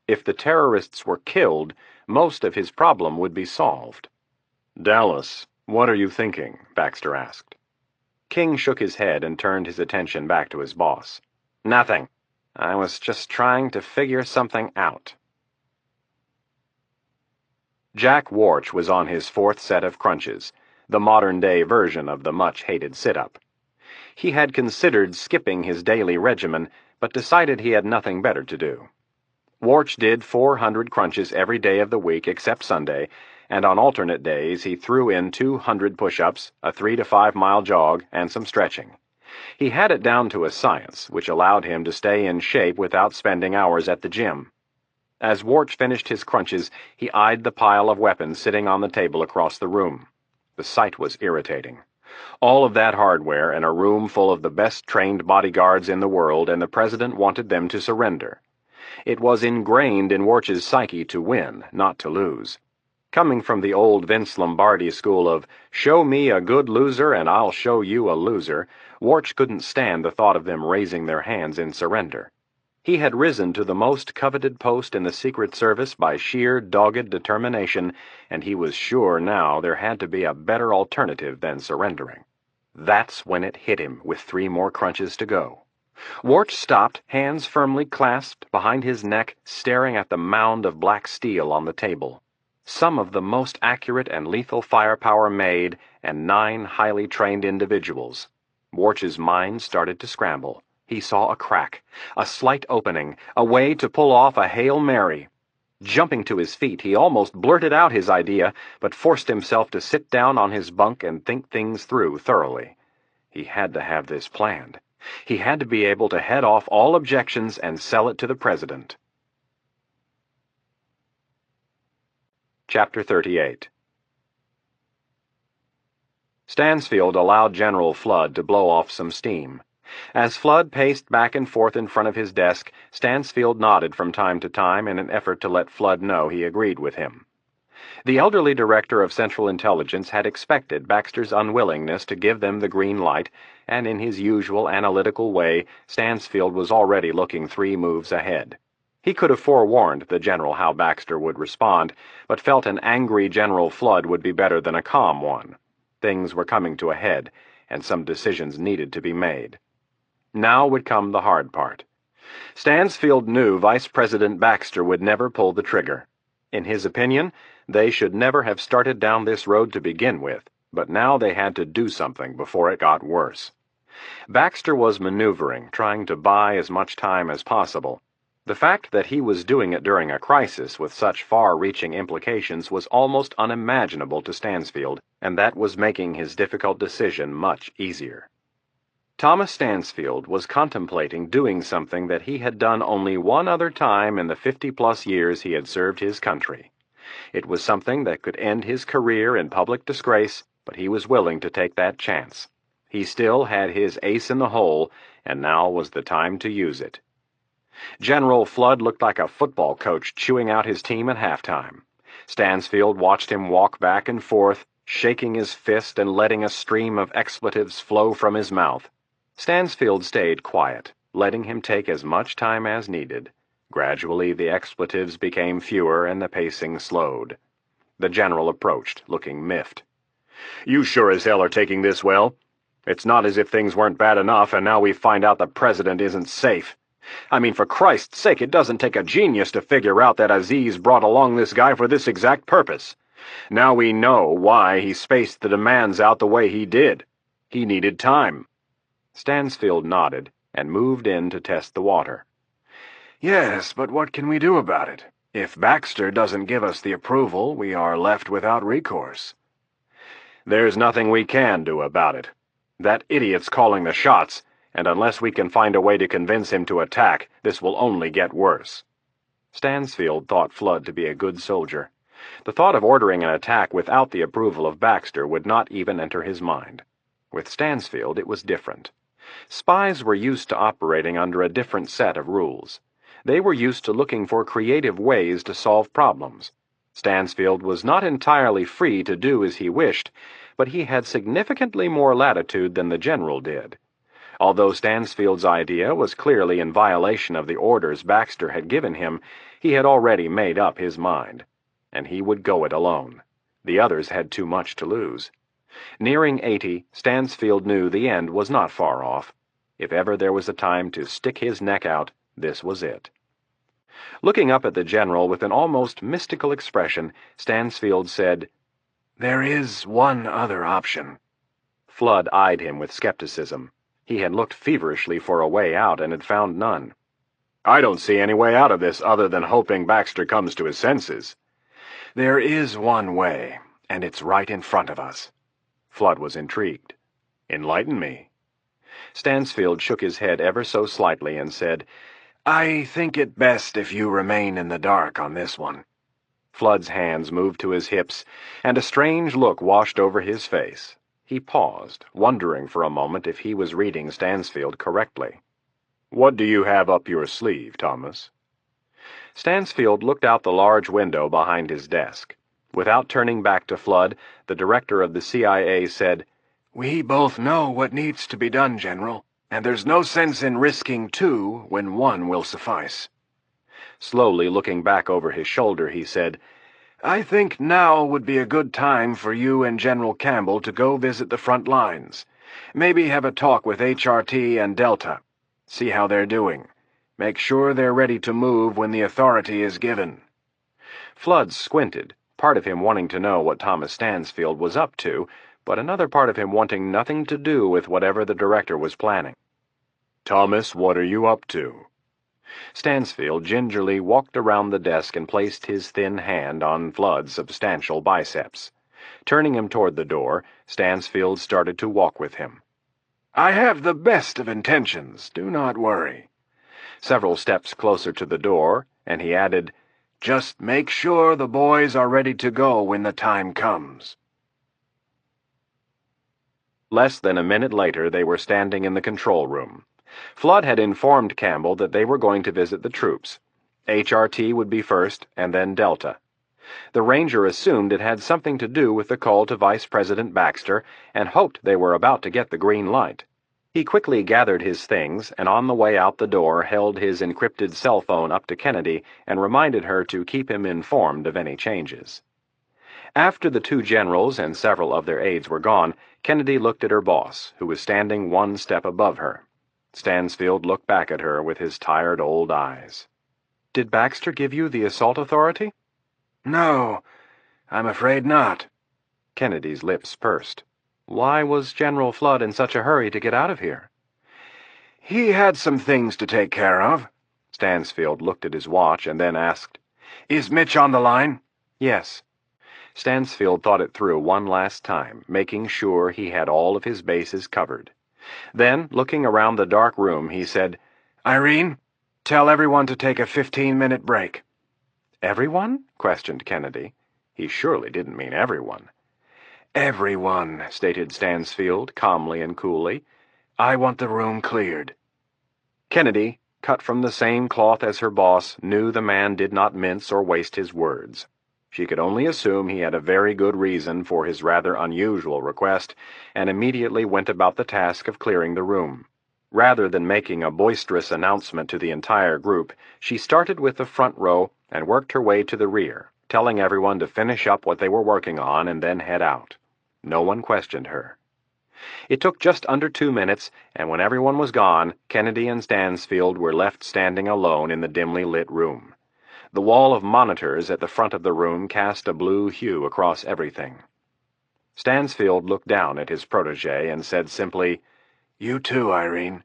If the terrorists were killed, most of his problem would be solved. "Dallas, what are you thinking?" Baxter asked. King shook his head and turned his attention back to his boss. "Nothing. I was just trying to figure something out." Jack Warch was on his 4th set of crunches, the modern-day version of the much-hated sit-up. He had considered skipping his daily regimen, but decided he had nothing better to do. Warch did 400 crunches every day of the week except Sunday, and on alternate days he threw in 200 push-ups, a 3 to 5 mile jog, and some stretching. He had it down to a science, which allowed him to stay in shape without spending hours at the gym. As Warch finished his crunches, he eyed the pile of weapons sitting on the table across the room. The sight was irritating. All of that hardware in a room full of the best-trained bodyguards in the world, and the President wanted them to surrender. It was ingrained in Warch's psyche to win, not to lose. Coming from the old Vince Lombardi school of, show me a good loser and I'll show you a loser, Warch couldn't stand the thought of them raising their hands in surrender. He had risen to the most coveted post in the Secret Service by sheer dogged determination, and he was sure now there had to be a better alternative than surrendering. That's when it hit him, with 3 more crunches to go. Warch stopped, hands firmly clasped behind his neck, staring at the mound of black steel on the table. Some of the most accurate and lethal firepower made, and 9 highly trained individuals. Warch's mind started to scramble. He saw a crack, a slight opening, a way to pull off a Hail Mary. Jumping to his feet, he almost blurted out his idea, but forced himself to sit down on his bunk and think things through thoroughly. He had to have this planned. He had to be able to head off all objections and sell it to the President. Chapter 38. Stansfield allowed General Flood to blow off some steam. As Flood paced back and forth in front of his desk, Stansfield nodded from time to time in an effort to let Flood know he agreed with him. The elderly director of Central Intelligence had expected Baxter's unwillingness to give them the green light, and in his usual analytical way, Stansfield was already looking 3 moves ahead. He could have forewarned the general how Baxter would respond, but felt an angry General Flood would be better than a calm one. Things were coming to a head, and some decisions needed to be made. Now would come the hard part. Stansfield knew Vice President Baxter would never pull the trigger. In his opinion, they should never have started down this road to begin with, but now they had to do something before it got worse. Baxter was maneuvering, trying to buy as much time as possible. The fact that he was doing it during a crisis with such far-reaching implications was almost unimaginable to Stansfield, and that was making his difficult decision much easier. Thomas Stansfield was contemplating doing something that he had done only one other time in the 50-plus years he had served his country. It was something that could end his career in public disgrace, but he was willing to take that chance. He still had his ace in the hole, and now was the time to use it. General Flood looked like a football coach chewing out his team at halftime. Stansfield watched him walk back and forth, shaking his fist and letting a stream of expletives flow from his mouth. Stansfield stayed quiet, letting him take as much time as needed. Gradually the expletives became fewer and the pacing slowed. The general approached, looking miffed. "You sure as hell are taking this well? It's not as if things weren't bad enough and now we find out the President isn't safe. I mean, for Christ's sake, it doesn't take a genius to figure out that Aziz brought along this guy for this exact purpose. Now we know why he spaced the demands out the way he did. He needed time." Stansfield nodded and moved in to test the water. "Yes, but what can we do about it? If Baxter doesn't give us the approval, we are left without recourse." "There's nothing we can do about it. That idiot's calling the shots, and unless we can find a way to convince him to attack, this will only get worse." Stansfield thought Flood to be a good soldier. The thought of ordering an attack without the approval of Baxter would not even enter his mind. With Stansfield, it was different. Spies were used to operating under a different set of rules. They were used to looking for creative ways to solve problems. Stansfield was not entirely free to do as he wished, but he had significantly more latitude than the general did. Although Stansfield's idea was clearly in violation of the orders Baxter had given him, he had already made up his mind. And he would go it alone. The others had too much to lose. Nearing 80, Stansfield knew the end was not far off. If ever there was a time to stick his neck out, this was it. Looking up at the general with an almost mystical expression, Stansfield said, "There is one other option." Flood eyed him with skepticism. He had looked feverishly for a way out and had found none. "I don't see any way out of this other than hoping Baxter comes to his senses." There is one way, and it's right in front of us. Flood was intrigued. Enlighten me. Stansfield shook his head ever so slightly and said, I think it best if you remain in the dark on this one. Flood's hands moved to his hips, and a strange look washed over his face. He paused, wondering for a moment if he was reading Stansfield correctly. What do you have up your sleeve, Thomas? Stansfield looked out the large window behind his desk. Without turning back to Flood, the director of the CIA said, We both know what needs to be done, General, and there's no sense in risking two when one will suffice. Slowly looking back over his shoulder, he said, I think now would be a good time for you and General Campbell to go visit the front lines. Maybe have a talk with HRT and Delta. See how they're doing. Make sure they're ready to move when the authority is given. Flood squinted, part of him wanting to know what Thomas Stansfield was up to, but another part of him wanting nothing to do with whatever the director was planning. Thomas, what are you up to? Stansfield gingerly walked around the desk and placed his thin hand on Flood's substantial biceps. Turning him toward the door, Stansfield started to walk with him. I have the best of intentions, do not worry. Several steps closer to the door, and he added, Just make sure the boys are ready to go when the time comes. Less than a minute later, they were standing in the control room. Flood had informed Campbell that they were going to visit the troops. HRT would be first, and then Delta. The Ranger assumed it had something to do with the call to Vice President Baxter, and hoped they were about to get the green light. He quickly gathered his things, and on the way out the door held his encrypted cell phone up to Kennedy and reminded her to keep him informed of any changes. After the two generals and several of their aides were gone, Kennedy looked at her boss, who was standing one step above her. Stansfield looked back at her with his tired old eyes. Did Baxter give you the assault authority? No, I'm afraid not. Kennedy's lips pursed. Why was General Flood in such a hurry to get out of here? He had some things to take care of. Stansfield looked at his watch and then asked, Is Mitch on the line? Yes. Stansfield thought it through one last time, making sure he had all of his bases covered. Then, looking around the dark room, he said, Irene, tell everyone to take a 15-minute break. Everyone? Questioned Kennedy. He surely didn't mean everyone. Everyone, stated Stansfield, calmly and coolly. I want the room cleared. Kennedy, cut from the same cloth as her boss, knew the man did not mince or waste his words. She could only assume he had a very good reason for his rather unusual request, and immediately went about the task of clearing the room. Rather than making a boisterous announcement to the entire group, she started with the front row and worked her way to the rear, telling everyone to finish up what they were working on and then head out. No one questioned her. It took just under 2 minutes, and when everyone was gone, Kennedy and Stansfield were left standing alone in the dimly lit room. The wall of monitors at the front of the room cast a blue hue across everything. Stansfield looked down at his protégé and said simply, You too, Irene.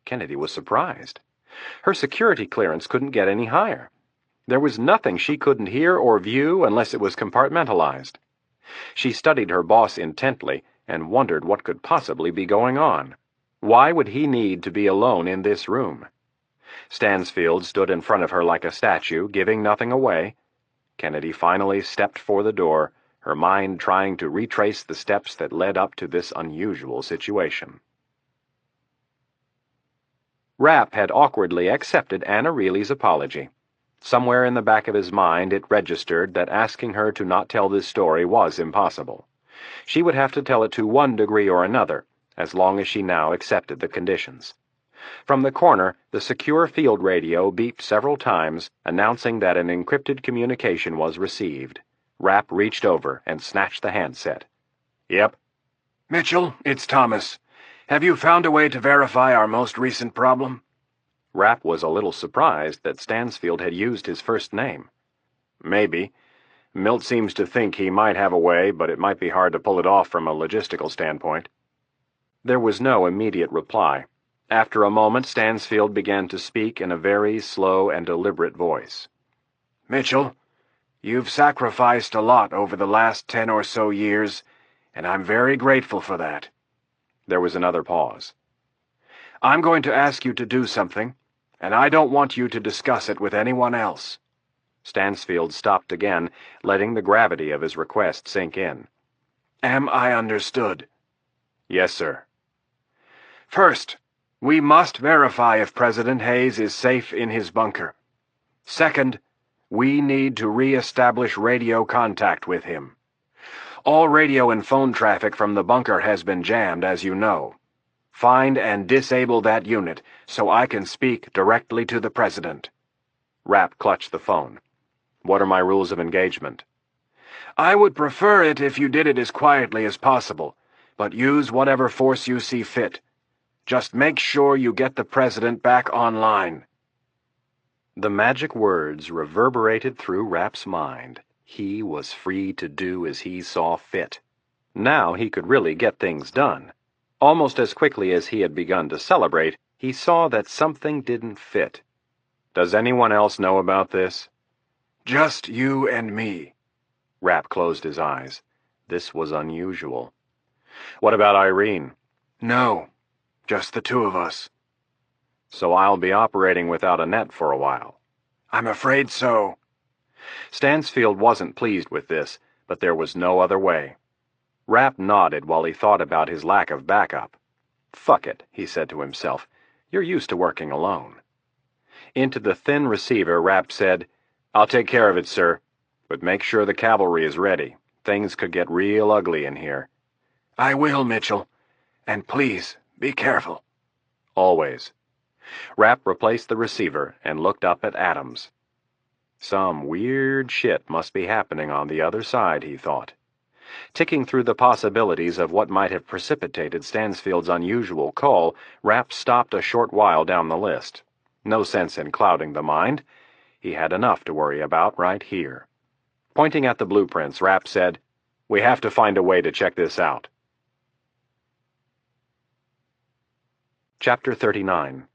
Kennedy was surprised. Her security clearance couldn't get any higher. There was nothing she couldn't hear or view unless it was compartmentalized. She studied her boss intently and wondered what could possibly be going on. Why would he need to be alone in this room? Stansfield stood in front of her like a statue, giving nothing away. Kennedy finally stepped for the door, her mind trying to retrace the steps that led up to this unusual situation. Rapp had awkwardly accepted Anna Reilly's apology. Somewhere in the back of his mind it registered that asking her to not tell this story was impossible. She would have to tell it to one degree or another, as long as she now accepted the conditions. From the corner, the secure field radio beeped several times, announcing that an encrypted communication was received. Rapp reached over and snatched the handset. Yep. Mitchell, it's Thomas. Have you found a way to verify our most recent problem? Rapp was a little surprised that Stansfield had used his first name. Maybe. Milt seems to think he might have a way, but it might be hard to pull it off from a logistical standpoint. There was no immediate reply. After a moment, Stansfield began to speak in a very slow and deliberate voice. Mitchell, You've sacrificed a lot over the last 10 or so years, and I'm very grateful for that." There was another pause. "I'm going to ask you to do something, and I don't want you to discuss it with anyone else." Stansfield stopped again, letting the gravity of his request sink in. "Am I understood?" "Yes, sir." "First, we must verify if President Hayes is safe in his bunker. Second, we need to re-establish radio contact with him. All radio and phone traffic from the bunker has been jammed, as you know. Find and disable that unit so I can speak directly to the President." Rapp clutched the phone. "What are my rules of engagement?" "I would prefer it if you did it as quietly as possible, but use whatever force you see fit. Just make sure you get the President back online." The magic words reverberated through Rapp's mind. He was free to do as he saw fit. Now he could really get things done. Almost as quickly as he had begun to celebrate, he saw that something didn't fit. "Does anyone else know about this?" "Just you and me." Rapp closed his eyes. This was unusual. "What about Irene?" "No, just the two of us." "So I'll be operating without a net for a while." "I'm afraid so." Stansfield wasn't pleased with this, but there was no other way. Rapp nodded while he thought about his lack of backup. "Fuck it," he said to himself. "You're used to working alone." Into the thin receiver, Rapp said, "I'll take care of it, sir. But make sure the cavalry is ready. Things could get real ugly in here." "I will, Mitchell. And please, be careful." "Always." Rapp replaced the receiver and looked up at Adams. Some weird shit must be happening on the other side, he thought. Ticking through the possibilities of what might have precipitated Stansfield's unusual call, Rapp stopped a short while down the list. No sense in clouding the mind. He had enough to worry about right here. Pointing at the blueprints, Rapp said, "We have to find a way to check this out." Chapter 39.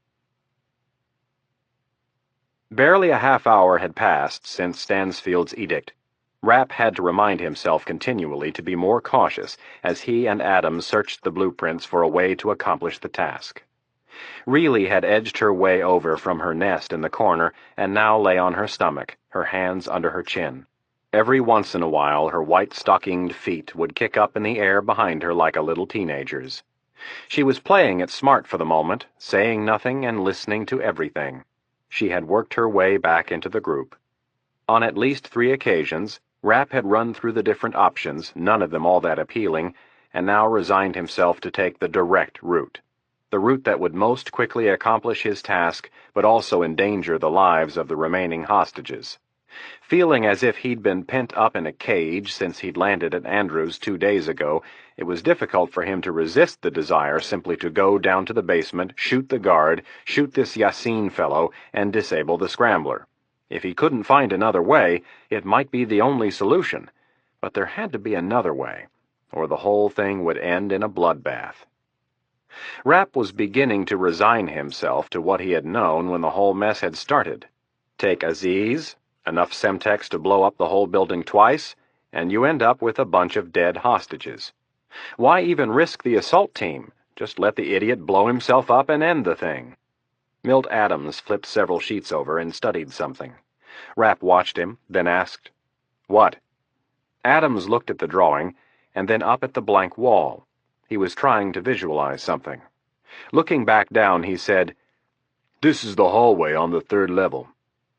Barely a half hour had passed since Stansfield's edict. Rapp had to remind himself continually to be more cautious as he and Adams searched the blueprints for a way to accomplish the task. Reilly had edged her way over from her nest in the corner and now lay on her stomach, her hands under her chin. Every once in a while her white-stockinged feet would kick up in the air behind her like a little teenager's. She was playing it smart for the moment, saying nothing and listening to everything. She had worked her way back into the group. On at least 3 occasions, Rapp had run through the different options, none of them all that appealing, and now resigned himself to take the direct route. The route that would most quickly accomplish his task, but also endanger the lives of the remaining hostages. Feeling as if he'd been pent up in a cage since he'd landed at Andrews 2 days ago, it was difficult for him to resist the desire simply to go down to the basement, shoot the guard, shoot this Yassine fellow, and disable the scrambler. If he couldn't find another way, it might be the only solution. But there had to be another way, or the whole thing would end in a bloodbath. Rapp was beginning to resign himself to what he had known when the whole mess had started. Take Aziz, enough Semtex to blow up the whole building twice, and you end up with a bunch of dead hostages. Why even risk the assault team? Just let the idiot blow himself up and end the thing. Milt Adams flipped several sheets over and studied something. Rapp watched him, then asked, "What?" Adams looked at the drawing, and then up at the blank wall. He was trying to visualize something. Looking back down, he said, "This is the hallway on the 3rd level.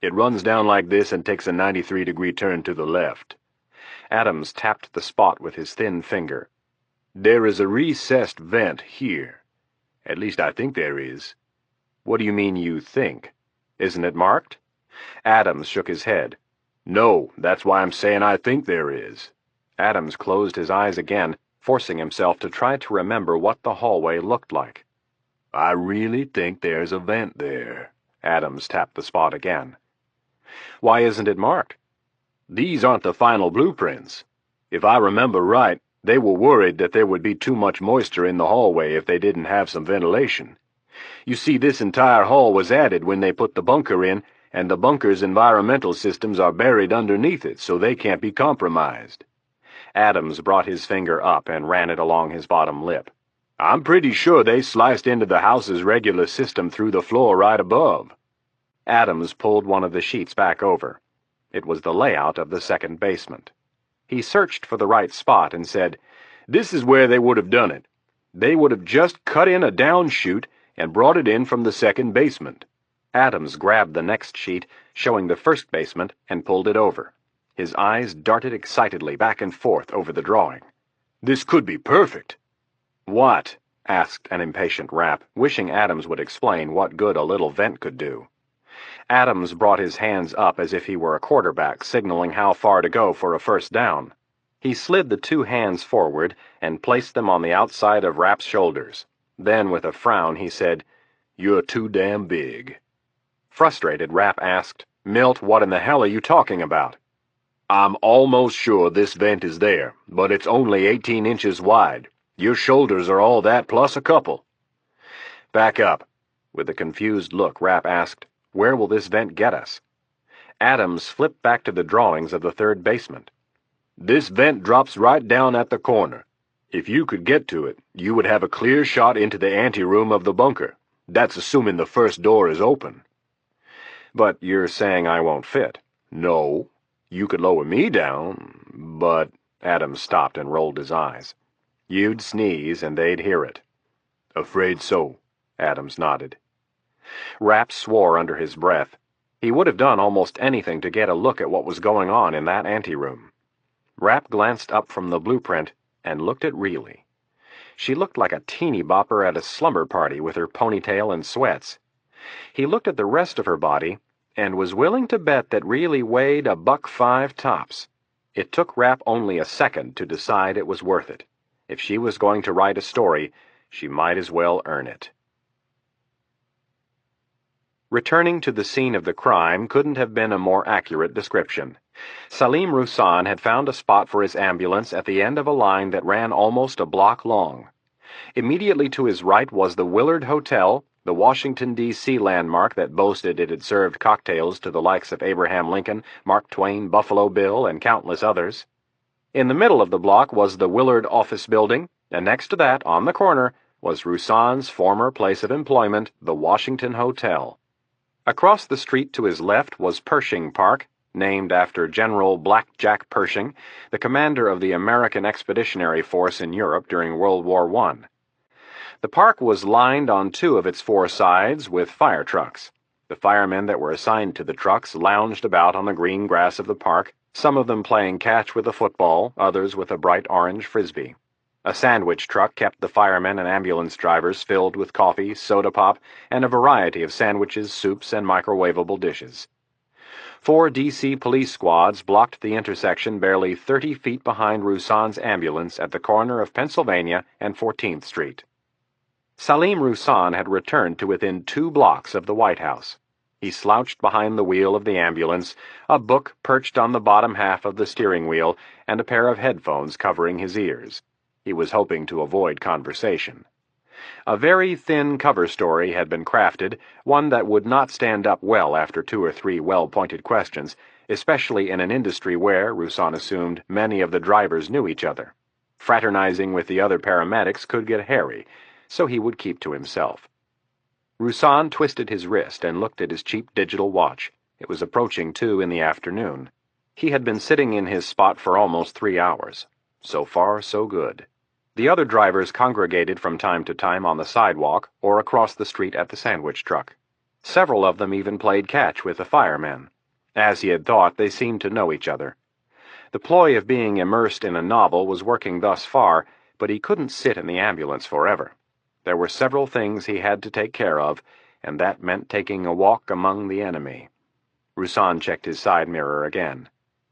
It runs down like this and takes a 93-degree turn to the left." Adams tapped the spot with his thin finger. "There is a recessed vent here. At least I think there is." "What do you mean you think? Isn't it marked?" Adams shook his head. "No, that's why I'm saying I think there is." Adams closed his eyes again, forcing himself to try to remember what the hallway looked like. "I really think there's a vent there." Adams tapped the spot again. "Why isn't it marked?" "These aren't the final blueprints. If I remember right, they were worried that there would be too much moisture in the hallway if they didn't have some ventilation. You see, this entire hall was added when they put the bunker in, and the bunker's environmental systems are buried underneath it, so they can't be compromised. Adams brought his finger up and ran it along his bottom lip. I'm pretty sure they sliced into the house's regular system through the floor right above. Adams pulled one of the sheets back over. It was the layout of the second basement. He searched for the right spot and said, "This is where they would have done it. They would have just cut in a down chute and brought it in from the second basement." Adams grabbed the next sheet, showing the first basement, and pulled it over. His eyes darted excitedly back and forth over the drawing. "This could be perfect." "What?" asked an impatient Rapp, wishing Adams would explain what good a little vent could do. Adams brought his hands up as if he were a quarterback signaling how far to go for a first down. He slid the two hands forward and placed them on the outside of Rapp's shoulders. Then, with a frown, he said, "You're too damn big." Frustrated, Rapp asked, "Milt, what in the hell are you talking about?" "I'm almost sure this vent is there, but it's only 18 inches wide. Your shoulders are all that plus a couple." "Back up." With a confused look, Rapp asked, "Where will this vent get us?" Adams flipped back to the drawings of the third basement. "This vent drops right down at the corner. If you could get to it, you would have a clear shot into the anteroom of the bunker. That's assuming the first door is open." "But you're saying I won't fit." "No. You could lower me down, but—" Adams stopped and rolled his eyes. "You'd sneeze and they'd hear it." "Afraid so," Adams nodded. Rapp swore under his breath. He would have done almost anything to get a look at what was going on in that anteroom. Rapp glanced up from the blueprint and looked at Reilly. She looked like a teeny bopper at a slumber party with her ponytail and sweats. He looked at the rest of her body and was willing to bet that Reilly weighed $1.05 tops. It took Rapp only a second to decide it was worth it. If she was going to write a story, she might as well earn it. Returning to the scene of the crime couldn't have been a more accurate description. Salim Rousan had found a spot for his ambulance at the end of a line that ran almost a block long. Immediately to his right was the Willard Hotel, the Washington, D.C. landmark that boasted it had served cocktails to the likes of Abraham Lincoln, Mark Twain, Buffalo Bill, and countless others. In the middle of the block was the Willard office building, and next to that, on the corner, was Rousan's former place of employment, the Washington Hotel. Across the street to his left was Pershing Park, named after General Black Jack Pershing, the commander of the American Expeditionary Force in Europe during World War I. The park was lined on two of its four sides with fire trucks. The firemen that were assigned to the trucks lounged about on the green grass of the park, some of them playing catch with a football, others with a bright orange frisbee. A sandwich truck kept the firemen and ambulance drivers filled with coffee, soda pop, and a variety of sandwiches, soups, and microwavable dishes. 4 D.C. police squads blocked the intersection barely 30 feet behind Rousan's ambulance at the corner of Pennsylvania and 14th Street. Salim Rousan had returned to within 2 blocks of the White House. He slouched behind the wheel of the ambulance, a book perched on the bottom half of the steering wheel, and a pair of headphones covering his ears. He was hoping to avoid conversation. A very thin cover story had been crafted, one that would not stand up well after 2 or 3 well-pointed questions, especially in an industry where, Rousan assumed, many of the drivers knew each other. Fraternizing with the other paramedics could get hairy, so he would keep to himself. Rousan twisted his wrist and looked at his cheap digital watch. It was approaching 2 in the afternoon. He had been sitting in his spot for almost 3 hours. So far, so good. The other drivers congregated from time to time on the sidewalk or across the street at the sandwich truck. Several of them even played catch with the firemen. As he had thought, they seemed to know each other. The ploy of being immersed in a novel was working thus far, but he couldn't sit in the ambulance forever. There were several things he had to take care of, and that meant taking a walk among the enemy. Rousan checked his side mirror again.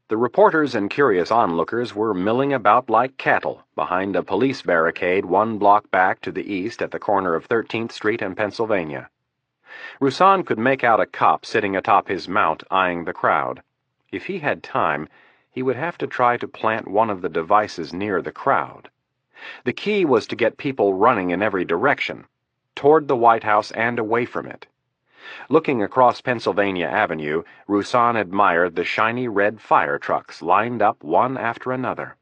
The reporters and curious onlookers were milling about like cattle behind a police barricade 1 block back to the east at the corner of 13th Street and Pennsylvania. Rousan could make out a cop sitting atop his mount eyeing the crowd. If he had time, he would have to try to plant one of the devices near the crowd. The key was to get people running in every direction, toward the White House and away from it. Looking across Pennsylvania Avenue, Rousan admired the shiny red fire trucks lined up one after another.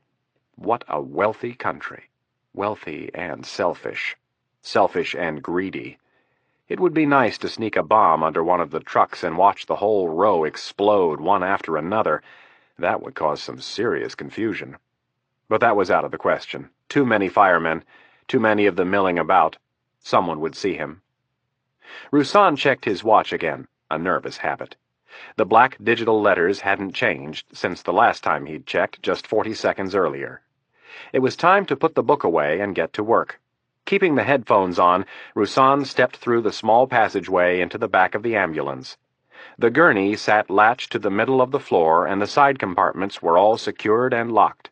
What a wealthy country. Wealthy and selfish. Selfish and greedy. It would be nice to sneak a bomb under one of the trucks and watch the whole row explode one after another. That would cause some serious confusion. But that was out of the question. Too many firemen, too many of them milling about. Someone would see him. Rousan checked his watch again, a nervous habit. The black digital letters hadn't changed since the last time he'd checked just 40 seconds earlier. It was time to put the book away and get to work. Keeping the headphones on, Rousan stepped through the small passageway into the back of the ambulance. The gurney sat latched to the middle of the floor, and the side compartments were all secured and locked.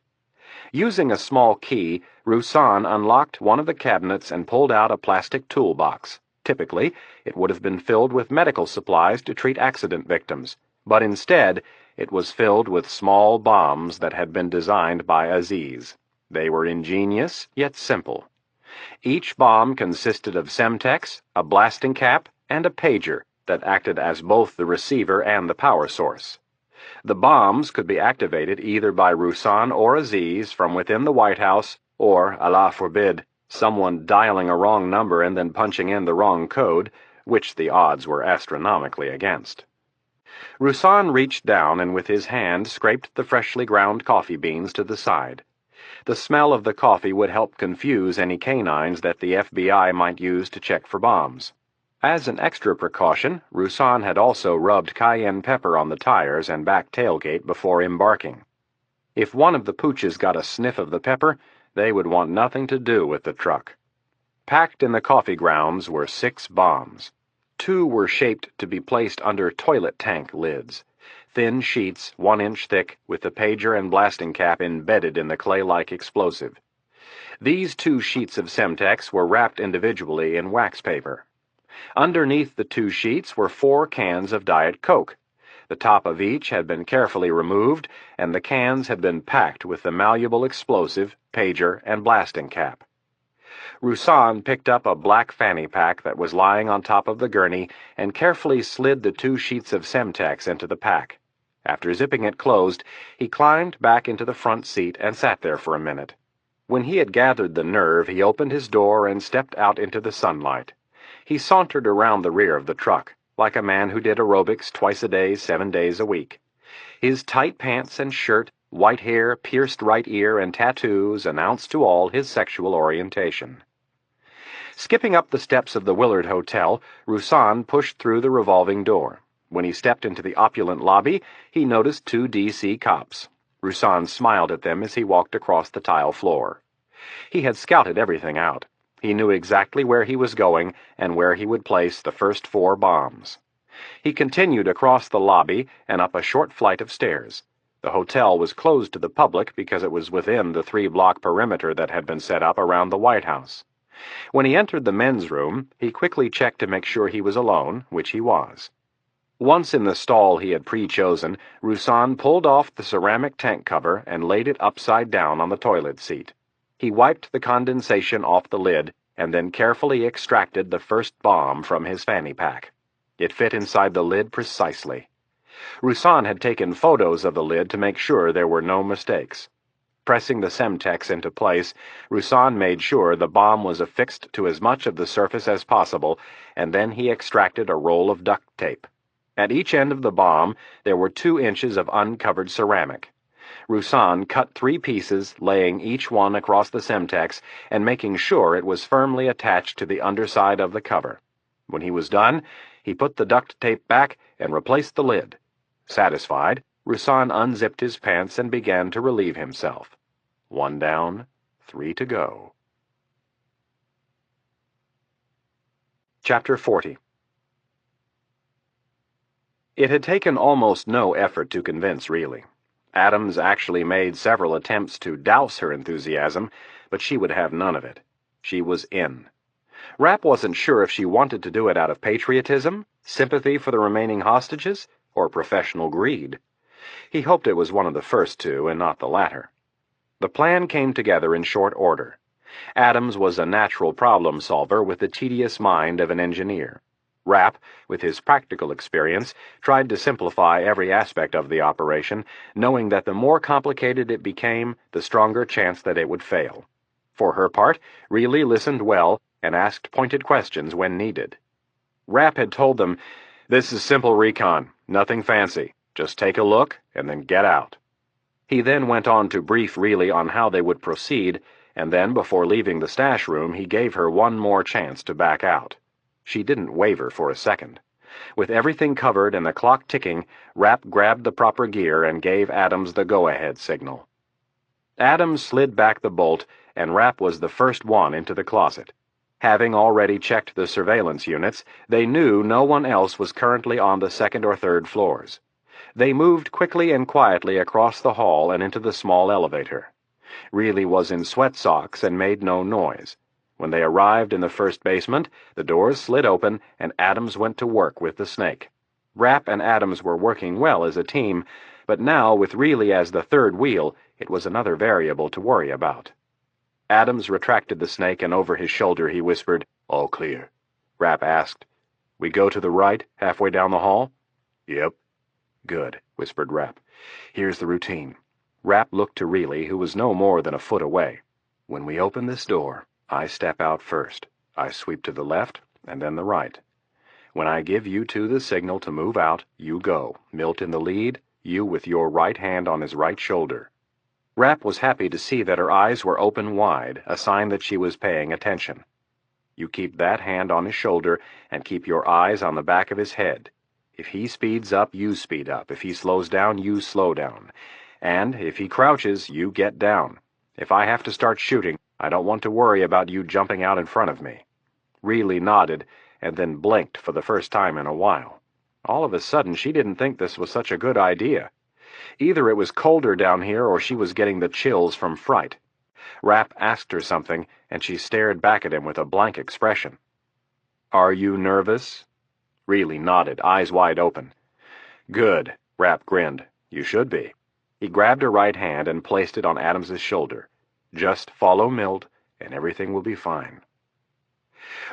Using a small key, Rousan unlocked one of the cabinets and pulled out a plastic toolbox. Typically, it would have been filled with medical supplies to treat accident victims, but instead, it was filled with small bombs that had been designed by Aziz. They were ingenious, yet simple. Each bomb consisted of Semtex, a blasting cap, and a pager that acted as both the receiver and the power source. The bombs could be activated either by Rousan or Aziz from within the White House, or, Allah forbid, someone dialing a wrong number and then punching in the wrong code, which the odds were astronomically against. Rousan reached down and with his hand scraped the freshly ground coffee beans to the side. The smell of the coffee would help confuse any canines that the FBI might use to check for bombs. As an extra precaution, Rousan had also rubbed cayenne pepper on the tires and back tailgate before embarking. If one of the pooches got a sniff of the pepper, they would want nothing to do with the truck. Packed in the coffee grounds were 6 bombs. 2 were shaped to be placed under toilet tank lids. Thin sheets, 1 inch thick, with the pager and blasting cap embedded in the clay-like explosive. These 2 sheets of Semtex were wrapped individually in wax paper. Underneath the 2 sheets were 4 cans of Diet Coke. The top of each had been carefully removed, and the cans had been packed with the malleable explosive, pager, and blasting cap. Rousan picked up a black fanny pack that was lying on top of the gurney and carefully slid the 2 sheets of Semtex into the pack. After zipping it closed, he climbed back into the front seat and sat there for a minute. When he had gathered the nerve, he opened his door and stepped out into the sunlight. He sauntered around the rear of the truck, like a man who did aerobics twice a day, 7 days a week. His tight pants and shirt, white hair, pierced right ear, and tattoos announced to all his sexual orientation. Skipping up the steps of the Willard Hotel, Rousan pushed through the revolving door. When he stepped into the opulent lobby, he noticed 2 D.C. cops. Rousan smiled at them as he walked across the tile floor. He had scouted everything out. He knew exactly where he was going and where he would place the first 4 bombs. He continued across the lobby and up a short flight of stairs. The hotel was closed to the public because it was within the 3-block perimeter that had been set up around the White House. When he entered the men's room, he quickly checked to make sure he was alone, which he was. Once in the stall he had pre-chosen, Rousan pulled off the ceramic tank cover and laid it upside down on the toilet seat. He wiped the condensation off the lid and then carefully extracted the first bomb from his fanny pack. It fit inside the lid precisely. Rousan had taken photos of the lid to make sure there were no mistakes. Pressing the Semtex into place, Rousan made sure the bomb was affixed to as much of the surface as possible, and then he extracted a roll of duct tape. At each end of the bomb, there were 2 inches of uncovered ceramic. Rousan cut 3 pieces, laying each one across the Semtex and making sure it was firmly attached to the underside of the cover. When he was done, he put the duct tape back and replaced the lid. Satisfied, Rousan unzipped his pants and began to relieve himself. 1 down, 3 to go. Chapter 40. It had taken almost no effort to convince, really. Adams actually made several attempts to douse her enthusiasm, but she would have none of it. She was in. Rapp wasn't sure if she wanted to do it out of patriotism, sympathy for the remaining hostages, or professional greed. He hoped it was one of the first 2 and not the latter. The plan came together in short order. Adams was a natural problem solver with the tedious mind of an engineer. Rapp, with his practical experience, tried to simplify every aspect of the operation, knowing that the more complicated it became, the stronger chance that it would fail. For her part, Reilly listened well and asked pointed questions when needed. Rapp had told them, "This is simple recon, nothing fancy. Just take a look and then get out." He then went on to brief Reilly on how they would proceed, and then, before leaving the stash room, he gave her one more chance to back out. She didn't waver for a second. With everything covered and the clock ticking, Rapp grabbed the proper gear and gave Adams the go-ahead signal. Adams slid back the bolt, and Rapp was the first one into the closet. Having already checked the surveillance units, they knew no one else was currently on the second or third floors. They moved quickly and quietly across the hall and into the small elevator. Reilly was in sweat socks and made no noise. When they arrived in the first basement, the doors slid open and Adams went to work with the snake. Rapp and Adams were working well as a team, but now, with Reilly as the third wheel, it was another variable to worry about. Adams retracted the snake, and over his shoulder he whispered, "All clear." Rapp asked, "We go to the right, halfway down the hall?" "Yep." "Good," whispered Rapp. "Here's the routine." Rapp looked to Reilly, who was no more than a foot away. "When we open this door, I step out first. I sweep to the left, and then the right. When I give you two the signal to move out, you go, Milt in the lead, you with your right hand on his right shoulder." Rapp was happy to see that her eyes were open wide, a sign that she was paying attention. "You keep that hand on his shoulder, and keep your eyes on the back of his head. If he speeds up, you speed up. If he slows down, you slow down. And if he crouches, you get down. If I have to start shooting, I don't want to worry about you jumping out in front of me." Reilly nodded, and then blinked for the first time in a while. All of a sudden, she didn't think this was such a good idea. Either it was colder down here or she was getting the chills from fright. Rapp asked her something, and she stared back at him with a blank expression. "Are you nervous?" Reilly nodded, eyes wide open. "Good," Rapp grinned. "You should be." He grabbed her right hand and placed it on Adams's shoulder. "Just follow Milt, and everything will be fine."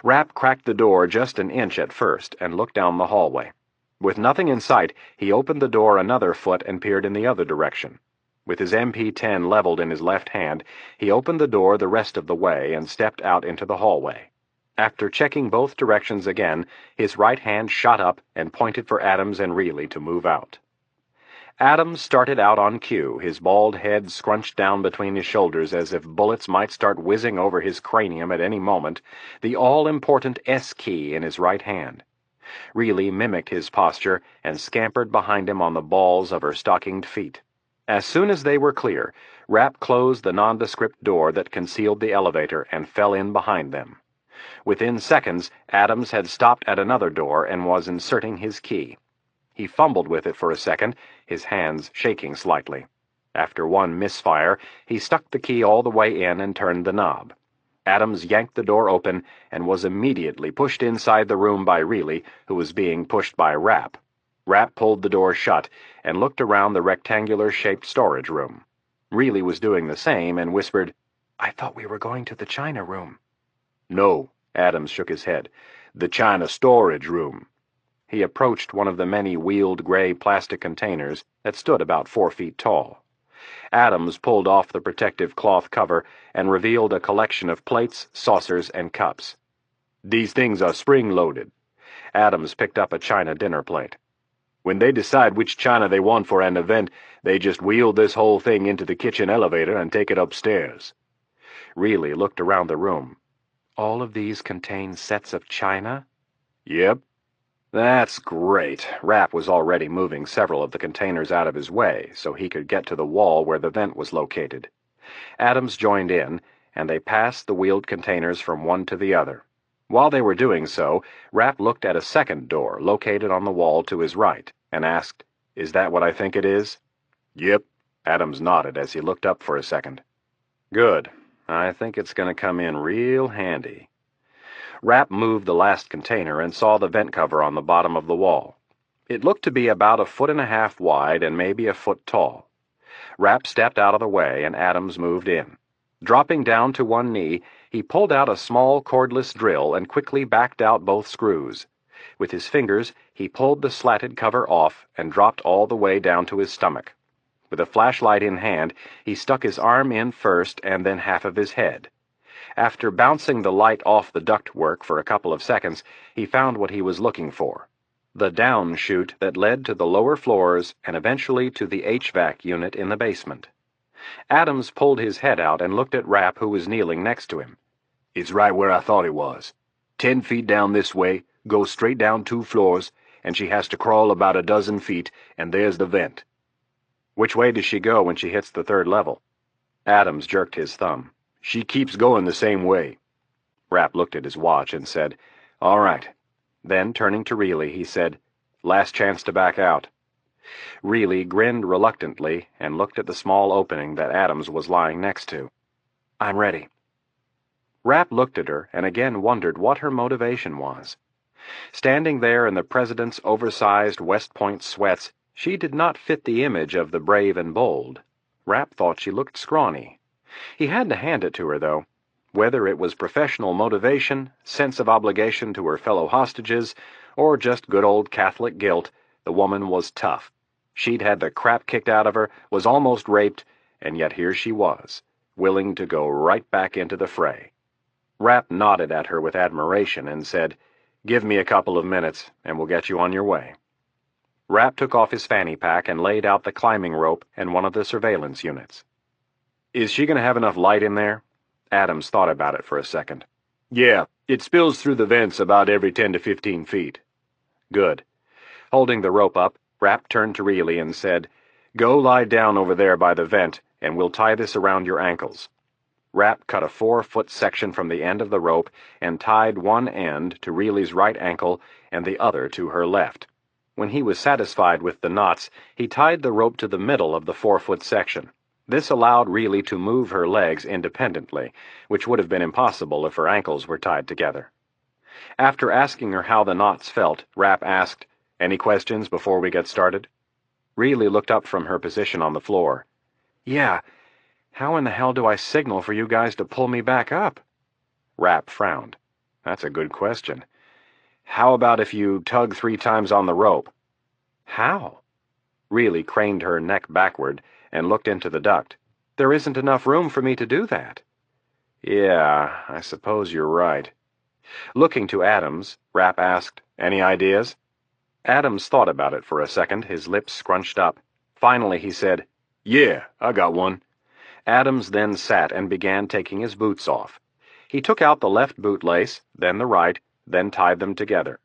Rapp cracked the door just an inch at first and looked down the hallway. With nothing in sight, he opened the door another foot and peered in the other direction. With his MP-10 leveled in his left hand, he opened the door the rest of the way and stepped out into the hallway. After checking both directions again, his right hand shot up and pointed for Adams and Reilly to move out. Adams started out on cue, his bald head scrunched down between his shoulders as if bullets might start whizzing over his cranium at any moment, the all-important S key in his right hand. Reilly mimicked his posture and scampered behind him on the balls of her stockinged feet. As soon as they were clear, Rapp closed the nondescript door that concealed the elevator and fell in behind them. Within seconds, Adams had stopped at another door and was inserting his key. He fumbled with it for a second, his hands shaking slightly. After one misfire, he stuck the key all the way in and turned the knob. Adams yanked the door open and was immediately pushed inside the room by Reilly, who was being pushed by Rapp. Rapp pulled the door shut and looked around the rectangular-shaped storage room. Reilly was doing the same and whispered, "I thought we were going to the China room." "No," Adams shook his head. "The China storage room." He approached one of the many wheeled gray plastic containers that stood about 4 feet tall. Adams pulled off the protective cloth cover and revealed a collection of plates, saucers, and cups. "These things are spring-loaded." Adams picked up a china dinner plate. "When they decide which china they want for an event, they just wheel this whole thing into the kitchen elevator and take it upstairs." Reilly looked around the room. "All of these contain sets of china?" "Yep." "That's great." Rapp was already moving several of the containers out of his way so he could get to the wall where the vent was located. Adams joined in, and they passed the wheeled containers from one to the other. While they were doing so, Rapp looked at a second door located on the wall to his right and asked, "Is that what I think it is?" "Yep." Adams nodded as he looked up for a second. "Good. I think it's going to come in real handy." Rapp moved the last container and saw the vent cover on the bottom of the wall. It looked to be about 1.5 feet wide and maybe a foot tall. Rapp stepped out of the way and Adams moved in. Dropping down to one knee, he pulled out a small cordless drill and quickly backed out both screws. With his fingers, he pulled the slatted cover off and dropped all the way down to his stomach. With a flashlight in hand, he stuck his arm in first and then half of his head. After bouncing the light off the ductwork for a couple of seconds, he found what he was looking for: the down chute that led to the lower floors and eventually to the HVAC unit in the basement. Adams pulled his head out and looked at Rapp, who was kneeling next to him. It's right where I thought it was. 10 feet down this way, go straight down 2 floors, and she has to crawl about a dozen feet, and there's the vent. Which way does she go when she hits the 3rd level? Adams jerked his thumb. She keeps going the same way. Rapp looked at his watch and said, "All right." Then, turning to Reilly, he said, "Last chance to back out." Reilly grinned reluctantly and looked at the small opening that Adams was lying next to. "I'm ready." Rapp looked at her and again wondered what her motivation was. Standing there in the President's oversized West Point sweats, she did not fit the image of the brave and bold. Rapp thought she looked scrawny. He had to hand it to her, though. Whether it was professional motivation, sense of obligation to her fellow hostages, or just good old Catholic guilt, the woman was tough. She'd had the crap kicked out of her, was almost raped, and yet here she was, willing to go right back into the fray. Rapp nodded at her with admiration and said, "Give me a couple of minutes, and we'll get you on your way." Rapp took off his fanny pack and laid out the climbing rope and one of the surveillance units. "Is she going to have enough light in there?" Adams thought about it for a second. "Yeah, it spills through the vents about every 10 to 15 feet. "Good." Holding the rope up, Rapp turned to Reilly and said, "Go lie down over there by the vent, and we'll tie this around your ankles." Rapp cut a 4-foot section from the end of the rope and tied one end to Reilly's right ankle and the other to her left. When he was satisfied with the knots, he tied the rope to the middle of the 4-foot section. This allowed Reilly to move her legs independently, which would have been impossible if her ankles were tied together. After asking her how the knots felt, Rapp asked, "Any questions before we get started?" Reilly looked up from her position on the floor. "Yeah. How in the hell do I signal for you guys to pull me back up?" Rapp frowned. "That's a good question. How about if you tug 3 times on the rope?" "How?" Reilly craned her neck backward and looked into the duct. "There isn't enough room for me to do that." "Yeah, I suppose you're right." Looking to Adams, Rapp asked, "Any ideas?" Adams thought about it for a second, his lips scrunched up. Finally he said, "Yeah, I got one." Adams then sat and began taking his boots off. He took out the left bootlace, then the right, then tied them together.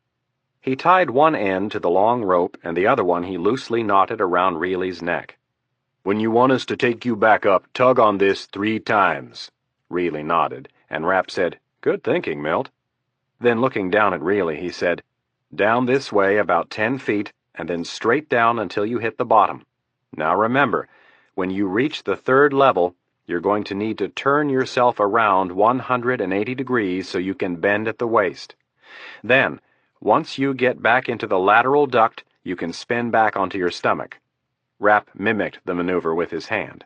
He tied one end to the long rope and the other one he loosely knotted around Reilly's neck. "When you want us to take you back up, tug on this 3 times. Reilly nodded, and Rapp said, "Good thinking, Milt." Then looking down at Reilly, he said, "Down this way about 10 feet, and then straight down until you hit the bottom. Now remember, when you reach the 3rd level, you're going to need to turn yourself around 180 degrees so you can bend at the waist. Then, once you get back into the lateral duct, you can spin back onto your stomach." Rapp mimicked the maneuver with his hand.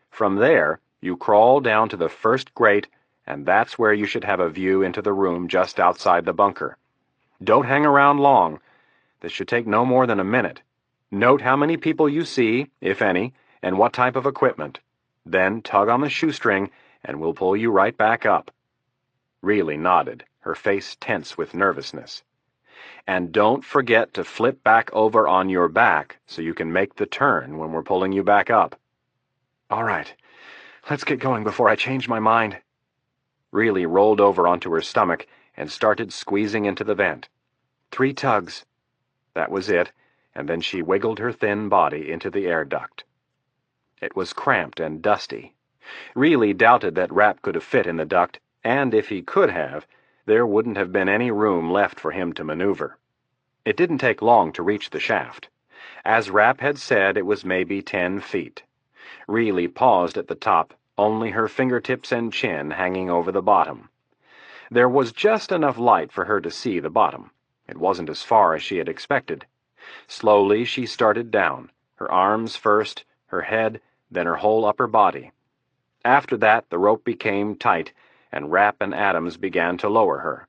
"From there, you crawl down to the 1st grate, and that's where you should have a view into the room just outside the bunker. Don't hang around long. This should take no more than a minute. Note how many people you see, if any, and what type of equipment. Then tug on the shoestring, and we'll pull you right back up." Reilly nodded, her face tense with nervousness. "And don't forget to flip back over on your back so you can make the turn when we're pulling you back up." "All right. Let's get going before I change my mind." Reilly rolled over onto her stomach and started squeezing into the vent. 3 tugs. That was it, and then she wiggled her thin body into the air duct. It was cramped and dusty. Reilly doubted that Rapp could have fit in the duct, and if he could have, there wouldn't have been any room left for him to maneuver. It didn't take long to reach the shaft. As Rapp had said, it was maybe 10 feet. Reilly paused at the top, only her fingertips and chin hanging over the bottom. There was just enough light for her to see the bottom. It wasn't as far as she had expected. Slowly she started down, her arms first, her head, then her whole upper body. After that, the rope became tight, and Rapp and Adams began to lower her.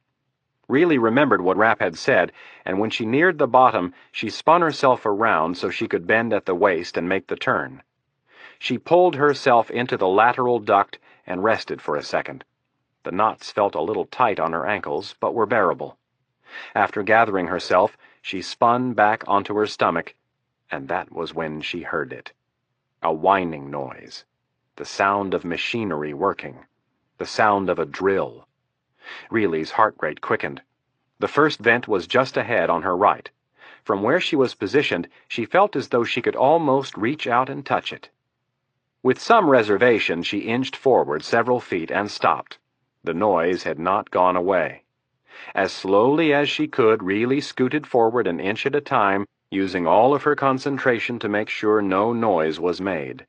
Reilly remembered what Rapp had said, and when she neared the bottom, she spun herself around so she could bend at the waist and make the turn. She pulled herself into the lateral duct and rested for a second. The knots felt a little tight on her ankles, but were bearable. After gathering herself, she spun back onto her stomach, and that was when she heard it. A whining noise. The sound of machinery working. The sound of a drill. Reilly's heart rate quickened. The first vent was just ahead on her right. From where she was positioned, she felt as though she could almost reach out and touch it. With some reservation, she inched forward several feet and stopped. The noise had not gone away. As slowly as she could, Reilly scooted forward an inch at a time, using all of her concentration to make sure no noise was made.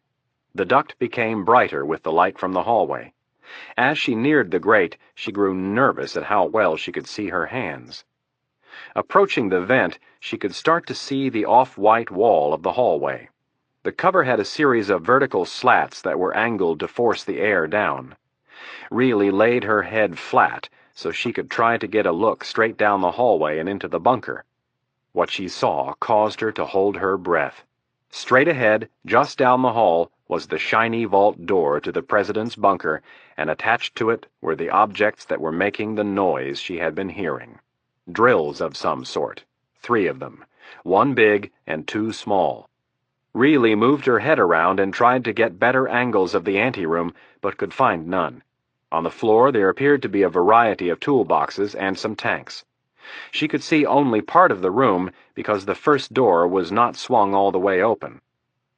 The duct became brighter with the light from the hallway. As she neared the grate, she grew nervous at how well she could see her hands. Approaching the vent, she could start to see the off-white wall of the hallway. The cover had a series of vertical slats that were angled to force the air down. Reilly laid her head flat so she could try to get a look straight down the hallway and into the bunker. What she saw caused her to hold her breath. Straight ahead, just down the hall, was the shiny vault door to the president's bunker, and attached to it were the objects that were making the noise she had been hearing. Drills of some sort. 3 of them. 1 big and 2 small. Reilly moved her head around and tried to get better angles of the anteroom, but could find none. On the floor there appeared to be a variety of toolboxes and some tanks. She could see only part of the room because the first door was not swung all the way open.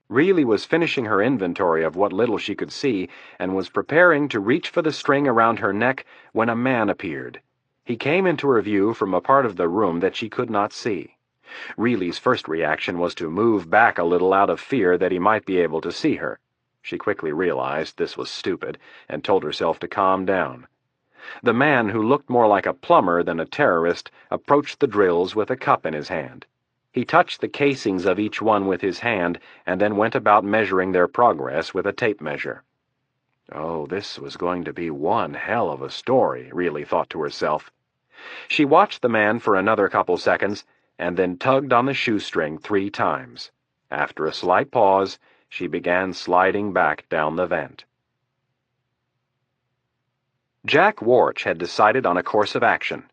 Reilly was finishing her inventory of what little she could see and was preparing to reach for the string around her neck when a man appeared. He came into her view from a part of the room that she could not see. Reilly's first reaction was to move back a little out of fear that he might be able to see her. She quickly realized this was stupid and told herself to calm down. The man, who looked more like a plumber than a terrorist, approached the drills with a cup in his hand. He touched the casings of each one with his hand and then went about measuring their progress with a tape measure. Oh, this was going to be one hell of a story, Reilly thought to herself. She watched the man for another couple seconds and then tugged on the shoestring 3 times. After a slight pause, she began sliding back down the vent. Jack Warch had decided on a course of action.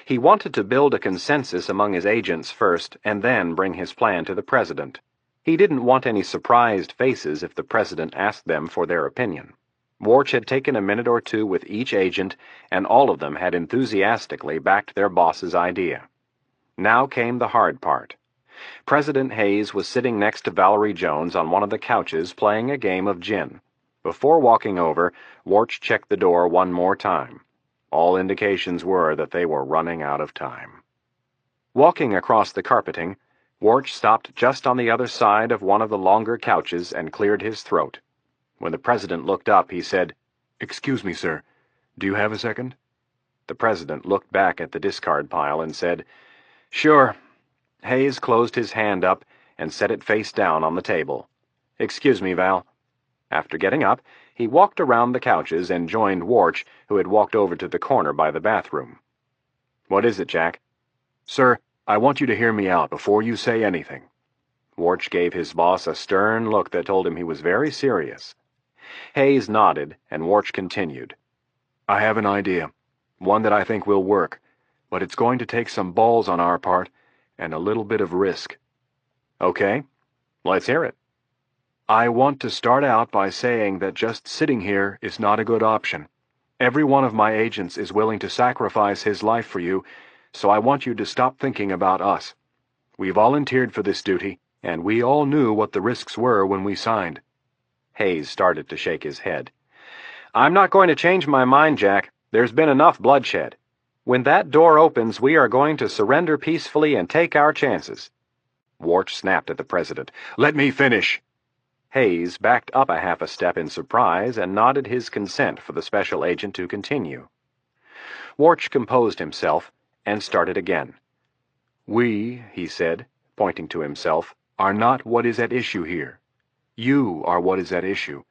He wanted to build a consensus among his agents first and then bring his plan to the president. He didn't want any surprised faces if the president asked them for their opinion. Warch had taken a minute or 2 with each agent, and all of them had enthusiastically backed their boss's idea. Now came the hard part. President Hayes was sitting next to Valerie Jones on one of the couches playing a game of gin. Before walking over, Warch checked the door one more time. All indications were that they were running out of time. Walking across the carpeting, Warch stopped just on the other side of one of the longer couches and cleared his throat. When the president looked up, he said, "Excuse me, sir. Do you have a second?" The president looked back at the discard pile and said, "Sure." Hayes closed his hand up and set it face down on the table. "Excuse me, Val." After getting up, he walked around the couches and joined Warch, who had walked over to the corner by the bathroom. "What is it, Jack?" "Sir, I want you to hear me out before you say anything." Warch gave his boss a stern look that told him he was very serious. Hayes nodded, and Warch continued. "I have an idea, one that I think will work, but it's going to take some balls on our part and a little bit of risk." "Okay, let's hear it." "I want to start out by saying that just sitting here is not a good option. Every one of my agents is willing to sacrifice his life for you, so I want you to stop thinking about us. We volunteered for this duty, and we all knew what the risks were when we signed." Hayes started to shake his head. "I'm not going to change my mind, Jack. There's been enough bloodshed. When that door opens, we are going to surrender peacefully and take our chances." Warch snapped at the president. "Let me finish." Hayes backed up a half a step in surprise and nodded his consent for the special agent to continue. Warch composed himself and started again. "We," he said, pointing to himself, "are not what is at issue here. You are what is at issue.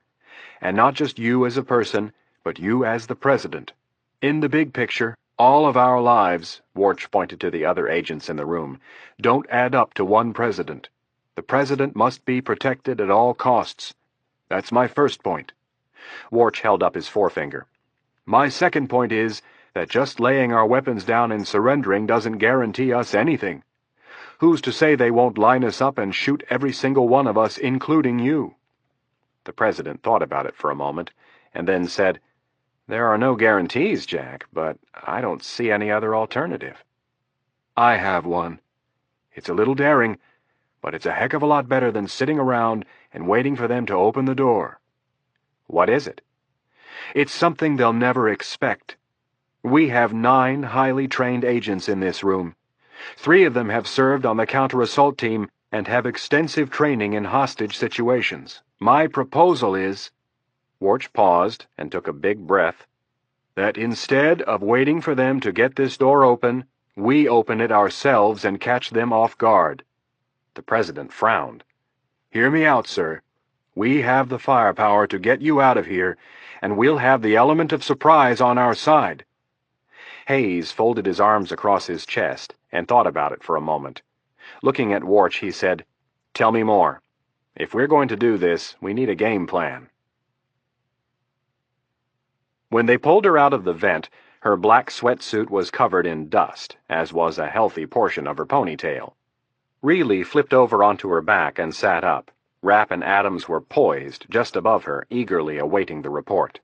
And not just you as a person, but you as the president. In the big picture, All of our lives, Warch pointed to the other agents in the room, don't add up to one president. The president must be protected at all costs. That's my first point. Warch held up his forefinger. My second point is that just laying our weapons down and surrendering doesn't guarantee us anything. Who's to say they won't line us up and shoot every single one of us, including you? The president thought about it for a moment, and then said, "There are no guarantees, Jack, but I don't see any other alternative." I have one. It's a little daring, but it's a heck of a lot better than sitting around and waiting for them to open the door. What is it? It's something they'll never expect. We have 9 highly trained agents in this room. 3 of them have served on the counter-assault team and have extensive training in hostage situations. My proposal is—" Warch paused and took a big breath. "that instead of waiting for them to get this door open, we open it ourselves and catch them off guard." The president frowned. "Hear me out, sir. We have the firepower to get you out of here, and we'll have the element of surprise on our side." Hayes folded his arms across his chest and thought about it for a moment. Looking at Warch, he said, "Tell me more. If we're going to do this, we need a game plan." When they pulled her out of the vent, her black sweatsuit was covered in dust, as was a healthy portion of her ponytail. Reilly flipped over onto her back and sat up. Rapp and Adams were poised just above her, eagerly awaiting the report.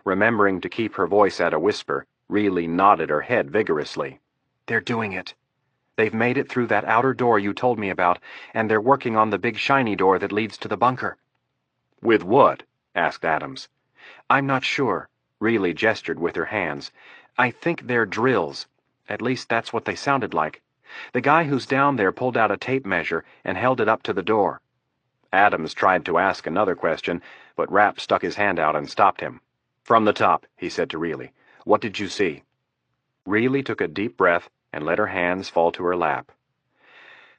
Remembering to keep her voice at a whisper, Reilly nodded her head vigorously. "They're doing it. They've made it through that outer door you told me about, and they're working on the big shiny door that leads to the bunker." "With what?" asked Adams. "I'm not sure." Reilly gestured with her hands. "I think they're drills. At least that's what they sounded like. The guy who's down there pulled out a tape measure and held it up to the door." Adams tried to ask another question, but Rapp stuck his hand out and stopped him. "From the top," he said to Reilly. "What did you see?" Reilly took a deep breath and let her hands fall to her lap.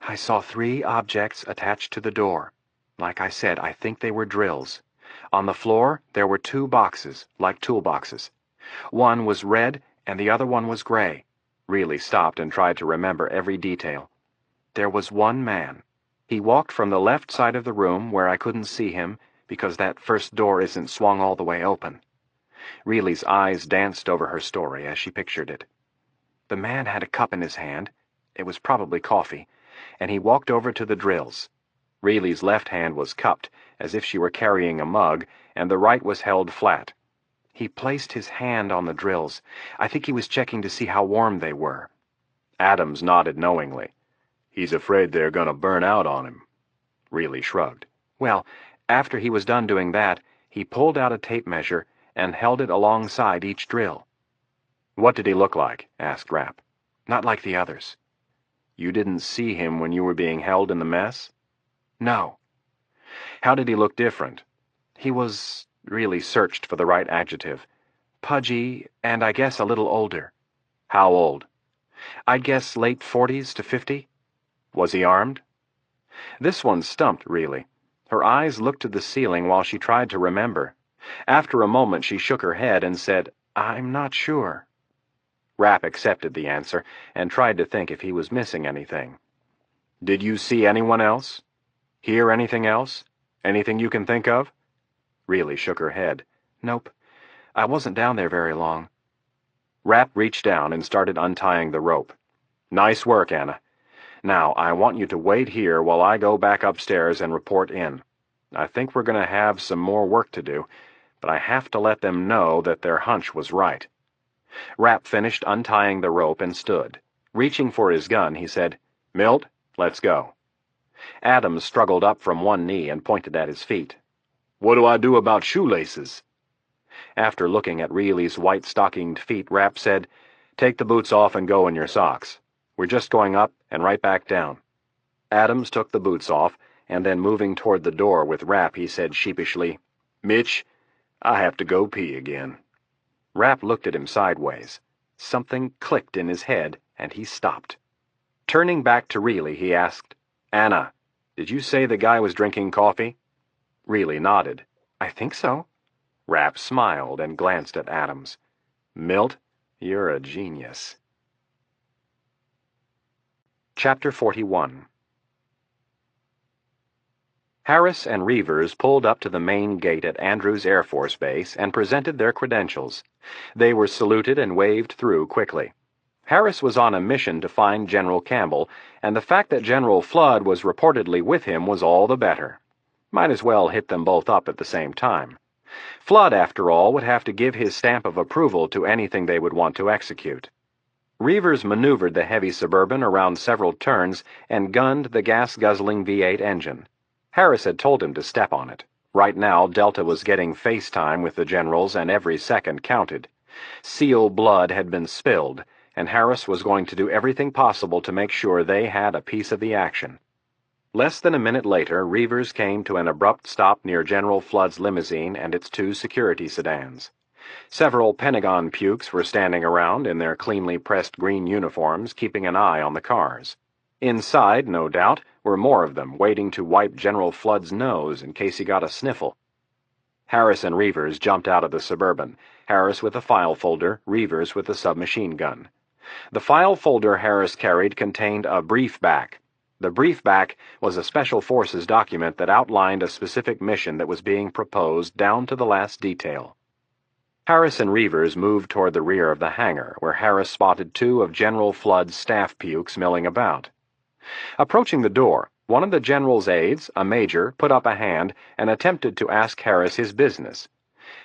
"I saw 3 objects attached to the door. Like I said, I think they were drills. On the floor, there were 2 boxes, like toolboxes. One was red and the other one was gray." Reilly stopped and tried to remember every detail. "There was one man. He walked from the left side of the room where I couldn't see him because that first door isn't swung all the way open." Reilly's eyes danced over her story as she pictured it. "The man had a cup in his hand. It was probably coffee, and he walked over to the drills." Reilly's left hand was cupped, as if she were carrying a mug, and the right was held flat. "He placed his hand on the drills. I think he was checking to see how warm they were." Adams nodded knowingly. "He's afraid they're gonna burn out on him." Reilly shrugged. "Well, after he was done doing that, he pulled out a tape measure and held it alongside each drill." "What did he look like?" asked Rapp. "Not like the others." "You didn't see him when you were being held in the mess?" "No." "How did he look different?" "He was—" Reilly searched for the right adjective. "Pudgy, and I guess a little older." "How old?" "I'd guess late 40s to 50. "Was he armed?" This one stumped Reilly. Her eyes looked to the ceiling while she tried to remember. After a moment she shook her head and said, "I'm not sure." Rapp accepted the answer and tried to think if he was missing anything. "Did you see anyone else? Hear anything else? Anything you can think of?" Reilly shook her head. "Nope. I wasn't down there very long." Rapp reached down and started untying the rope. "Nice work, Anna. Now, I want you to wait here while I go back upstairs and report in. I think we're going to have some more work to do, but I have to let them know that their hunch was right." Rapp finished untying the rope and stood. Reaching for his gun, he said, "Milt, let's go." Adams struggled up from one knee and pointed at his feet. "What do I do about shoelaces?" After looking at Reilly's white-stockinged feet, Rapp said, "Take the boots off and go in your socks. We're just going up and right back down." Adams took the boots off, and then moving toward the door with Rapp, he said sheepishly, "Mitch, I have to go pee again." Rapp looked at him sideways. Something clicked in his head, and he stopped. Turning back to Reilly, he asked, "Anna, did you say the guy was drinking coffee?" Reilly nodded. "I think so." Rapp smiled and glanced at Adams. "Milt, You're a genius. Chapter 41. Harris and Reavers pulled up to the main gate at Andrews Air Force Base and presented their credentials. They were saluted and waved through quickly. Harris was on a mission to find General Campbell, and the fact that General Flood was reportedly with him was all the better. Might as well hit them both up at the same time. Flood, after all, would have to give his stamp of approval to anything they would want to execute. Reavers maneuvered the heavy Suburban around several turns and gunned the gas-guzzling V8 engine. Harris had told him to step on it. Right now, Delta was getting face time with the generals, and every second counted. SEAL blood had been spilled, and Harris was going to do everything possible to make sure they had a piece of the action. Less than a minute later, Reavers came to an abrupt stop near General Flood's limousine and its 2 security sedans. Several Pentagon pukes were standing around in their cleanly pressed green uniforms, keeping an eye on the cars. Inside, no doubt, were more of them, waiting to wipe General Flood's nose in case he got a sniffle. Harris and Reavers jumped out of the Suburban, Harris with a file folder, Reavers with a submachine gun. The file folder Harris carried contained a briefback. The briefback was a Special Forces document that outlined a specific mission that was being proposed down to the last detail. Harris and Reavers moved toward the rear of the hangar, where Harris spotted 2 of General Flood's staff pukes milling about. Approaching the door, one of the general's aides, a major, put up a hand and attempted to ask Harris his business.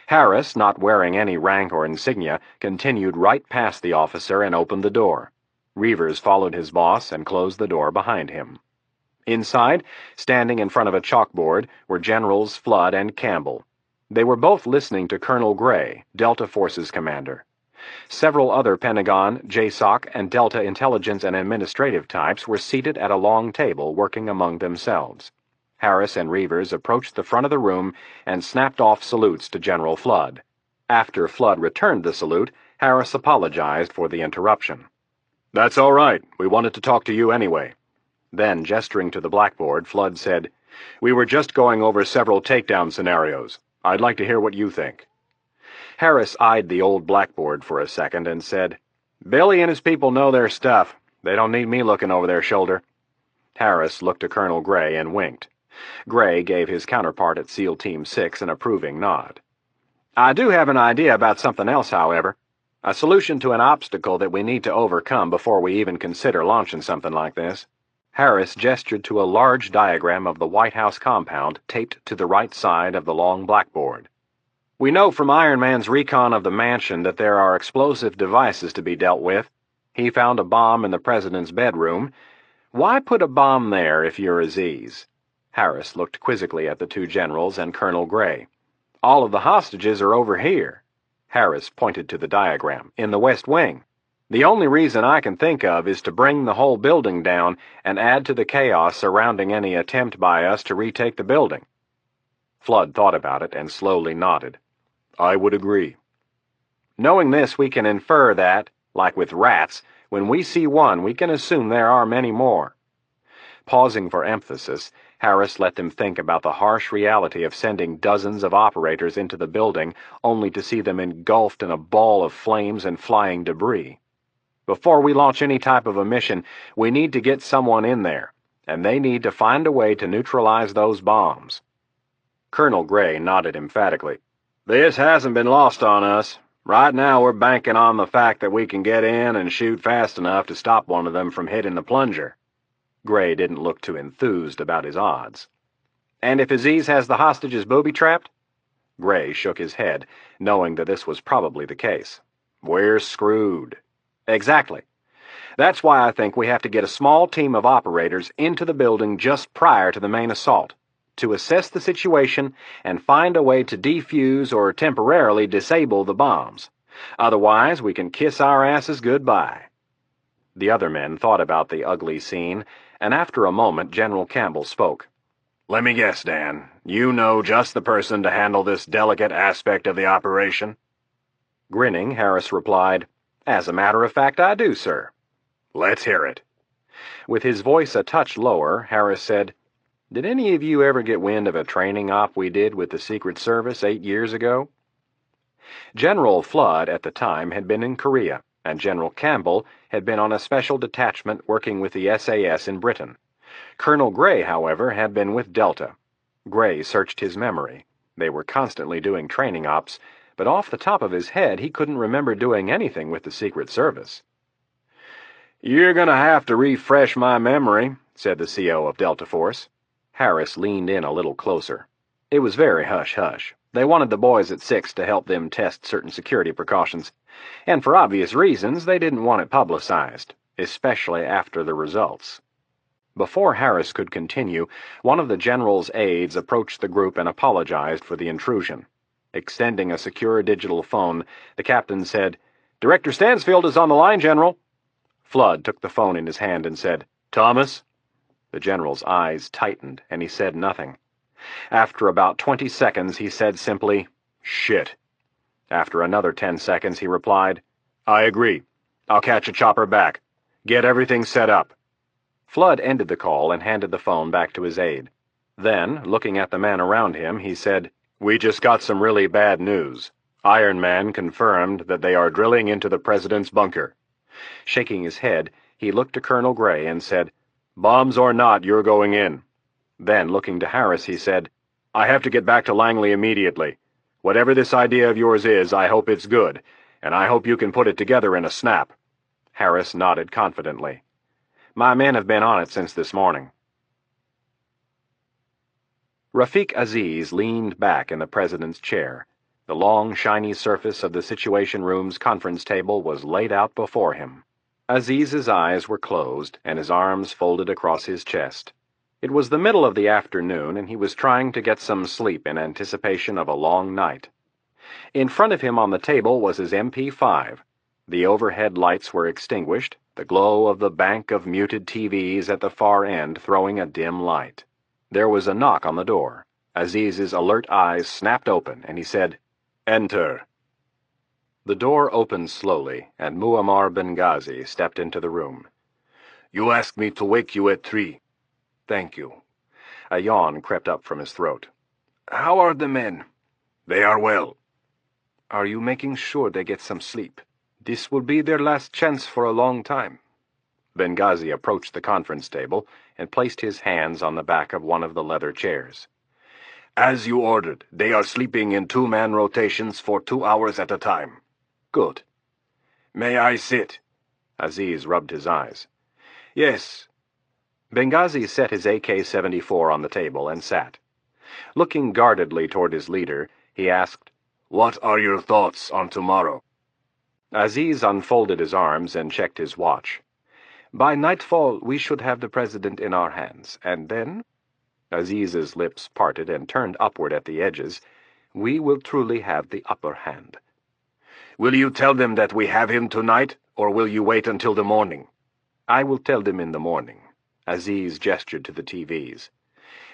Harris, not wearing any rank or insignia, continued right past the officer and opened the door. Reavers followed his boss and closed the door behind him. Inside, standing in front of a chalkboard, were Generals Flood and Campbell. They were both listening to Colonel Gray, Delta Forces commander. Several other Pentagon, JSOC, and Delta intelligence and administrative types were seated at a long table working among themselves. Harris and Reavers approached the front of the room and snapped off salutes to General Flood. After Flood returned the salute, Harris apologized for the interruption. "That's all right. We wanted to talk to you anyway." Then, gesturing to the blackboard, Flood said, "We were just going over several takedown scenarios. I'd like to hear what you think." Harris eyed the old blackboard for a second and said, "Billy and his people know their stuff. They don't need me looking over their shoulder." Harris looked to Colonel Gray and winked. Gray gave his counterpart at SEAL Team 6 an approving nod. "I do have an idea about something else, however. A solution to an obstacle that we need to overcome before we even consider launching something like this." Harris gestured to a large diagram of the White House compound taped to the right side of the long blackboard. "We know from Iron Man's recon of the mansion that there are explosive devices to be dealt with. He found a bomb in the president's bedroom. Why put a bomb there if you're Aziz?" Harris looked quizzically at the 2 generals and Colonel Gray. "All of the hostages are over here." Harris pointed to the diagram, "in the West Wing. The only reason I can think of is to bring the whole building down and add to the chaos surrounding any attempt by us to retake the building." Flood thought about it and slowly nodded. "I would agree." "Knowing this, we can infer that, like with rats, when we see one, we can assume there are many more." Pausing for emphasis, Harris let them think about the harsh reality of sending dozens of operators into the building only to see them engulfed in a ball of flames and flying debris. "Before we launch any type of a mission, we need to get someone in there, and they need to find a way to neutralize those bombs." Colonel Gray nodded emphatically. "This hasn't been lost on us. Right now we're banking on the fact that we can get in and shoot fast enough to stop one of them from hitting the plunger." Gray didn't look too enthused about his odds. "And if Aziz has the hostages booby-trapped?" Gray shook his head, knowing that this was probably the case. "We're screwed." "Exactly. That's why I think we have to get a small team of operators into the building just prior to the main assault, to assess the situation and find a way to defuse or temporarily disable the bombs. Otherwise, we can kiss our asses goodbye." The other men thought about the ugly scene, and after a moment General Campbell spoke. "Let me guess, Dan. You know just the person to handle this delicate aspect of the operation?" Grinning, Harris replied, "As a matter of fact, I do, sir." "Let's hear it." With his voice a touch lower, Harris said, "Did any of you ever get wind of a training op we did with the Secret Service 8 years ago?" General Flood, at the time, had been in Korea. and General Campbell had been on a special detachment working with the SAS in Britain. Colonel Gray, however, had been with Delta. Gray searched his memory. They were constantly doing training ops, but off the top of his head he couldn't remember doing anything with the Secret Service. "You're gonna have to refresh my memory," said the CO of Delta Force. Harris leaned in a little closer. It was very hush-hush. They wanted the boys at 6 to help them test certain security precautions, and for obvious reasons they didn't want it publicized, especially after the results. Before Harris could continue, one of the general's aides approached the group and apologized for the intrusion. Extending a secure digital phone, the captain said, "Director Stansfield is on the line, General." Flood took the phone in his hand and said, "Thomas?" The general's eyes tightened, and he said nothing. After about 20 seconds, he said simply, "Shit." After another 10 seconds, he replied, "I agree. I'll catch a chopper back. Get everything set up." Flood ended the call and handed the phone back to his aide. Then, looking at the men around him, he said, "We just got some really bad news. Iron Man confirmed that they are drilling into the president's bunker." Shaking his head, he looked to Colonel Gray and said, "Bombs or not, you're going in." Then, looking to Harris, he said, "I have to get back to Langley immediately. Whatever this idea of yours is, I hope it's good, and I hope you can put it together in a snap." Harris nodded confidently. "My men have been on it since this morning." Rafiq Aziz leaned back in the president's chair. The long, shiny surface of the Situation Room's conference table was laid out before him. Aziz's eyes were closed, and his arms folded across his chest. It was the middle of the afternoon, and he was trying to get some sleep in anticipation of a long night. In front of him on the table was his MP5. The overhead lights were extinguished, the glow of the bank of muted TVs at the far end throwing a dim light. There was a knock on the door. Aziz's alert eyes snapped open, and he said, "Enter." The door opened slowly, and Muammar Benghazi stepped into the room. "You asked me to wake you at 3. "Thank you." A yawn crept up from his throat. How are the men? They are well." Are you making sure they get some sleep? This will be their last chance for a long time. Benghazi approached the conference table and placed his hands on the back of one of the leather chairs. "As you ordered, they are sleeping in 2-man rotations for 2 hours at a time." "Good." "May I sit?" Aziz rubbed his eyes. "Yes." Benghazi set his AK-74 on the table and sat. Looking guardedly toward his leader, he asked, "What are your thoughts on tomorrow?" Aziz unfolded his arms and checked his watch. By nightfall, we should have the president in our hands, and then, Aziz's lips parted and turned upward at the edges, we will truly have the upper hand. "Will you tell them that we have him tonight, or will you wait until the morning?" I will tell them in the morning. Aziz gestured to the TVs.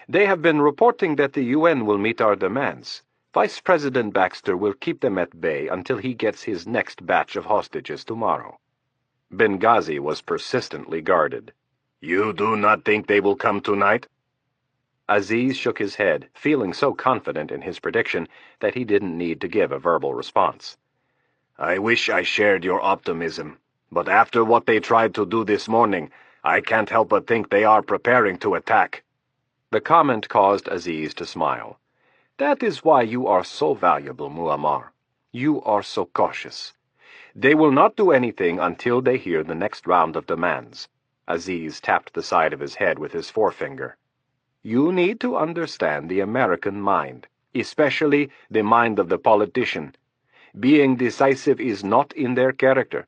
They have been reporting that the UN will meet our demands. Vice President Baxter will keep them at bay until he gets his next batch of hostages tomorrow. Benghazi was persistently guarded. "You do not think they will come tonight?" Aziz shook his head, feeling so confident in his prediction that he didn't need to give a verbal response. "I wish I shared your optimism, but after what they tried to do this morning, I can't help but think they are preparing to attack." The comment caused Aziz to smile. That is why you are so valuable, Muammar. You are so cautious. They will not do anything until they hear the next round of demands. Aziz tapped the side of his head with his forefinger. You need to understand the American mind, especially the mind of the politician. Being decisive is not in their character.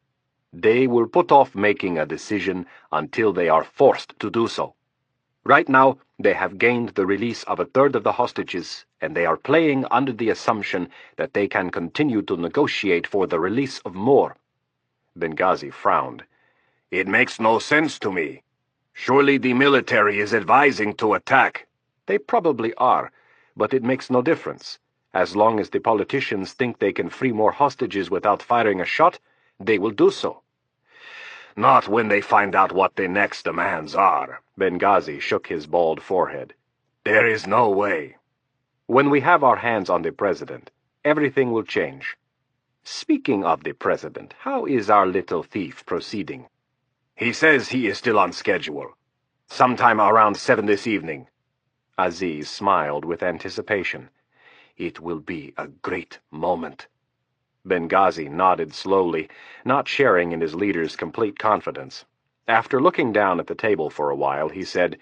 They will put off making a decision until they are forced to do so. Right now, they have gained the release of a third of the hostages, and they are playing under the assumption that they can continue to negotiate for the release of more. Benghazi frowned. "It makes no sense to me. Surely the military is advising to attack." They probably are, but it makes no difference. As long as the politicians think they can free more hostages without firing a shot, they will do so. "Not when they find out what the next demands are." Benghazi shook his bald forehead. "There is no way." When we have our hands on the president, everything will change. Speaking of the President, how is our little thief proceeding? He says he is still on schedule. Sometime around 7 this evening. Aziz smiled with anticipation. It will be a great moment. Benghazi nodded slowly, not sharing in his leader's complete confidence. After looking down at the table for a while, he said,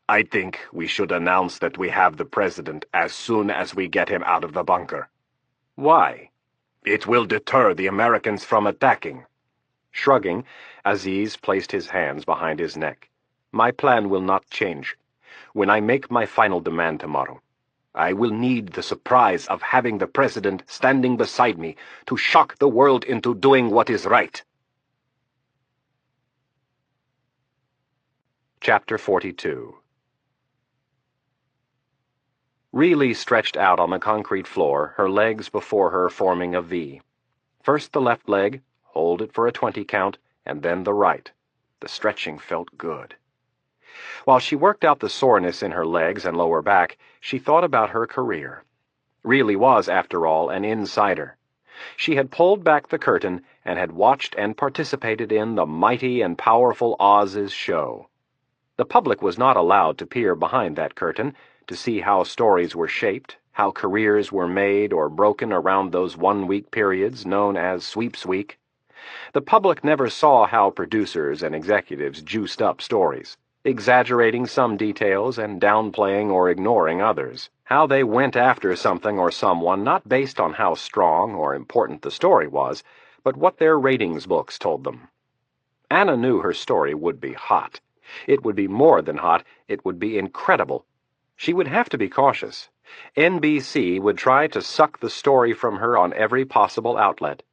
I think we should announce that we have the President as soon as we get him out of the bunker. Why? It will deter the Americans from attacking. Shrugging, Aziz placed his hands behind his neck. My plan will not change. When I make my final demand tomorrow, I will need the surprise of having the President standing beside me to shock the world into doing what is right. Chapter 42. Really stretched out on the concrete floor, her legs before her forming a V. First the left leg, hold it for a 20 count, and then the right. The stretching felt good. While she worked out the soreness in her legs and lower back, she thought about her career. Really was, after all, an insider. She had pulled back the curtain and had watched and participated in the mighty and powerful Oz's show. The public was not allowed to peer behind that curtain to see how stories were shaped, how careers were made or broken around those one-week periods known as Sweeps Week. The public never saw how producers and executives juiced up stories, exaggerating some details and downplaying or ignoring others, how they went after something or someone not based on how strong or important the story was, but what their ratings books told them. Anna knew her story would be hot. It would be more than hot, it would be incredible. She would have to be cautious. NBC would try to suck the story from her on every possible outlet.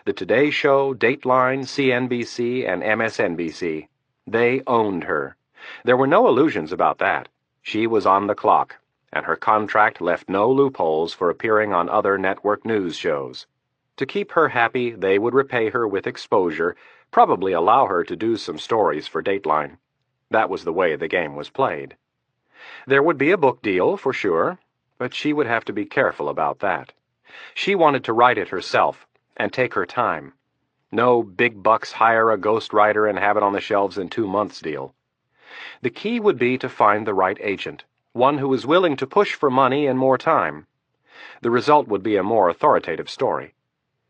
The Today Show, Dateline, CNBC, and MSNBC. They owned her. There were no illusions about that. She was on the clock, and her contract left no loopholes for appearing on other network news shows. To keep her happy, they would repay her with exposure, probably allow her to do some stories for Dateline. That was the way the game was played. There would be a book deal, for sure, but she would have to be careful about that. She wanted to write it herself, and take her time. No big bucks hire a ghostwriter and have it on the shelves in 2 months deal. The key would be to find the right agent, one who was willing to push for money and more time. The result would be a more authoritative story.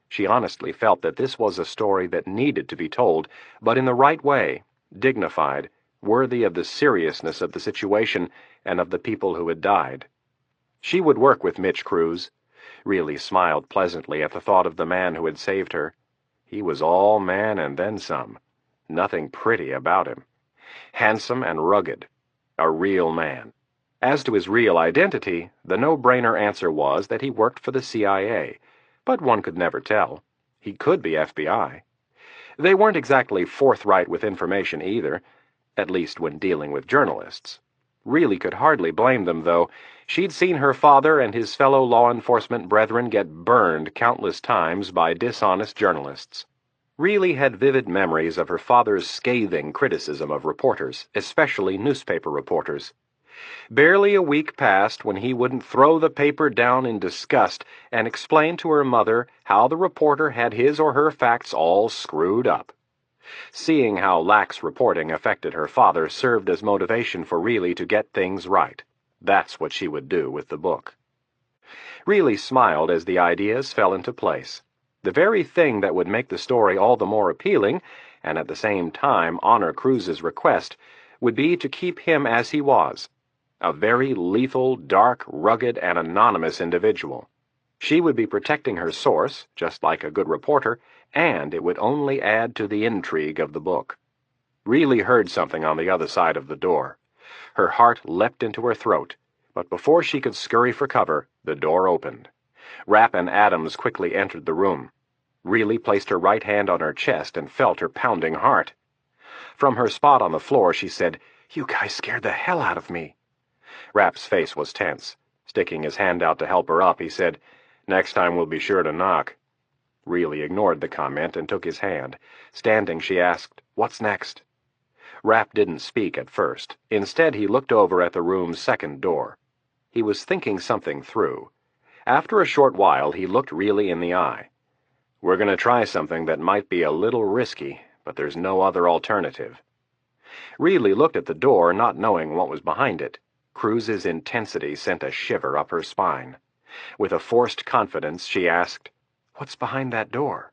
She honestly felt that this was a story that needed to be told, but in the right way, dignified, worthy of the seriousness of the situation and of the people who had died. She would work with Mitch Cruz. Really smiled pleasantly at the thought of the man who had saved her. He was all man and then some. Nothing pretty about him. Handsome and rugged. A real man. As to his real identity, the no-brainer answer was that he worked for the CIA, but one could never tell. He could be FBI. They weren't exactly forthright with information either, at least when dealing with journalists. Really could hardly blame them, though. She'd seen her father and his fellow law enforcement brethren get burned countless times by dishonest journalists. Really had vivid memories of her father's scathing criticism of reporters, especially newspaper reporters. Barely a week passed when he wouldn't throw the paper down in disgust and explain to her mother how the reporter had his or her facts all screwed up. Seeing how lax reporting affected her father served as motivation for Really to get things right. That's what she would do with the book. Really smiled as the ideas fell into place. The very thing that would make the story all the more appealing, and at the same time honor Cruz's request, would be to keep him as he was. A very lethal, dark, rugged, and anonymous individual. She would be protecting her source, just like a good reporter, and it would only add to the intrigue of the book. Really heard something on the other side of the door. Her heart leapt into her throat, but before she could scurry for cover, the door opened. Rapp and Adams quickly entered the room. Really placed her right hand on her chest and felt her pounding heart. From her spot on the floor, she said, "You guys scared the hell out of me." Rapp's face was tense. Sticking his hand out to help her up, he said, "Next time we'll be sure to knock." Really ignored the comment and took his hand. Standing, she asked, "What's next?" Rapp didn't speak at first. Instead, he looked over at the room's second door. He was thinking something through. After a short while, he looked Really in the eye. We're going to try something that might be a little risky, but there's no other alternative." Reilly looked at the door, not knowing what was behind it. Cruz's intensity sent a shiver up her spine. With a forced confidence, she asked, "What's behind that door?"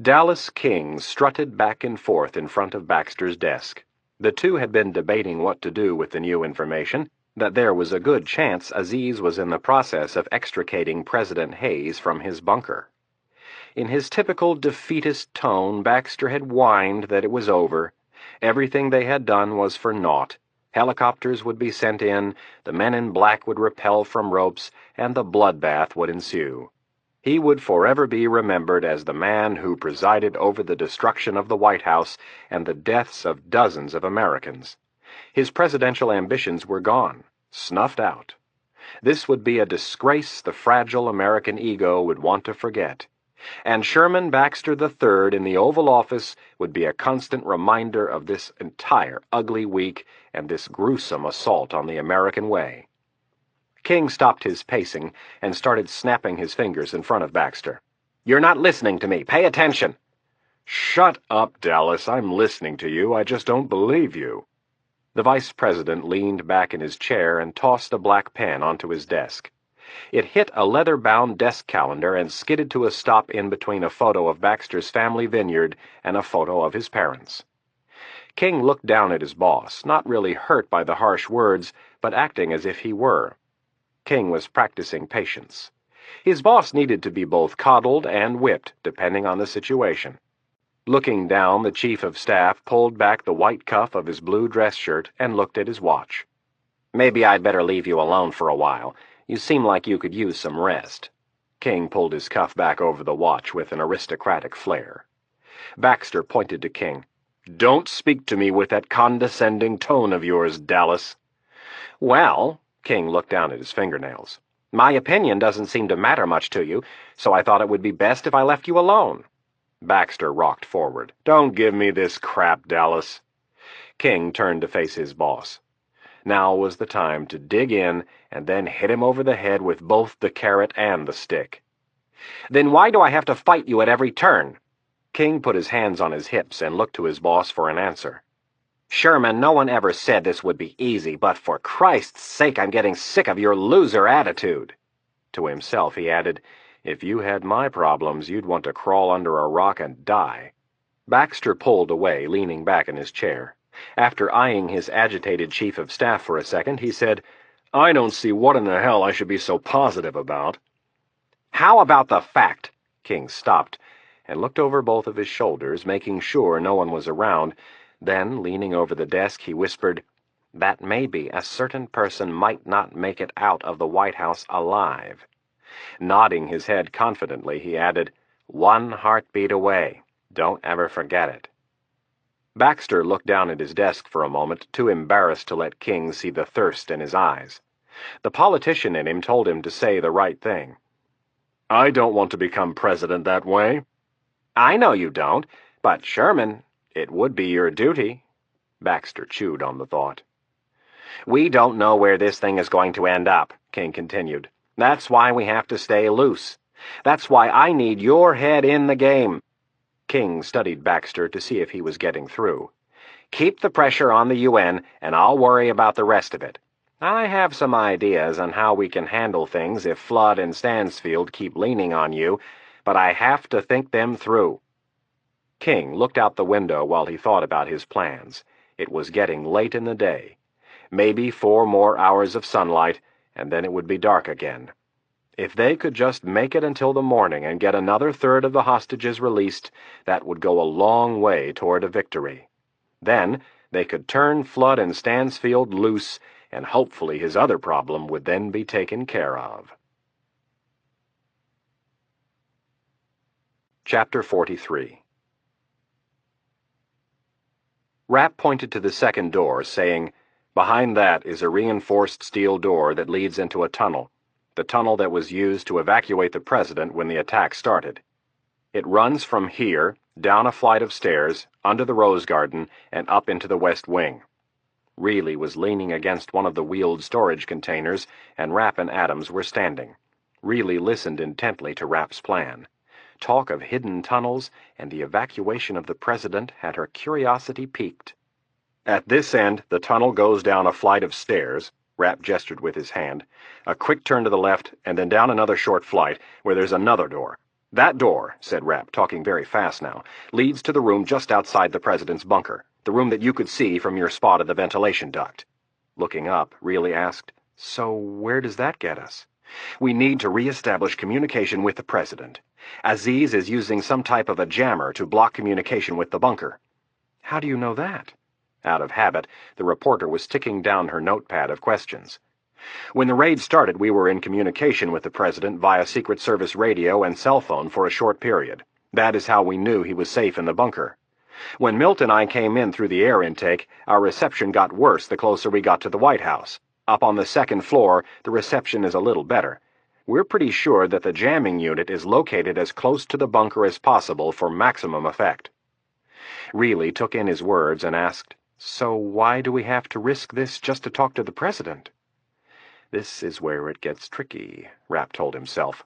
Dallas King strutted back and forth in front of Baxter's desk. The two had been debating what to do with the new information, that there was a good chance Aziz was in the process of extricating President Hayes from his bunker. In his typical defeatist tone, Baxter had whined that it was over. Everything they had done was for naught. Helicopters would be sent in, the men in black would rappel from ropes, and the bloodbath would ensue. He would forever be remembered as the man who presided over the destruction of the White House and the deaths of dozens of Americans. His presidential ambitions were gone, snuffed out. This would be a disgrace the fragile American ego would want to forget. And Sherman Baxter III in the Oval Office would be a constant reminder of this entire ugly week and this gruesome assault on the American way. King stopped his pacing and started snapping his fingers in front of Baxter. "You're not listening to me. Pay attention." "Shut up, Dallas. I'm listening to you. I just don't believe you." The vice president leaned back in his chair and tossed a black pen onto his desk. It hit a leather-bound desk calendar and skidded to a stop in between a photo of Baxter's family vineyard and a photo of his parents. King looked down at his boss, not really hurt by the harsh words, but acting as if he were. King was practicing patience. His boss needed to be both coddled and whipped, depending on the situation. Looking down, the chief of staff pulled back the white cuff of his blue dress shirt and looked at his watch. "Maybe I'd better leave you alone for a while. You seem like you could use some rest." King pulled his cuff back over the watch with an aristocratic flair. Baxter pointed to King. "Don't speak to me with that condescending tone of yours, Dallas." "Well," King looked down at his fingernails, "my opinion doesn't seem to matter much to you, so I thought it would be best if I left you alone." Baxter rocked forward. "Don't give me this crap, Dallas." King turned to face his boss. Now was the time to dig in and then hit him over the head with both the carrot and the stick. "Then why do I have to fight you at every turn?" King put his hands on his hips and looked to his boss for an answer. "Sherman, no one ever said this would be easy, but for Christ's sake, I'm getting sick of your loser attitude." To himself he added, "If you had my problems, you'd want to crawl under a rock and die." Baxter pulled away, leaning back in his chair. After eyeing his agitated chief of staff for a second, he said, "I don't see what in the hell I should be so positive about." "How about the fact?" King stopped and looked over both of his shoulders, making sure no one was around. Then, leaning over the desk, he whispered, "That maybe a certain person might not make it out of the White House alive." Nodding his head confidently, he added, "One heartbeat away. Don't ever forget it." Baxter looked down at his desk for a moment, too embarrassed to let King see the thirst in his eyes. The politician in him told him to say the right thing. "I don't want to become president that way." "I know you don't, but Sherman, it would be your duty." Baxter chewed on the thought. "We don't know where this thing is going to end up," King continued. "That's why we have to stay loose. That's why I need your head in the game." King studied Baxter to see if he was getting through. "Keep the pressure on the UN, and I'll worry about the rest of it. I have some ideas on how we can handle things if Flood and Stansfield keep leaning on you, but I have to think them through." King looked out the window while he thought about his plans. It was getting late in the day. Maybe 4 more hours of sunlight, and then it would be dark again. If they could just make it until the morning and get another third of the hostages released, that would go a long way toward a victory. Then they could turn Flood and Stansfield loose, and hopefully his other problem would then be taken care of. Chapter 43. Rapp pointed to the second door, saying, "Behind that is a reinforced steel door that leads into a tunnel, the tunnel that was used to evacuate the president when the attack started. It runs from here, down a flight of stairs, under the rose garden, and up into the west wing." Reilly was leaning against one of the wheeled storage containers, and Rapp and Adams were standing. Really listened intently to Rapp's plan. Talk of hidden tunnels and the evacuation of the president had her curiosity piqued. At this end, the tunnel goes down a flight of stairs, Rapp gestured with his hand, a quick turn to the left, and then down another short flight, where there's another door. That door, said Rapp, talking very fast now, leads to the room just outside the president's bunker, the room that you could see from your spot at the ventilation duct. Looking up, Reilly asked, "So where does that get us?" "We need to re-establish communication with the president. Aziz is using some type of a jammer to block communication with the bunker." "How do you know that?" Out of habit, the reporter was ticking down her notepad of questions. "When the raid started, we were in communication with the president via Secret Service radio and cell phone for a short period. That is how we knew he was safe in the bunker. When Milt and I came in through the air intake, our reception got worse the closer we got to the White House. Up on the second floor, the reception is a little better. We're pretty sure that the jamming unit is located as close to the bunker as possible for maximum effect." Reilly took in his words and asked, "So why do we have to risk this just to talk to the president?" This is where it gets tricky, Rapp told himself.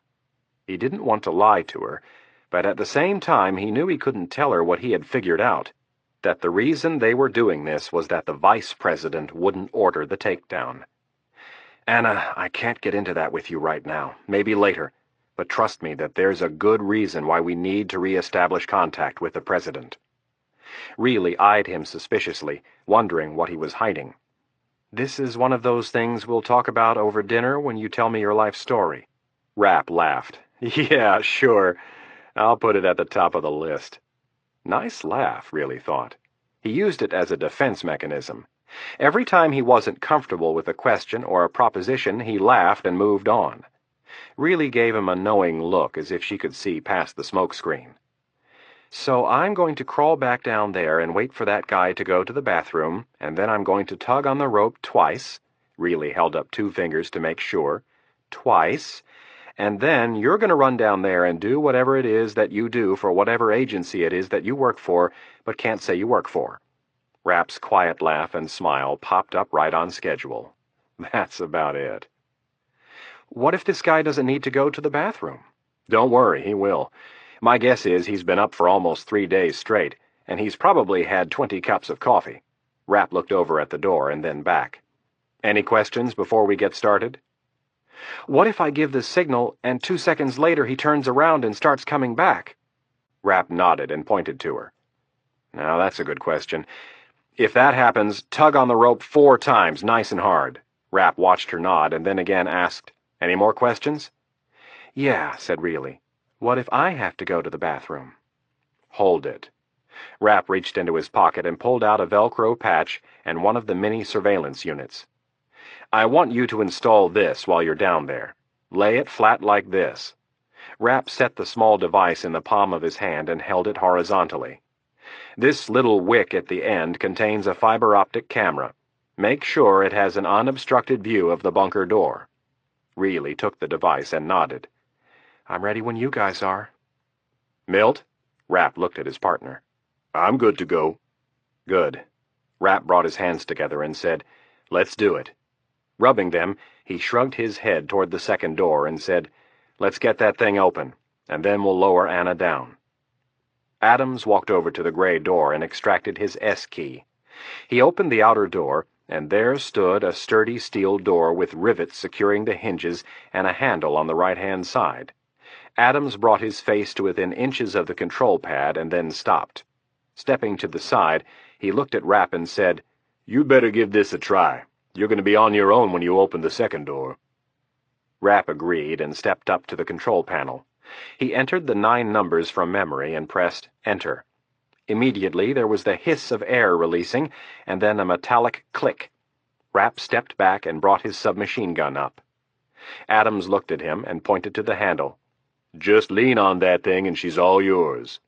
He didn't want to lie to her, but at the same time he knew he couldn't tell her what he had figured out, that the reason they were doing this was that the vice president wouldn't order the takedown. "Anna, I can't get into that with you right now, maybe later, but trust me that there's a good reason why we need to re-establish contact with the president." Reilly eyed him suspiciously, wondering what he was hiding. "This is one of those things we'll talk about over dinner when you tell me your life story." Rapp laughed. "Yeah, sure. I'll put it at the top of the list." Nice laugh, Reilly thought. He used it as a defense mechanism. Every time he wasn't comfortable with a question or a proposition, he laughed and moved on. Reilly gave him a knowing look as if she could see past the smokescreen. "So I'm going to crawl back down there and wait for that guy to go to the bathroom, and then I'm going to tug on the rope twice." Reilly held up 2 fingers to make sure. "Twice. And then you're going to run down there and do whatever it is that you do for whatever agency it is that you work for, but can't say you work for." Rapp's quiet laugh and smile popped up right on schedule. "That's about it." "What if this guy doesn't need to go to the bathroom?" "Don't worry, he will. My guess is he's been up for almost 3 days straight, and he's probably had 20 cups of coffee." Rapp looked over at the door and then back. "Any questions before we get started?" "What if I give the signal, and 2 seconds later he turns around and starts coming back?" Rapp nodded and pointed to her. "Now that's a good question. If that happens, tug on the rope 4 times, nice and hard." Rapp watched her nod and then again asked, "Any more questions?" "Yeah," said Reilly. "What if I have to go to the bathroom?" "Hold it." Rapp reached into his pocket and pulled out a Velcro patch and one of the mini surveillance units. "I want you to install this while you're down there. Lay it flat like this." Rapp set the small device in the palm of his hand and held it horizontally. "This little wick at the end contains a fiber optic camera. Make sure it has an unobstructed view of the bunker door." Reilly took the device and nodded. "I'm ready when you guys are." "Milt?" Rapp looked at his partner. "I'm good to go." "Good." Rapp brought his hands together and said, "Let's do it." Rubbing them, he shrugged his head toward the second door and said, "Let's get that thing open, and then we'll lower Anna down." Adams walked over to the gray door and extracted his S key. He opened the outer door, and there stood a sturdy steel door with rivets securing the hinges and a handle on the right-hand side. Adams brought his face to within inches of the control pad and then stopped. Stepping to the side, he looked at Rapp and said, "You'd better give this a try. You're going to be on your own when you open the second door." Rapp agreed and stepped up to the control panel. He entered the 9 numbers from memory and pressed Enter. Immediately there was the hiss of air releasing, and then a metallic click. Rapp stepped back and brought his submachine gun up. Adams looked at him and pointed to the handle. "Just lean on that thing and she's all yours."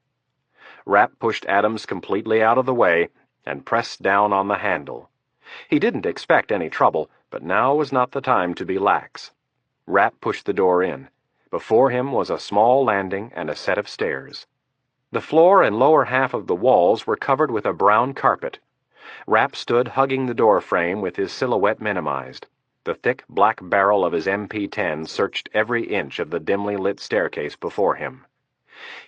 Rapp pushed Adams completely out of the way and pressed down on the handle. He didn't expect any trouble, but now was not the time to be lax. Rapp pushed the door in. Before him was a small landing and a set of stairs. The floor and lower half of the walls were covered with a brown carpet. Rapp stood hugging the door frame with his silhouette minimized. The thick black barrel of his MP-10 searched every inch of the dimly lit staircase before him.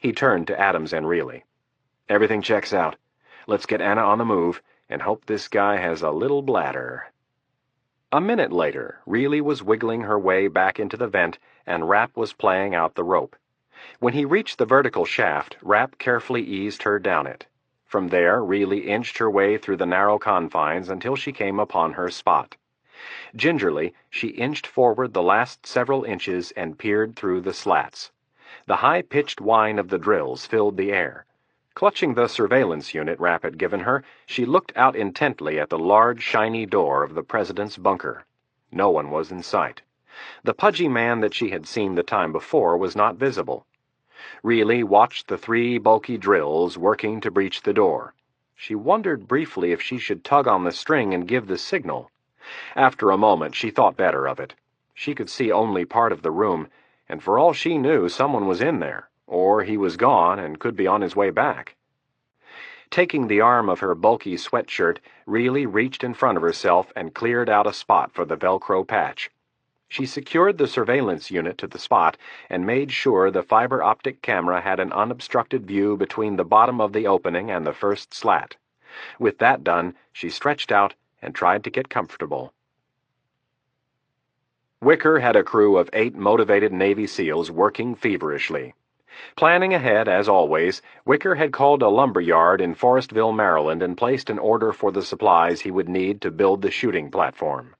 He turned to Adams and Reilly. "Everything checks out. Let's get Anna on the move, and hope this guy has a little bladder." A minute later, Reilly was wiggling her way back into the vent, and Rapp was playing out the rope. When he reached the vertical shaft, Rapp carefully eased her down it. From there, Reilly inched her way through the narrow confines until she came upon her spot. Gingerly, she inched forward the last several inches and peered through the slats. The high-pitched whine of the drills filled the air. Clutching the surveillance unit Rapp had given her, she looked out intently at the large, shiny door of the president's bunker. No one was in sight. The pudgy man that she had seen the time before was not visible. Reilly watched the 3 bulky drills working to breach the door. She wondered briefly if she should tug on the string and give the signal. After a moment, she thought better of it. She could see only part of the room, and for all she knew, someone was in there, or he was gone and could be on his way back. Taking the arm of her bulky sweatshirt, Reilly reached in front of herself and cleared out a spot for the Velcro patch. She secured the surveillance unit to the spot and made sure the fiber-optic camera had an unobstructed view between the bottom of the opening and the first slat. With that done, she stretched out and tried to get comfortable. Wicker had a crew of 8 motivated Navy SEALs working feverishly. Planning ahead, as always, Wicker had called a lumber yard in Forestville, Maryland, and placed an order for the supplies he would need to build the shooting platform.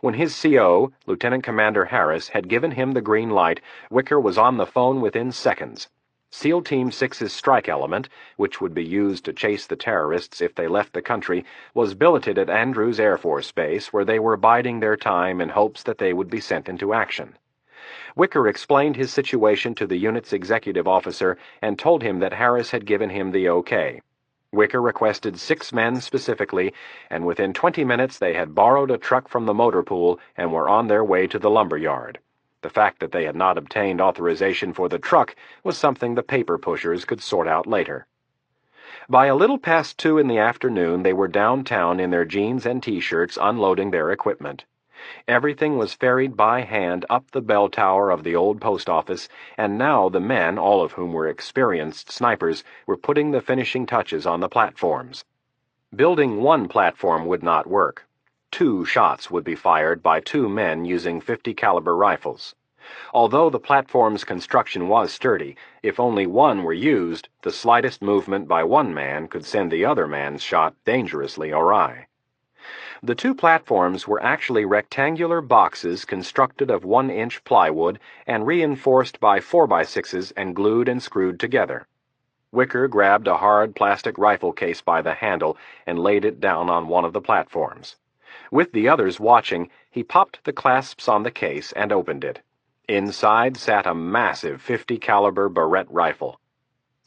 When his CO, Lieutenant Commander Harris, had given him the green light, Wicker was on the phone within seconds. SEAL Team 6's strike element, which would be used to chase the terrorists if they left the country, was billeted at Andrews Air Force Base, where they were biding their time in hopes that they would be sent into action. Wicker explained his situation to the unit's executive officer and told him that Harris had given him the okay. Wicker requested 6 men specifically, and within 20 minutes they had borrowed a truck from the motor pool and were on their way to the lumber yard. The fact that they had not obtained authorization for the truck was something the paper pushers could sort out later. By a little past 2 in the afternoon, they were downtown in their jeans and T-shirts unloading their equipment. Everything was ferried by hand up the bell tower of the old post office, and now the men, all of whom were experienced snipers, were putting the finishing touches on the platforms. Building one platform would not work. 2 shots would be fired by 2 men using .50 caliber rifles. Although the platform's construction was sturdy, if only one were used, the slightest movement by one man could send the other man's shot dangerously awry. The 2 platforms were actually rectangular boxes constructed of 1-inch plywood and reinforced by 4x6s and glued and screwed together. Wicker grabbed a hard plastic rifle case by the handle and laid it down on one of the platforms. With the others watching, he popped the clasps on the case and opened it. Inside sat a massive .50 caliber Barrett rifle.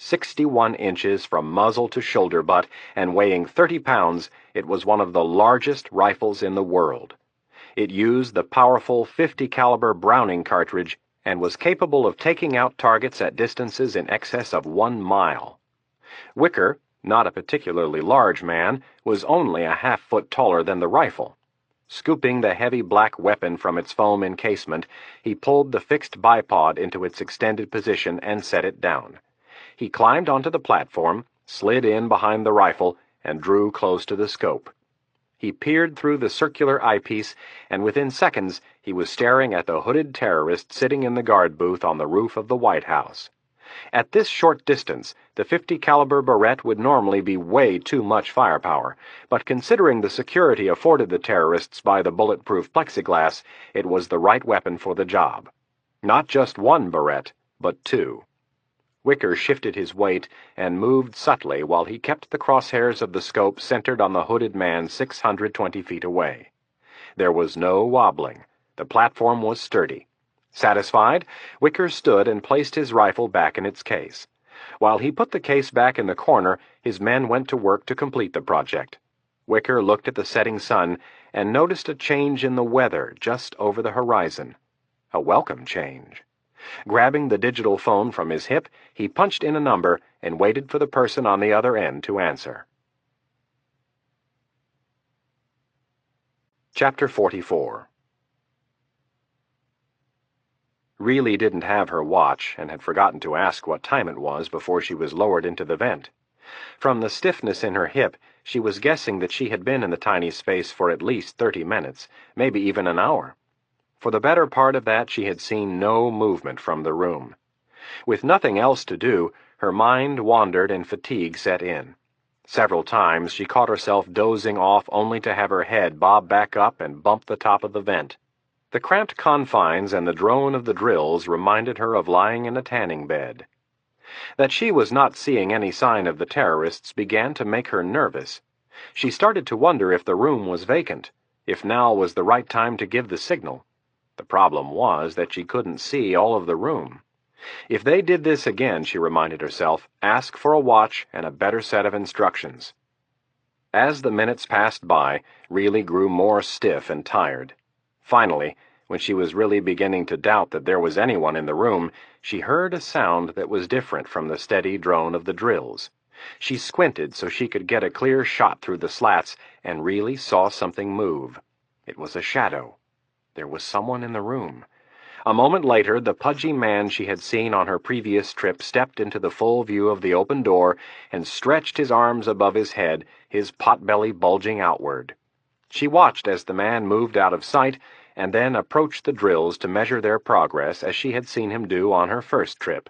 61 inches from muzzle to shoulder butt and weighing 30 pounds, it was one of the largest rifles in the world. It used the powerful .50 caliber Browning cartridge and was capable of taking out targets at distances in excess of 1 mile. Wicker, not a particularly large man, was only a half-foot taller than the rifle. Scooping the heavy black weapon from its foam encasement, he pulled the fixed bipod into its extended position and set it down. He climbed onto the platform, slid in behind the rifle, and drew close to the scope. He peered through the circular eyepiece, and within seconds he was staring at the hooded terrorist sitting in the guard booth on the roof of the White House. At this short distance, the .50 caliber Barrett would normally be way too much firepower, but considering the security afforded the terrorists by the bulletproof plexiglass, it was the right weapon for the job. Not just 1 Barrett, but 2. Wicker shifted his weight and moved subtly while he kept the crosshairs of the scope centered on the hooded man 620 feet away. There was no wobbling. The platform was sturdy. Satisfied, Wicker stood and placed his rifle back in its case. While he put the case back in the corner, his men went to work to complete the project. Wicker looked at the setting sun and noticed a change in the weather just over the horizon. A welcome change. Grabbing the digital phone from his hip, he punched in a number and waited for the person on the other end to answer. Chapter 44. Really didn't have her watch and had forgotten to ask what time it was before she was lowered into the vent. From the stiffness in her hip, she was guessing that she had been in the tiny space for at least 30 minutes, maybe even an hour. For the better part of that, she had seen no movement from the room. With nothing else to do, her mind wandered and fatigue set in. Several times she caught herself dozing off only to have her head bob back up and bump the top of the vent. The cramped confines and the drone of the drills reminded her of lying in a tanning bed. That she was not seeing any sign of the terrorists began to make her nervous. She started to wonder if the room was vacant, if now was the right time to give the signal. The problem was that she couldn't see all of the room. If they did this again, she reminded herself, ask for a watch and a better set of instructions. As the minutes passed by, Reilly grew more stiff and tired. Finally, when she was really beginning to doubt that there was anyone in the room, she heard a sound that was different from the steady drone of the drills. She squinted so she could get a clear shot through the slats, and Reilly saw something move. It was a shadow. There was someone in the room. A moment later, the pudgy man she had seen on her previous trip stepped into the full view of the open door and stretched his arms above his head, his potbelly bulging outward. She watched as the man moved out of sight and then approached the drills to measure their progress as she had seen him do on her first trip.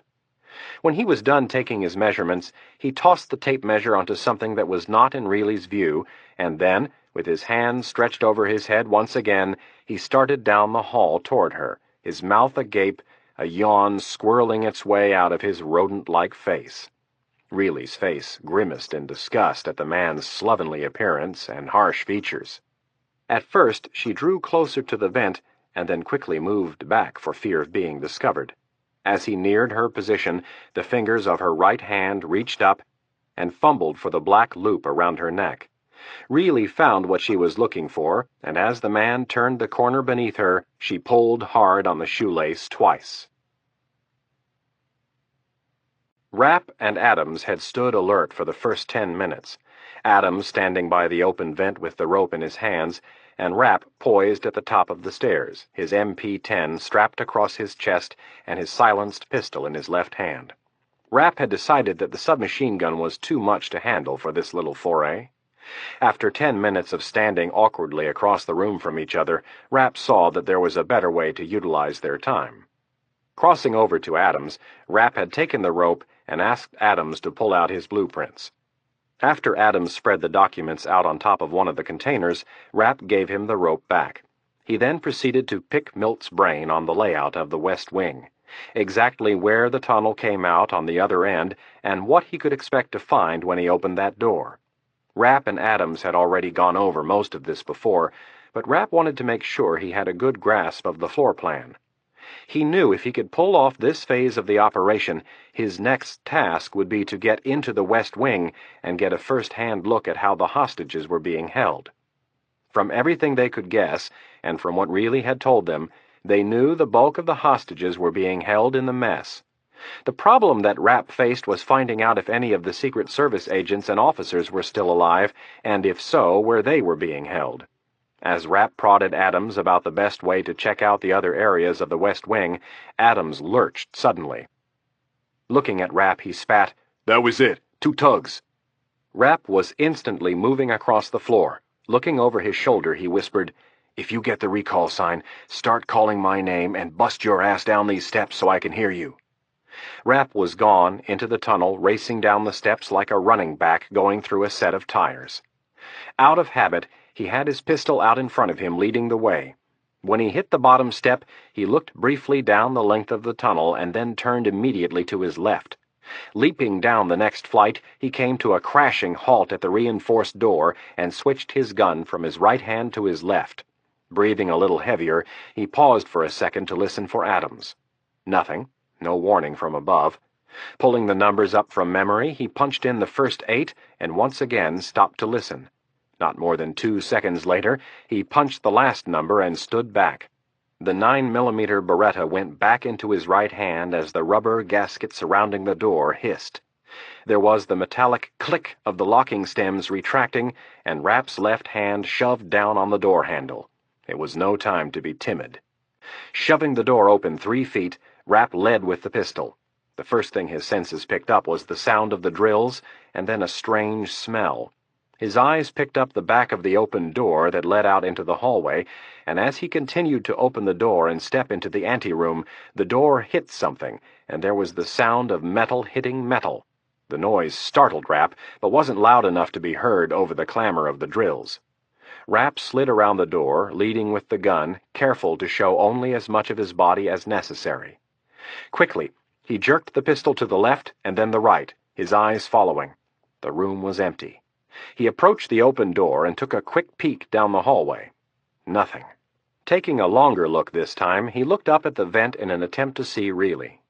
When he was done taking his measurements, he tossed the tape measure onto something that was not in Reilly's view, and then, with his hands stretched over his head once again, he started down the hall toward her, his mouth agape, a yawn swirling its way out of his rodent-like face. Reilly's face grimaced in disgust at the man's slovenly appearance and harsh features. At first, she drew closer to the vent and then quickly moved back for fear of being discovered. As he neared her position, the fingers of her right hand reached up and fumbled for the black loop around her neck. Reilly found what she was looking for, and as the man turned the corner beneath her, she pulled hard on the shoelace twice. Rapp and Adams had stood alert for the first 10 minutes. Adams standing by the open vent with the rope in his hands, and Rapp poised at the top of the stairs, his MP-10 strapped across his chest and his silenced pistol in his left hand. Rapp had decided that the submachine gun was too much to handle for this little foray. After 10 minutes of standing awkwardly across the room from each other, Rapp saw that there was a better way to utilize their time. Crossing over to Adams, Rapp had taken the rope and asked Adams to pull out his blueprints. After Adams spread the documents out on top of one of the containers, Rapp gave him the rope back. He then proceeded to pick Milt's brain on the layout of the West Wing, exactly where the tunnel came out on the other end, and what he could expect to find when he opened that door. Rapp and Adams had already gone over most of this before, but Rapp wanted to make sure he had a good grasp of the floor plan. He knew if he could pull off this phase of the operation, his next task would be to get into the West Wing and get a first-hand look at how the hostages were being held. From everything they could guess, and from what Reilly had told them, they knew the bulk of the hostages were being held in the mess. The problem that Rapp faced was finding out if any of the Secret Service agents and officers were still alive, and if so, where they were being held. As Rapp prodded Adams about the best way to check out the other areas of the West Wing, Adams lurched suddenly. Looking at Rapp, he spat, "That was it. 2 tugs." Rapp was instantly moving across the floor. Looking over his shoulder, he whispered, "If you get the recall sign, start calling my name and bust your ass down these steps so I can hear you." Rapp was gone into the tunnel, racing down the steps like a running back going through a set of tires. Out of habit, he had his pistol out in front of him, leading the way. When he hit the bottom step, he looked briefly down the length of the tunnel and then turned immediately to his left. Leaping down the next flight, he came to a crashing halt at the reinforced door and switched his gun from his right hand to his left. Breathing a little heavier, he paused for a second to listen for Adams. Nothing. No warning from above. Pulling the numbers up from memory, he punched in the first 8 and once again stopped to listen. Not more than 2 seconds later, he punched the last number and stood back. The 9mm Beretta went back into his right hand as the rubber gasket surrounding the door hissed. There was the metallic click of the locking stems retracting, and Rapp's left hand shoved down on the door handle. It was no time to be timid. Shoving the door open 3 feet, Rapp led with the pistol. The first thing his senses picked up was the sound of the drills, and then a strange smell. His eyes picked up the back of the open door that led out into the hallway, and as he continued to open the door and step into the anteroom, the door hit something, and there was the sound of metal hitting metal. The noise startled Rapp, but wasn't loud enough to be heard over the clamor of the drills. Rapp slid around the door, leading with the gun, careful to show only as much of his body as necessary. Quickly, he jerked the pistol to the left and then the right, his eyes following. The room was empty. He approached the open door and took a quick peek down the hallway. Nothing. Taking a longer look this time, he looked up at the vent in an attempt to see really.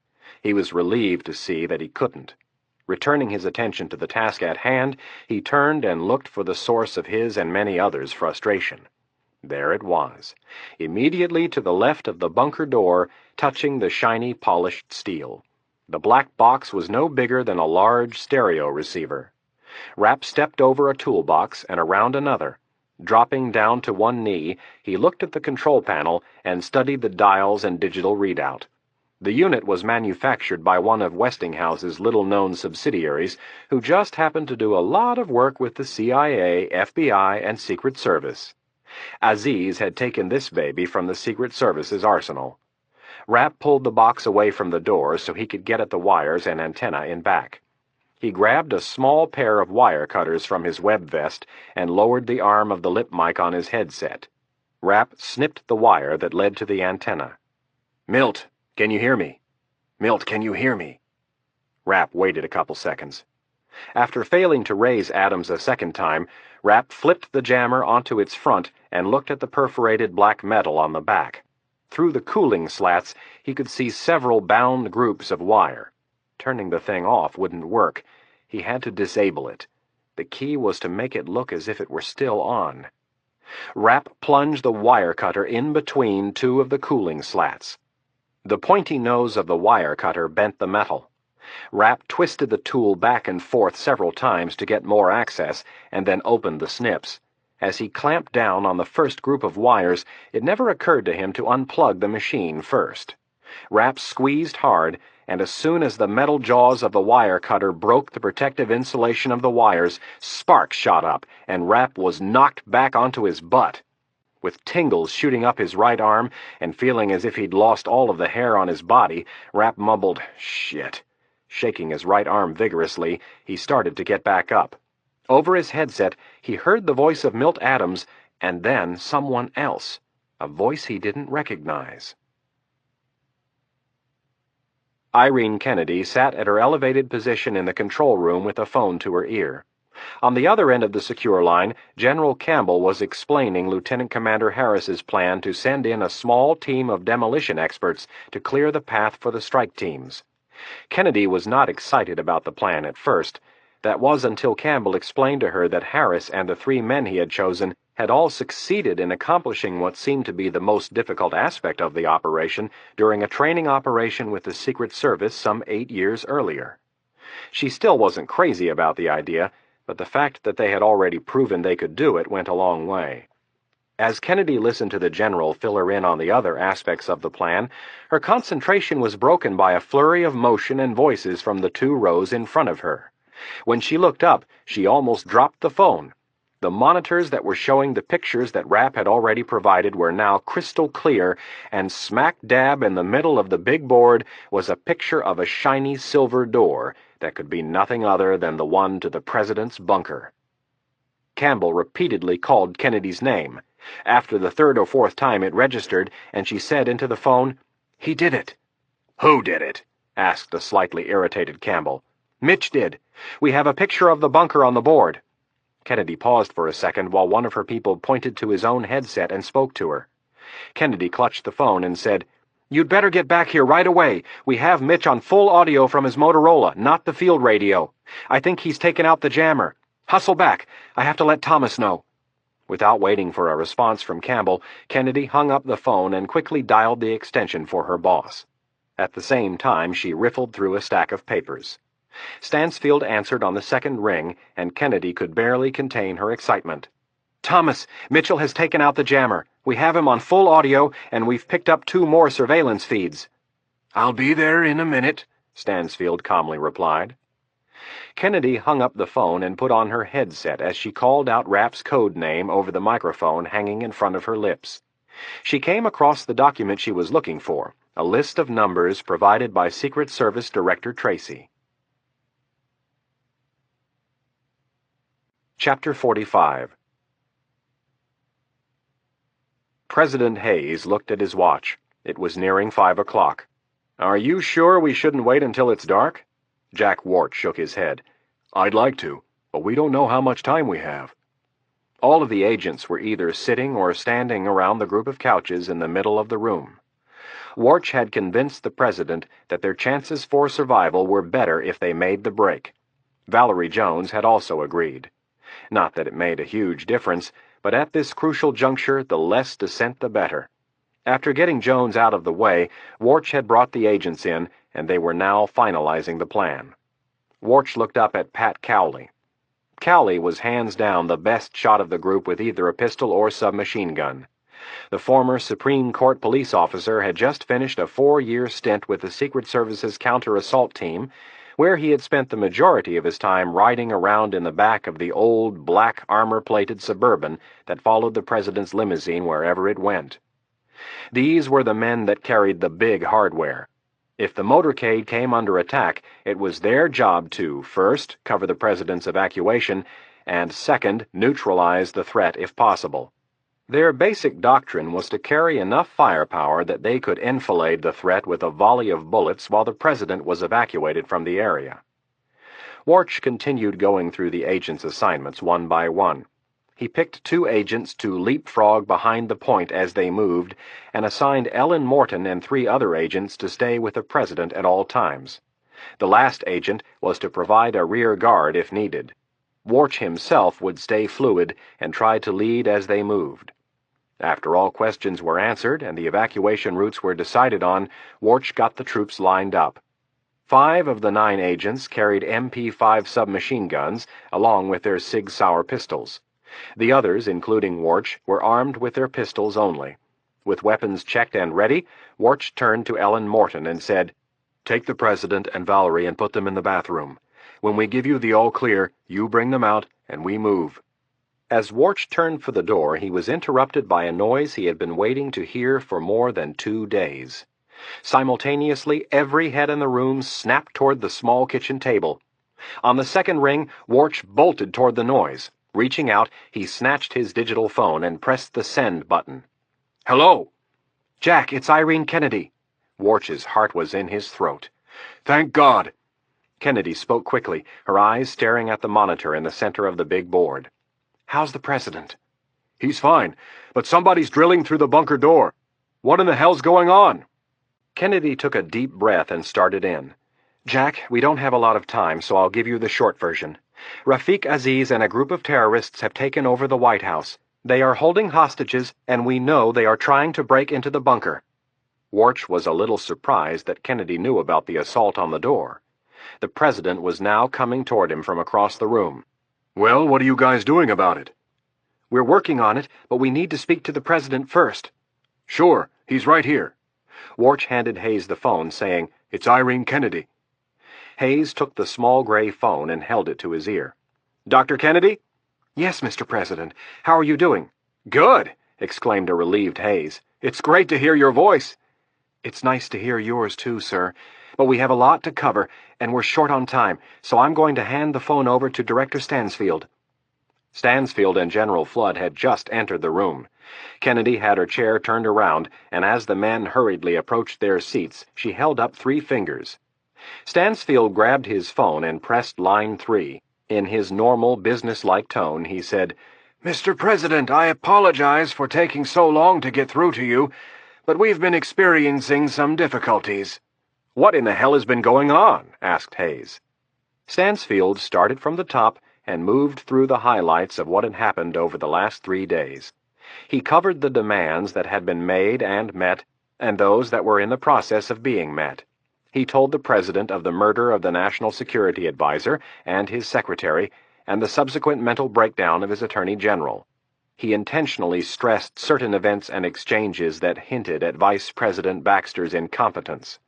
He was relieved to see that he couldn't. Returning his attention to the task at hand, he turned and looked for the source of his and many others' frustration. There it was, immediately to the left of the bunker door, touching the shiny polished steel. The black box was no bigger than a large stereo receiver. Rapp stepped over a toolbox and around another. Dropping down to one knee, he looked at the control panel and studied the dials and digital readout. The unit was manufactured by one of Westinghouse's little-known subsidiaries, who just happened to do a lot of work with the CIA, FBI, and Secret Service. Aziz had taken this baby from the Secret Service's arsenal. Rapp pulled the box away from the door so he could get at the wires and antenna in back. He grabbed a small pair of wire cutters from his web vest and lowered the arm of the lip mic on his headset. Rapp snipped the wire that led to the antenna. "Milt, can you hear me? Milt, can you hear me?" Rapp waited a couple seconds. After failing to raise Adams a second time, Rapp flipped the jammer onto its front and looked at the perforated black metal on the back. Through the cooling slats, he could see several bound groups of wire. Turning the thing off wouldn't work. He had to disable it. The key was to make it look as if it were still on. Rapp plunged the wire cutter in between 2 of the cooling slats. The pointy nose of the wire cutter bent the metal. Rapp twisted the tool back and forth several times to get more access, and then opened the snips. As he clamped down on the first group of wires, it never occurred to him to unplug the machine first. Rapp squeezed hard, and as soon as the metal jaws of the wire cutter broke the protective insulation of the wires, sparks shot up, and Rapp was knocked back onto his butt. With tingles shooting up his right arm, and feeling as if he'd lost all of the hair on his body, Rapp mumbled, "Shit." Shaking his right arm vigorously, he started to get back up. Over his headset, he heard the voice of Milt Adams, and then someone else, a voice he didn't recognize. Irene Kennedy sat at her elevated position in the control room with a phone to her ear. On the other end of the secure line, General Campbell was explaining Lieutenant Commander Harris's plan to send in a small team of demolition experts to clear the path for the strike teams. Kennedy was not excited about the plan at first. That was until Campbell explained to her that Harris and the 3 men he had chosen had all succeeded in accomplishing what seemed to be the most difficult aspect of the operation during a training operation with the Secret Service some 8 years earlier. She still wasn't crazy about the idea, but the fact that they had already proven they could do it went a long way. As Kennedy listened to the general fill her in on the other aspects of the plan, her concentration was broken by a flurry of motion and voices from the 2 rows in front of her. When she looked up, she almost dropped the phone. The monitors that were showing the pictures that Rapp had already provided were now crystal clear, and smack dab in the middle of the big board was a picture of a shiny silver door that could be nothing other than the one to the president's bunker. Campbell repeatedly called Kennedy's name. After the 3rd or 4th time it registered, and she said into the phone, "He did it." "Who did it?" asked the slightly irritated Campbell. "Mitch did. We have a picture of the bunker on the board." Kennedy paused for a second while one of her people pointed to his own headset and spoke to her. Kennedy clutched the phone and said, "You'd better get back here right away. We have Mitch on full audio from his Motorola, not the field radio. I think he's taken out the jammer. Hustle back. I have to let Thomas know." Without waiting for a response from Campbell, Kennedy hung up the phone and quickly dialed the extension for her boss. At the same time, she riffled through a stack of papers. Stansfield answered on the second ring, and Kennedy could barely contain her excitement. Thomas, Mitchell has taken out the jammer. We have him on full audio, and we've picked up 2 more surveillance feeds." "I'll be there in a minute," Stansfield calmly replied. Kennedy hung up the phone and put on her headset as she called out Rapp's code name over the microphone hanging in front of her lips. She came across the document she was looking for, a list of numbers provided by Secret Service Director Tracy. Chapter 45. President Hayes looked at his watch. It was nearing 5 o'clock. "Are you sure we shouldn't wait until it's dark?" Jack Wart shook his head. "I'd like to, but we don't know how much time we have." All of the agents were either sitting or standing around the group of couches in the middle of the room. Warch had convinced the president that their chances for survival were better if they made the break. Valerie Jones had also agreed. Not that it made a huge difference, but at this crucial juncture, the less dissent the better. After getting Jones out of the way, Warch had brought the agents in, and they were now finalizing the plan. Warch looked up at Pat Cowley. Cowley was hands down the best shot of the group with either a pistol or submachine gun. The former Supreme Court police officer had just finished a 4-year stint with the Secret Service's counter-assault team, where he had spent the majority of his time riding around in the back of the old, black, armor-plated Suburban that followed the president's limousine wherever it went. These were the men that carried the big hardware. If the motorcade came under attack, it was their job to, first, cover the president's evacuation, and second, neutralize the threat if possible. Their basic doctrine was to carry enough firepower that they could enfilade the threat with a volley of bullets while the president was evacuated from the area. Warch continued going through the agents' assignments one by one. He picked 2 agents to leapfrog behind the point as they moved, and assigned Ellen Morton and 3 other agents to stay with the president at all times. The last agent was to provide a rear guard if needed. Warch himself would stay fluid and try to lead as they moved. After all questions were answered and the evacuation routes were decided on, Warch got the troops lined up. 5 of the 9 agents carried MP5 submachine guns, along with their Sig Sauer pistols. The others, including Warch, were armed with their pistols only. With weapons checked and ready, Warch turned to Ellen Morton and said, "Take the president and Valerie and put them in the bathroom. When we give you the all-clear, you bring them out, and we move." As Warch turned for the door, he was interrupted by a noise he had been waiting to hear for more than 2 days. Simultaneously, every head in the room snapped toward the small kitchen table. On the second ring, Warch bolted toward the noise. Reaching out, he snatched his digital phone and pressed the send button. "Hello?" "Jack, it's Irene Kennedy." Warch's heart was in his throat. "Thank God." Kennedy spoke quickly, her eyes staring at the monitor in the center of the big board. "How's the president?" "He's fine, but somebody's drilling through the bunker door. What in the hell's going on?" Kennedy took a deep breath and started in. "Jack, we don't have a lot of time, so I'll give you the short version. Rafik Aziz and a group of terrorists have taken over the White House. They are holding hostages, and we know they are trying to break into the bunker." Warch was a little surprised that Kennedy knew about the assault on the door. The president was now coming toward him from across the room. "Well, what are you guys doing about it?" "We're working on it, but we need to speak to the president first." "Sure, he's right here." Warch handed Hayes the phone, saying, "It's Irene Kennedy." Hayes took the small gray phone and held it to his ear. "Dr. Kennedy?" "Yes, Mr. President. How are you doing?" "Good!" exclaimed a relieved Hayes. "It's great to hear your voice." "It's nice to hear yours, too, sir. But we have a lot to cover, and we're short on time, so I'm going to hand the phone over to Director Stansfield." Stansfield and General Flood had just entered the room. Kennedy had her chair turned around, and as the men hurriedly approached their seats, she held up 3 fingers. Stansfield grabbed his phone and pressed line 3. In his normal, businesslike tone, he said, "Mr. President, I apologize for taking so long to get through to you, but we've been experiencing some difficulties." "What in the hell has been going on?" asked Hayes. Stansfield started from the top and moved through the highlights of what had happened over the last 3 days. He covered the demands that had been made and met, and those that were in the process of being met. He told the president of the murder of the National Security Advisor and his secretary, and the subsequent mental breakdown of his attorney general. He intentionally stressed certain events and exchanges that hinted at Vice President Baxter's incompetence.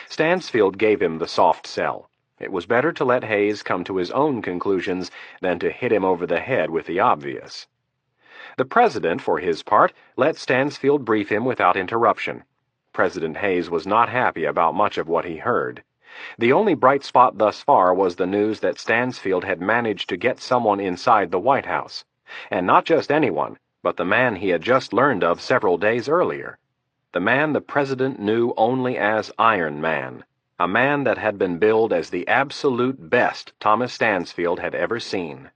Stansfield gave him the soft sell. It was better to let Hayes come to his own conclusions than to hit him over the head with the obvious. The President, for his part, let Stansfield brief him without interruption. President Hayes was not happy about much of what he heard. The only bright spot thus far was the news that Stansfield had managed to get someone inside the White House. And not just anyone, but the man he had just learned of several days earlier. The man the President knew only as Iron Man. A man that had been billed as the absolute best Thomas Stansfield had ever seen.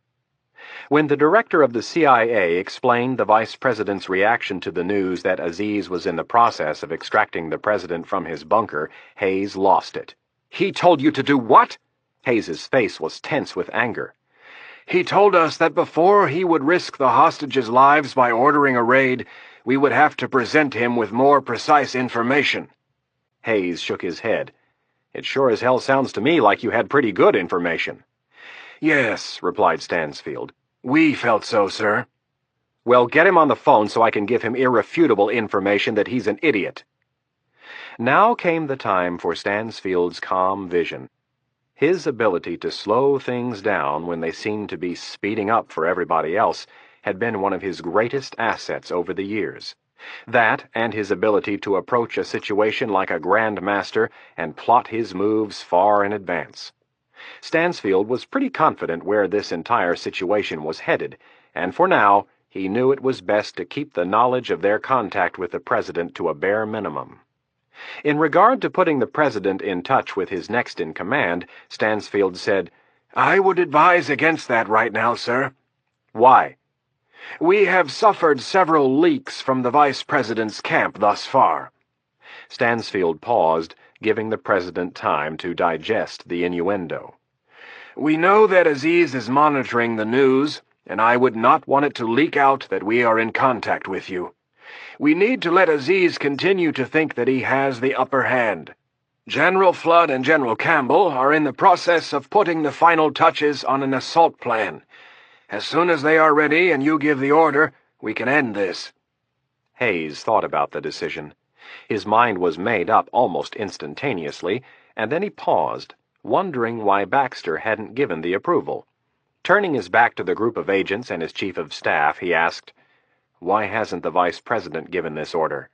When the director of the CIA explained the Vice President's reaction to the news that Aziz was in the process of extracting the President from his bunker, Hayes lost it. "He told you to do what?" Hayes's face was tense with anger. "He told us that before he would risk the hostages' lives by ordering a raid, we would have to present him with more precise information." Hayes shook his head. "It sure as hell sounds to me like you had pretty good information." "Yes," replied Stansfield. "We felt so, sir." "Well, get him on the phone so I can give him irrefutable information that he's an idiot." Now came the time for Stansfield's calm vision. His ability to slow things down when they seemed to be speeding up for everybody else had been one of his greatest assets over the years. That, and his ability to approach a situation like a grand master and plot his moves far in advance. Stansfield was pretty confident where this entire situation was headed, and for now, he knew it was best to keep the knowledge of their contact with the President to a bare minimum. In regard to putting the President in touch with his next-in-command, Stansfield said, "I would advise against that right now, sir." "Why?" "We have suffered several leaks from the Vice President's camp thus far." Stansfield paused, giving the President time to digest the innuendo. "We know that Aziz is monitoring the news, and I would not want it to leak out that we are in contact with you. We need to let Aziz continue to think that he has the upper hand. General Flood and General Campbell are in the process of putting the final touches on an assault plan. As soon as they are ready and you give the order, we can end this." Hayes thought about the decision. His mind was made up almost instantaneously, and then he paused, wondering why Baxter hadn't given the approval. Turning his back to the group of agents and his chief of staff, he asked, "Why hasn't the Vice President given this order?"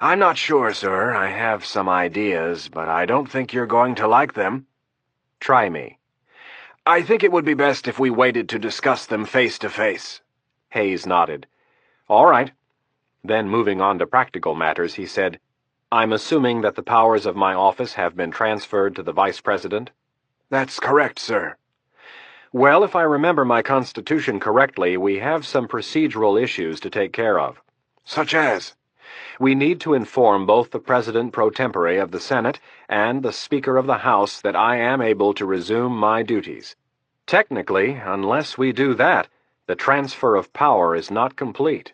"I'm not sure, sir. I have some ideas, but I don't think you're going to like them." "Try me." "I think it would be best if we waited to discuss them face to face." Hayes nodded. "All right." Then, moving on to practical matters, he said, "I'm assuming that the powers of my office have been transferred to the Vice President?" "That's correct, sir." "Well, if I remember my Constitution correctly, we have some procedural issues to take care of." "Such as?" "We need to inform both the President pro tempore of the Senate and the Speaker of the House that I am able to resume my duties. Technically, unless we do that, the transfer of power is not complete."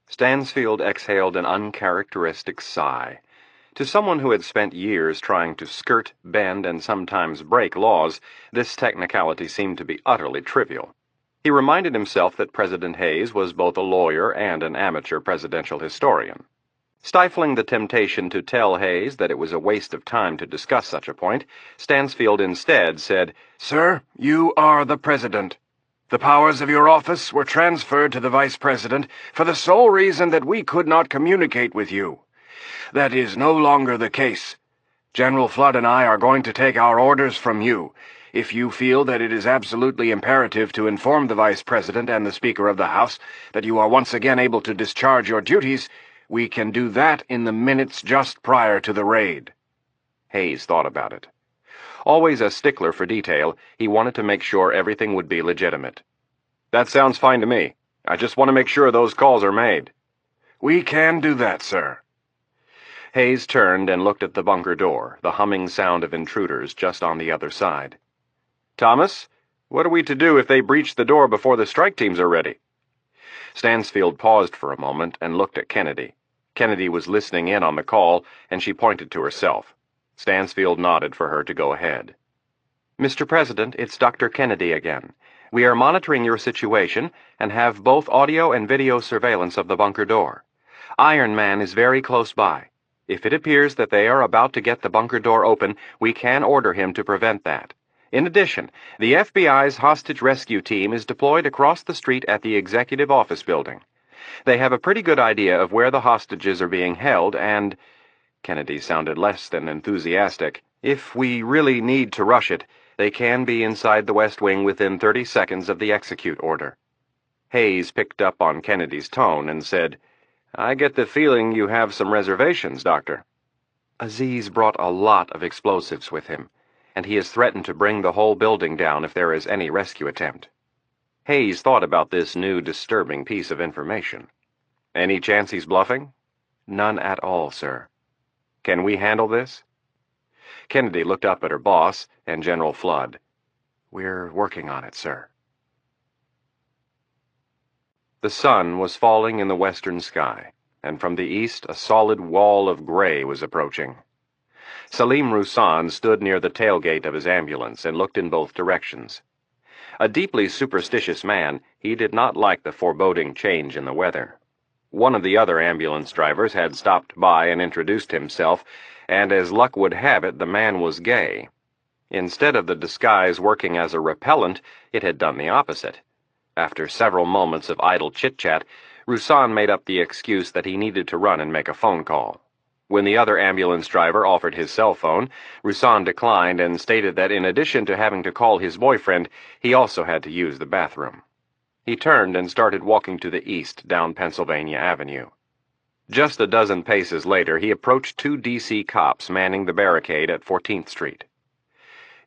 Stansfield exhaled an uncharacteristic sigh. To someone who had spent years trying to skirt, bend, and sometimes break laws, this technicality seemed to be utterly trivial. He reminded himself that President Hayes was both a lawyer and an amateur presidential historian. Stifling the temptation to tell Hayes that it was a waste of time to discuss such a point, Stansfield instead said, "Sir, you are the President. The powers of your office were transferred to the Vice President for the sole reason that we could not communicate with you. That is no longer the case. General Flood and I are going to take our orders from you. If you feel that it is absolutely imperative to inform the Vice President and the Speaker of the House that you are once again able to discharge your duties, we can do that in the minutes just prior to the raid." Hayes thought about it. Always a stickler for detail, he wanted to make sure everything would be legitimate. "That sounds fine to me. I just want to make sure those calls are made." "We can do that, sir." Hayes turned and looked at the bunker door, the humming sound of intruders just on the other side. "Thomas, what are we to do if they breach the door before the strike teams are ready?" Stansfield paused for a moment and looked at Kennedy. Kennedy was listening in on the call, and she pointed to herself. Stansfield nodded for her to go ahead. "Mr. President, it's Dr. Kennedy again. We are monitoring your situation and have both audio and video surveillance of the bunker door. Iron Man is very close by. If it appears that they are about to get the bunker door open, we can order him to prevent that. In addition, the FBI's hostage rescue team is deployed across the street at the Executive Office Building. They have a pretty good idea of where the hostages are being held and— Kennedy sounded less than enthusiastic. If we really need to rush it, they can be inside the West Wing within 30 seconds of the execute order. Hayes picked up on Kennedy's tone and said, "I get the feeling you have some reservations, Doctor." Aziz brought a lot of explosives with him, and he has threatened to bring the whole building down if there is any rescue attempt. Hayes thought about this new disturbing piece of information. "Any chance he's bluffing?" "None at all, sir." "Can we handle this?" Kennedy looked up at her boss and General Flood. "We're working on it, sir." The sun was falling in the western sky, and from the east a solid wall of gray was approaching. Salim Rousan stood near the tailgate of his ambulance and looked in both directions. A deeply superstitious man, he did not like the foreboding change in the weather. One of the other ambulance drivers had stopped by and introduced himself, and as luck would have it, the man was gay. Instead of the disguise working as a repellent, it had done the opposite. After several moments of idle chit-chat, Rousan made up the excuse that he needed to run and make a phone call. When the other ambulance driver offered his cell phone, Rousan declined and stated that in addition to having to call his boyfriend, he also had to use the bathroom. He turned and started walking to the east down Pennsylvania Avenue. Just a dozen paces later, he approached 2 D.C. cops manning the barricade at 14th Street.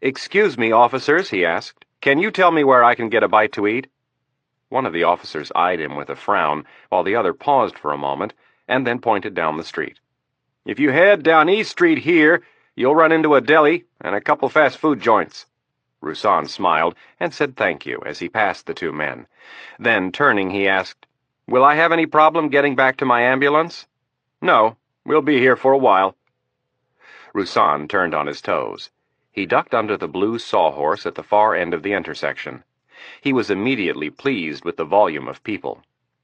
"Excuse me, officers," he asked. "Can you tell me where I can get a bite to eat?" One of the officers eyed him with a frown, while the other paused for a moment, and then pointed down the street. "If you head down East Street here, you'll run into a deli and a couple fast food joints." Rousan smiled and said thank you as he passed the 2 men. Then, turning, he asked, "Will I have any problem getting back to my ambulance?" "No, we'll be here for a while." Rousan turned on his toes. He ducked under the blue sawhorse at the far end of the intersection. He was immediately pleased with the volume of people.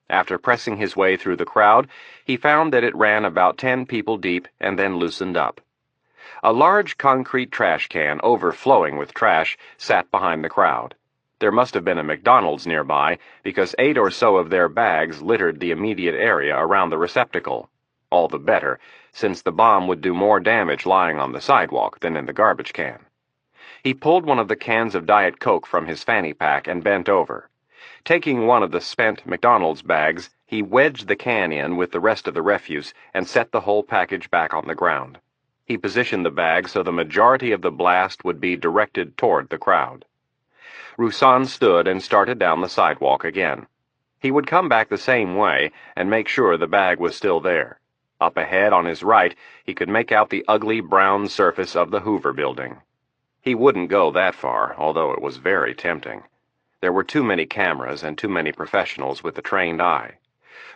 After pressing his way through the crowd, he found that it ran about 10 people deep and then loosened up. A large concrete trash can, overflowing with trash, sat behind the crowd. There must have been a McDonald's nearby, because 8 or so of their bags littered the immediate area around the receptacle. All the better, since the bomb would do more damage lying on the sidewalk than in the garbage can. He pulled one of the cans of Diet Coke from his fanny pack and bent over. Taking one of the spent McDonald's bags, he wedged the can in with the rest of the refuse and set the whole package back on the ground. He positioned the bag so the majority of the blast would be directed toward the crowd. Rousan stood and started down the sidewalk again. He would come back the same way and make sure the bag was still there. Up ahead on his right, he could make out the ugly brown surface of the Hoover building. He wouldn't go that far, although it was very tempting. There were too many cameras and too many professionals with the trained eye.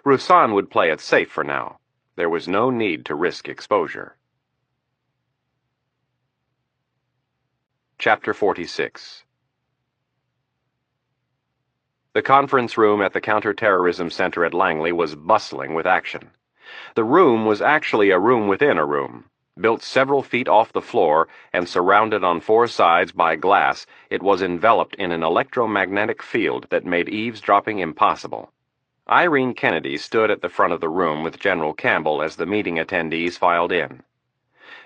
Rousan would play it safe for now. There was no need to risk exposure. Chapter 46. The conference room at the Counterterrorism Center at Langley was bustling with action. The room was actually a room within a room. Built several feet off the floor and surrounded on 4 sides by glass, it was enveloped in an electromagnetic field that made eavesdropping impossible. Irene Kennedy stood at the front of the room with General Campbell as the meeting attendees filed in.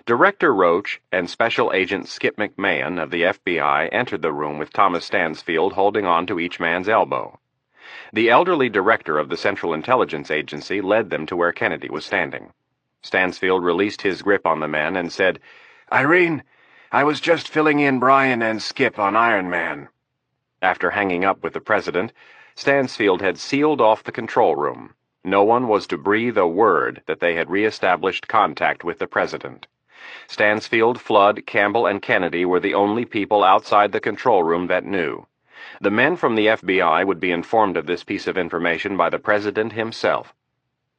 Director Roach and Special Agent Skip McMahon of the FBI entered the room with Thomas Stansfield holding on to each man's elbow. The elderly director of the Central Intelligence Agency led them to where Kennedy was standing. Stansfield released his grip on the men and said, "Irene, I was just filling in Brian and Skip on Iron Man." After hanging up with the president, Stansfield had sealed off the control room. No one was to breathe a word that they had re-established contact with the president. Stansfield, Flood, Campbell, and Kennedy were the only people outside the control room that knew. The men from the FBI would be informed of this piece of information by the president himself.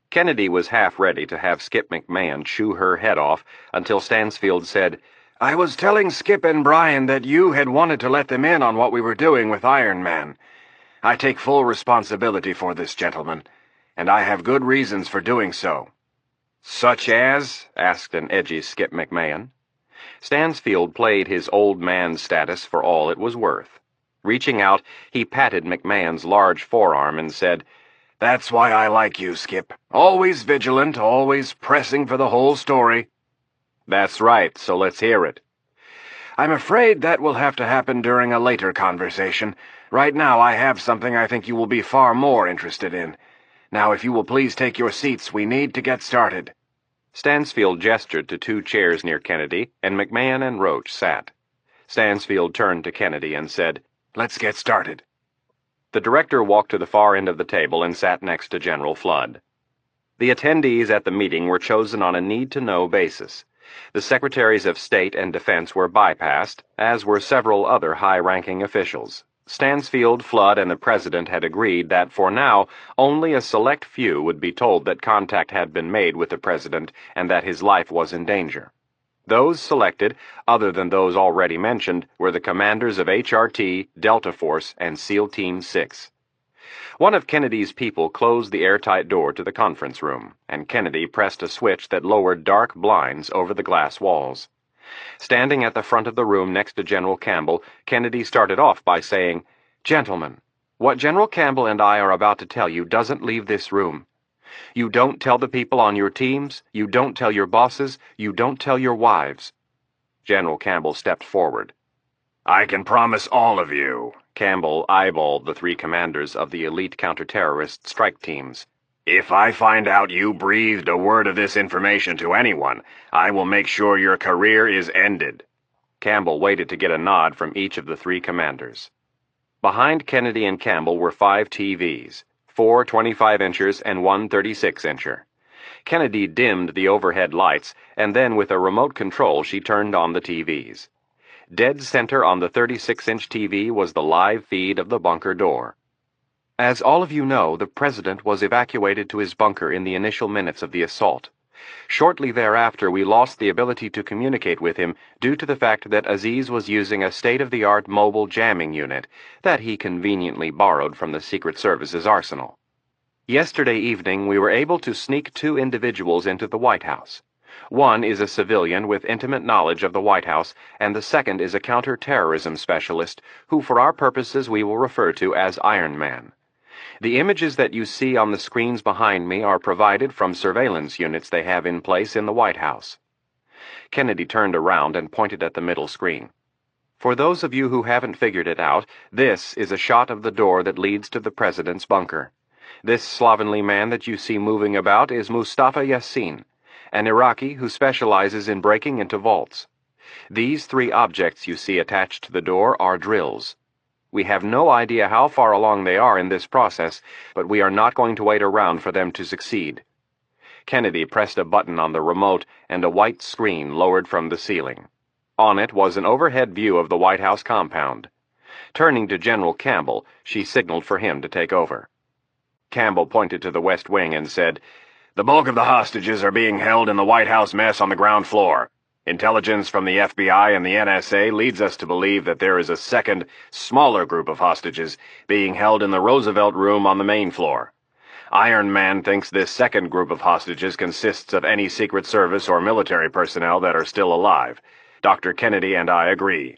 Kennedy was half ready to have Skip McMahon chew her head off until Stansfield said, I was telling Skip and Brian that you had wanted to let them in on what we were doing with Iron Man. I take full responsibility for this, gentlemen, and I have good reasons for doing so." "Such as?" asked an edgy Skip McMahon. Stansfield played his old man status for all it was worth. Reaching out, he patted McMahon's large forearm and said, "That's why I like you, Skip. Always vigilant, always pressing for the whole story." "That's right, so let's hear it." "I'm afraid that will have to happen during a later conversation. Right now I have something I think you will be far more interested in. Now, if you will please take your seats, we need to get started." Stansfield gestured to 2 chairs near Kennedy, and McMahon and Roach sat. Stansfield turned to Kennedy and said, "Let's get started." The director walked to the far end of the table and sat next to General Flood. The attendees at the meeting were chosen on a need-to-know basis. The Secretaries of State and Defense were bypassed, as were several other high-ranking officials. Stansfield, Flood, and the President had agreed that, for now, only a select few would be told that contact had been made with the President and that his life was in danger. Those selected, other than those already mentioned, were the commanders of HRT, Delta Force, and SEAL Team 6. One of Kennedy's people closed the airtight door to the conference room, and Kennedy pressed a switch that lowered dark blinds over the glass walls. Standing at the front of the room next to General Campbell, Kennedy started off by saying, "Gentlemen, what General Campbell and I are about to tell you doesn't leave this room. You don't tell the people on your teams, you don't tell your bosses, you don't tell your wives." General Campbell stepped forward. "I can promise all of you," Campbell eyeballed the 3 commanders of the elite counterterrorist strike teams. "If I find out you breathed a word of this information to anyone, I will make sure your career is ended." Campbell waited to get a nod from each of the 3 commanders. Behind Kennedy and Campbell were 5 TVs, 4 25-inchers and 1 36-incher. Kennedy dimmed the overhead lights, and then with a remote control she turned on the TVs. Dead center on the 36-inch TV was the live feed of the bunker door. As all of you know, the President was evacuated to his bunker in the initial minutes of the assault. Shortly thereafter, we lost the ability to communicate with him due to the fact that Aziz was using a state-of-the-art mobile jamming unit that he conveniently borrowed from the Secret Service's arsenal. Yesterday evening, we were able to sneak 2 individuals into the White House. One is a civilian with intimate knowledge of the White House, and the second is a counterterrorism specialist who, for our purposes, we will refer to as Iron Man. The images that you see on the screens behind me are provided from surveillance units they have in place in the White House. Kennedy turned around and pointed at the middle screen. For those of you who haven't figured it out, this is a shot of the door that leads to the President's bunker. This slovenly man that you see moving about is Mustafa Yassin, an Iraqi who specializes in breaking into vaults. These 3 objects you see attached to the door are drills. We have no idea how far along they are in this process, but we are not going to wait around for them to succeed. Kennedy pressed a button on the remote, and a white screen lowered from the ceiling. On it was an overhead view of the White House compound. Turning to General Campbell, she signaled for him to take over. Campbell pointed to the West Wing and said, "The bulk of the hostages are being held in the White House mess on the ground floor. Intelligence from the FBI and the NSA leads us to believe that there is a second, smaller group of hostages being held in the Roosevelt Room on the main floor. Iron Man thinks this second group of hostages consists of any Secret Service or military personnel that are still alive. Dr. Kennedy and I agree."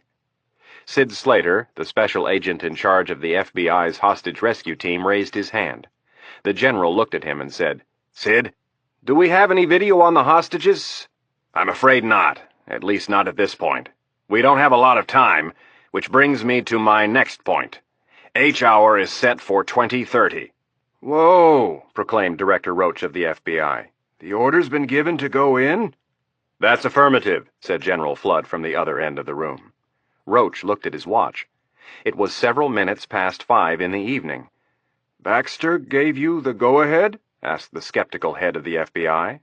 Sid Slater, the special agent in charge of the FBI's hostage rescue team, raised his hand. The general looked at him and said, "Sid? Do we have any video on the hostages?" "I'm afraid not, at least not at this point. We don't have a lot of time, which brings me to my next point. H-hour is set for 2030. "Whoa," proclaimed Director Roach of the FBI. "The order's been given to go in?" "That's affirmative," said General Flood from the other end of the room. Roach looked at his watch. It was several minutes past 5 in the evening. "Baxter gave you the go-ahead?" asked the skeptical head of the FBI.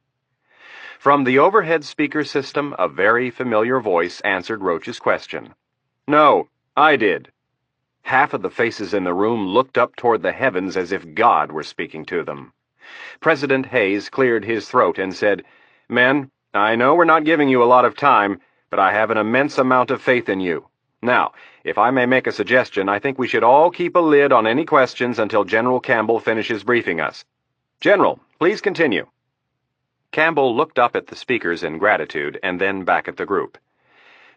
From the overhead speaker system, a very familiar voice answered Roach's question. "No, I did." Half of the faces in the room looked up toward the heavens as if God were speaking to them. President Hayes cleared his throat and said, "Men, I know we're not giving you a lot of time, but I have an immense amount of faith in you. Now, if I may make a suggestion, I think we should all keep a lid on any questions until General Campbell finishes briefing us. General, please continue." Campbell looked up at the speakers in gratitude and then back at the group.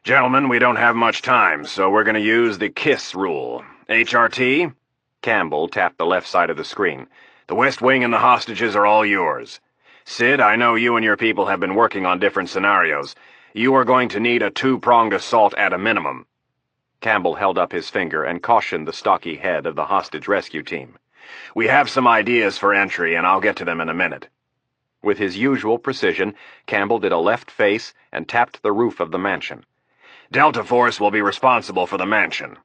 "Gentlemen, we don't have much time, so we're going to use the KISS rule. HRT?" Campbell tapped the left side of the screen. "The West Wing and the hostages are all yours. Sid, I know you and your people have been working on different scenarios. You are going to need a two-pronged assault at a minimum." Campbell held up his finger and cautioned the stocky head of the hostage rescue team. "We have some ideas for entry, and I'll get to them in a minute." With his usual precision, Campbell did a left face and tapped the roof of the mansion. "Delta Force will be responsible for the mansion."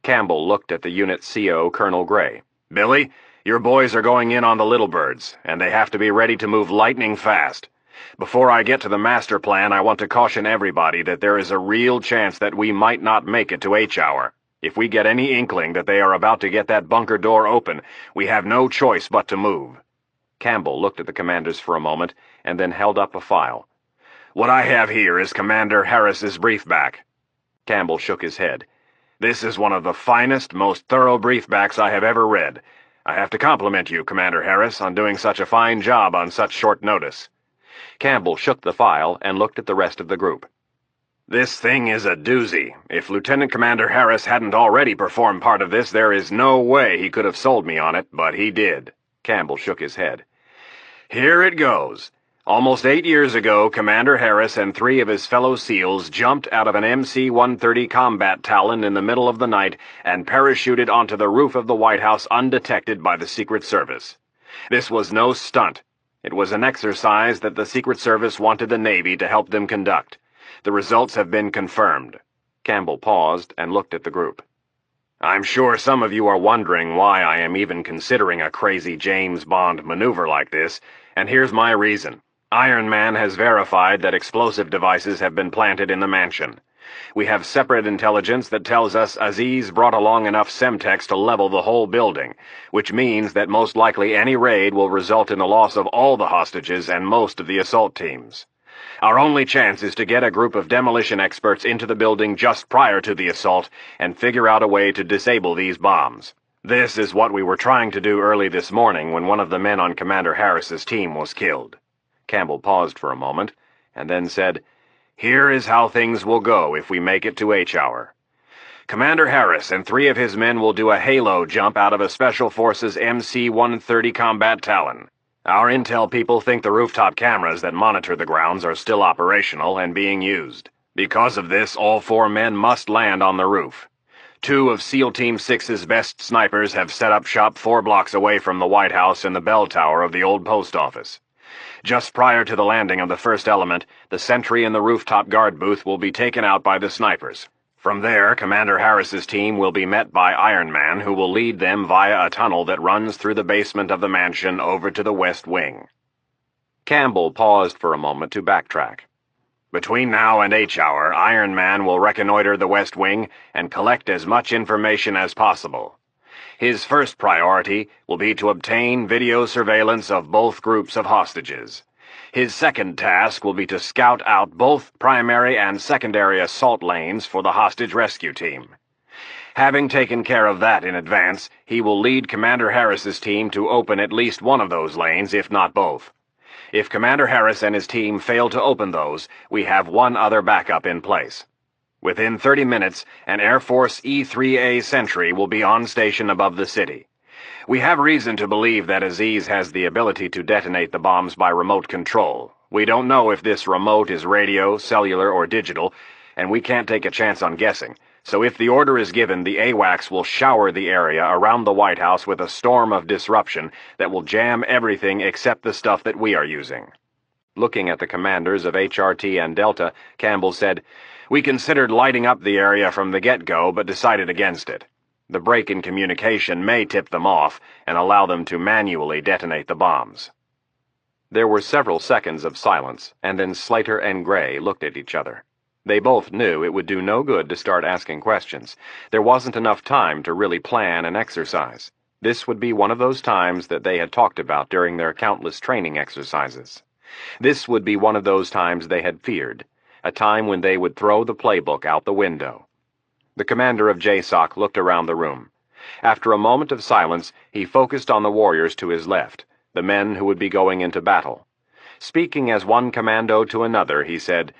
Campbell looked at the unit CO, Colonel Gray. "Billy, your boys are going in on the Little Birds, and they have to be ready to move lightning fast. Before I get to the master plan, I want to caution everybody that there is a real chance that we might not make it to H-hour. If we get any inkling that they are about to get that bunker door open, we have no choice but to move." Campbell looked at the commanders for a moment, and then held up a file. "What I have here is Commander Harris's briefback." Campbell shook his head. "This is one of the finest, most thorough briefbacks I have ever read. I have to compliment you, Commander Harris, on doing such a fine job on such short notice." Campbell shook the file and looked at the rest of the group. "This thing is a doozy. If Lieutenant Commander Harris hadn't already performed part of this, there is no way he could have sold me on it, but he did." Campbell shook his head. "Here it goes. Almost 8 years ago, Commander Harris and 3 of his fellow SEALs jumped out of an MC-130 combat Talon in the middle of the night and parachuted onto the roof of the White House undetected by the Secret Service. This was no stunt. It was an exercise that the Secret Service wanted the Navy to help them conduct. The results have been confirmed." Campbell paused and looked at the group. "I'm sure some of you are wondering why I am even considering a crazy James Bond maneuver like this, and here's my reason. Iron Man has verified that explosive devices have been planted in the mansion. We have separate intelligence that tells us Aziz brought along enough Semtex to level the whole building, which means that most likely any raid will result in the loss of all the hostages and most of the assault teams. Our only chance is to get a group of demolition experts into the building just prior to the assault and figure out a way to disable these bombs. This is what we were trying to do early this morning when one of the men on Commander Harris's team was killed." Campbell paused for a moment, and then said, "Here is how things will go if we make it to H-hour. Commander Harris and 3 of his men will do a halo jump out of a Special Forces MC-130 combat Talon. Our intel people think the rooftop cameras that monitor the grounds are still operational and being used. Because of this, all 4 men must land on the roof. 2 of SEAL Team 6's best snipers have set up shop 4 blocks away from the White House in the bell tower of the old post office. Just prior to the landing of the first element, the sentry in the rooftop guard booth will be taken out by the snipers. From there, Commander Harris's team will be met by Iron Man, who will lead them via a tunnel that runs through the basement of the mansion over to the West Wing." Campbell paused for a moment to backtrack. "Between now and H-hour, Iron Man will reconnoiter the West Wing and collect as much information as possible. His first priority will be to obtain video surveillance of both groups of hostages. His second task will be to scout out both primary and secondary assault lanes for the hostage rescue team. Having taken care of that in advance, he will lead Commander Harris's team to open at least one of those lanes, if not both. If Commander Harris and his team fail to open those, we have one other backup in place. Within 30 minutes, an Air Force E-3A sentry will be on station above the city. We have reason to believe that Aziz has the ability to detonate the bombs by remote control. We don't know if this remote is radio, cellular, or digital, and we can't take a chance on guessing. So if the order is given, the AWACS will shower the area around the White House with a storm of disruption that will jam everything except the stuff that we are using." Looking at the commanders of HRT and Delta, Campbell said, "We considered lighting up the area from the get-go, but decided against it. The break in communication may tip them off and allow them to manually detonate the bombs." There were several seconds of silence, and then Slater and Gray looked at each other. They both knew it would do no good to start asking questions. There wasn't enough time to really plan an exercise. This would be one of those times that they had talked about during their countless training exercises. This would be one of those times they had feared. a time when they would throw the playbook out the window. The commander of JSOC looked around the room. After a moment of silence, he focused on the warriors to his left, the men who would be going into battle. Speaking as one commando to another, he said,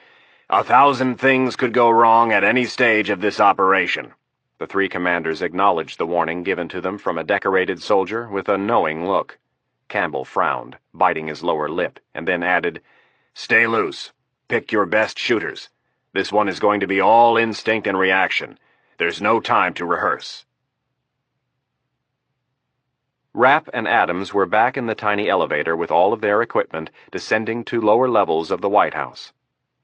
"1,000 things could go wrong at any stage of this operation." The three commanders acknowledged the warning given to them from a decorated soldier with a knowing look. Campbell frowned, biting his lower lip, and then added, "Stay loose. Pick your best shooters. This one is going to be all instinct and reaction. There's no time to rehearse." Rapp and Adams were back in the tiny elevator with all of their equipment, descending to lower levels of the White House.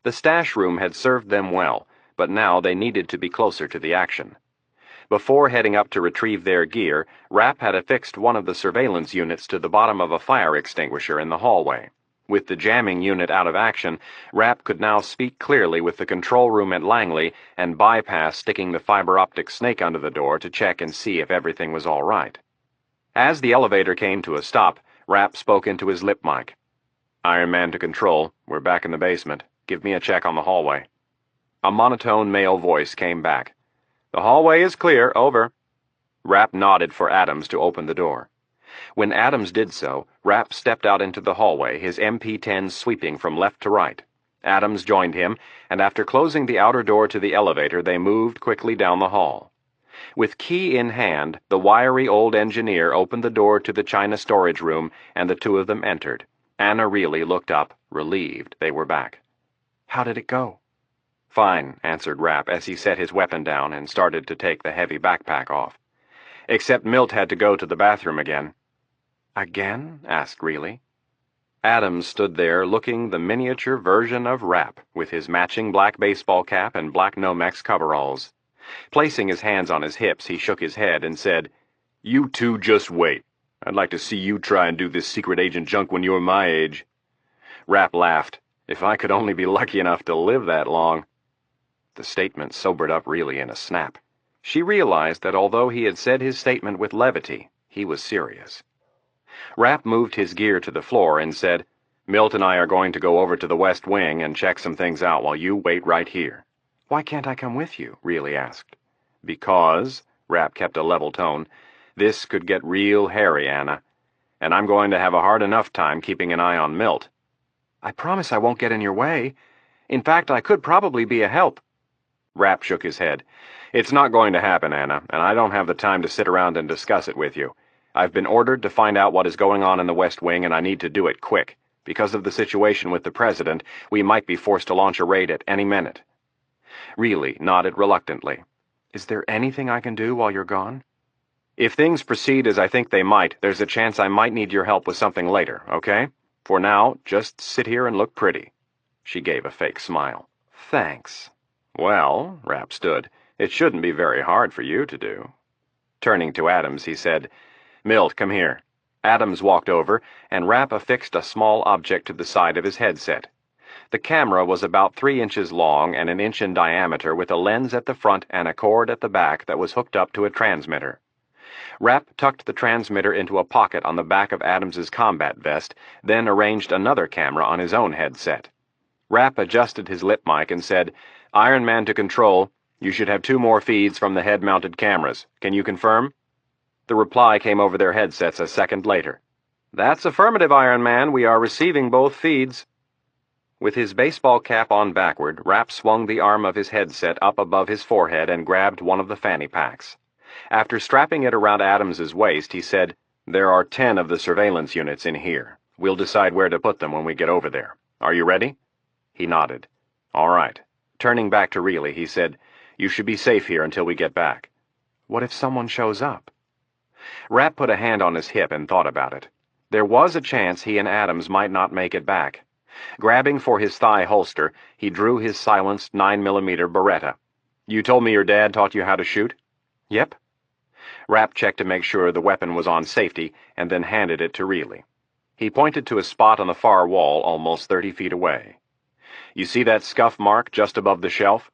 The stash room had served them well, but now they needed to be closer to the action. Before heading up to retrieve their gear, Rapp had affixed one of the surveillance units to the bottom of a fire extinguisher in the hallway. With the jamming unit out of action, Rapp could now speak clearly with the control room at Langley and bypass sticking the fiber-optic snake under the door to check and see if everything was all right. As the elevator came to a stop, Rapp spoke into his lip mic. "Iron Man to control. We're back in the basement. Give me a check on the hallway." A monotone male voice came back. "The hallway is clear. Over." Rapp nodded for Adams to open the door. When Adams did so, Rapp stepped out into the hallway, his MP-10 sweeping from left to right. Adams joined him, and after closing the outer door to the elevator, they moved quickly down the hall. With key in hand, the wiry old engineer opened the door to the China storage room, and the two of them entered. Anna Reilly looked up, relieved they were back. How did it go? "Fine," answered Rapp as he set his weapon down and started to take the heavy backpack off. "Except Milt had to go to the bathroom again." "Again?" asked Reilly. Adams stood there looking the miniature version of Rapp, with his matching black baseball cap and black Nomex coveralls. Placing his hands on his hips, he shook his head and said, "You two just wait. I'd like to see you try and do this secret agent junk when you're my age." Rapp laughed. "If I could only be lucky enough to live that long." The statement sobered up Reilly in a snap. She realized that although he had said his statement with levity, he was serious. Rapp moved his gear to the floor and said, "Milt and I are going to go over to the West Wing and check some things out while you wait right here." "Why can't I come with you?" Reilly asked. "Because," Rapp kept a level tone, "this could get real hairy, Anna. And I'm going to have a hard enough time keeping an eye on Milt." "I promise I won't get in your way. In fact, I could probably be a help." Rapp shook his head. "It's not going to happen, Anna, and I don't have the time to sit around and discuss it with you. I've been ordered to find out what is going on in the West Wing, and I need to do it quick. Because of the situation with the President, we might be forced to launch a raid at any minute." Reilly nodded reluctantly. "Is there anything I can do while you're gone?" "If things proceed as I think they might, there's a chance I might need your help with something later, okay? For now, just sit here and look pretty." She gave a fake smile. "Thanks." "Well," Rapp stood, "it shouldn't be very hard for you to do." Turning to Adams, he said, "Milt, come here." Adams walked over, and Rapp affixed a small object to the side of his headset. The camera was about 3 inches long and 1 inch in diameter, with a lens at the front and a cord at the back that was hooked up to a transmitter. Rapp tucked the transmitter into a pocket on the back of Adams's combat vest, then arranged another camera on his own headset. Rapp adjusted his lip mic and said, "Iron Man to control. You should have 2 more feeds from the head-mounted cameras. Can you confirm?" The reply came over their headsets a second later. "That's affirmative, Iron Man. We are receiving both feeds." With his baseball cap on backward, Rapp swung the arm of his headset up above his forehead and grabbed one of the fanny packs. After strapping it around Adams's waist, he said, "There are 10 of the surveillance units in here. We'll decide where to put them when we get over there. Are you ready?" He nodded. "All right." Turning back to Reilly, he said, "You should be safe here until we get back." "What if someone shows up?" Rapp put a hand on his hip and thought about it. There was a chance he and Adams might not make it back. Grabbing for his thigh holster, he drew his silenced 9mm Beretta. "You told me your dad taught you how to shoot?" "Yep." Rapp checked to make sure the weapon was on safety, and then handed it to Reilly. He pointed to a spot on the far wall almost 30 feet away. "You see that scuff mark just above the shelf?"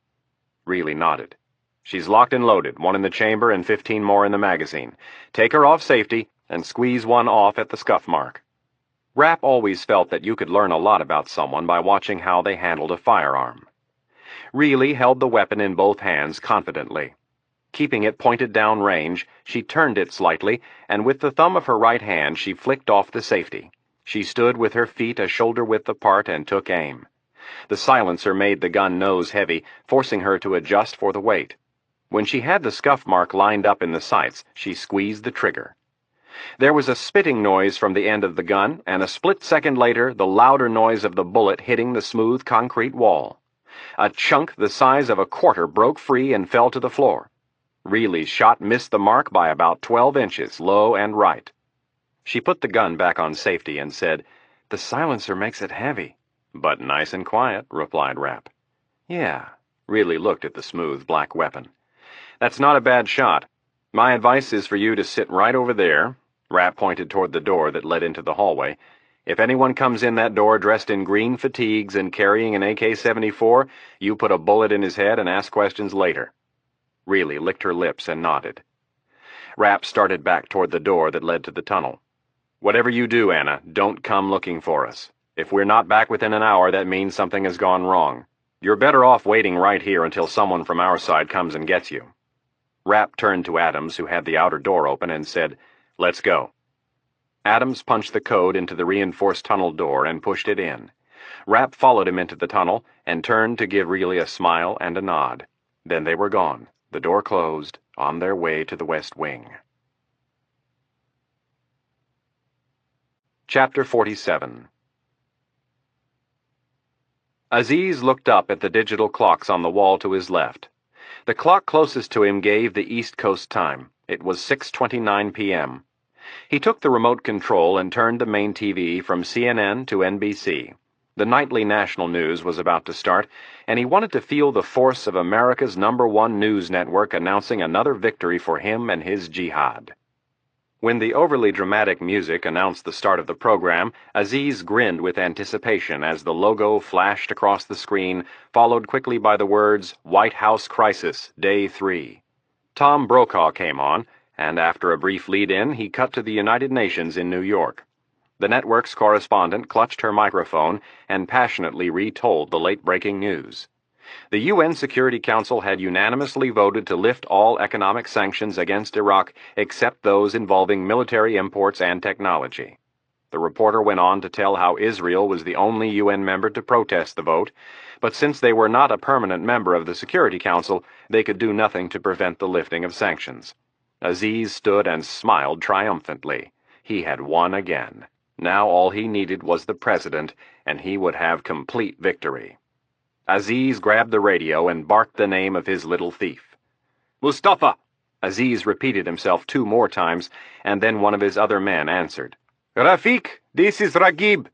Reilly nodded. "She's locked and loaded, 1 in the chamber and 15 more in the magazine. Take her off safety and squeeze 1 off at the scuff mark." Rapp always felt that you could learn a lot about someone by watching how they handled a firearm. Reilly held the weapon in both hands confidently. Keeping it pointed down range, she turned it slightly, and with the thumb of her right hand she flicked off the safety. She stood with her feet a shoulder width apart and took aim. The silencer made the gun nose heavy, forcing her to adjust for the weight. When she had the scuff mark lined up in the sights, she squeezed the trigger. There was a spitting noise from the end of the gun, and a split second later the louder noise of the bullet hitting the smooth concrete wall. A chunk the size of a quarter broke free and fell to the floor. Reilly's shot missed the mark by about 12 inches, low and right. She put the gun back on safety and said, "The silencer makes it heavy." "But nice and quiet," replied Rapp. "Yeah." Reilly looked at the smooth black weapon. "That's not a bad shot. My advice is for you to sit right over there." Rapp pointed toward the door that led into the hallway. "If anyone comes in that door dressed in green fatigues and carrying an AK-74, you put a bullet in his head and ask questions later." Reilly licked her lips and nodded. Rapp started back toward the door that led to the tunnel. "Whatever you do, Anna, don't come looking for us. If we're not back within an hour, that means something has gone wrong. You're better off waiting right here until someone from our side comes and gets you." Rapp turned to Adams, who had the outer door open, and said, "Let's go." Adams punched the code into the reinforced tunnel door and pushed it in. Rapp followed him into the tunnel and turned to give Reilly a smile and a nod. Then they were gone, the door closed, on their way to the West Wing. Chapter 47. Aziz looked up at the digital clocks on the wall to his left. The clock closest to him gave the East Coast time. It was 6:29 p.m. He took the remote control and turned the main TV from CNN to NBC. The nightly national news was about to start, and he wanted to feel the force of America's #1 news network announcing another victory for him and his jihad. When the overly dramatic music announced the start of the program, Aziz grinned with anticipation as the logo flashed across the screen, followed quickly by the words, "White House Crisis, Day 3. Tom Brokaw came on, and after a brief lead-in, he cut to the United Nations in New York. The network's correspondent clutched her microphone and passionately retold the late-breaking news. The UN Security Council had unanimously voted to lift all economic sanctions against Iraq except those involving military imports and technology. The reporter went on to tell how Israel was the only UN member to protest the vote, but since they were not a permanent member of the Security Council, they could do nothing to prevent the lifting of sanctions. Aziz stood and smiled triumphantly. He had won again. Now all he needed was the president, and he would have complete victory. Aziz grabbed the radio and barked the name of his little thief. "Mustafa!" Aziz repeated himself 2 more times, and then one of his other men answered. "Rafik, this is Ragib."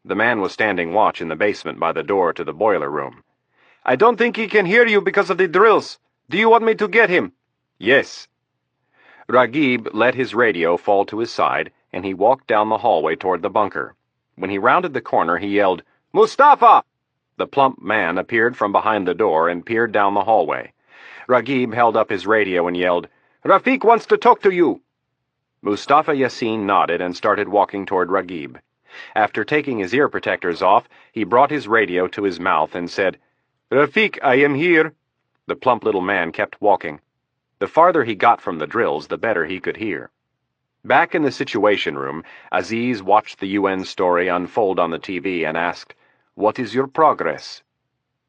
The man was standing watch in the basement by the door to the boiler room. "I don't think he can hear you because of the drills. Do you want me to get him?" "Yes." Ragib let his radio fall to his side, and he walked down the hallway toward the bunker. When he rounded the corner, he yelled, "Mustafa!" The plump man appeared from behind the door and peered down the hallway. Ragib held up his radio and yelled, "Rafik wants to talk to you." Mustafa Yassin nodded and started walking toward Ragib. After taking his ear protectors off, he brought his radio to his mouth and said, "Rafik, I am here." The plump little man kept walking. The farther he got from the drills, the better he could hear. Back in the Situation Room, Aziz watched the UN story unfold on the TV and asked, "What is your progress?"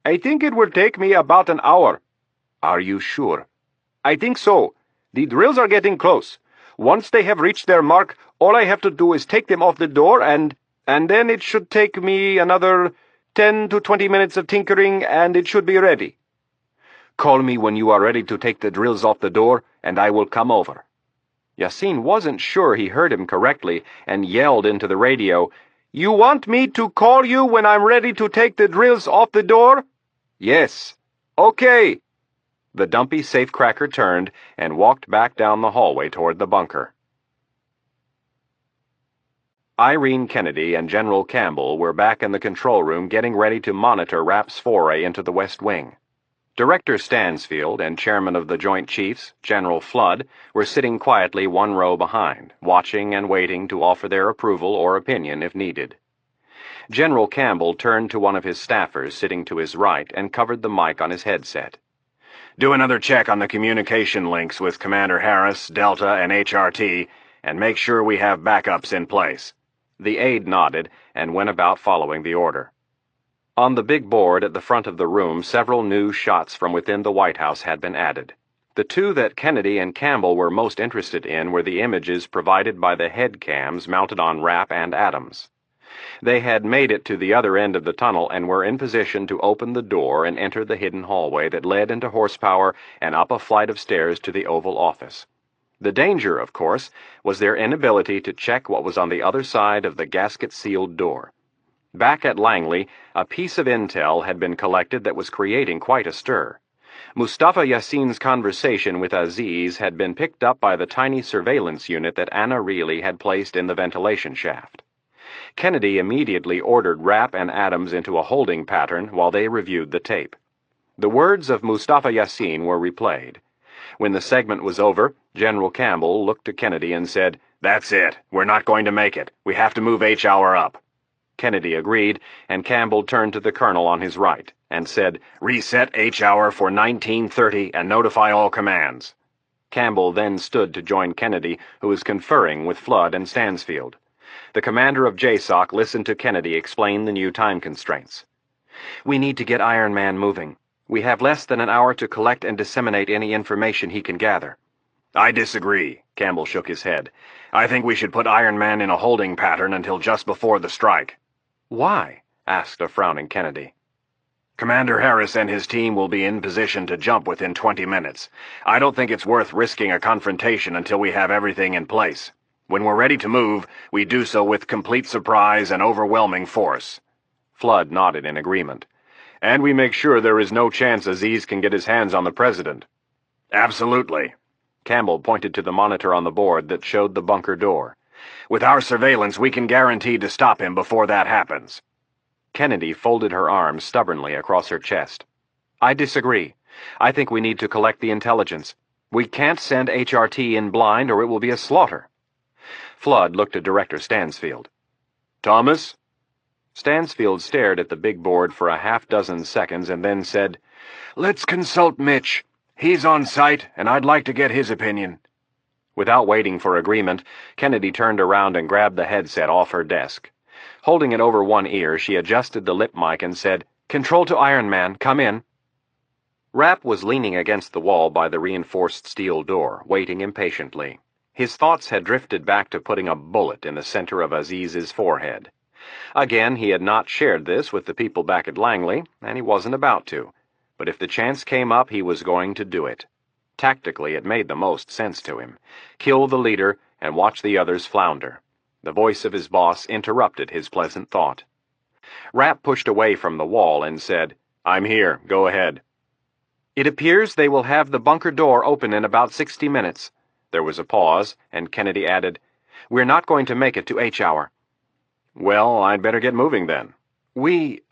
"I think it will take me about an hour." "Are you sure?" "I think so. The drills are getting close. Once they have reached their mark, all I have to do is take them off the door and then it should take me another 10 to 20 minutes of tinkering and it should be ready." "Call me when you are ready to take the drills off the door, and I will come over." Yassin wasn't sure he heard him correctly and yelled into the radio, "You want me to call you when I'm ready to take the drills off the door?" "Yes." "Okay." The dumpy safecracker turned and walked back down the hallway toward the bunker. Irene Kennedy and General Campbell were back in the control room getting ready to monitor Rapp's foray into the West Wing. Director Stansfield and Chairman of the Joint Chiefs, General Flood, were sitting quietly 1 row behind, watching and waiting to offer their approval or opinion if needed. General Campbell turned to one of his staffers sitting to his right and covered the mic on his headset. Do another check on the communication links with Commander Harris, Delta, and HRT, and make sure we have backups in place. The aide nodded and went about following the order. On the big board at the front of the room, several new shots from within the White House had been added. The two that Kennedy and Campbell were most interested in were the images provided by the head cams mounted on Rapp and Adams. They had made it to the other end of the tunnel and were in position to open the door and enter the hidden hallway that led into horsepower and up a flight of stairs to the Oval Office. The danger, of course, was their inability to check what was on the other side of the gasket-sealed door. Back at Langley, a piece of intel had been collected that was creating quite a stir. Mustafa Yassin's conversation with Aziz had been picked up by the tiny surveillance unit that Anna Reilly had placed in the ventilation shaft. Kennedy immediately ordered Rapp and Adams into a holding pattern while they reviewed the tape. The words of Mustafa Yassin were replayed. When the segment was over, General Campbell looked to Kennedy and said, "That's it. We're not going to make it. We have to move H-hour up." Kennedy agreed, and Campbell turned to the colonel on his right and said, "Reset H-hour for 1930 and notify all commands." Campbell then stood to join Kennedy, who was conferring with Flood and Stansfield. The commander of JSOC listened to Kennedy explain the new time constraints. "We need to get Iron Man moving. We have less than an hour to collect and disseminate any information he can gather." "I disagree," Campbell shook his head. "I think we should put Iron Man in a holding pattern until just before the strike." "Why?" asked a frowning Kennedy. "Commander Harris and his team will be in position to jump within 20 minutes. I don't think it's worth risking a confrontation until we have everything in place. When we're ready to move, we do so with complete surprise and overwhelming force." Flood nodded in agreement. "And we make sure there is no chance Aziz can get his hands on the president." "Absolutely." Campbell pointed to the monitor on the board that showed the bunker door. "With our surveillance, we can guarantee to stop him before that happens." Kennedy folded her arms stubbornly across her chest. "I disagree. I think we need to collect the intelligence. We can't send HRT in blind or it will be a slaughter." Flood looked at Director Stansfield. "Thomas?" Stansfield stared at the big board for a half-dozen seconds and then said, "Let's consult Mitch. He's on site, and I'd like to get his opinion." Without waiting for agreement, Kennedy turned around and grabbed the headset off her desk. Holding it over one ear, she adjusted the lip mic and said, "Control to Iron Man, come in." Rapp was leaning against the wall by the reinforced steel door, waiting impatiently. His thoughts had drifted back to putting a bullet in the center of Aziz's forehead. Again, he had not shared this with the people back at Langley, and he wasn't about to. But if the chance came up, he was going to do it. Tactically, it made the most sense to him. Kill the leader and watch the others flounder. The voice of his boss interrupted his pleasant thought. Rapp pushed away from the wall and said, "I'm here. Go ahead." "It appears they will have the bunker door open in about 60 minutes. There was a pause, and Kennedy added, "We're not going to make it to H-hour." "Well, I'd better get moving then." "We,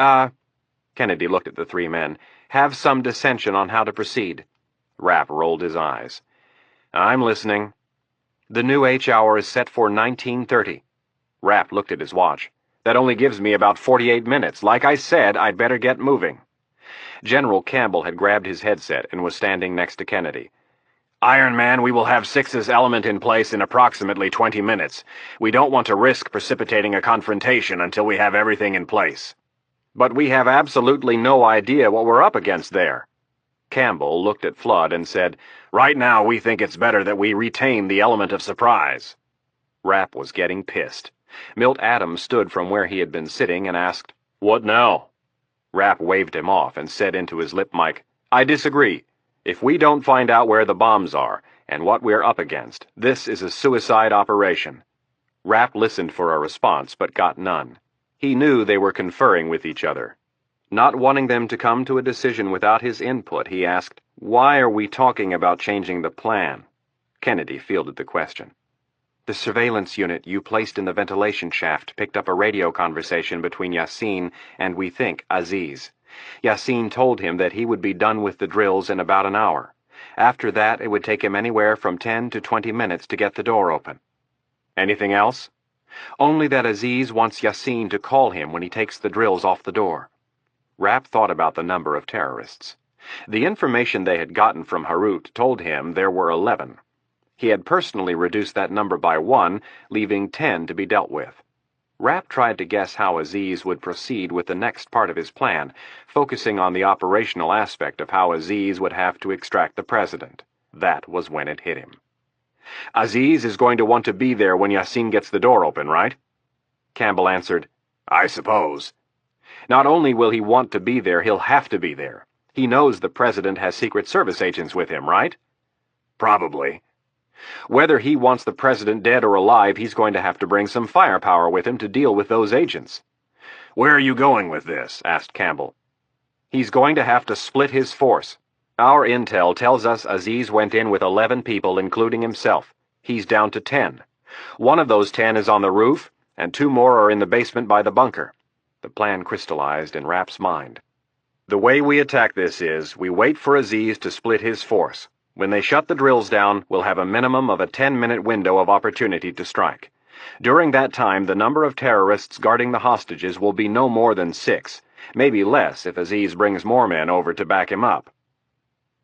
Kennedy looked at the three men, "have some dissension on how to proceed." Rapp rolled his eyes. "I'm listening." "The new H-hour is set for 1930. Rapp looked at his watch. "That only gives me about 48 minutes. Like I said, I'd better get moving." General Campbell had grabbed his headset and was standing next to Kennedy. "Iron Man, we will have Six's element in place in approximately 20 minutes. We don't want to risk precipitating a confrontation until we have everything in place." "But we have absolutely no idea what we're up against there." Campbell looked at Flood and said, "Right now, we think it's better that we retain the element of surprise." Rapp was getting pissed. Milt Adams stood from where he had been sitting and asked, "What now?" Rapp waved him off and said into his lip mic, "I disagree. If we don't find out where the bombs are and what we're up against, this is a suicide operation." Rapp listened for a response but got none. He knew they were conferring with each other. Not wanting them to come to a decision without his input, he asked, "Why are we talking about changing the plan?" Kennedy fielded the question. "The surveillance unit you placed in the ventilation shaft picked up a radio conversation between Yassin and, we think, Aziz. Yassin told him that he would be done with the drills in about an hour. After that, it would take him anywhere from 10 to 20 minutes to get the door open." "Anything else?" Only that Aziz wants Yassine to call him when he takes the drills off the door. Rapp thought about the number of terrorists. The information they had gotten from Harut told him there were 11. He had personally reduced that number by 1, leaving 10 to be dealt with. Rapp tried to guess how Aziz would proceed with the next part of his plan, focusing on the operational aspect of how Aziz would have to extract the president. That was when it hit him. Aziz is going to want to be there when Yassine gets the door open, right? Campbell answered, I suppose. Not only will he want to be there, he'll have to be there. He knows the president has Secret Service agents with him, right? Probably. Whether he wants the president dead or alive, he's going to have to bring some firepower with him to deal with those agents. Where are you going with this? Asked Campbell. He's going to have to split his force. Our intel tells us Aziz went in with 11 people, including himself. He's down to 10. One of those 10 is on the roof, and 2 more are in the basement by the bunker. The plan crystallized in Rapp's mind. The way we attack this is, we wait for Aziz to split his force. When they shut the drills down, we'll have a minimum of a 10-minute window of opportunity to strike. During that time, the number of terrorists guarding the hostages will be no more than 6, maybe less if Aziz brings more men over to back him up.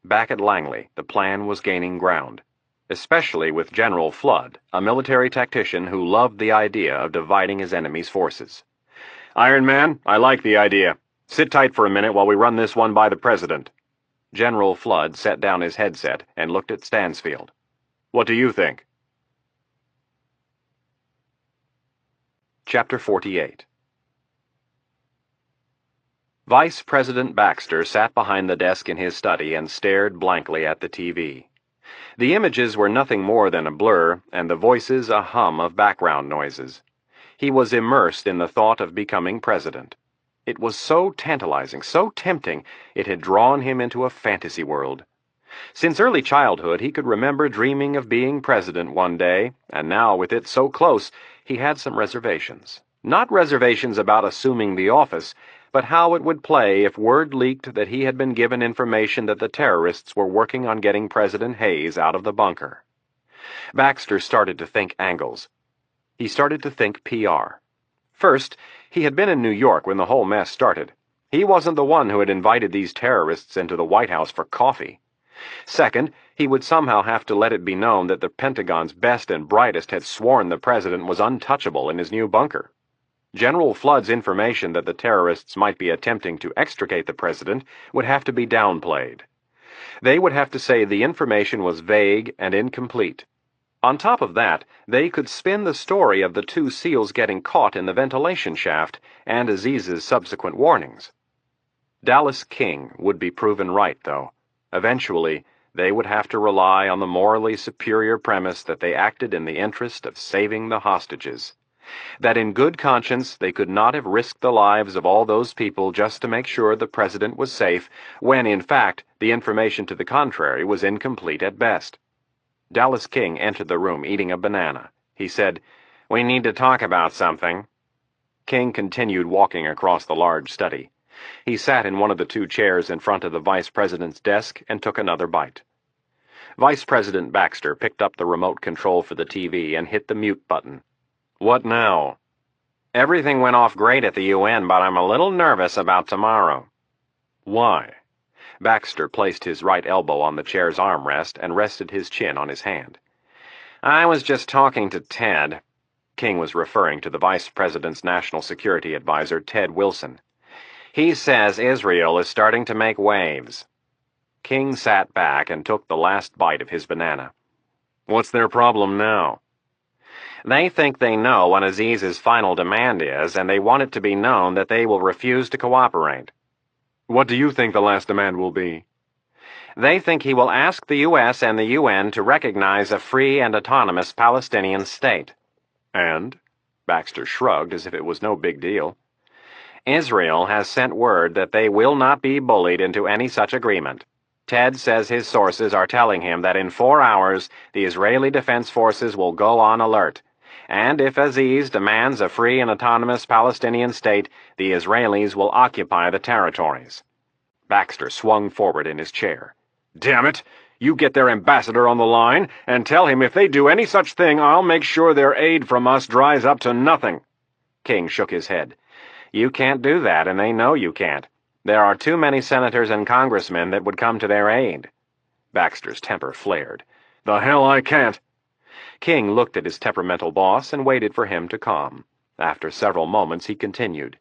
Back at Langley, the plan was gaining ground, especially with General Flood, a military tactician who loved the idea of dividing his enemy's forces. Iron Man, I like the idea. Sit tight for a minute while we run this one by the president. General Flood set down his headset and looked at Stansfield. What do you think? Chapter 48. Vice President Baxter sat behind the desk in his study and stared blankly at the TV. The images were nothing more than a blur, and the voices a hum of background noises. He was immersed in the thought of becoming president. It was so tantalizing, so tempting, it had drawn him into a fantasy world. Since early childhood, he could remember dreaming of being president one day, and now, with it so close, he had some reservations. Not reservations about assuming the office, but how it would play if word leaked that he had been given information that the terrorists were working on getting President Hayes out of the bunker. Baxter started to think angles. He started to think PR. First, he had been in New York when the whole mess started. He wasn't the one who had invited these terrorists into the White House for coffee. Second, he would somehow have to let it be known that the Pentagon's best and brightest had sworn the president was untouchable in his new bunker. General Flood's information that the terrorists might be attempting to extricate the president would have to be downplayed. They would have to say the information was vague and incomplete. On top of that, they could spin the story of the 2 SEALs getting caught in the ventilation shaft and Aziz's subsequent warnings. Dallas King would be proven right, though. Eventually, they would have to rely on the morally superior premise that they acted in the interest of saving the hostages. That in good conscience they could not have risked the lives of all those people just to make sure the president was safe, when, in fact, the information to the contrary was incomplete at best. Dallas King entered the room eating a banana. He said, "We need to talk about something." King continued walking across the large study. He sat in one of the 2 chairs in front of the vice president's desk and took another bite. Vice President Baxter picked up the remote control for the TV and hit the mute button. "What now?" "Everything went off great at the UN, but I'm a little nervous about tomorrow." "Why?" Baxter placed his right elbow on the chair's armrest and rested his chin on his hand. "I was just talking to Ted." King was referring to the Vice President's National Security Advisor, Ted Wilson. "He says Israel is starting to make waves." King sat back and took the last bite of his banana. "What's their problem now?" "They think they know what Aziz's final demand is, and they want it to be known that they will refuse to cooperate." "What do you think the last demand will be?" "They think he will ask the U.S. and the UN to recognize a free and autonomous Palestinian state." "And?" Baxter shrugged as if it was no big deal. "Israel has sent word that they will not be bullied into any such agreement. Ted says his sources are telling him that in 4 hours the Israeli Defense Forces will go on alert, and if Aziz demands a free and autonomous Palestinian state, the Israelis will occupy the territories." Baxter swung forward in his chair. "Damn it! You get their ambassador on the line and tell him if they do any such thing, I'll make sure their aid from us dries up to nothing." King shook his head. "You can't do that, and they know you can't. There are too many senators and congressmen that would come to their aid." Baxter's temper flared. "The hell I can't." King looked at his temperamental boss and waited for him to calm. After several moments, he continued.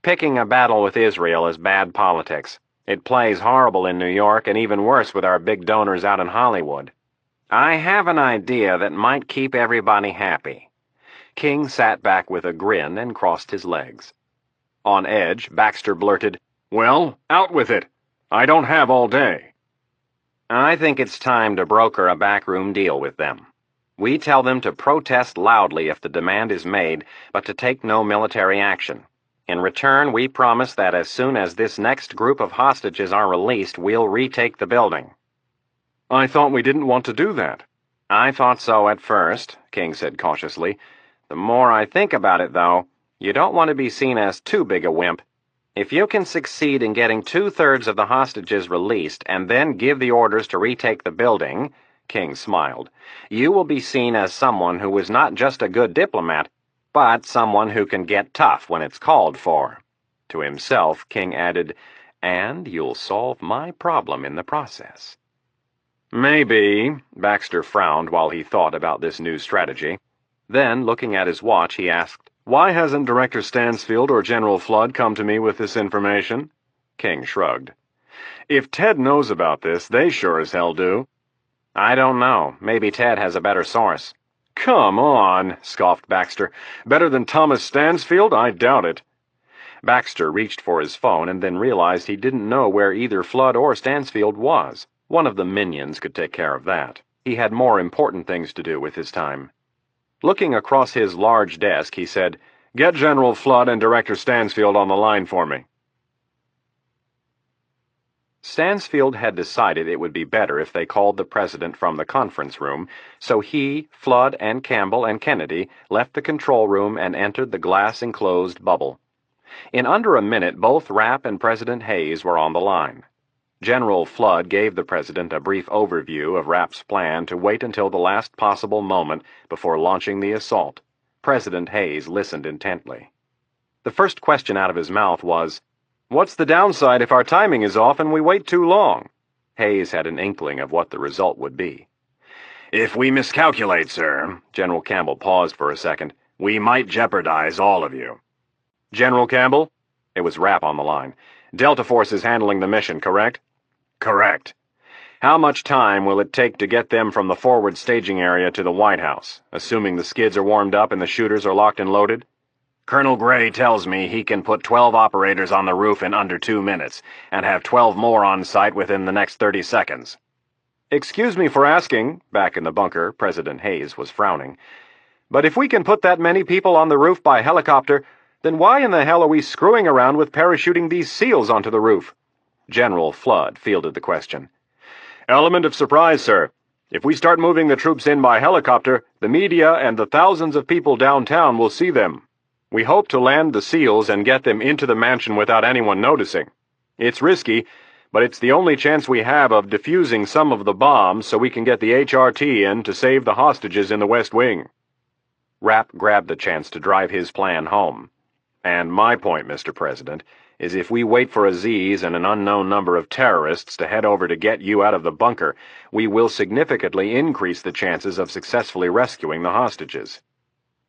"Picking a battle with Israel is bad politics. It plays horrible in New York and even worse with our big donors out in Hollywood. I have an idea that might keep everybody happy." King sat back with a grin and crossed his legs. On edge, Baxter blurted, "Well, out with it. I don't have all day." "I think it's time to broker a backroom deal with them. We tell them to protest loudly if the demand is made, but to take no military action. In return, we promise that as soon as this next group of hostages are released, we'll retake the building." "I thought we didn't want to do that." "I thought so at first," King said cautiously. "The more I think about it, though, you don't want to be seen as too big a wimp. If you can succeed in getting 2/3 of the hostages released and then give the orders to retake the building," King smiled, "you will be seen as someone who is not just a good diplomat, but someone who can get tough when it's called for." To himself, King added, "And you'll solve my problem in the process." "Maybe," Baxter frowned while he thought about this new strategy. Then, looking at his watch, he asked, "Why hasn't Director Stansfield or General Flood come to me with this information?" King shrugged. "If Ted knows about this, they sure as hell do." "I don't know. Maybe Ted has a better source." "Come on," scoffed Baxter. "Better than Thomas Stansfield? I doubt it." Baxter reached for his phone and then realized he didn't know where either Flood or Stansfield was. One of the minions could take care of that. He had more important things to do with his time. Looking across his large desk, he said, "Get General Flood and Director Stansfield on the line for me." Stansfield had decided it would be better if they called the president from the conference room, so he, Flood, and Campbell and Kennedy left the control room and entered the glass-enclosed bubble. In under a minute, both Rapp and President Hayes were on the line. General Flood gave the president a brief overview of Rapp's plan to wait until the last possible moment before launching the assault. President Hayes listened intently. The first question out of his mouth was, "What's the downside if our timing is off and we wait too long?" Hayes had an inkling of what the result would be. "If we miscalculate, sir," General Campbell paused for a second, "we might jeopardize all of you." "General Campbell?" It was Rapp on the line. "Delta Force is handling the mission, correct?" "Correct." "How much time will it take to get them from the forward staging area to the White House, assuming the skids are warmed up and the shooters are locked and loaded?" "Colonel Gray tells me he can put 12 operators on the roof in under 2 minutes, and have 12 more on site within the next 30 seconds. "Excuse me for asking," back in the bunker, President Hayes was frowning, "but if we can put that many people on the roof by helicopter, then why in the hell are we screwing around with parachuting these SEALs onto the roof?" General Flood fielded the question. "Element of surprise, sir. If we start moving the troops in by helicopter, the media and the thousands of people downtown will see them. We hope to land the SEALs and get them into the mansion without anyone noticing. It's risky, but it's the only chance we have of defusing some of the bombs so we can get the HRT in to save the hostages in the West Wing." Rapp grabbed the chance to drive his plan home. "And my point, Mr. President, is if we wait for Aziz and an unknown number of terrorists to head over to get you out of the bunker, we will significantly increase the chances of successfully rescuing the hostages."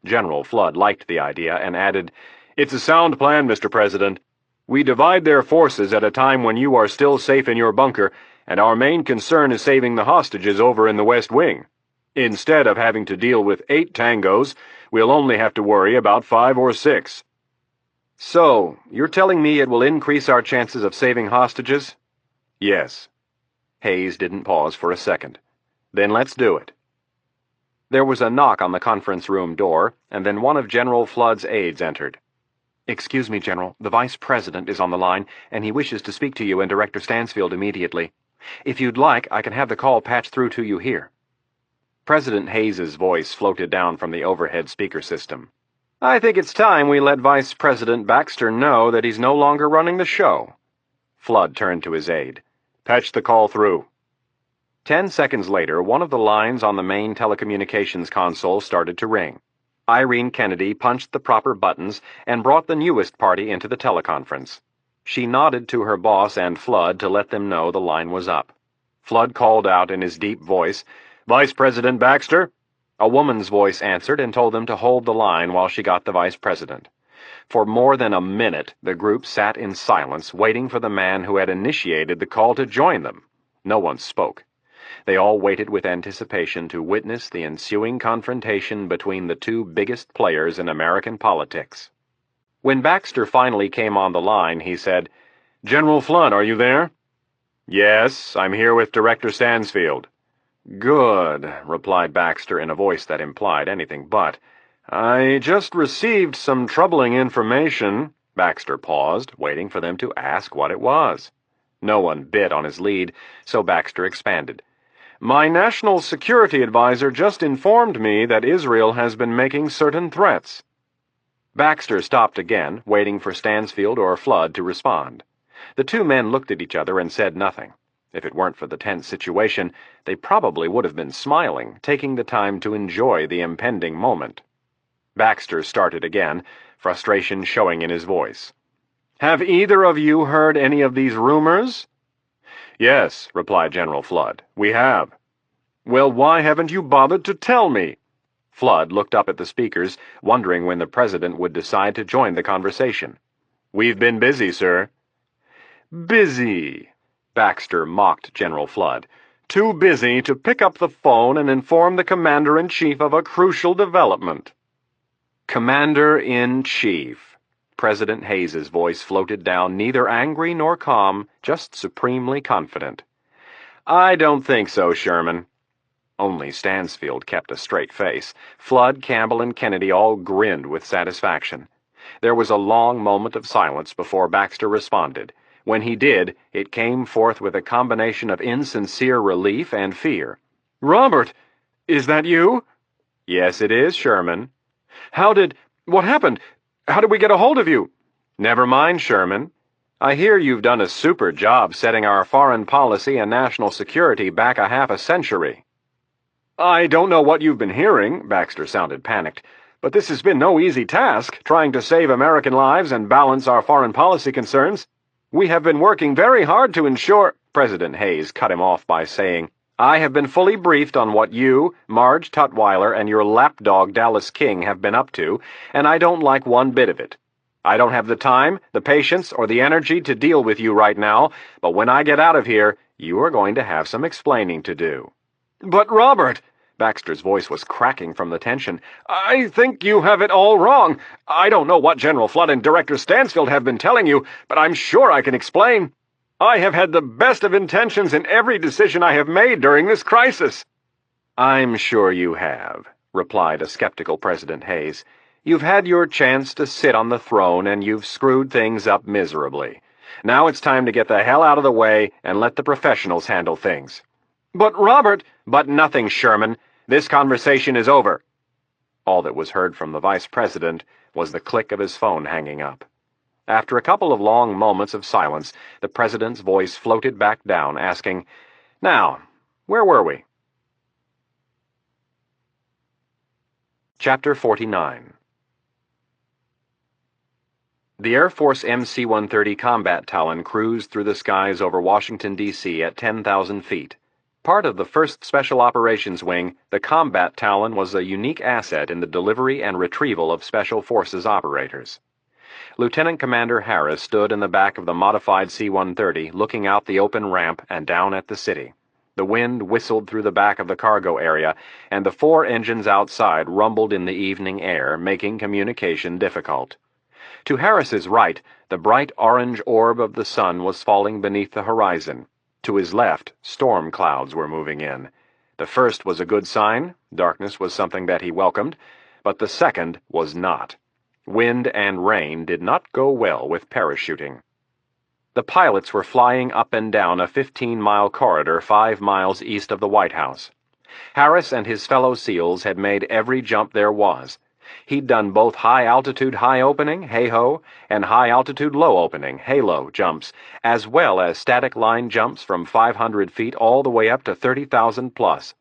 General Flood liked the idea and added, "It's a sound plan, Mr. President. We divide their forces at a time when you are still safe in your bunker, and our main concern is saving the hostages over in the West Wing. Instead of having to deal with 8 tangos, we'll only have to worry about 5 or 6. "So, you're telling me it will increase our chances of saving hostages?" "Yes." Hayes didn't pause for a second. "Then let's do it." There was a knock on the conference room door, and then one of General Flood's aides entered. "Excuse me, General. The Vice President is on the line, and he wishes to speak to you and Director Stansfield immediately. If you'd like, I can have the call patched through to you here." President Hayes's voice floated down from the overhead speaker system. "I think it's time we let Vice President Baxter know that he's no longer running the show." Flood turned to his aide. "Patch the call through." 10 seconds later, one of the lines on the main telecommunications console started to ring. Irene Kennedy punched the proper buttons and brought the newest party into the teleconference. She nodded to her boss and Flood to let them know the line was up. Flood called out in his deep voice, "Vice President Baxter?" A woman's voice answered and told them to hold the line while she got the vice president. For more than a minute, the group sat in silence, waiting for the man who had initiated the call to join them. No one spoke. They all waited with anticipation to witness the ensuing confrontation between the two biggest players in American politics. When Baxter finally came on the line, he said, "General Flood, are you there?" "Yes, I'm here with Director Stansfield." "Good," replied Baxter in a voice that implied anything but. "I just received some troubling information." Baxter paused, waiting for them to ask what it was. No one bit on his lead, so Baxter expanded. "My national security advisor just informed me that Israel has been making certain threats." Baxter stopped again, waiting for Stansfield or Flood to respond. The two men looked at each other and said nothing. If it weren't for the tense situation, they probably would have been smiling, taking the time to enjoy the impending moment. Baxter started again, frustration showing in his voice. "Have either of you heard any of these rumors?" "Yes," replied General Flood, "we have." "Well, why haven't you bothered to tell me?" Flood looked up at the speakers, wondering when the president would decide to join the conversation. "We've been busy, sir." "Busy?" Baxter mocked General Flood. "Too busy to pick up the phone and inform the Commander-in-Chief of a crucial development." "Commander-in-Chief." President Hayes's voice floated down, neither angry nor calm, just supremely confident. "I don't think so, Sherman." Only Stansfield kept a straight face. Flood, Campbell, and Kennedy all grinned with satisfaction. There was a long moment of silence before Baxter responded. When he did, it came forth with a combination of insincere relief and fear. "Robert, is that you?" "Yes, it is, Sherman." What happened? How did we get a hold of you?" "Never mind, Sherman. I hear you've done a super job setting our foreign policy and national security back a half a century." "I don't know what you've been hearing," Baxter sounded panicked, "but this has been no easy task, trying to save American lives and balance our foreign policy concerns. We have been working very hard to ensure—" President Hayes cut him off by saying, "I have been fully briefed on what you, Marge Tutwiler, and your lapdog Dallas King have been up to, and I don't like one bit of it. I don't have the time, the patience, or the energy to deal with you right now, but when I get out of here, you are going to have some explaining to do." "But Robert," Baxter's voice was cracking from the tension, "I think you have it all wrong. I don't know what General Flood and Director Stansfield have been telling you, but I'm sure I can explain. I have had the best of intentions in every decision I have made during this crisis." "I'm sure you have," replied a skeptical President Hayes. "You've had your chance to sit on the throne, and you've screwed things up miserably. Now it's time to get the hell out of the way and let the professionals handle things." "But Robert—" "But nothing, Sherman. This conversation is over." All that was heard from the Vice President was the click of his phone hanging up. After a couple of long moments of silence, the President's voice floated back down, asking, "Now, where were we?" Chapter 49. The Air Force MC-130 Combat Talon cruised through the skies over Washington, D.C. at 10,000 feet. Part of the 1st Special Operations Wing, the Combat Talon was a unique asset in the delivery and retrieval of Special Forces operators. Lieutenant Commander Harris stood in the back of the modified C-130, looking out the open ramp and down at the city. The wind whistled through the back of the cargo area, and the 4 engines outside rumbled in the evening air, making communication difficult. To Harris's right, the bright orange orb of the sun was falling beneath the horizon. To his left, storm clouds were moving in. The first was a good sign. Darkness was something that he welcomed, but the second was not. Wind and rain did not go well with parachuting. The pilots were flying up and down a 15-mile corridor 5 miles east of the White House. Harris and his fellow SEALs had made every jump there was. He'd done both high-altitude high opening, hey-ho, and high-altitude low opening, hey-low jumps, as well as static line jumps from 500 feet all the way up to 30,000 plus.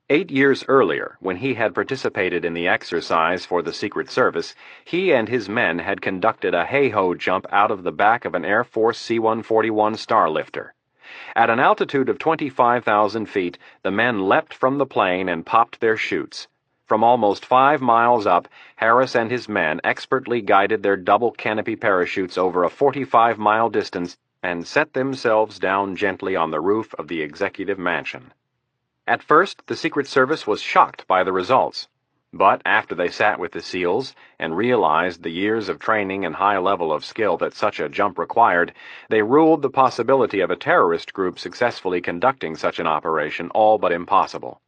8 years earlier, when he had participated in the exercise for the Secret Service, he and his men had conducted a hey-ho jump out of the back of an Air Force C-141 Starlifter. At an altitude of 25,000 feet, the men leapt from the plane and popped their chutes. From almost 5 miles up, Harris and his men expertly guided their double canopy parachutes over a 45-mile distance and set themselves down gently on the roof of the executive mansion. At first, the Secret Service was shocked by the results. But after they sat with the SEALs and realized the years of training and high level of skill that such a jump required, they ruled the possibility of a terrorist group successfully conducting such an operation all but impossible.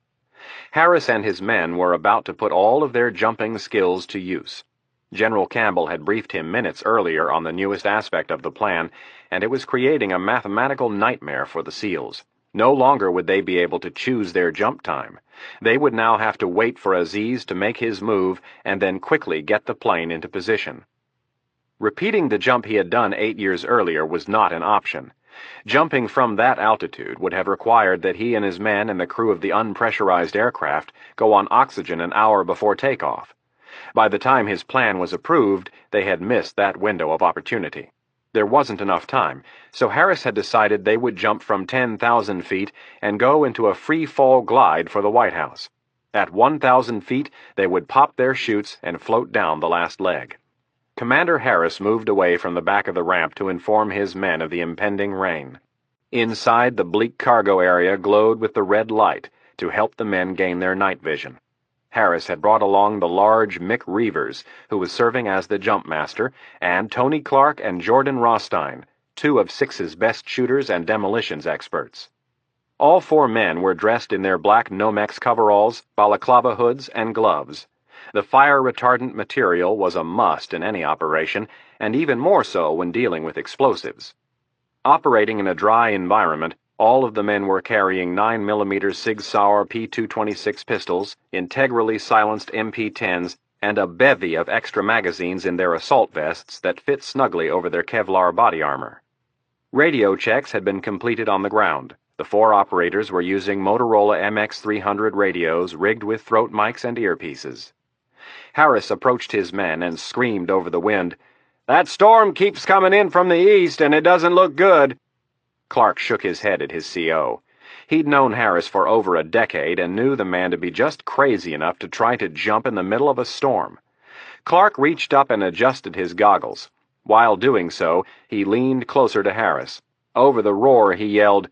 Harris and his men were about to put all of their jumping skills to use. General Campbell had briefed him minutes earlier on the newest aspect of the plan, and it was creating a mathematical nightmare for the SEALs. No longer would they be able to choose their jump time. They would now have to wait for Aziz to make his move and then quickly get the plane into position. Repeating the jump he had done 8 years earlier was not an option. Jumping from that altitude would have required that he and his men and the crew of the unpressurized aircraft go on oxygen an hour before takeoff. By the time his plan was approved, they had missed that window of opportunity. There wasn't enough time, so Harris had decided they would jump from 10,000 feet and go into a free-fall glide for the White House. At 1,000 feet, they would pop their chutes and float down the last leg. Commander Harris moved away from the back of the ramp to inform his men of the impending rain. Inside, the bleak cargo area glowed with the red light to help the men gain their night vision. Harris had brought along the large Mick Reavers, who was serving as the jump master, and Tony Clark and Jordan Rostein, 2 of 6's best shooters and demolitions experts. All 4 men were dressed in their black Nomex coveralls, balaclava hoods, and gloves. The fire-retardant material was a must in any operation, and even more so when dealing with explosives. Operating in a dry environment, all of the men were carrying 9mm Sig Sauer P226 pistols, integrally silenced MP10s, and a bevy of extra magazines in their assault vests that fit snugly over their Kevlar body armor. Radio checks had been completed on the ground. The 4 operators were using Motorola MX300 radios rigged with throat mics and earpieces. Harris approached his men and screamed over the wind, "That storm keeps coming in from the east, and it doesn't look good." Clark shook his head at his CO. He'd known Harris for over a decade and knew the man to be just crazy enough to try to jump in the middle of a storm. Clark reached up and adjusted his goggles. While doing so, he leaned closer to Harris. Over the roar, he yelled,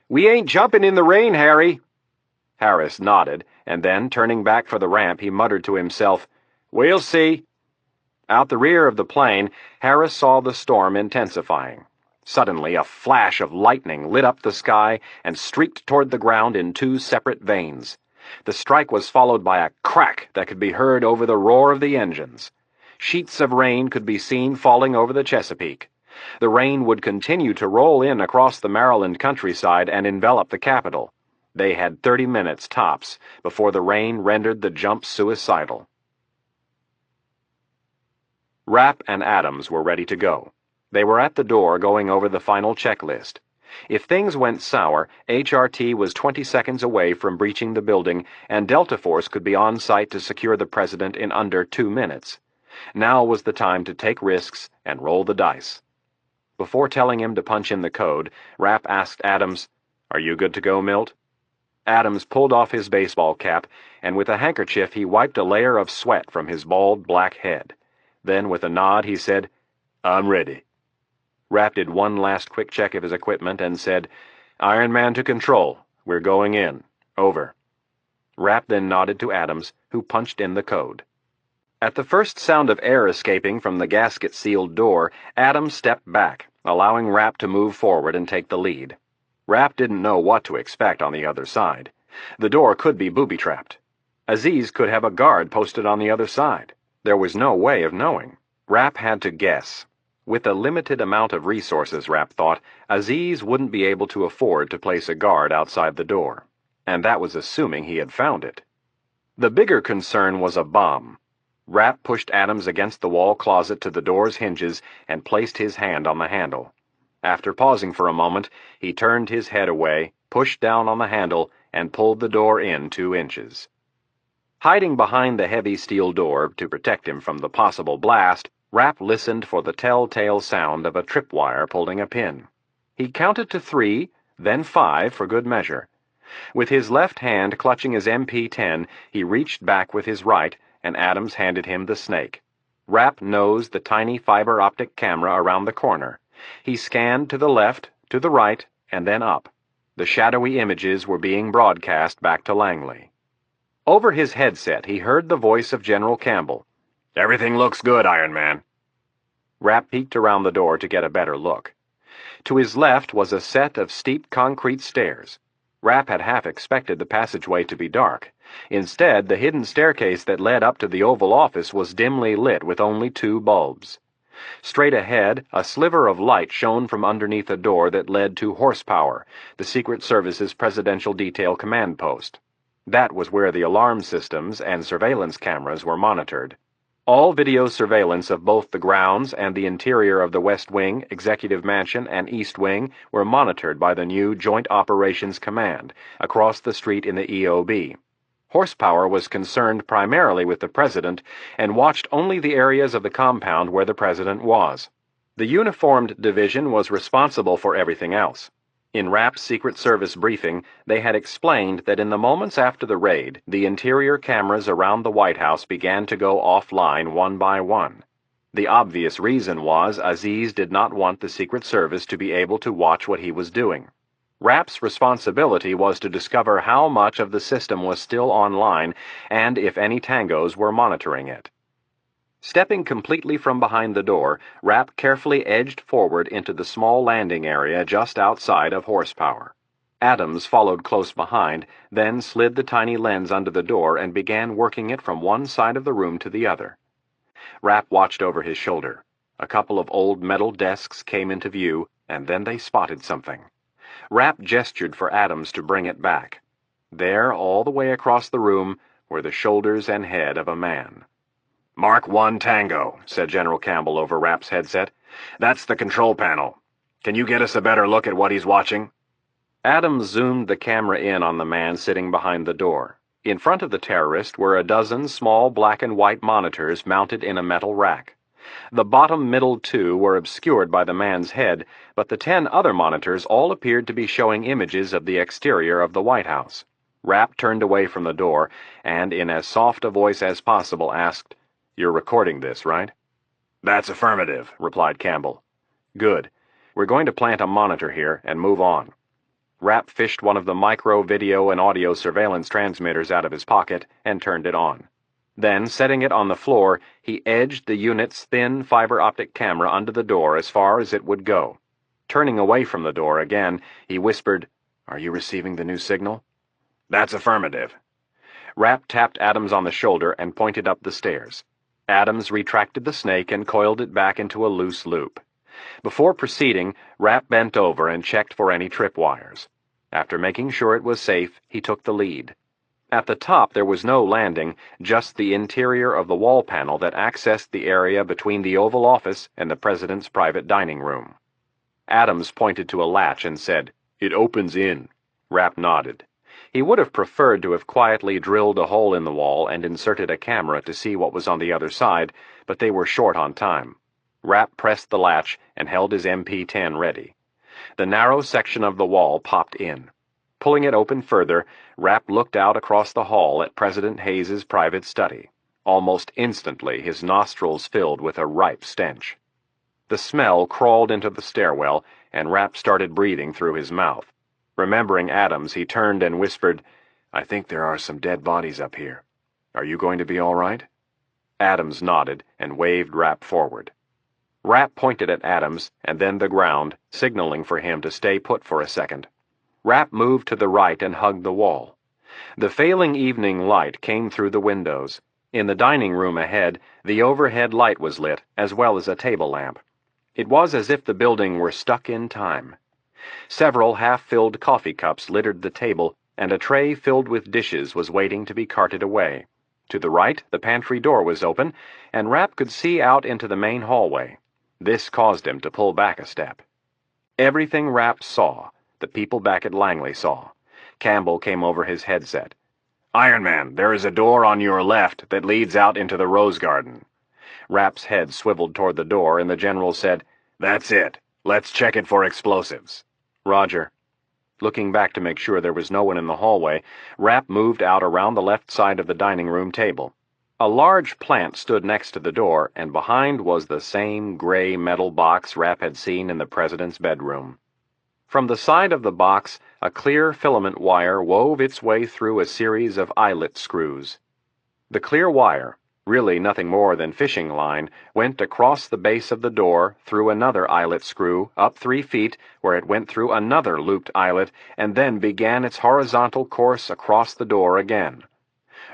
"We ain't jumping in the rain, Harry." Harris nodded, and then, turning back for the ramp, he muttered to himself, "We'll see." Out the rear of the plane, Harris saw the storm intensifying. Suddenly, a flash of lightning lit up the sky and streaked toward the ground in 2 separate veins. The strike was followed by a crack that could be heard over the roar of the engines. Sheets of rain could be seen falling over the Chesapeake. The rain would continue to roll in across the Maryland countryside and envelop the capital. They had 30 minutes tops before the rain rendered the jump suicidal. Rapp and Adams were ready to go. They were at the door going over the final checklist. If things went sour, HRT was 20 seconds away from breaching the building, and Delta Force could be on site to secure the president in under 2 minutes. Now was the time to take risks and roll the dice. Before telling him to punch in the code, Rapp asked Adams, "Are you good to go, Milt?" Adams pulled off his baseball cap, and with a handkerchief he wiped a layer of sweat from his bald black head. Then, with a nod, he said, "I'm ready." Rapp did one last quick check of his equipment and said, "Iron Man to control. We're going in. Over." Rapp then nodded to Adams, who punched in the code. At the first sound of air escaping from the gasket-sealed door, Adams stepped back, allowing Rapp to move forward and take the lead. Rapp didn't know what to expect on the other side. The door could be booby-trapped. Aziz could have a guard posted on the other side. There was no way of knowing. Rapp had to guess. With a limited amount of resources, Rapp thought, Aziz wouldn't be able to afford to place a guard outside the door. And that was assuming he had found it. The bigger concern was a bomb. Rapp pushed Adams against the wall closet to the door's hinges and placed his hand on the handle. After pausing for a moment, he turned his head away, pushed down on the handle, and pulled the door in 2 inches. Hiding behind the heavy steel door to protect him from the possible blast, Rapp listened for the telltale sound of a tripwire pulling a pin. He counted to 3, then 5 for good measure. With his left hand clutching his MP-10, he reached back with his right, and Adams handed him the snake. Rapp nosed the tiny fiber-optic camera around the corner. He scanned to the left, to the right, and then up. The shadowy images were being broadcast back to Langley. Over his headset, he heard the voice of General Campbell. "Everything looks good, Iron Man." Rapp peeked around the door to get a better look. To his left was a set of steep concrete stairs. Rapp had half expected the passageway to be dark. Instead, the hidden staircase that led up to the Oval Office was dimly lit with only 2 bulbs. Straight ahead, a sliver of light shone from underneath a door that led to Horsepower, the Secret Service's Presidential Detail Command Post. That was where the alarm systems and surveillance cameras were monitored. All video surveillance of both the grounds and the interior of the West Wing, Executive Mansion, and East Wing were monitored by the new Joint Operations Command, across the street in the EOB. Horsepower was concerned primarily with the President and watched only the areas of the compound where the President was. The Uniformed Division was responsible for everything else. In Rapp's Secret Service briefing, they had explained that in the moments after the raid, the interior cameras around the White House began to go offline one by one. The obvious reason was Aziz did not want the Secret Service to be able to watch what he was doing. Rapp's responsibility was to discover how much of the system was still online and if any tangos were monitoring it. Stepping completely from behind the door, Rapp carefully edged forward into the small landing area just outside of Horsepower. Adams followed close behind, then slid the tiny lens under the door and began working it from one side of the room to the other. Rapp watched over his shoulder. A couple of old metal desks came into view, and then they spotted something. Rapp gestured for Adams to bring it back. There, all the way across the room, were the shoulders and head of a man. "Mark 1 Tango," said General Campbell over Rapp's headset. "That's the control panel. Can you get us a better look at what he's watching?" Adams zoomed the camera in on the man sitting behind the door. In front of the terrorist were a dozen small black and white monitors mounted in a metal rack. The bottom middle 2 were obscured by the man's head, but the 10 other monitors all appeared to be showing images of the exterior of the White House. Rapp turned away from the door and, in as soft a voice as possible, asked, "You're recording this, right?" "That's affirmative," replied Campbell. "Good. We're going to plant a monitor here and move on." Rapp fished one of the micro video and audio surveillance transmitters out of his pocket and turned it on. Then, setting it on the floor, he edged the unit's thin fiber-optic camera under the door as far as it would go. Turning away from the door again, he whispered, "Are you receiving the new signal?" "That's affirmative." Rapp tapped Adams on the shoulder and pointed up the stairs. Adams retracted the snake and coiled it back into a loose loop. Before proceeding, Rapp bent over and checked for any tripwires. After making sure it was safe, he took the lead. At the top there was no landing, just the interior of the wall panel that accessed the area between the Oval Office and the President's private dining room. Adams pointed to a latch and said, "It opens in." Rapp nodded. He would have preferred to have quietly drilled a hole in the wall and inserted a camera to see what was on the other side, but they were short on time. Rapp pressed the latch and held his MP-10 ready. The narrow section of the wall popped in. Pulling it open further, Rapp looked out across the hall at President Hayes's private study. Almost instantly, his nostrils filled with a ripe stench. The smell crawled into the stairwell, and Rapp started breathing through his mouth. Remembering Adams, he turned and whispered, "I think there are some dead bodies up here. Are you going to be all right?" Adams nodded and waved Rapp forward. Rapp pointed at Adams and then the ground, signaling for him to stay put for a second. Rapp moved to the right and hugged the wall. The failing evening light came through the windows. In the dining room ahead, the overhead light was lit, as well as a table lamp. It was as if the building were stuck in time. Several half-filled coffee cups littered the table, and a tray filled with dishes was waiting to be carted away. To the right, the pantry door was open, and Rapp could see out into the main hallway. This caused him to pull back a step. Everything Rapp saw, the people back at Langley saw. Campbell came over his headset. "Iron Man, there is a door on your left that leads out into the rose garden." Rapp's head swiveled toward the door, and the general said, "That's it. Let's check it for explosives." "Roger." Looking back to make sure there was no one in the hallway, Rapp moved out around the left side of the dining room table. A large plant stood next to the door, and behind was the same gray metal box Rapp had seen in the president's bedroom. From the side of the box, a clear filament wire wove its way through a series of eyelet screws. The clear wire, really nothing more than fishing line, went across the base of the door, through another eyelet screw, up 3 feet, where it went through another looped eyelet, and then began its horizontal course across the door again.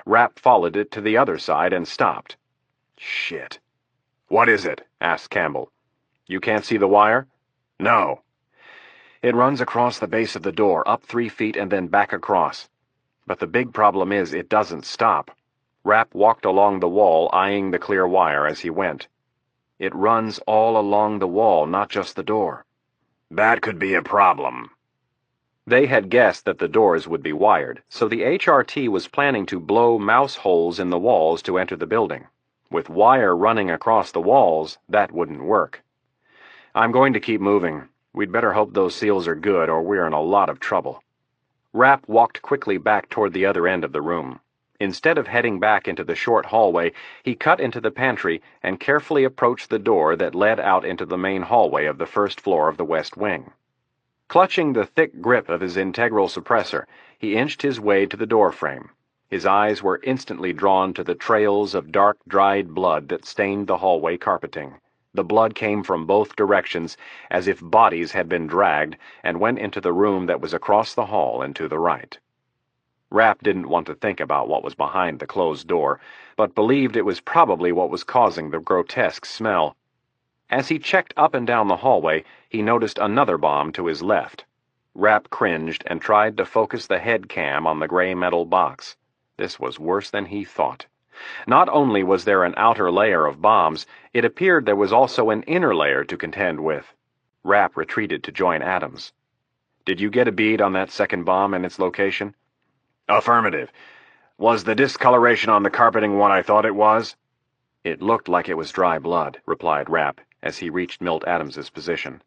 Rapp followed it to the other side and stopped. "Shit." "What is it?" asked Campbell. "You can't see the wire?" "No." "It runs across the base of the door, up 3 feet, and then back across. But the big problem is it doesn't stop." Rapp walked along the wall, eyeing the clear wire as he went. "It runs all along the wall, not just the door." "That could be a problem." They had guessed that the doors would be wired, so the HRT was planning to blow mouse holes in the walls to enter the building. With wire running across the walls, that wouldn't work. "I'm going to keep moving. We'd better hope those seals are good, or we're in a lot of trouble." Rapp walked quickly back toward the other end of the room. Instead of heading back into the short hallway, he cut into the pantry and carefully approached the door that led out into the main hallway of the first floor of the West Wing. Clutching the thick grip of his integral suppressor, he inched his way to the doorframe. His eyes were instantly drawn to the trails of dark, dried blood that stained the hallway carpeting. The blood came from both directions, as if bodies had been dragged, and went into the room that was across the hall and to the right. Rapp didn't want to think about what was behind the closed door, but believed it was probably what was causing the grotesque smell. As he checked up and down the hallway, he noticed another bomb to his left. Rapp cringed and tried to focus the head cam on the gray metal box. This was worse than he thought. Not only was there an outer layer of bombs, it appeared there was also an inner layer to contend with. Rapp retreated to join Adams. "Did you get a bead on that second bomb and its location?" "Affirmative. Was the discoloration on the carpeting what I thought it was?" "It looked like it was dry blood," replied Rapp, as he reached Milt Adams's position.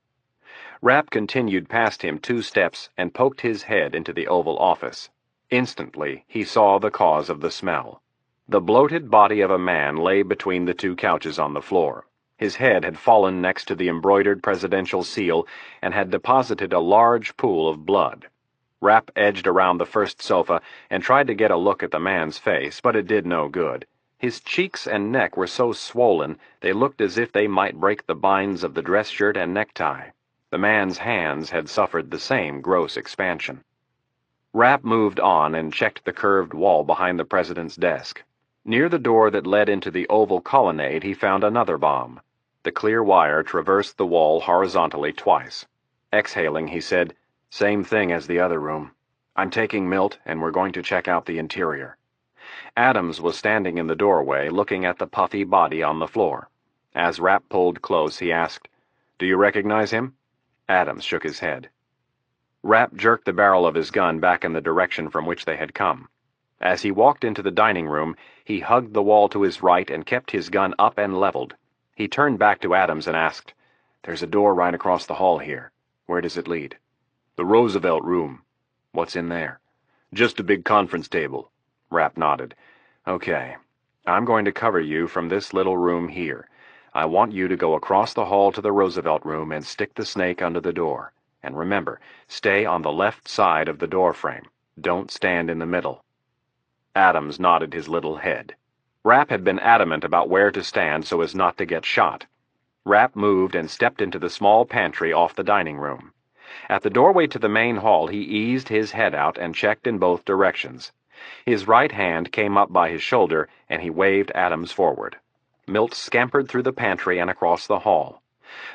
Rapp continued past him 2 steps and poked his head into the Oval Office. Instantly, he saw the cause of the smell. The bloated body of a man lay between the 2 couches on the floor. His head had fallen next to the embroidered presidential seal and had deposited a large pool of blood. Rapp edged around the first sofa and tried to get a look at the man's face, but it did no good. His cheeks and neck were so swollen they looked as if they might break the binds of the dress shirt and necktie. The man's hands had suffered the same gross expansion. Rapp moved on and checked the curved wall behind the president's desk. Near the door that led into the oval colonnade he found another bomb. The clear wire traversed the wall horizontally twice. Exhaling, he said, "Same thing as the other room. I'm taking Milt, and we're going to check out the interior." Adams was standing in the doorway, looking at the puffy body on the floor. As Rapp pulled close, he asked, "Do you recognize him?" Adams shook his head. Rapp jerked the barrel of his gun back in the direction from which they had come. As he walked into the dining room, he hugged the wall to his right and kept his gun up and leveled. He turned back to Adams and asked, "There's a door right across the hall here. Where does it lead?" "The Roosevelt room." "What's in there?" "Just a big conference table." Rapp nodded. "Okay. I'm going to cover you from this little room here. I want you to go across the hall to the Roosevelt room and stick the snake under the door. And remember, stay on the left side of the door frame. Don't stand in the middle." Adams nodded his little head. Rapp had been adamant about where to stand so as not to get shot. Rapp moved and stepped into the small pantry off the dining room. At the doorway to the main hall, he eased his head out and checked in both directions. His right hand came up by his shoulder, and he waved Adams forward. Milt scampered through the pantry and across the hall.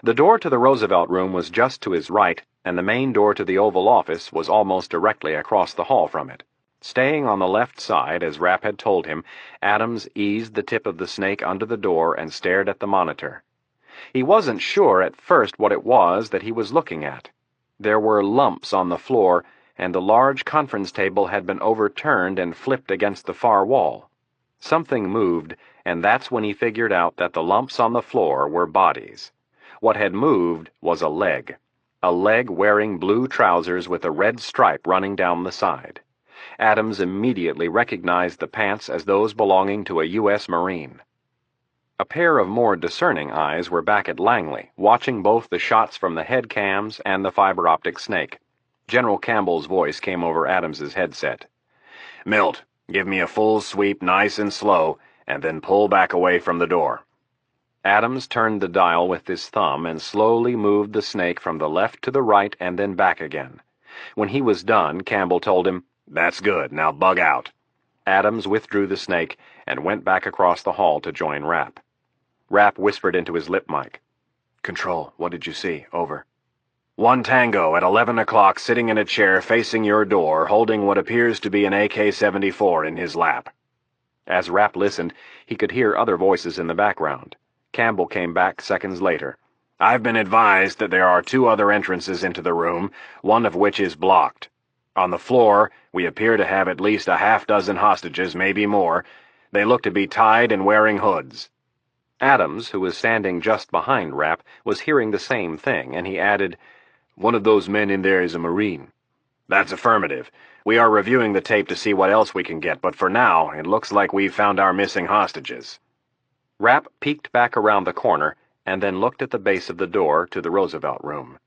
The door to the Roosevelt room was just to his right, and the main door to the Oval Office was almost directly across the hall from it. Staying on the left side, as Rapp had told him, Adams eased the tip of the snake under the door and stared at the monitor. He wasn't sure at first what it was that he was looking at. There were lumps on the floor, and the large conference table had been overturned and flipped against the far wall. Something moved, and that's when he figured out that the lumps on the floor were bodies. What had moved was a leg wearing blue trousers with a red stripe running down the side. Adams immediately recognized the pants as those belonging to a U.S. Marine. A pair of more discerning eyes were back at Langley, watching both the shots from the head cams and the fiber-optic snake. General Campbell's voice came over Adams's headset. "Milt, give me a full sweep nice and slow, and then pull back away from the door." Adams turned the dial with his thumb and slowly moved the snake from the left to the right and then back again. When he was done, Campbell told him, "That's good, now bug out." Adams withdrew the snake and went back across the hall to join Rapp. Rapp whispered into his lip mic. "Control, what did you see? Over." "One Tango at 11 o'clock sitting in a chair facing your door, holding what appears to be an AK-74 in his lap." As Rapp listened, he could hear other voices in the background. Campbell came back seconds later. "I've been advised that there are 2 other entrances into the room, one of which is blocked. On the floor, we appear to have at least a half-dozen hostages, maybe more. They look to be tied and wearing hoods." Adams, who was standing just behind Rapp, was hearing the same thing, and he added, "One of those men in there is a Marine." "That's affirmative. We are reviewing the tape to see what else we can get, but for now, it looks like we've found our missing hostages." Rapp peeked back around the corner and then looked at the base of the door to the Roosevelt room.